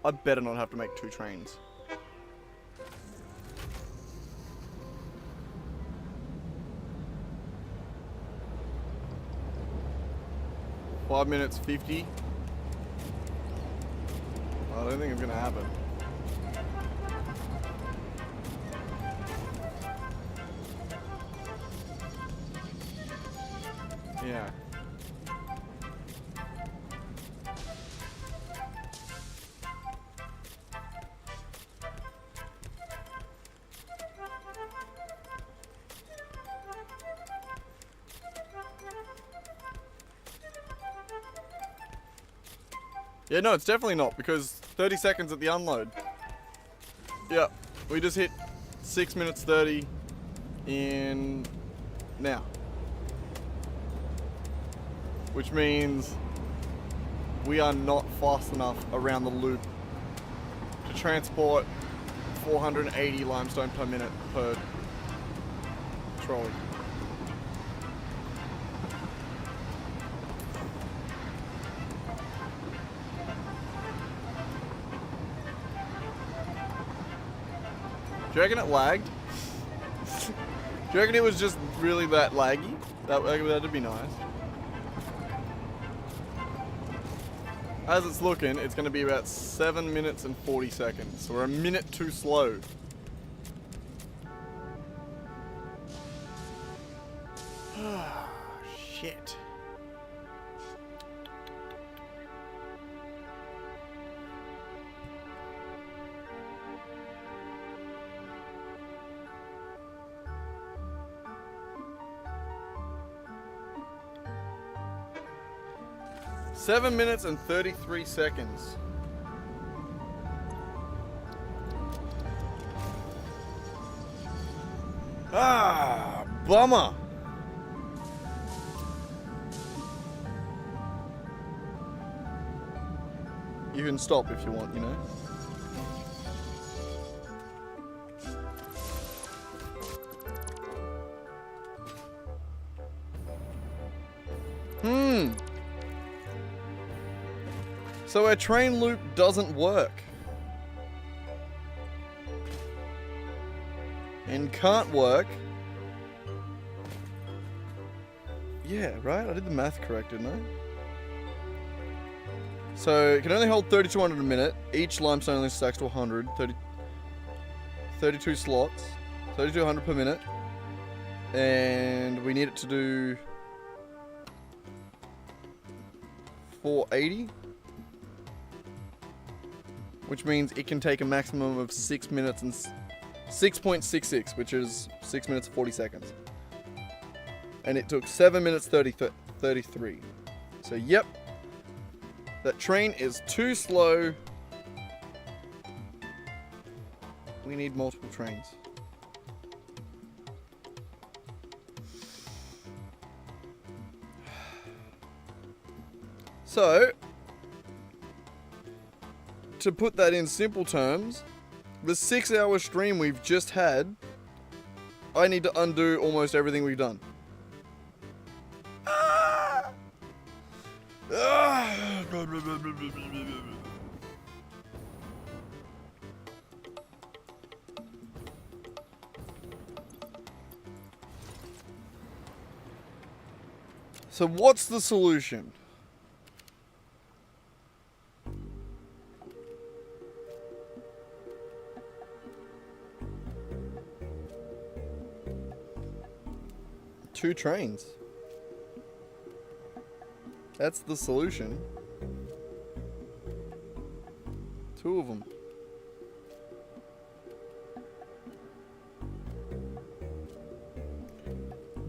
I better not have to make 2 trains. Five minutes 50. I don't think it's gonna happen. Yeah. Yeah, no, it's definitely not, because 30 seconds at the unload. Yeah, we just hit 6 minutes 30 in now. Which means we are not fast enough around the loop to transport 480 limestone per minute per trolley. Do you reckon it lagged? Do you reckon it was just really that laggy? That'd be nice. As it's looking, it's going to be about 7 minutes and 40 seconds. So we're a minute too slow. Shit. Seven minutes and 33 seconds. Ah, bummer. You can stop if you want, you know. So our train loop doesn't work. And can't work. Yeah, right? I did the math correct, didn't I? So it can only hold 3,200 a minute. Each limestone only stacks to 100. 32 slots. 3,200 per minute. And we need it to do 480. Which means it can take a maximum of 6 minutes and 6.66, which is 6 minutes 40 seconds. And it took 7 minutes 33. So yep, that train is too slow. We need multiple trains. So, to put that in simple terms, the 6-hour stream we've just had, I need to undo almost everything we've done. So what's the solution? Two trains. That's the solution. Two of them.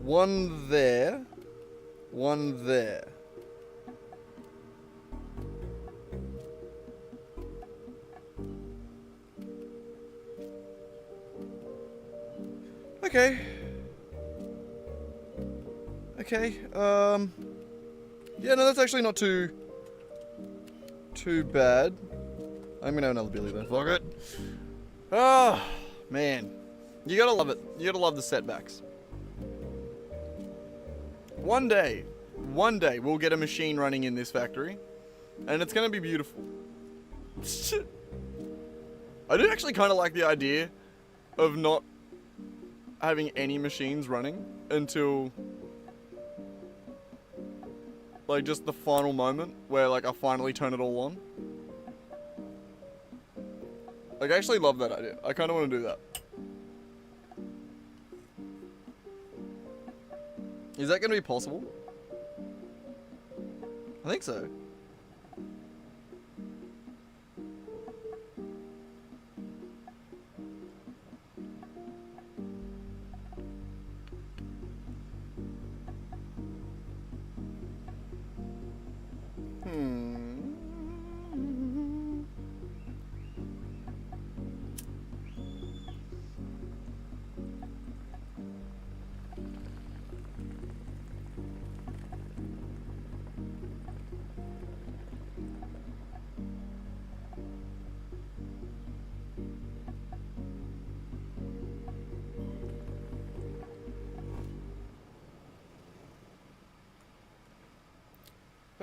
One there. One there. Okay. Okay, yeah, no, that's actually not too bad. I'm gonna have another Billy though, fuck it. Oh, man. You gotta love it. You gotta love the setbacks. One day we'll get a machine running in this factory, and it's gonna be beautiful. I do actually kind of like the idea of not having any machines running until like just the final moment where like I finally turn it all on. Like I actually love that idea. I kind of want to do that. Is that going to be possible? I think so.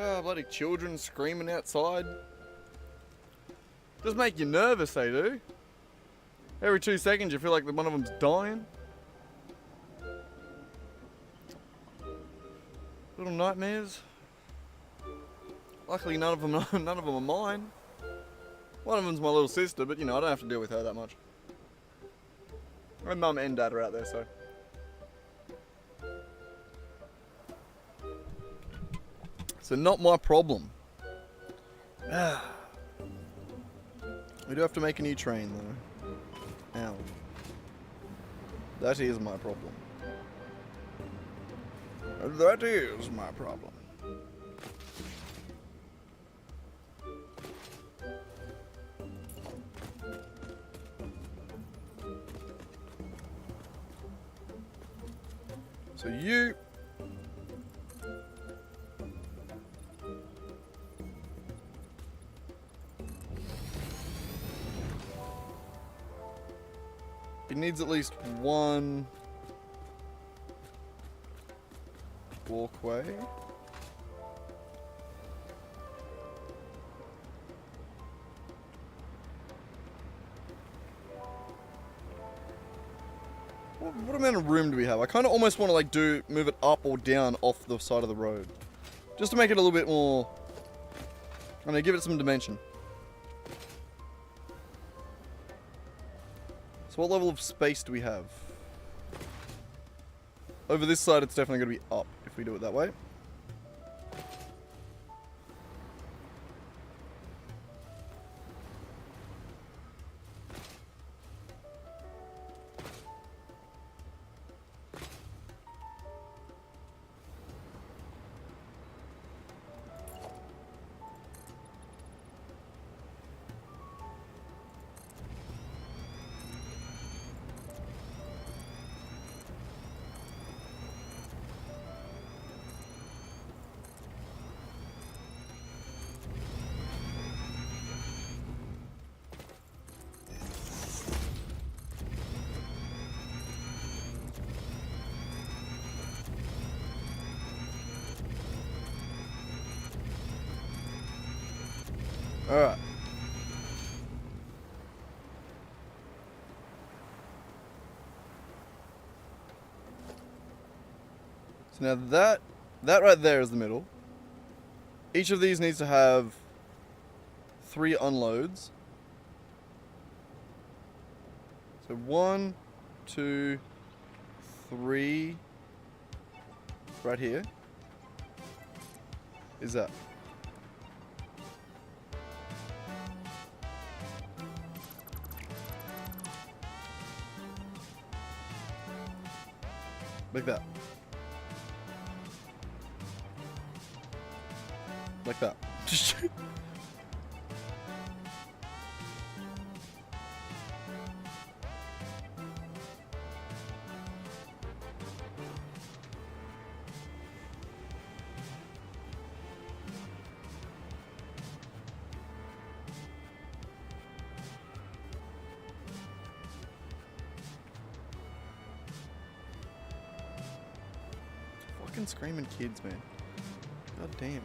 Oh, bloody children screaming outside. Just make you nervous, they do. Every 2 seconds you feel like one of them's dying. Little nightmares. Luckily none of them are mine. One of them's my little sister, but you know, I don't have to deal with her that much. My mum and dad are out there, so. So not my problem. We do have to make a new train though. Ow. That is my problem. That is my problem. So you it needs at least one walkway. What amount of room do we have? I kind of almost want to like move it up or down off the side of the road. Just to make it a little bit more, I don't know, give it some dimension. So what level of space do we have? Over this side it's definitely going to be up if we do it that way. Alright. So now that right there is the middle. Each of these needs to have 3 unloads. So 1, 2, 3 right here. Is that? Like that. Like that. Fucking screaming kids, man. God damn.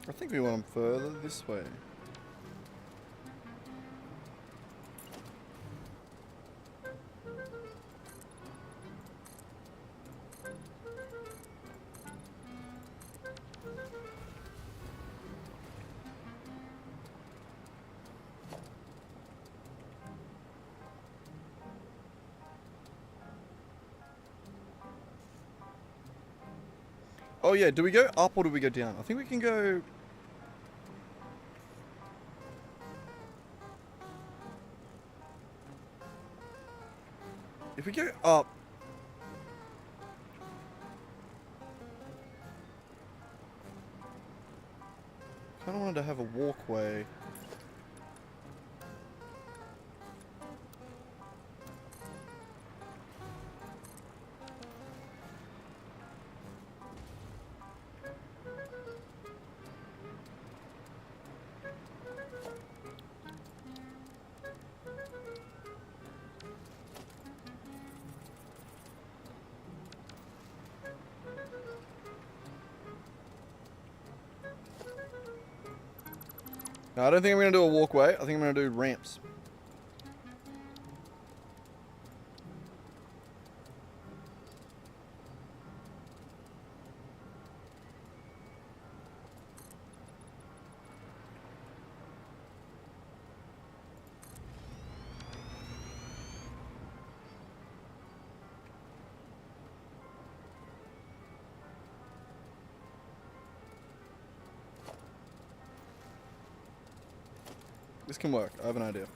I think we want them further this way. Oh yeah, do we go up or do we go down? I think we can go... If we go up... Kinda wanted to have a walkway. No, I don't think I'm going to do a walkway. I think I'm going to do ramps. This can work. I have an idea.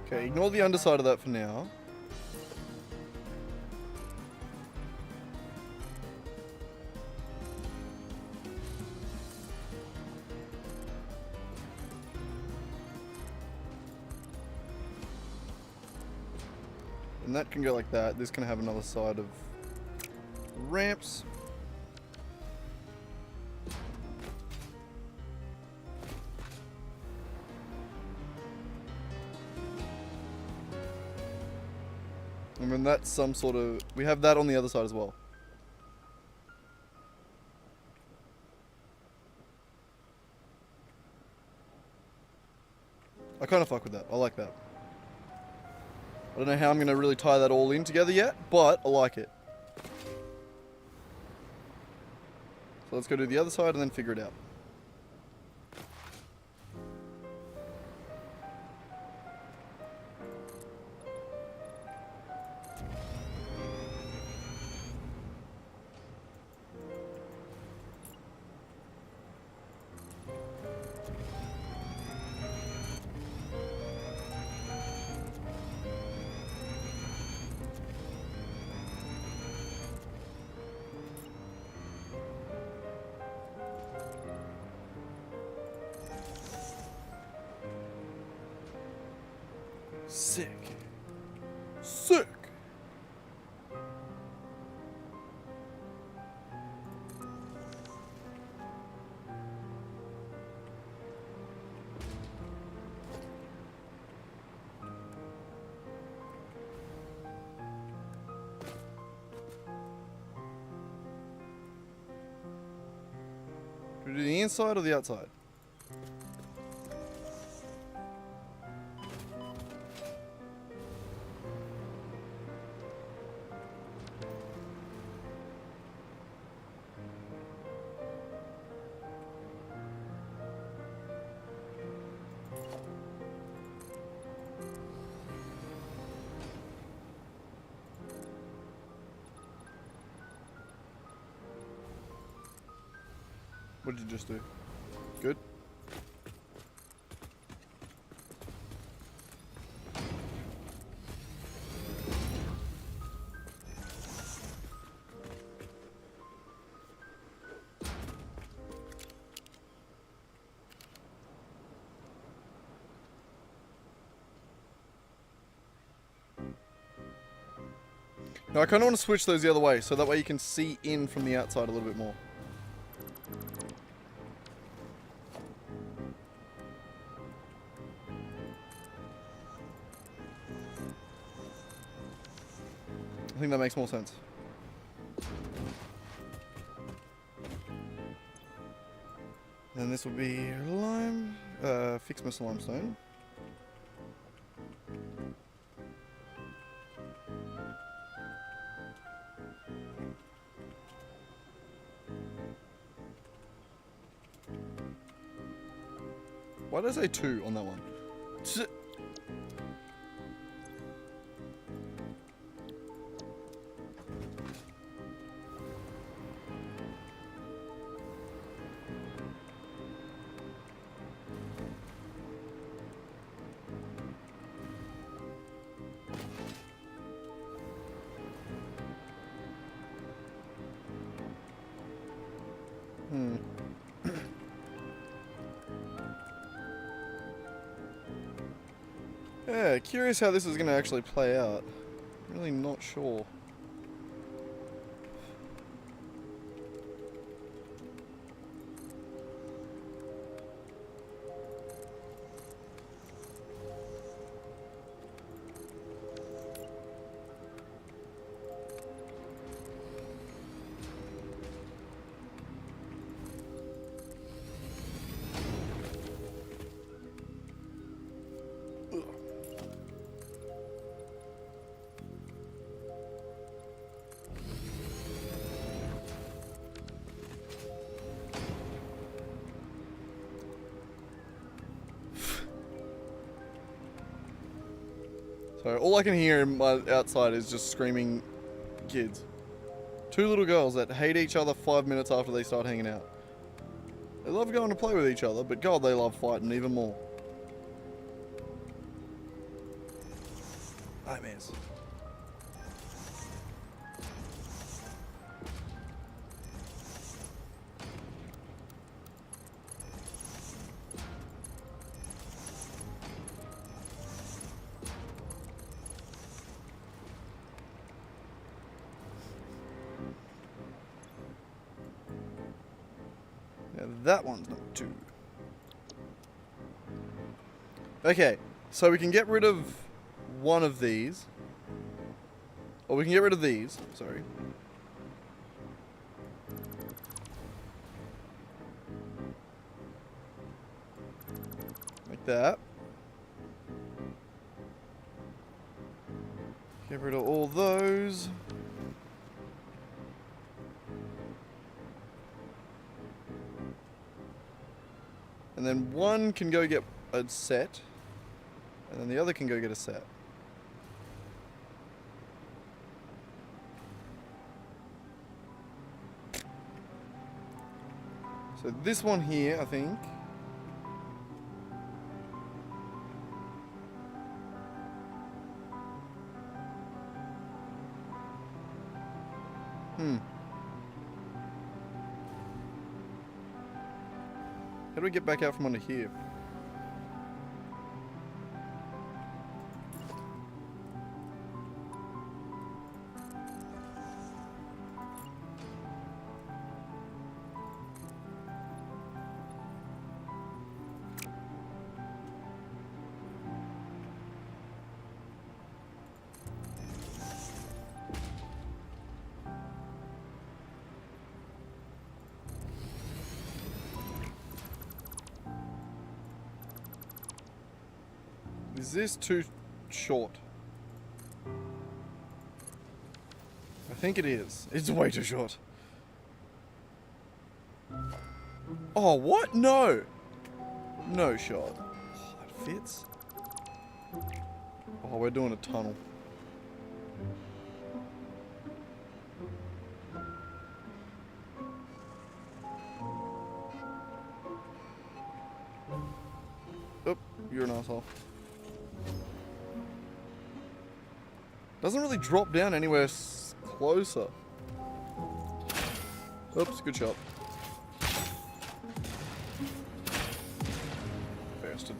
Okay, ignore the underside of that for now. And that can go like that. This can have another side of ramps. And then that's some sort of... We have that on the other side as well. I kind of fuck with that. I like that. I don't know how I'm going to really tie that all in together yet, but I like it. So let's go to the other side and then figure it out. Sick. Sick. Do we do the inside or the outside? What did you just do? Good? Now I kind of want to switch those the other way, so that way you can see in from the outside a little bit more. I think that makes more sense. And this will be lime, FICSMAS limestone. Why did I say 2 on that one? Yeah, curious how this is going to actually play out. Really not sure. So all I can hear in my outside is just screaming kids. Two little girls that hate each other 5 minutes after they start hanging out. They love going to play with each other, but God, they love fighting even more. Nightmares. That one's number 2. Okay, so we can get rid of one of these. Or we can get rid of these, sorry. Like that. Get rid of all those. And then one can go get a set, and then the other can go get a set. So this one here, I think. How do we get back out from under here? Is this too short? I think it is. It's way too short. Oh, what? No! No shot. Oh, it fits. Oh, we're doing a tunnel. Oh, you're an asshole. Doesn't really drop down anywhere closer. Oops, good shot. Bastard.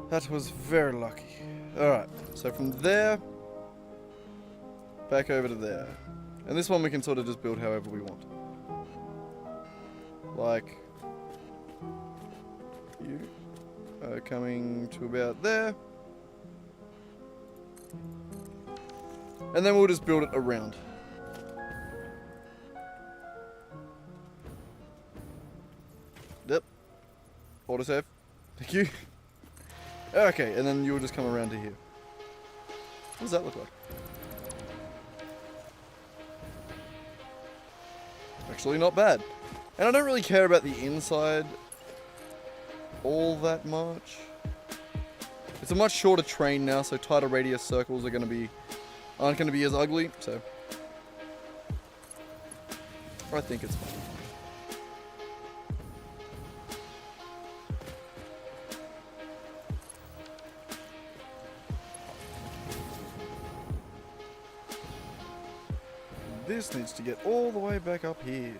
That was very lucky. Alright, so from there, back over to there. And this one we can sort of just build however we want. Like, you are coming to about there. And then we'll just build it around. Yep. Autosave. Thank you. Okay, and then you'll just come around to here. What does that look like? Actually not bad. And I don't really care about the inside all that much. It's a much shorter train now, so tighter radius circles aren't going to be as ugly. So I think it's fine. This needs to get all the way back up here.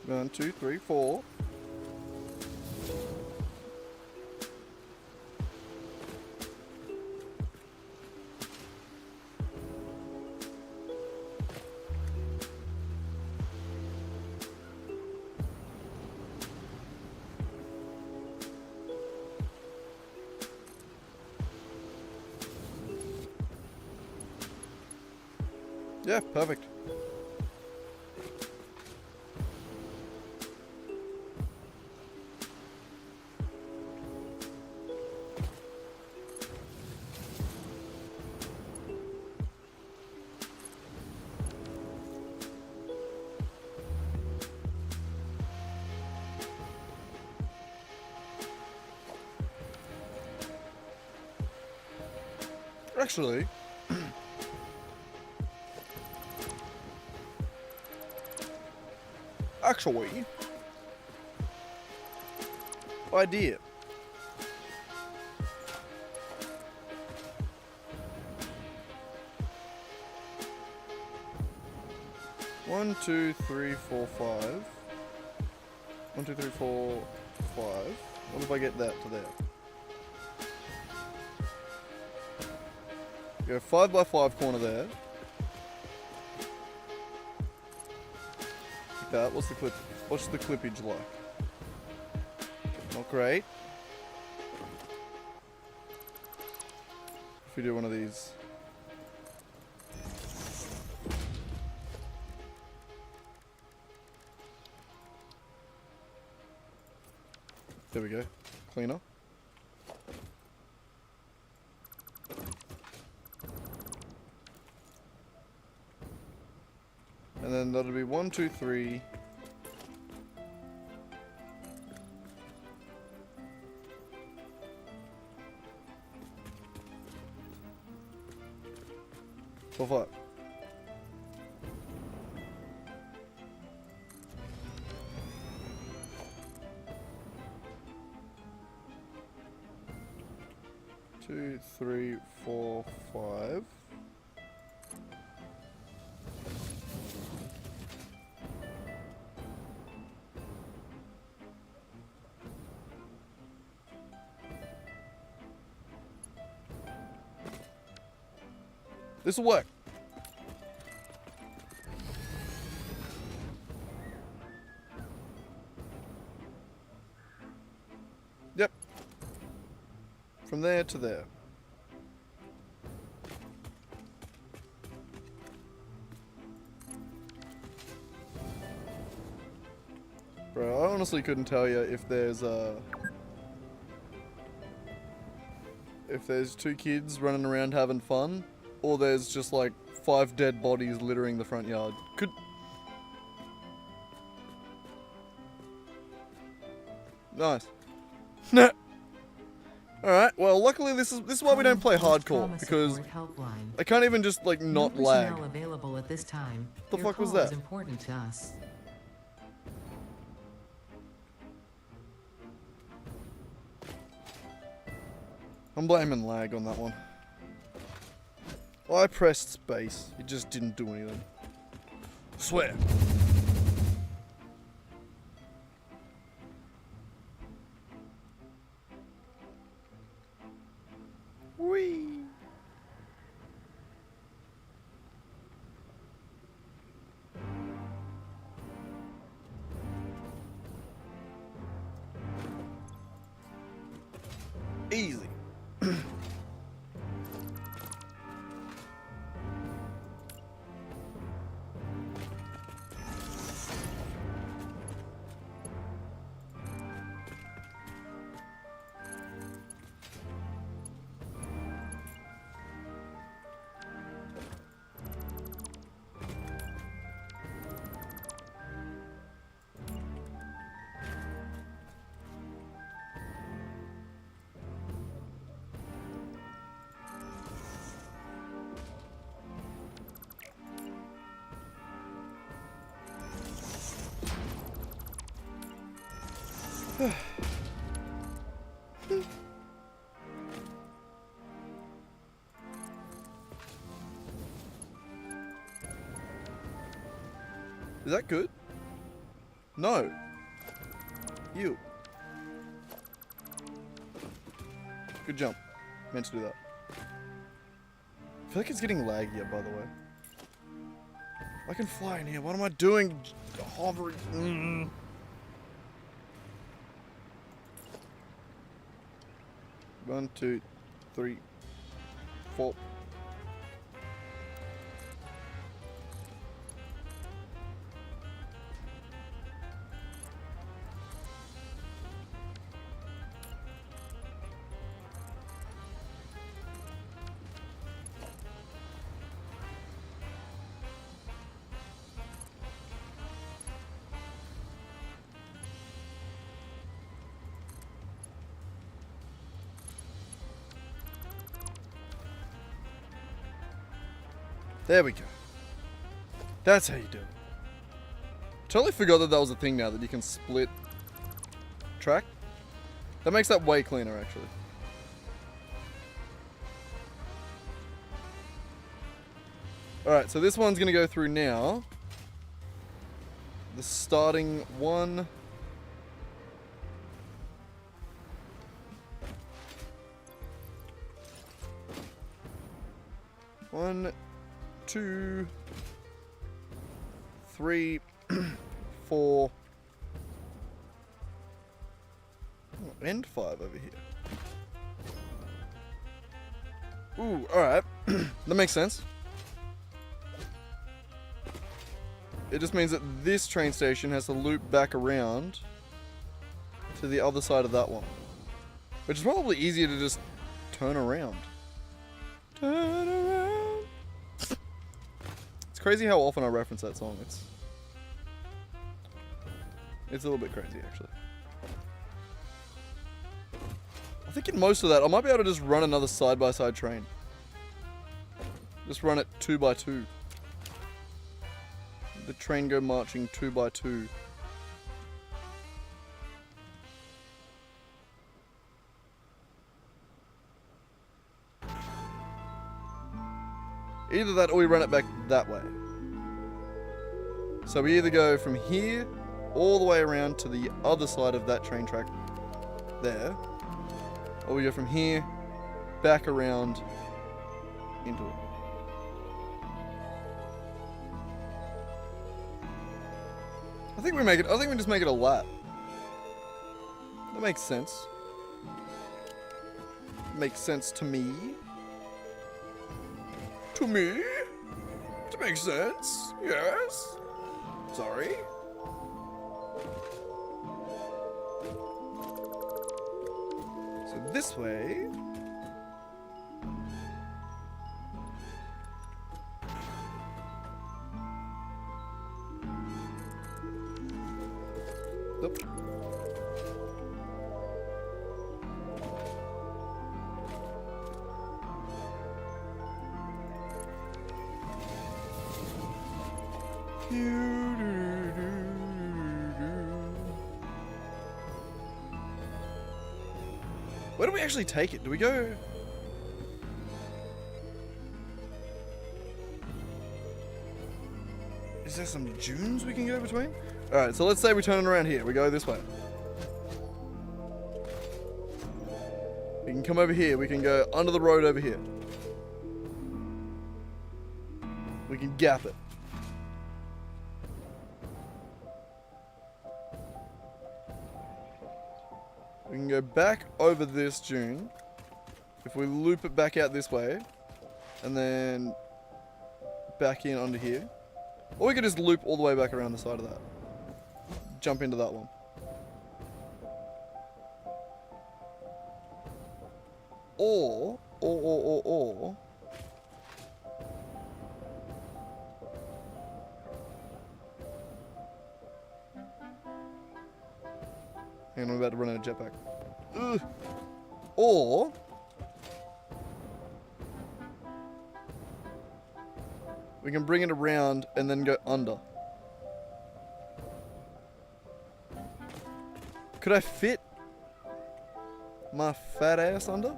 One, two, three, four. Yeah, perfect. Actually, idea. One, two, three, four, five. 1, 2, 3, 4, 5. What if I get that to there? Go 5 by 5 corner there. Like that. What's the clippage like? Not great. If we do one of these. There we go. Cleaner. And then that'll be 1, 2, 3. Four, 5. Two, 3, 4, 5. This will work. Yep. From there to there. Bro, I honestly couldn't tell you if there's two kids running around having fun, or there's just like 5 dead bodies littering the front yard. Nice. Alright, well luckily this is why we don't play hardcore, because I can't even just like not lag. Available at this time. The Your fuck was call is that? important to us. I'm blaming lag on that one. I pressed space, it just didn't do anything. Swear. Whee! Easy. Is that good? No. You. Good jump. Meant to do that. I feel like it's getting laggier, by the way. I can fly in here. What am I doing? Hovering. 1, 2, 3, 4. There we go. That's how you do it. Totally forgot that that was a thing now, that you can split track. That makes that way cleaner, actually. Alright, so this one's going to go through now. The starting one. One, 2, 3, 4, and 5 over here. Ooh, alright. That makes sense. It just means that this train station has to loop back around to the other side of that one. Which is probably easier to just turn around. Turn around. It's crazy how often I reference that song. It's a little bit crazy, actually. I think in most of that, I might be able to just run another side-by-side train. Just run it 2 by 2. The train go marching 2 by 2. Either that or we run it back that way. So we either go from here all the way around to the other side of that train track there, or we go from here back around into it. I think we just make it a lap. That makes sense. Makes sense to me. To me? It makes sense. Yes. Sorry. So this way. Nope. Where do we actually take it? Do we go... Is there some dunes we can go between? Alright, so let's say we turn it around here. We go this way. We can come over here. We can go under the road over here. We can gap it. We can go back over this dune. If we loop it back out this way, and then back in under here. Or we could just loop all the way back around the side of that. Jump into that one. Or. Hang on, I'm about to run out of jetpack. Ugh. Or. We can bring it around and then go under. Could I fit my fat ass under?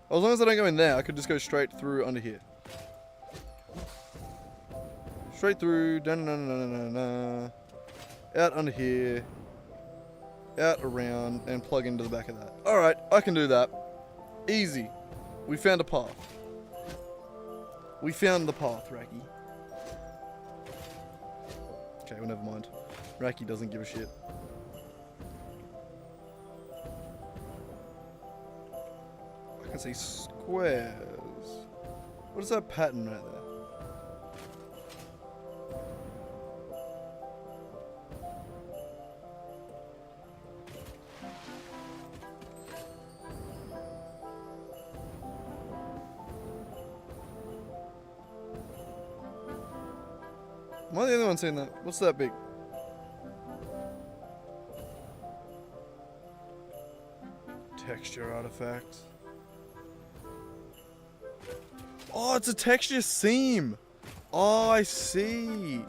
As long as I don't go in there, I could just go straight through under here. Straight through, out under here, out around, and plug into the back of that. Alright, I can do that. Easy. We found a path. We found the path, Raki. Okay, well, never mind. Raki doesn't give a shit. I can see squares. What is that pattern right there? Am I the only one seeing that? What's that big? Texture artifact. Oh, it's a texture seam. Oh, I see.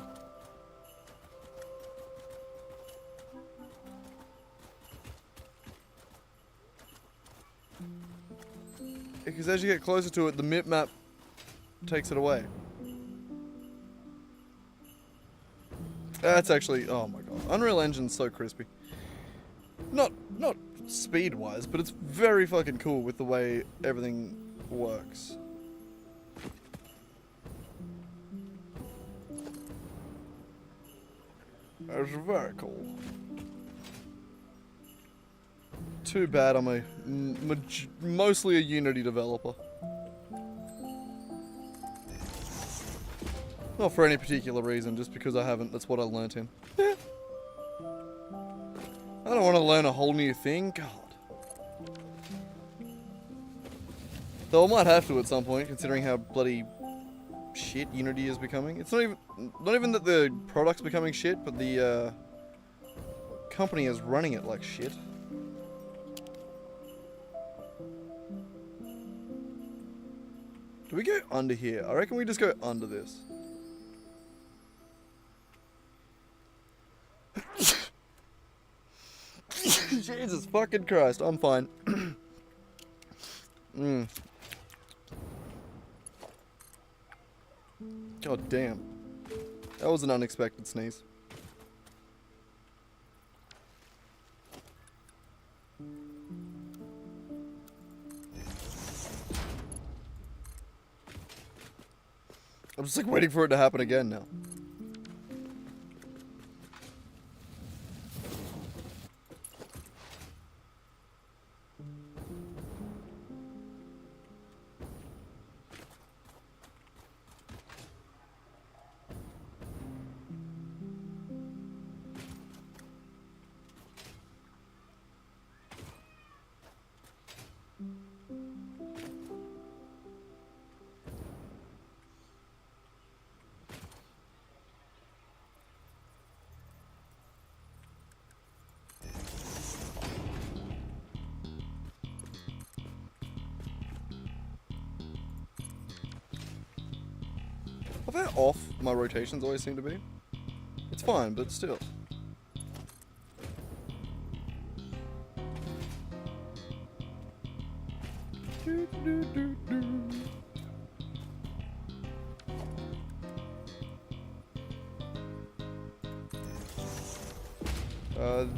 Because as you get closer to it, the mip map takes it away. That's actually, oh my god. Unreal Engine's so crispy. Not speed-wise, but it's very fucking cool with the way everything works. It's very cool. Too bad I'm a mostly a Unity developer. Not for any particular reason, just because I haven't. That's what I learnt in. I don't want to learn a whole new thing. God. Though I might have to at some point, considering how bloody shit Unity is becoming. It's not even that the product's becoming shit, but the company is running it like shit. Do we go under here? I reckon we just go under this. Jesus fucking Christ, I'm fine. God damn. That was an unexpected sneeze. I'm just like waiting for it to happen again now. Of how off my rotations always seem to be. It's fine, but still.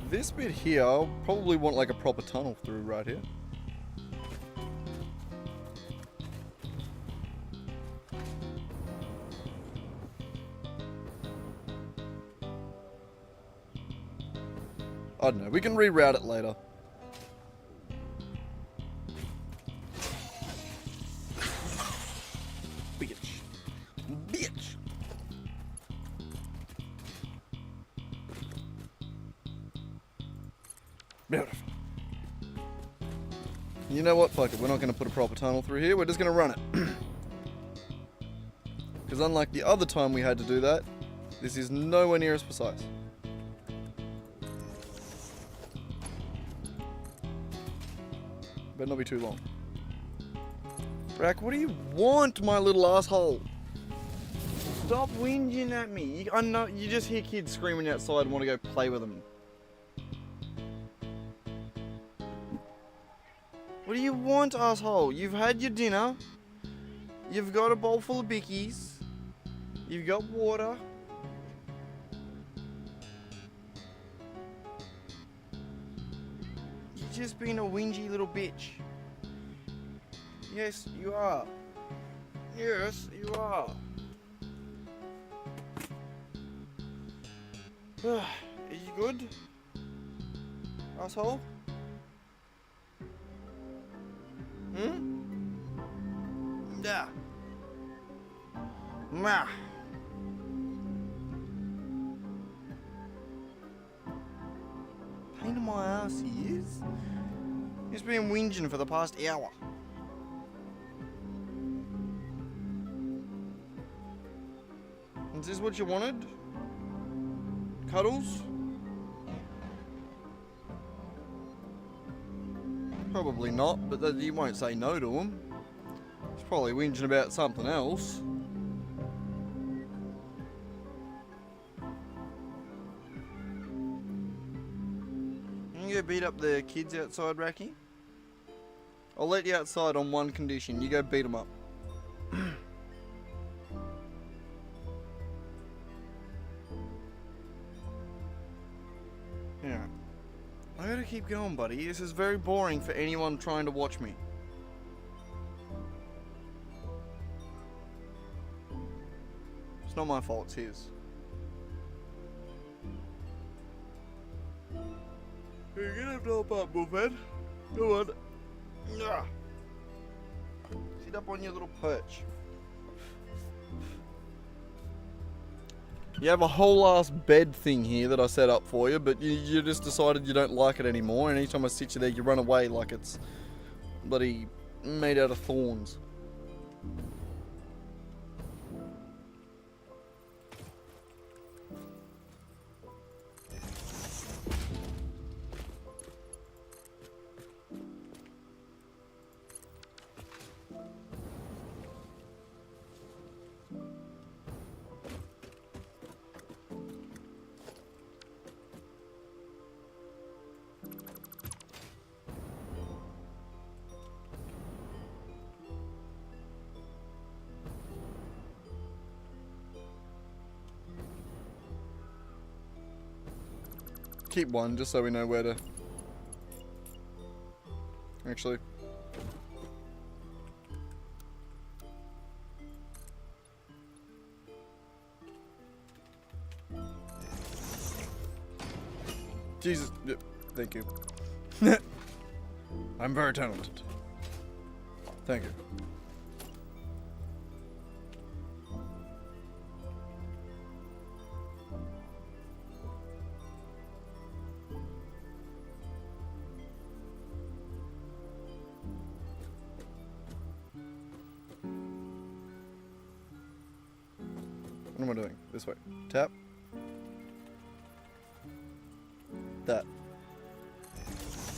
This bit here, I'll probably want like a proper tunnel through right here. I don't know, we can reroute it later. Bitch. Bitch! Beautiful. You know what? Fuck it. We're not going to put a proper tunnel through here. We're just going to run it. Because unlike the other time we had to do that, this is nowhere near as precise. Better not be too long. Rack, what do you want, my little asshole? Stop whinging at me. I know you just hear kids screaming outside and want to go play with them. What do you want, asshole? You've had your dinner. You've got a bowl full of bickies. You've got water. You're just being a whingy little bitch. Yes, you are. Yes, you are. Are you good, asshole? Yeah. Mah. Pain in my ass he is. He's been whinging for the past hour. Is this what you wanted? Cuddles? Probably not, but you won't say no to him. He's probably whinging about something else. You go beat up the kids outside, Racky? I'll let you outside on one condition. You go beat them up. Yeah. I gotta keep going, buddy. This is very boring for anyone trying to watch me. It's not my fault, it's his. You're gonna have to help out, Bullfed. Go on. Yeah. Sit up on your little perch. You have a whole ass bed thing here that I set up for you, but you just decided you don't like it anymore, and anytime I sit you there, you run away like it's bloody made out of thorns. Keep one, just so we know where to... Actually... Jesus... Thank you. I'm very talented. Thank you. What am I doing? This way. Tap. That.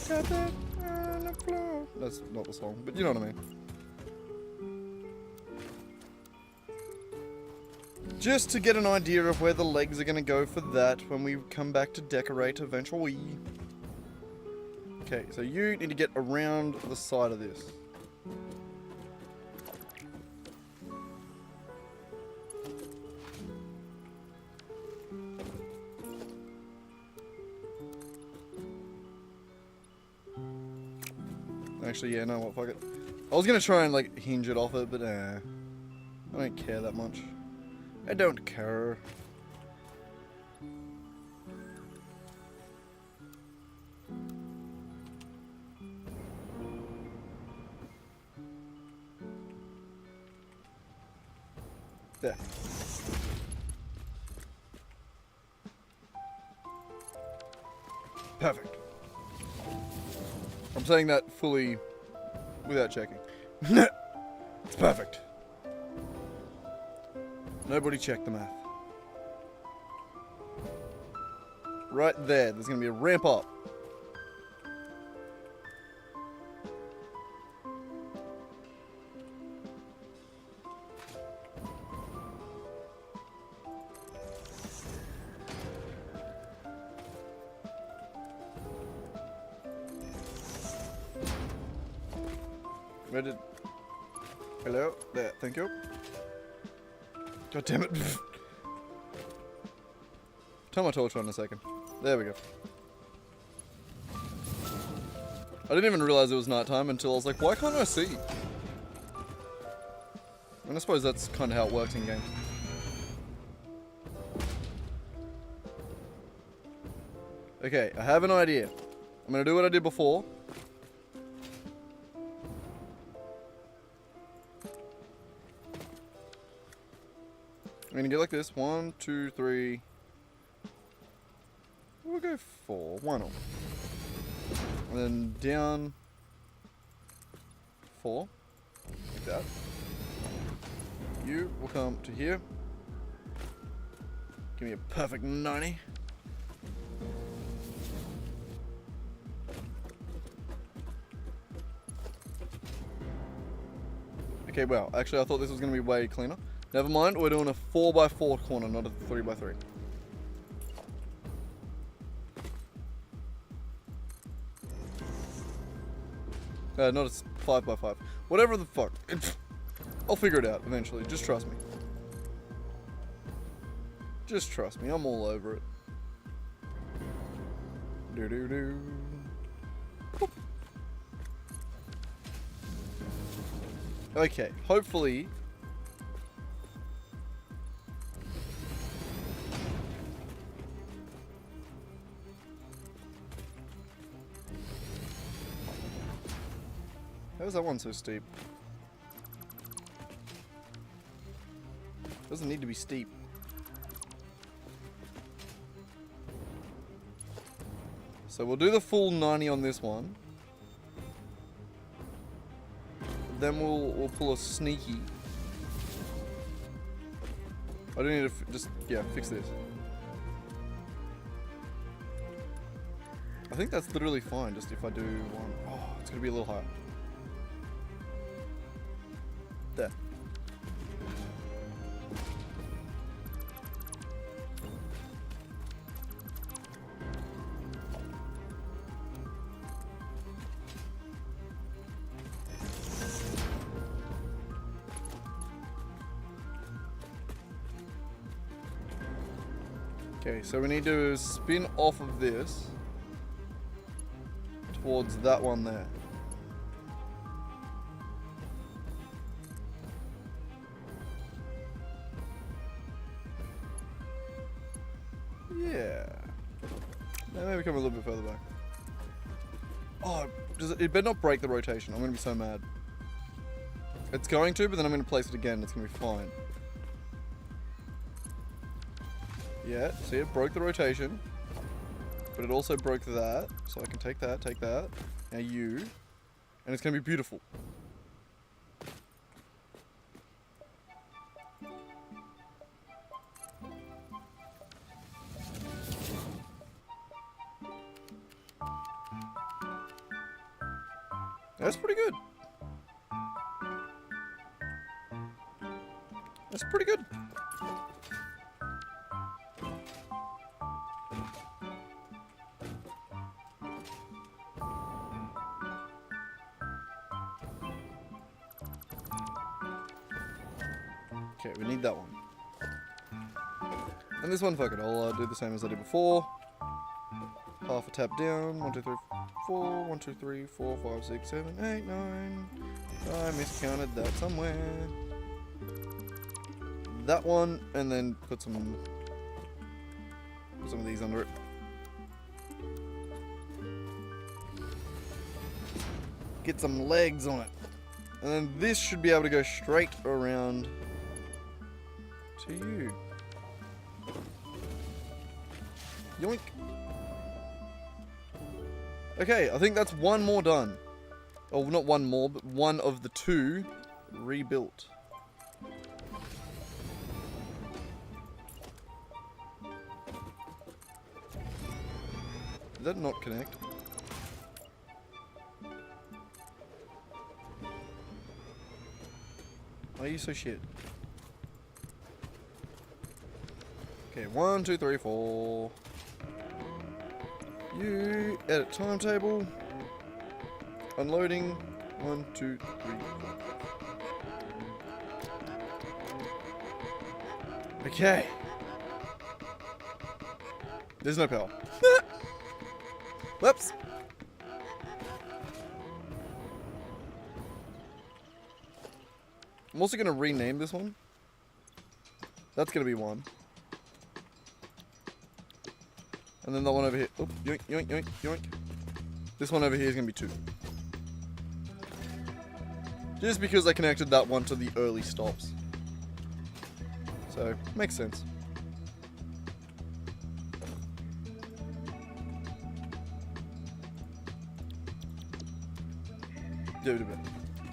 Tap it on the floor. That's not the song, but you know what I mean. Just to get an idea of where the legs are going to go for that when we come back to decorate eventually. Okay, so you need to get around the side of this. Actually, yeah, no, what, fuck it. I was gonna try and, like, hinge it off it, but I don't care that much. I don't care. There. Perfect. I'm saying that fully without checking. It's perfect. Nobody checked the math. Right there, there's gonna be a ramp up. Where did... Hello? There, thank you. God damn it. Turn my torch on a second. There we go. I didn't even realize it was nighttime until I was like, why can't I see? And I suppose that's kind of how it works in games. Okay, I have an idea. I'm gonna do what I did before. I'm gonna get like this. 1, 2, 3. We'll go 4. Why not? And then down 4. Like that. You will come to here. Give me a perfect 90. Okay, wow. Actually, I thought this was going to be way cleaner. Never mind, we're doing a 4x4 corner, not a 3x3. Not a 5x5. Whatever the fuck. I'll figure it out eventually. Just trust me. Just trust me. I'm all over it. Do do do. Okay, hopefully. How is that one so steep? Doesn't need to be steep. So we'll do the full 90 on this one. Then we'll pull a sneaky. I do need to just, yeah, fix this. I think that's literally fine, just if I do one. Oh, it's gonna be a little higher. There. Okay, so we need to spin off of this towards that one there. Yeah. Now maybe come a little bit further back. Oh, it better not break the rotation. I'm gonna be so mad. It's going to, but then I'm gonna place it again. It's gonna be fine. Yeah, see, it broke the rotation, but it also broke that, so I can take that, now you, and it's going to be beautiful. That's pretty good. That's pretty good. Okay, we need that one. And this one, fuck it, I'll do the same as I did before. Half a tap down. 1, 2, 3, 4. 1, 2, 3, 4, 5, 6, 7, 8, 9. I miscounted that somewhere. That one, and then put some of these under it. Get some legs on it. And then this should be able to go straight around to you. Yoink. Okay, I think that's one more done. Oh, not one more, but one of the two rebuilt. Did that not connect? Why are you so shit? Okay, 1, 2, 3, 4. You edit timetable. Unloading. 1, 2, 3, 4. Okay. There's no power. Whoops. I'm also going to rename this one. That's going to be 1. And then the one over here. Oh, yoink, yoink, yoink, yoink. This one over here is going to be 2. Just because I connected that one to the early stops. So, makes sense.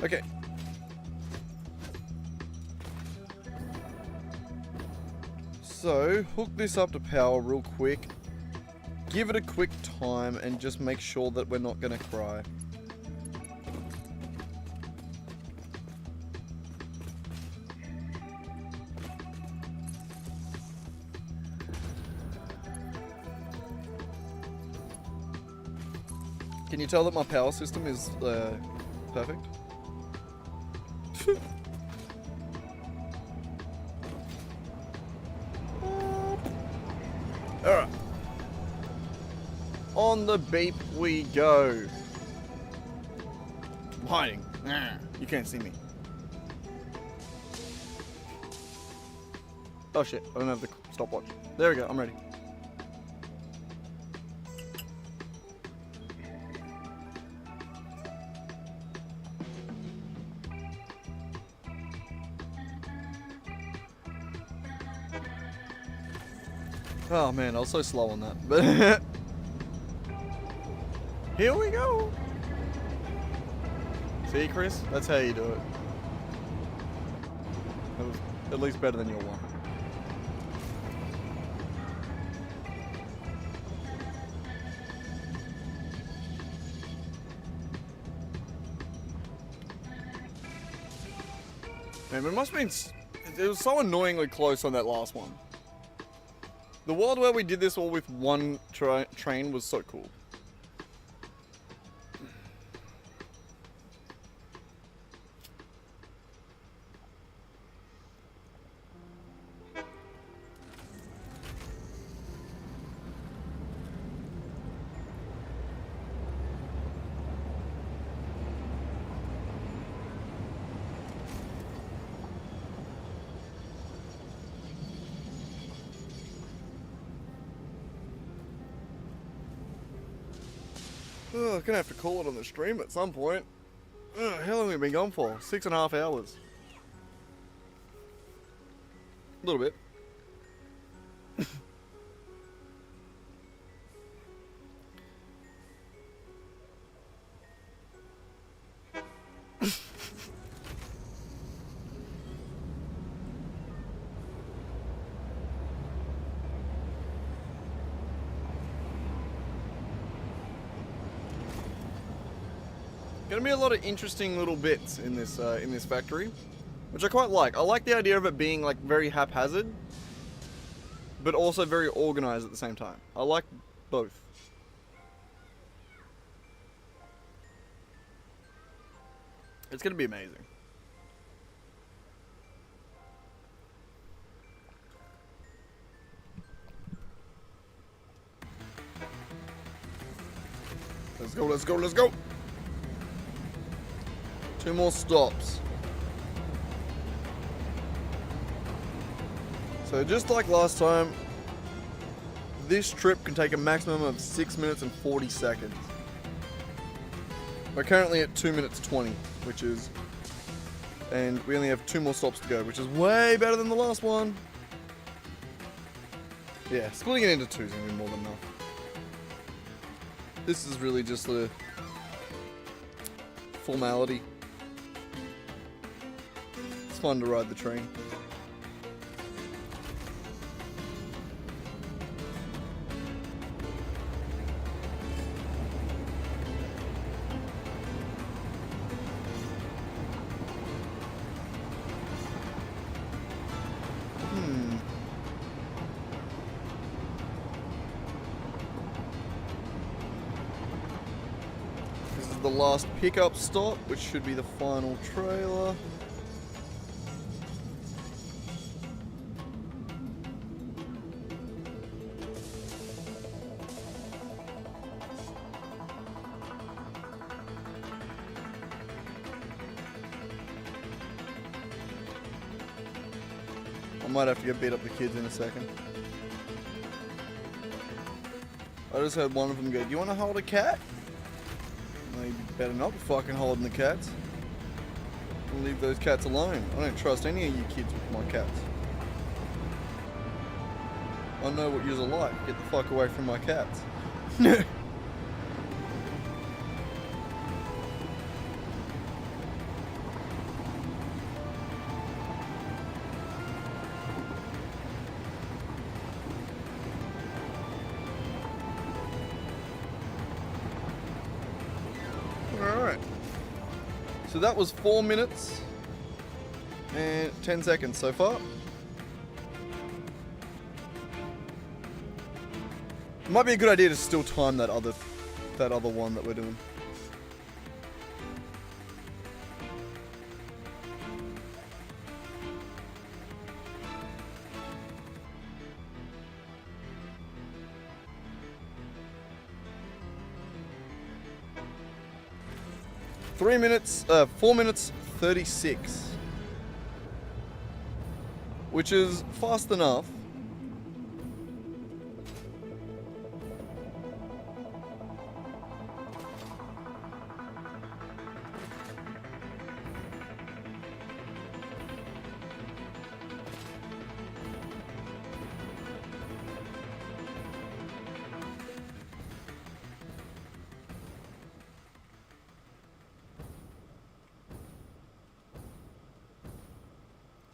Okay. So, hook this up to power real quick. Give it a quick time and just make sure that we're not going to cry. Can you tell that my power system is perfect? Alright. On the beep we go. I'm hiding. You can't see me. Oh shit, I don't have the stopwatch. There we go, I'm ready. Oh man, I was so slow on that. But here we go. See, Chris? That's how you do it. That was at least better than your one. Man, but it must have been... It was so annoyingly close on that last one. The world where we did this all with one train was so cool. Oh, I'm gonna have to call it on the stream at some point. How long have we been gone for? 6.5 hours. A little bit. Gonna be a lot of interesting little bits in this factory, which I quite like. I like the idea of it being like very haphazard, but also very organized at the same time. I like both. It's gonna be amazing. Let's go, let's go, let's go. 2 more stops. So just like last time, this trip can take a maximum of 6 minutes and 40 seconds. We're currently at 2 minutes 20, which is... And we only have 2 more stops to go, which is way better than the last one. Yeah, splitting it into 2 is going to be more than enough. This is really just a formality. It's fun to ride the train. This is the last pickup stop, which should be the final trailer. I might have to go beat up the kids in a second. I just heard one of them go, "Do you want to hold a cat?" Well, you better not be fucking holding the cats. Leave those cats alone. I don't trust any of you kids with my cats. I know what yous are like. Get the fuck away from my cats. Alright. So that was 4 minutes and 10 seconds so far. It might be a good idea to still time that other one that we're doing. Four minutes 36, which is fast enough.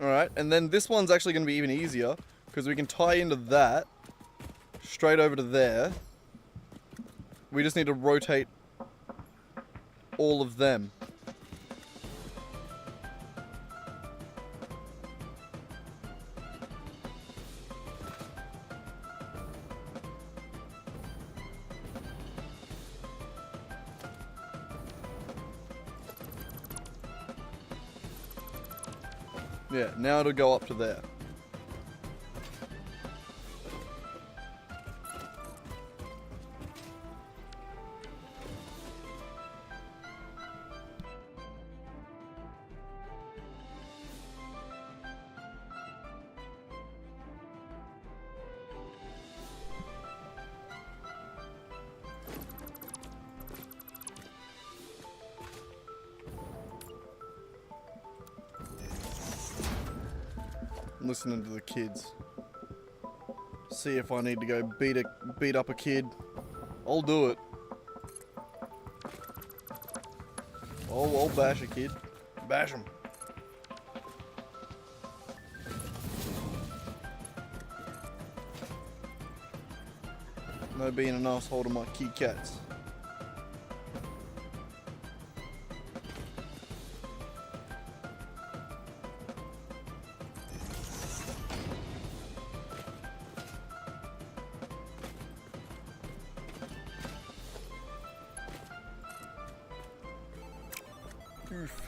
Alright, and then this one's actually going to be even easier, because we can tie into that, straight over to there. We just need to rotate all of them. Yeah, now it'll go up to there. Listening to the kids. See if I need to go beat up a kid. I'll do it. I'll bash a kid. Bash him. No being an asshole to my kid cats. Oof.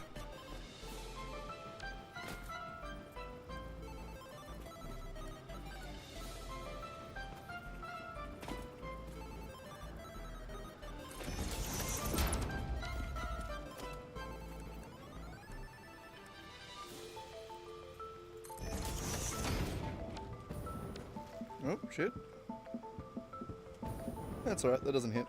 shit. That's alright, that doesn't hit.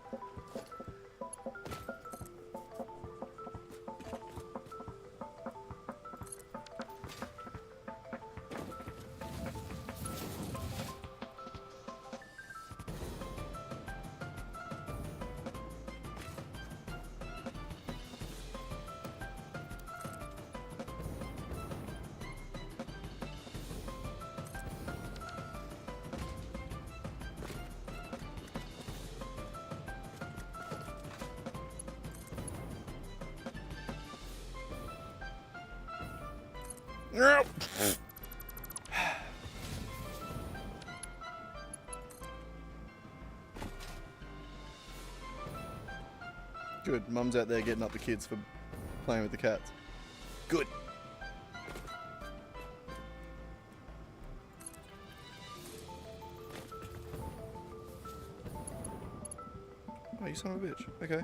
Good. Mum's out there getting up the kids for playing with the cats. Good. Oh, you son of a bitch. Okay.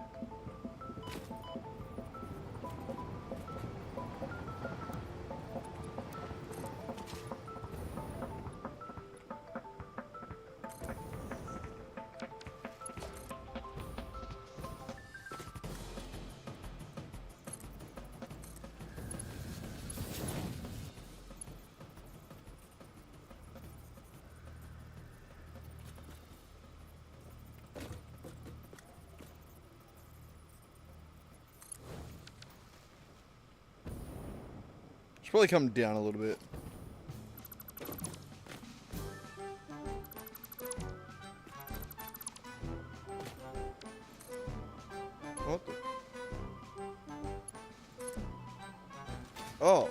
Should probably come down a little bit. What the? Oh.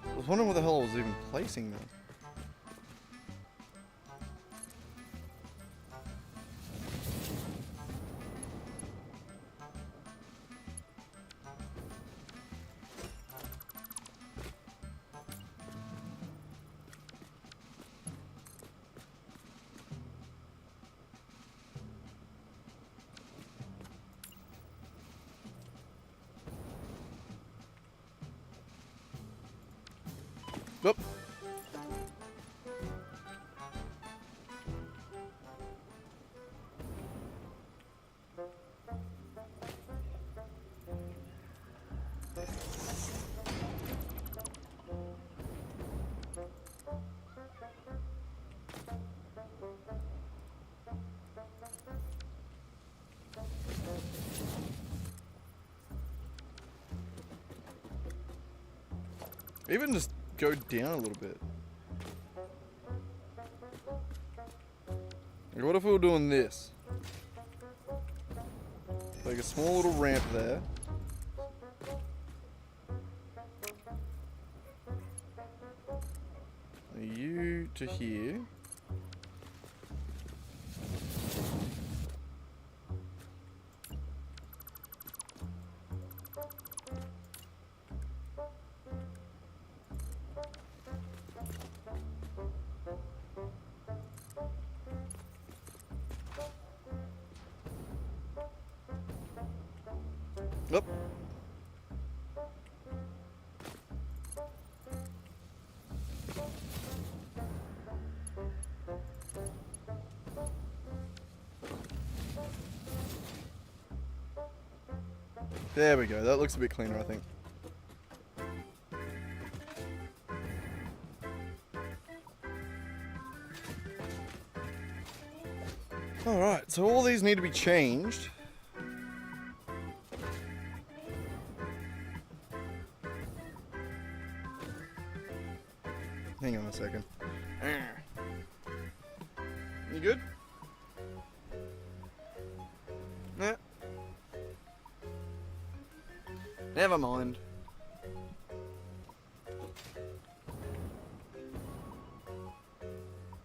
I was wondering what the hell I was even placing there. Oop. Even just go down a little bit. Like, what if we were doing this? Like a small little ramp there. You to here. Yep. There we go. That looks a bit cleaner, I think. Alright, so all these need to be changed. Hang on a second. You good? Nah. Never mind.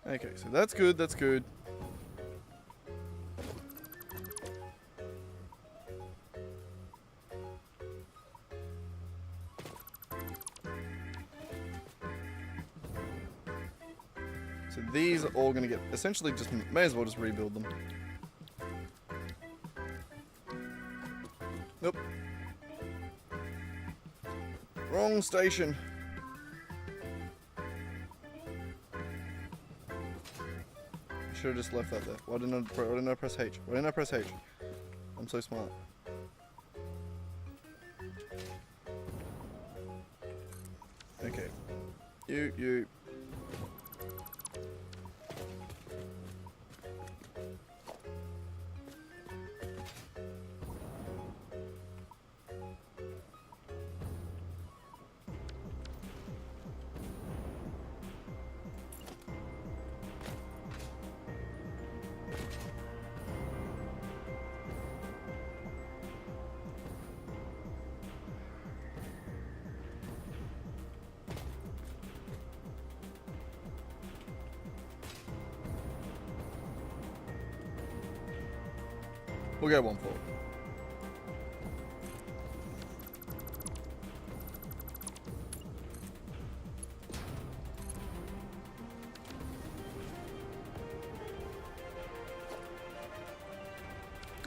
Okay, so that's good, that's good. So these are all gonna get, essentially just, may as well just rebuild them. Nope. Wrong station. should have just left that there. Why didn't I press H? Why didn't I press H? I'm so smart. Okay. You. We'll go one forward.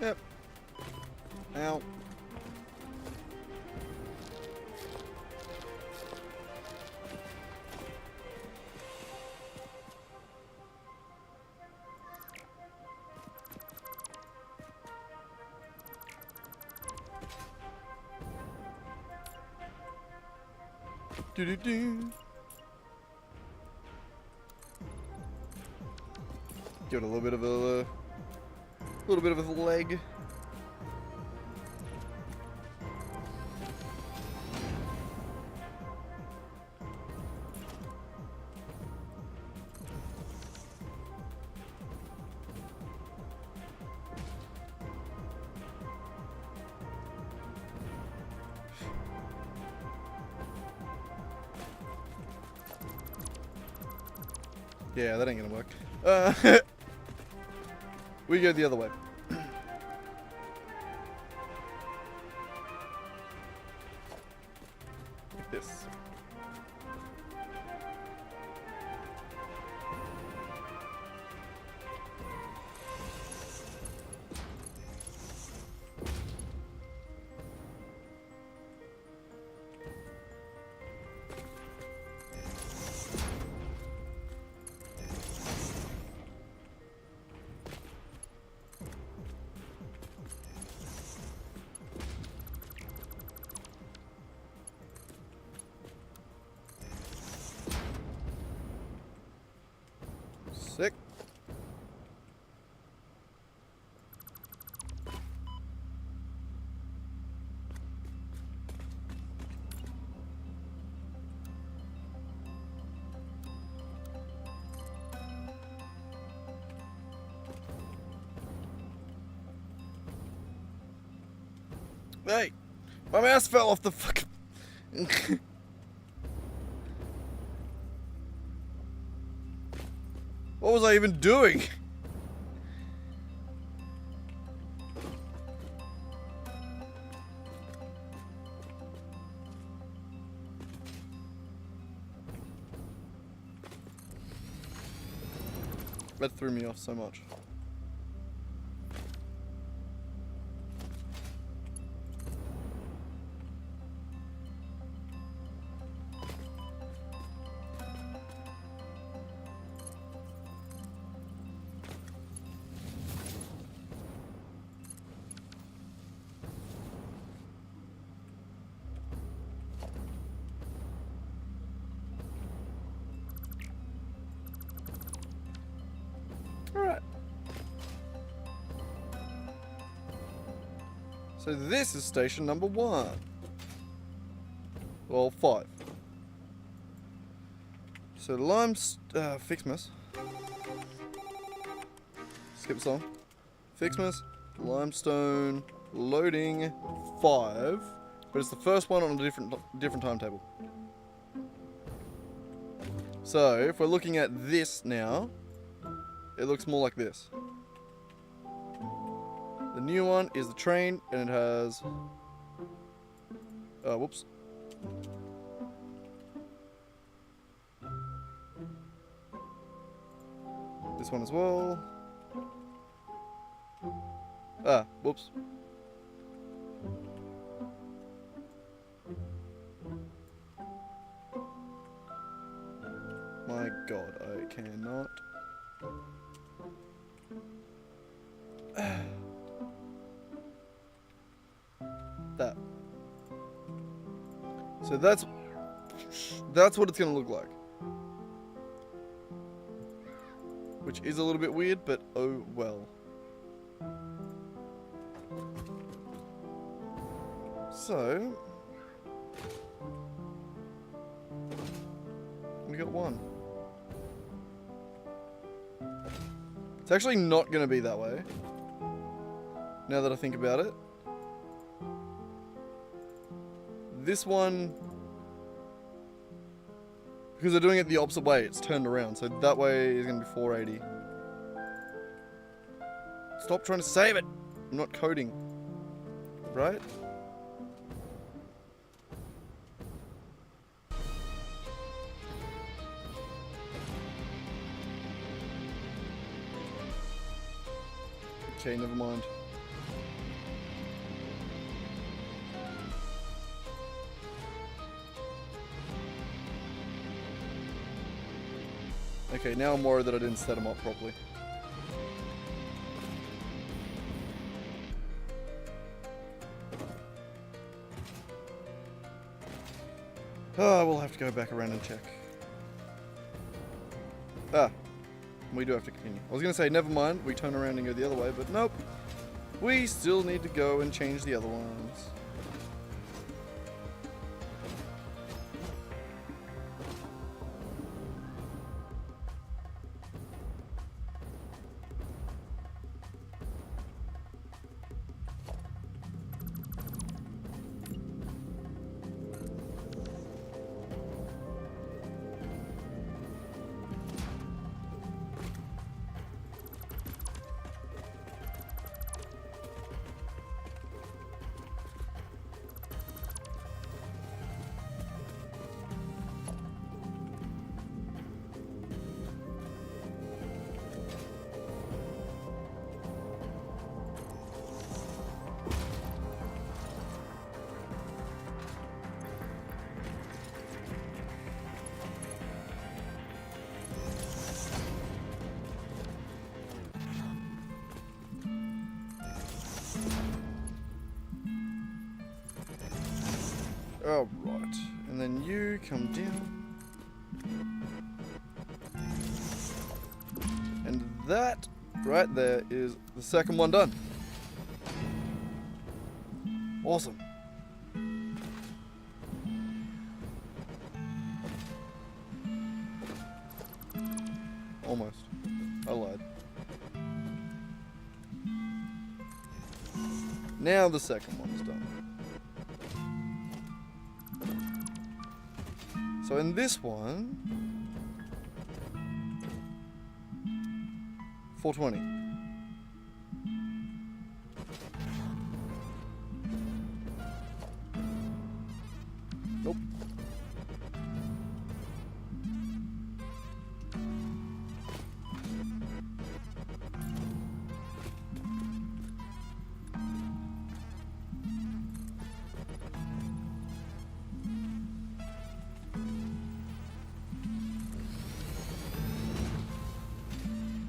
Yep. Ow. Do. Give it a little bit of a leg. Yeah, that ain't gonna work. We go the other way. Like this. Sick. Hey, my mouse fell off the fucking. What was I even doing? That threw me off so much. Alright. So this is station number 1. Well, 5. So FICSMAS. Skip song. FICSMAS, limestone, loading 5. But it's the first one on a different timetable. So if we're looking at this now, it looks more like this. The new one is the train, and it has... whoops. This one as well. Whoops. My god, I cannot... So that's what it's gonna look like. Which is a little bit weird, but oh well. So we got one. It's actually not gonna be that way. Now that I think about it. This one, because they're doing it the opposite way, it's turned around. So that way is going to be 480. Stop trying to save it. I'm not coding. Right? Okay, never mind. Okay, now I'm worried that I didn't set them up properly. Oh, we'll have to go back around and check. Ah, we do have to continue. I was going to say, never mind, we turn around and go the other way, but nope. We still need to go and change the other ones. Oh, right. And then you come down. And that right there is the second one done. Awesome. Almost. I lied. Now the second one is done. So in this one, 420. Nope.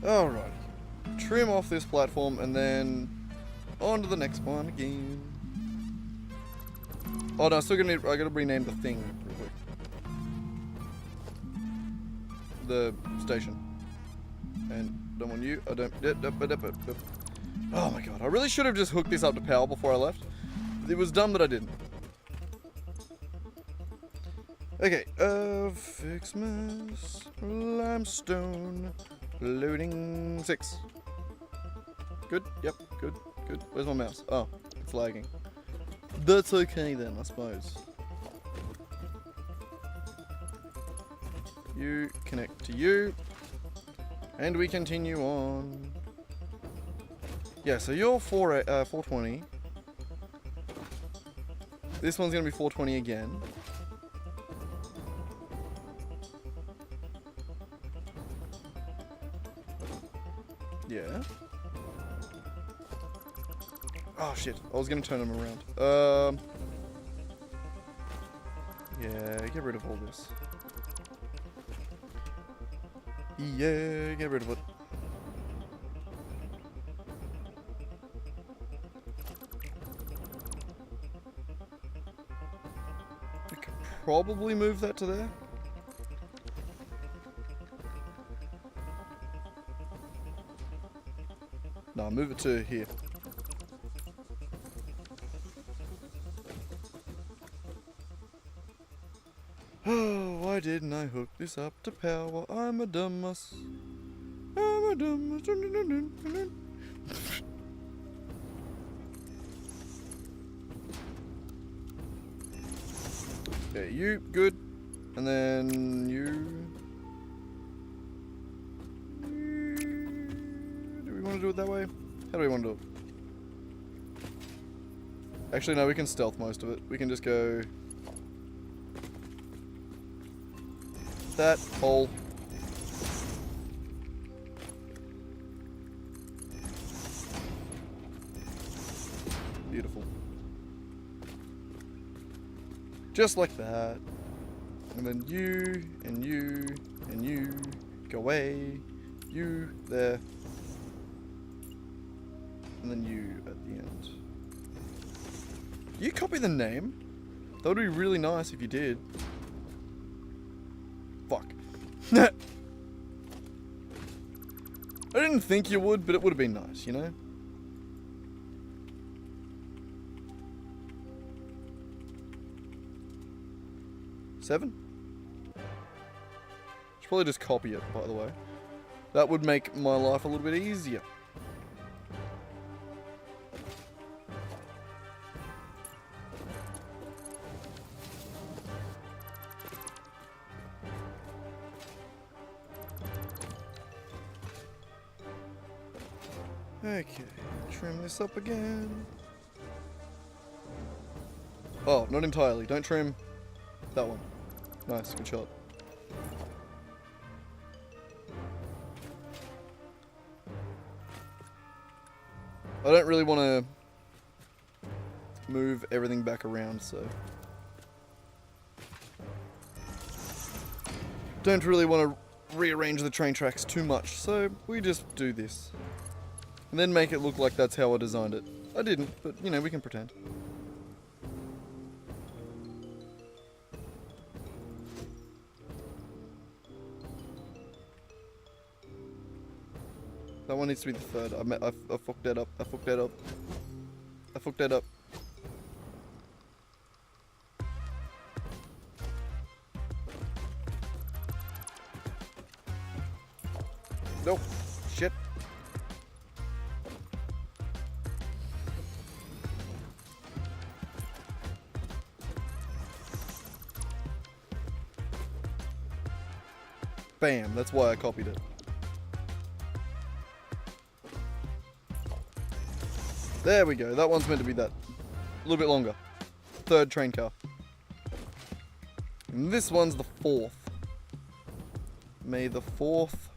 Alrighty. Trim off this platform and then on to the next one again. Oh no, I gotta rename the thing real quick. The station. And don't want you, I don't. Oh my god, I really should have just hooked this up to power before I left. It was dumb that I didn't. Okay, FICSMAS limestone. Loading 6. Good, yep, good. Where's my mouse? Oh, it's lagging. That's okay then, I suppose. You connect to you. And we continue on. Yeah, so you're 420. This one's gonna be 420 again. Yeah. Oh shit, I was gonna turn them around. Yeah, get rid of all this. Yeah, get rid of it. The probably move that to there. No, move it to here. Oh, why didn't I hook this up to power? I'm a dumbass. I'm a dumbass. Dun, dun, dun, dun, dun, dun. Okay, you, good. And then you. Do we want to do it that way? How do we want to do it? Actually, no, we can stealth most of it. We can just go... that hole. Beautiful. Just like that. And then you, and you, and you, go away. You, there. And then you at the end. You copy the name? That would be really nice if you did. Fuck. I didn't think you would, but it would have been nice, you know? Seven? Should probably just copy it, by the way. That would make my life a little bit easier. Okay, trim this up again. Oh, not entirely. Don't trim that one. Nice, good shot. I don't really want to move everything back around, so... don't really want to rearrange the train tracks too much, so we just do this. And then make it look like that's how I designed it. I didn't, but, you know, we can pretend. That one needs to be the third. I fucked that up. I fucked that up. I fucked that up. Nope. Shit. Bam. That's why I copied it. There we go. That one's meant to be that. A little bit longer. Third train car. And this one's the fourth. May the fourth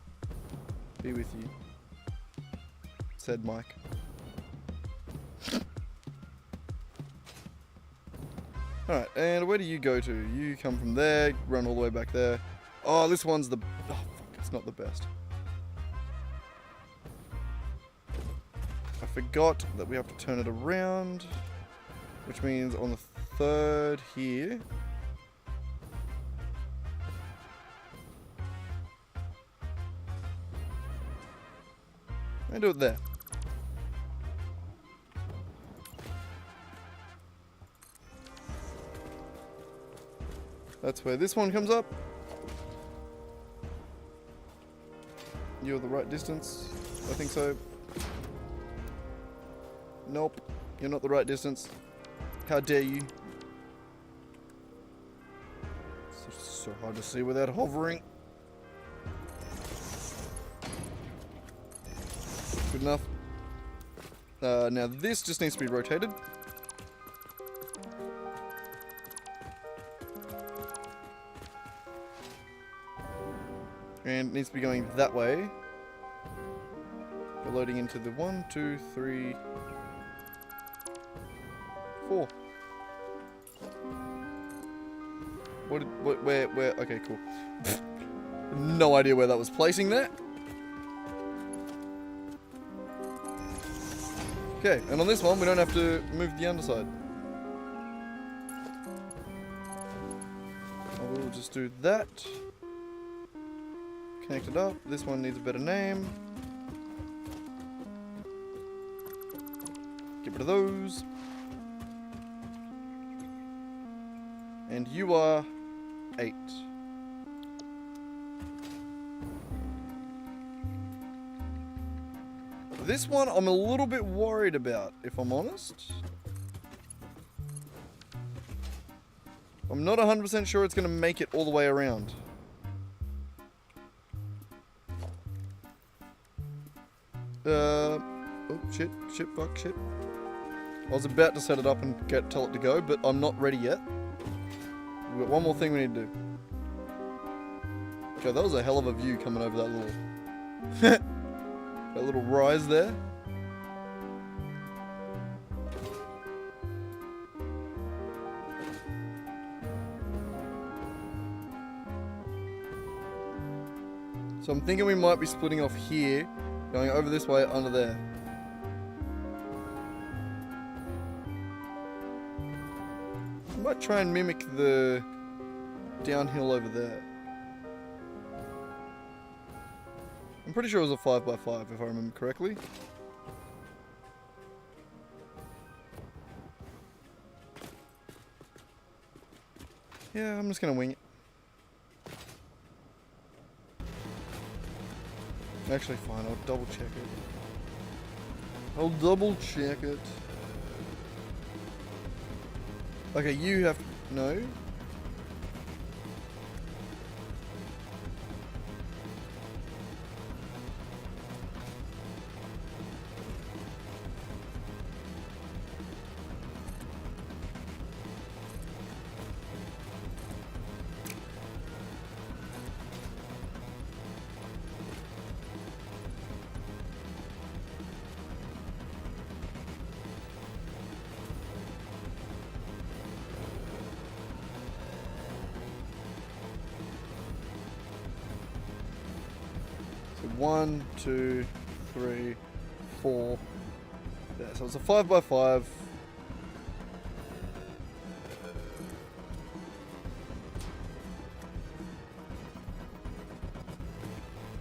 be with you, said Mike. Alright, and where do you go to? You come from there, run all the way back there. Oh, this one's the... oh, fuck, it's not the best. I forgot that we have to turn it around, which means on the third here. And do it there. That's where this one comes up. You're the right distance. I think so. Nope. You're not the right distance. How dare you? It's so hard to see without hovering. Good enough. Now this just needs to be rotated. And it needs to be going that way. We're loading into the 1, 2, 3, 4. Where? Okay, cool. No idea where that was placing that. Okay, and on this one, we don't have to move the underside. do that. Connect it up. This one needs a better name. Get rid of those. And you are 8. This one I'm a little bit worried about, if I'm honest. I'm not 100% sure it's going to make it all the way around. Oh, shit, fuck, shit. I was about to set it up and tell it to go, but I'm not ready yet. We've got one more thing we need to do. Okay, that was a hell of a view coming over that little... that little rise there. So I'm thinking we might be splitting off here, going over this way, under there. I might try and mimic the downhill over there. I'm pretty sure it was a 5x5 if I remember correctly. Yeah, I'm just gonna wing it. Actually, fine, I'll double check it. I'll double check it. Okay, you have to... No? So 1, 2, 3, 4. Yeah, so it's a 5x5.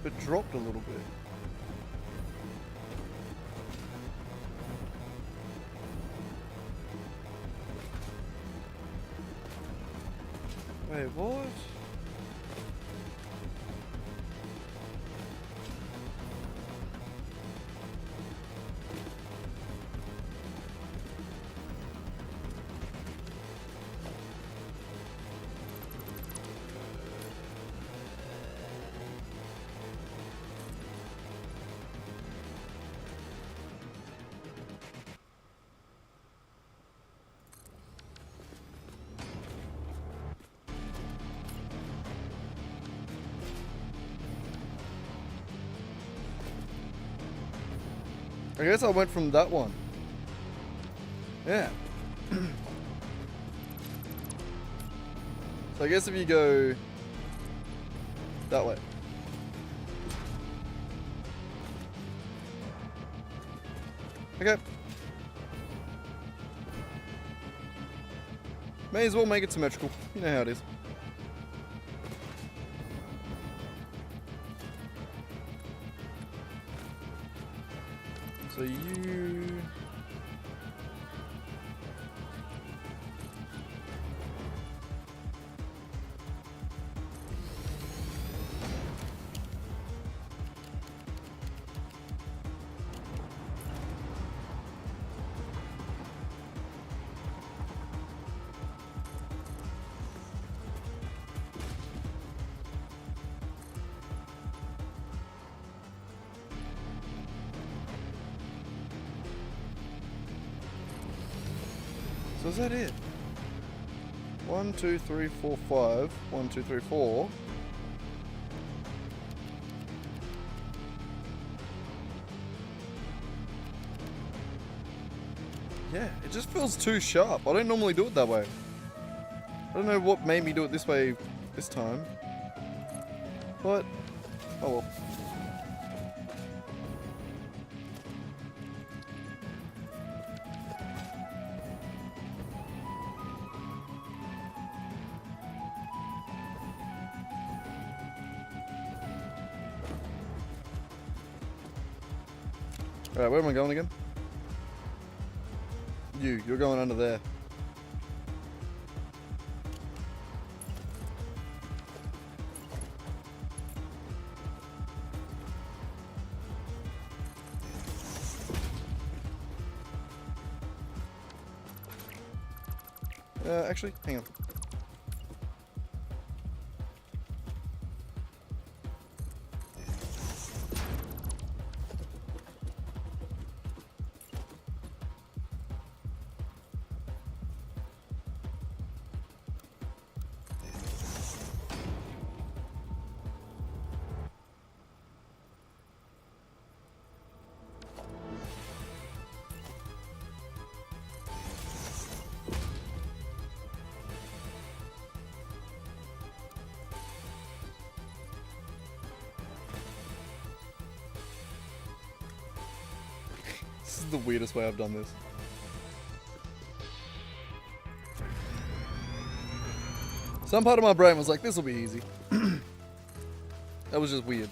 It dropped a little bit. Wait, what? I guess I went from that one. Yeah. So I guess if you go that way. Okay. May as well make it symmetrical. You know how it is. So you... So is that it? 1, 2, 3, 4, 5. 1, 2, 3, 4. Yeah, it just feels too sharp. I don't normally do it that way. I don't know what made me do it this way this time. But, oh well. Alright, where am I going again? You're going under there. Actually, hang on. This is the weirdest way I've done this. Some part of my brain was like, this will be easy. That was just weird.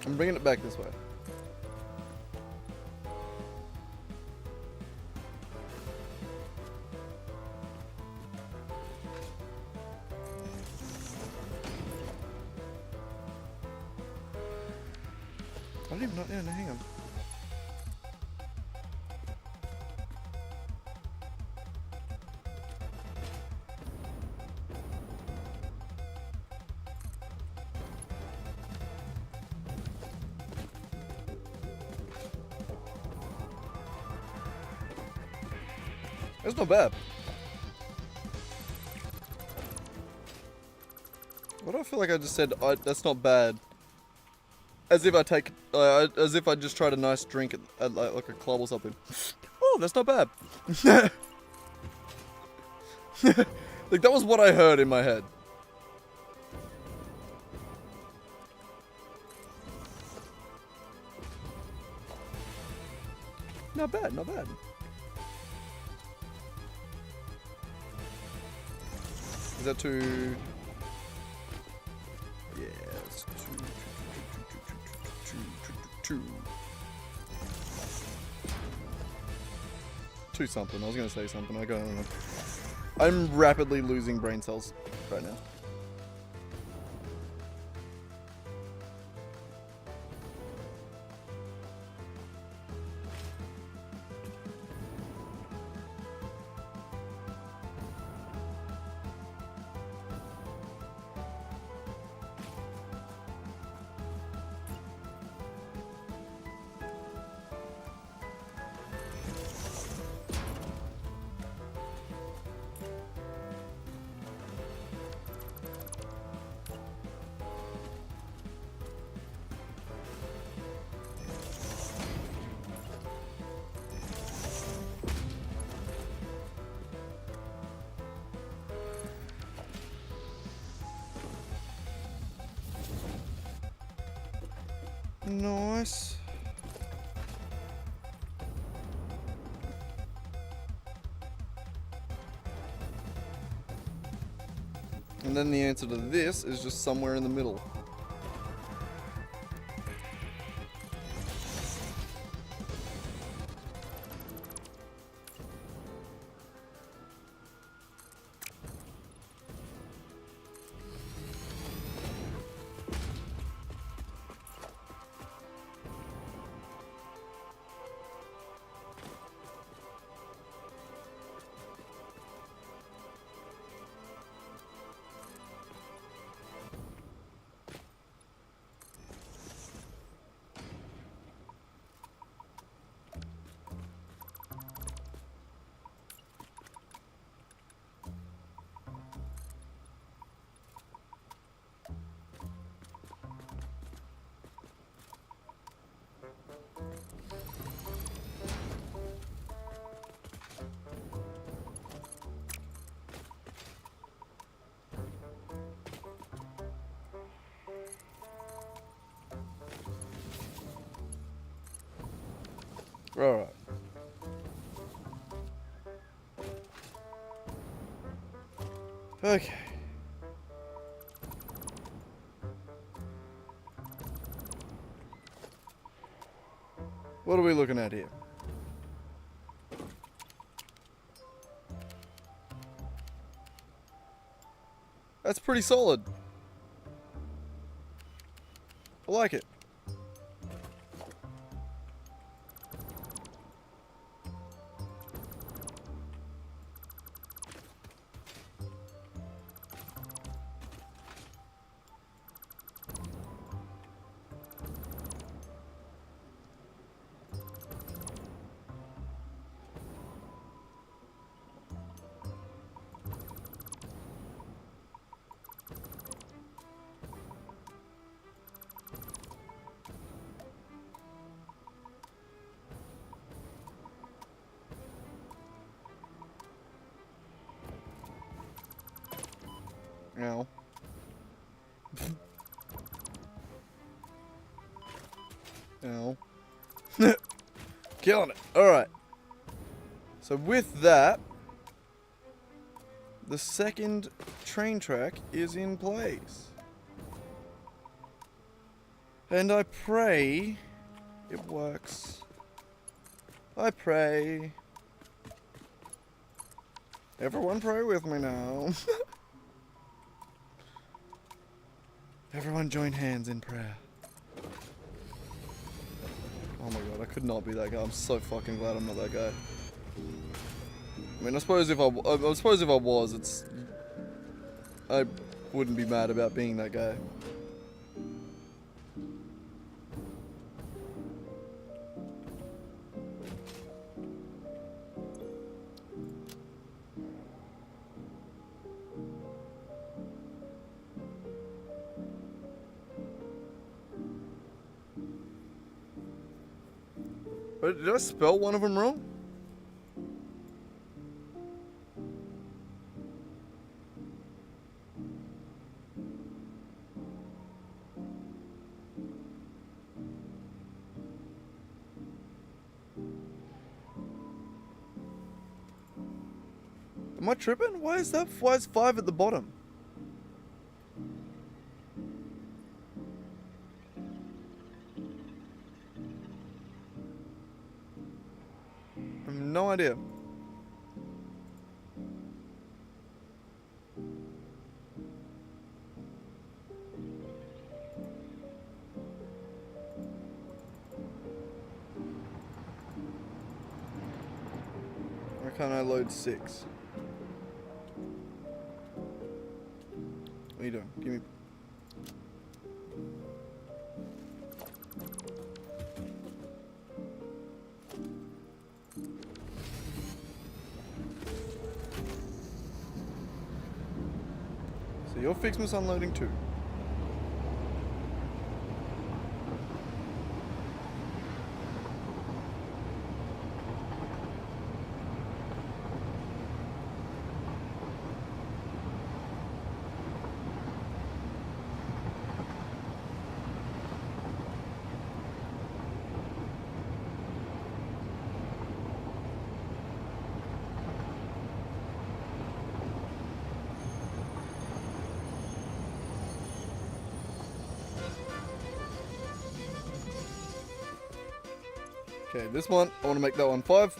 I'm bringing it back this way. I don't even know. Yeah, no, hang on. That's not bad. Why do I feel like I just said that's not bad? As if I take, as if I just tried a nice drink at like a club or something. Oh, that's not bad. Like that was what I heard in my head. Not bad, not bad. Is that too? Yeah, it's two something. I was gonna say something. I don't know. I'm rapidly losing brain cells right now. Nice. And then the answer to this is just somewhere in the middle. Alright. Okay. What are we looking at here? That's pretty solid. I like it. Ow. Ow. Killing it. Alright. So with that, the second train track is in place. And I pray it works. I pray. Everyone pray with me now. Everyone join hands in prayer. Oh my god, I could not be that guy. I'm so fucking glad I'm not that guy. I mean, I suppose if I was, it's... I wouldn't be mad about being that guy. But did I spell one of them wrong? Am I tripping? Why is 5 at the bottom? I have no idea. Why can't I load 6? What are you doing? Give me... So your FICSMAS unloading too. Okay, this one, I want to make that one 5.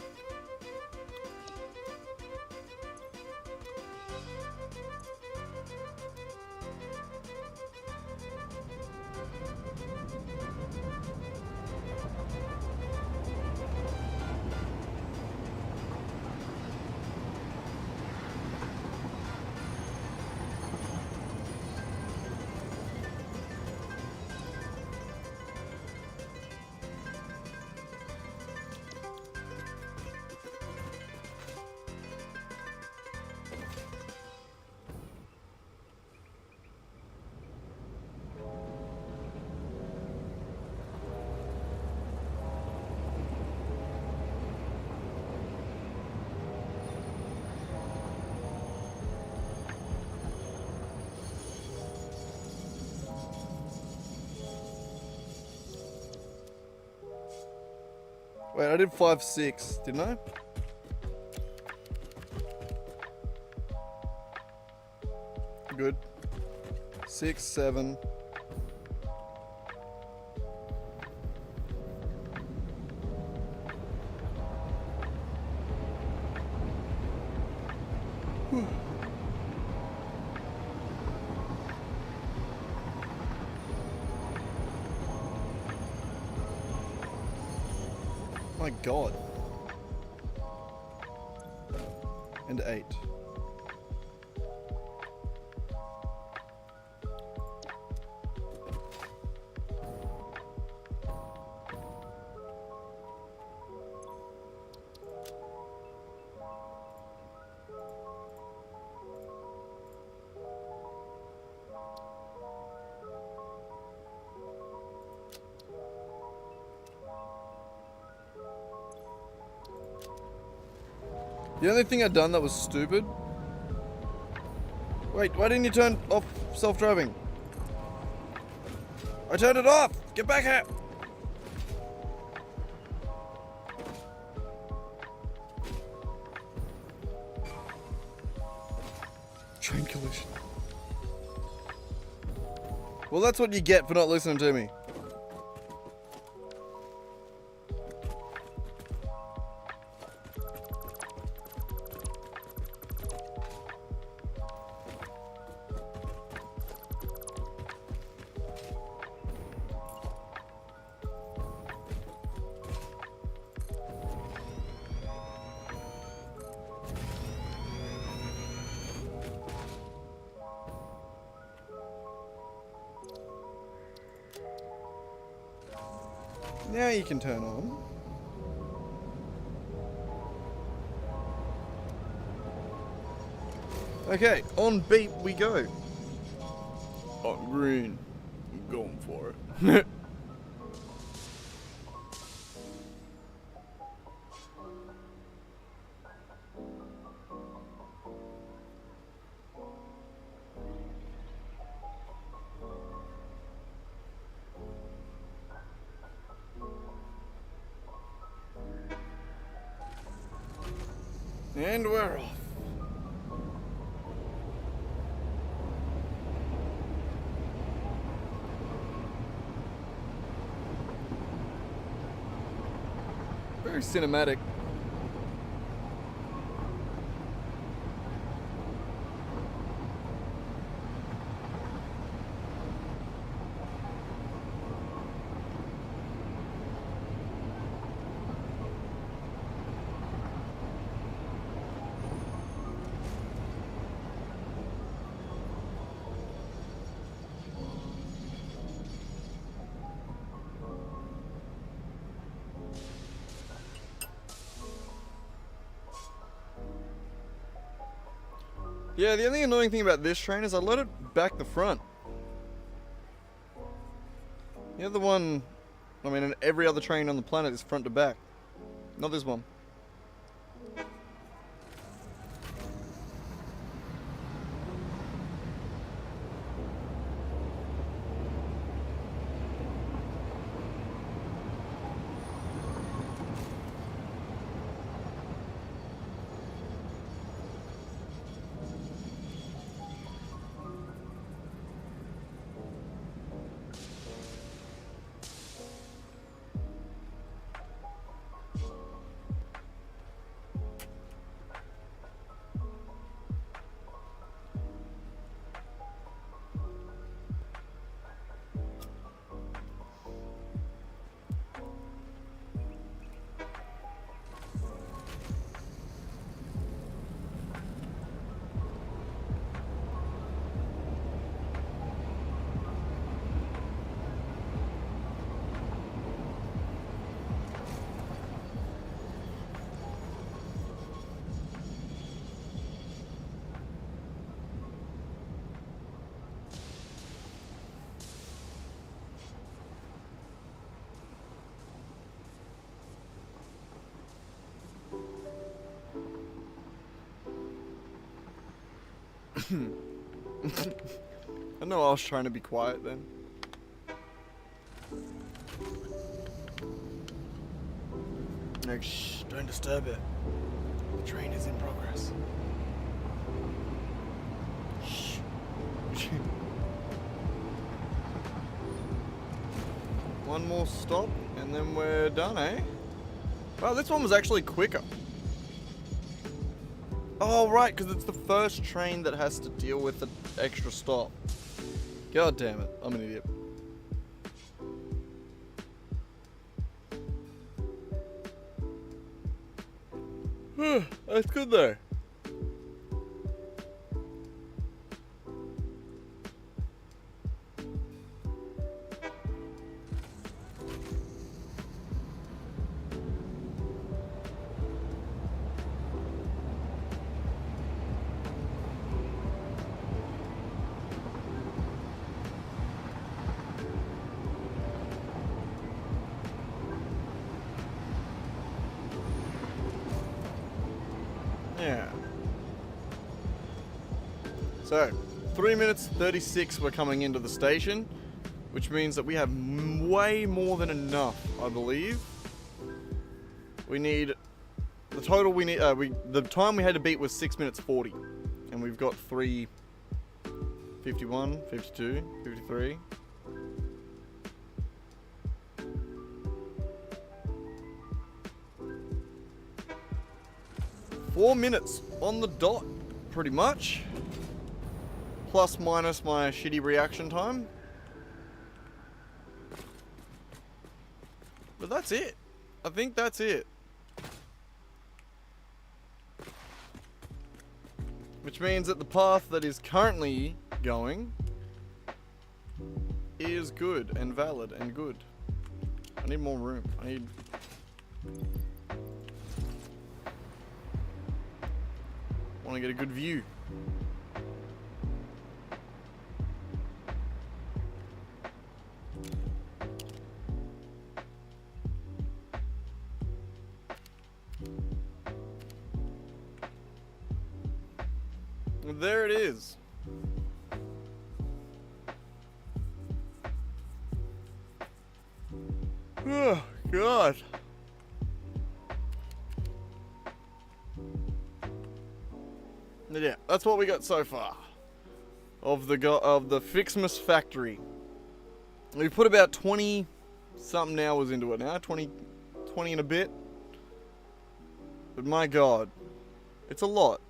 Wait, I did 5, 6, didn't I? Good. 6, 7. My God. And 8. The only thing I'd done that was stupid. Wait, why didn't you turn off self-driving? I turned it off! Get back here! Train collision. Well, that's what you get for not listening to me. Now you can turn on. Okay, on beep we go. On green, I'm going for it. And we're off. Very cinematic. Yeah, the only annoying thing about this train is I let it back the front. The other one, I mean, and every other train on the planet is front to back. Not this one. I know I was trying to be quiet then. Like, shh, don't disturb it. The train is in progress. Shh. One more stop and then we're done, eh? Wow, this one was actually quicker. Oh, right, because it's the first train that has to deal with the extra stop. God damn it, I'm an idiot. That's good though. Yeah. So, 3 minutes 36 we're coming into the station, which means that we have way more than enough, I believe. We need the total we need the time we had to beat was 6 minutes 40, and we've got 3:51, 52, 53. Four minutes on the dot, pretty much. Plus minus my shitty reaction time. But that's it. I think that's it. Which means that the path that is currently going is good and valid and good. I need more room. I need... want to get a good view. And there it is. Oh, God. Yeah, that's what we got so far of the FICSMAS Factory. We put about 20 something hours into it now, 20 and a bit. But my God, it's a lot.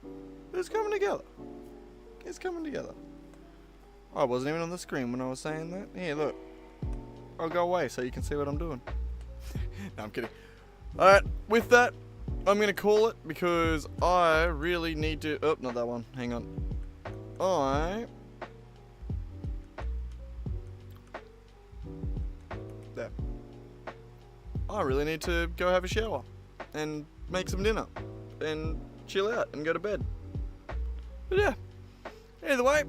It's coming together. It's coming together. I wasn't even on the screen when I was saying that. Here, look. I'll go away so you can see what I'm doing. No, I'm kidding. Alright, with that, I'm going to call it because I really need to... Oh, not that one. Hang on. There. I really need to go have a shower and make some dinner and chill out and go to bed. But yeah, either way,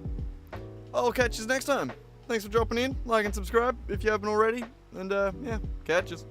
I'll catch you next time. Thanks for dropping in. Like and subscribe if you haven't already. And yeah, catch us.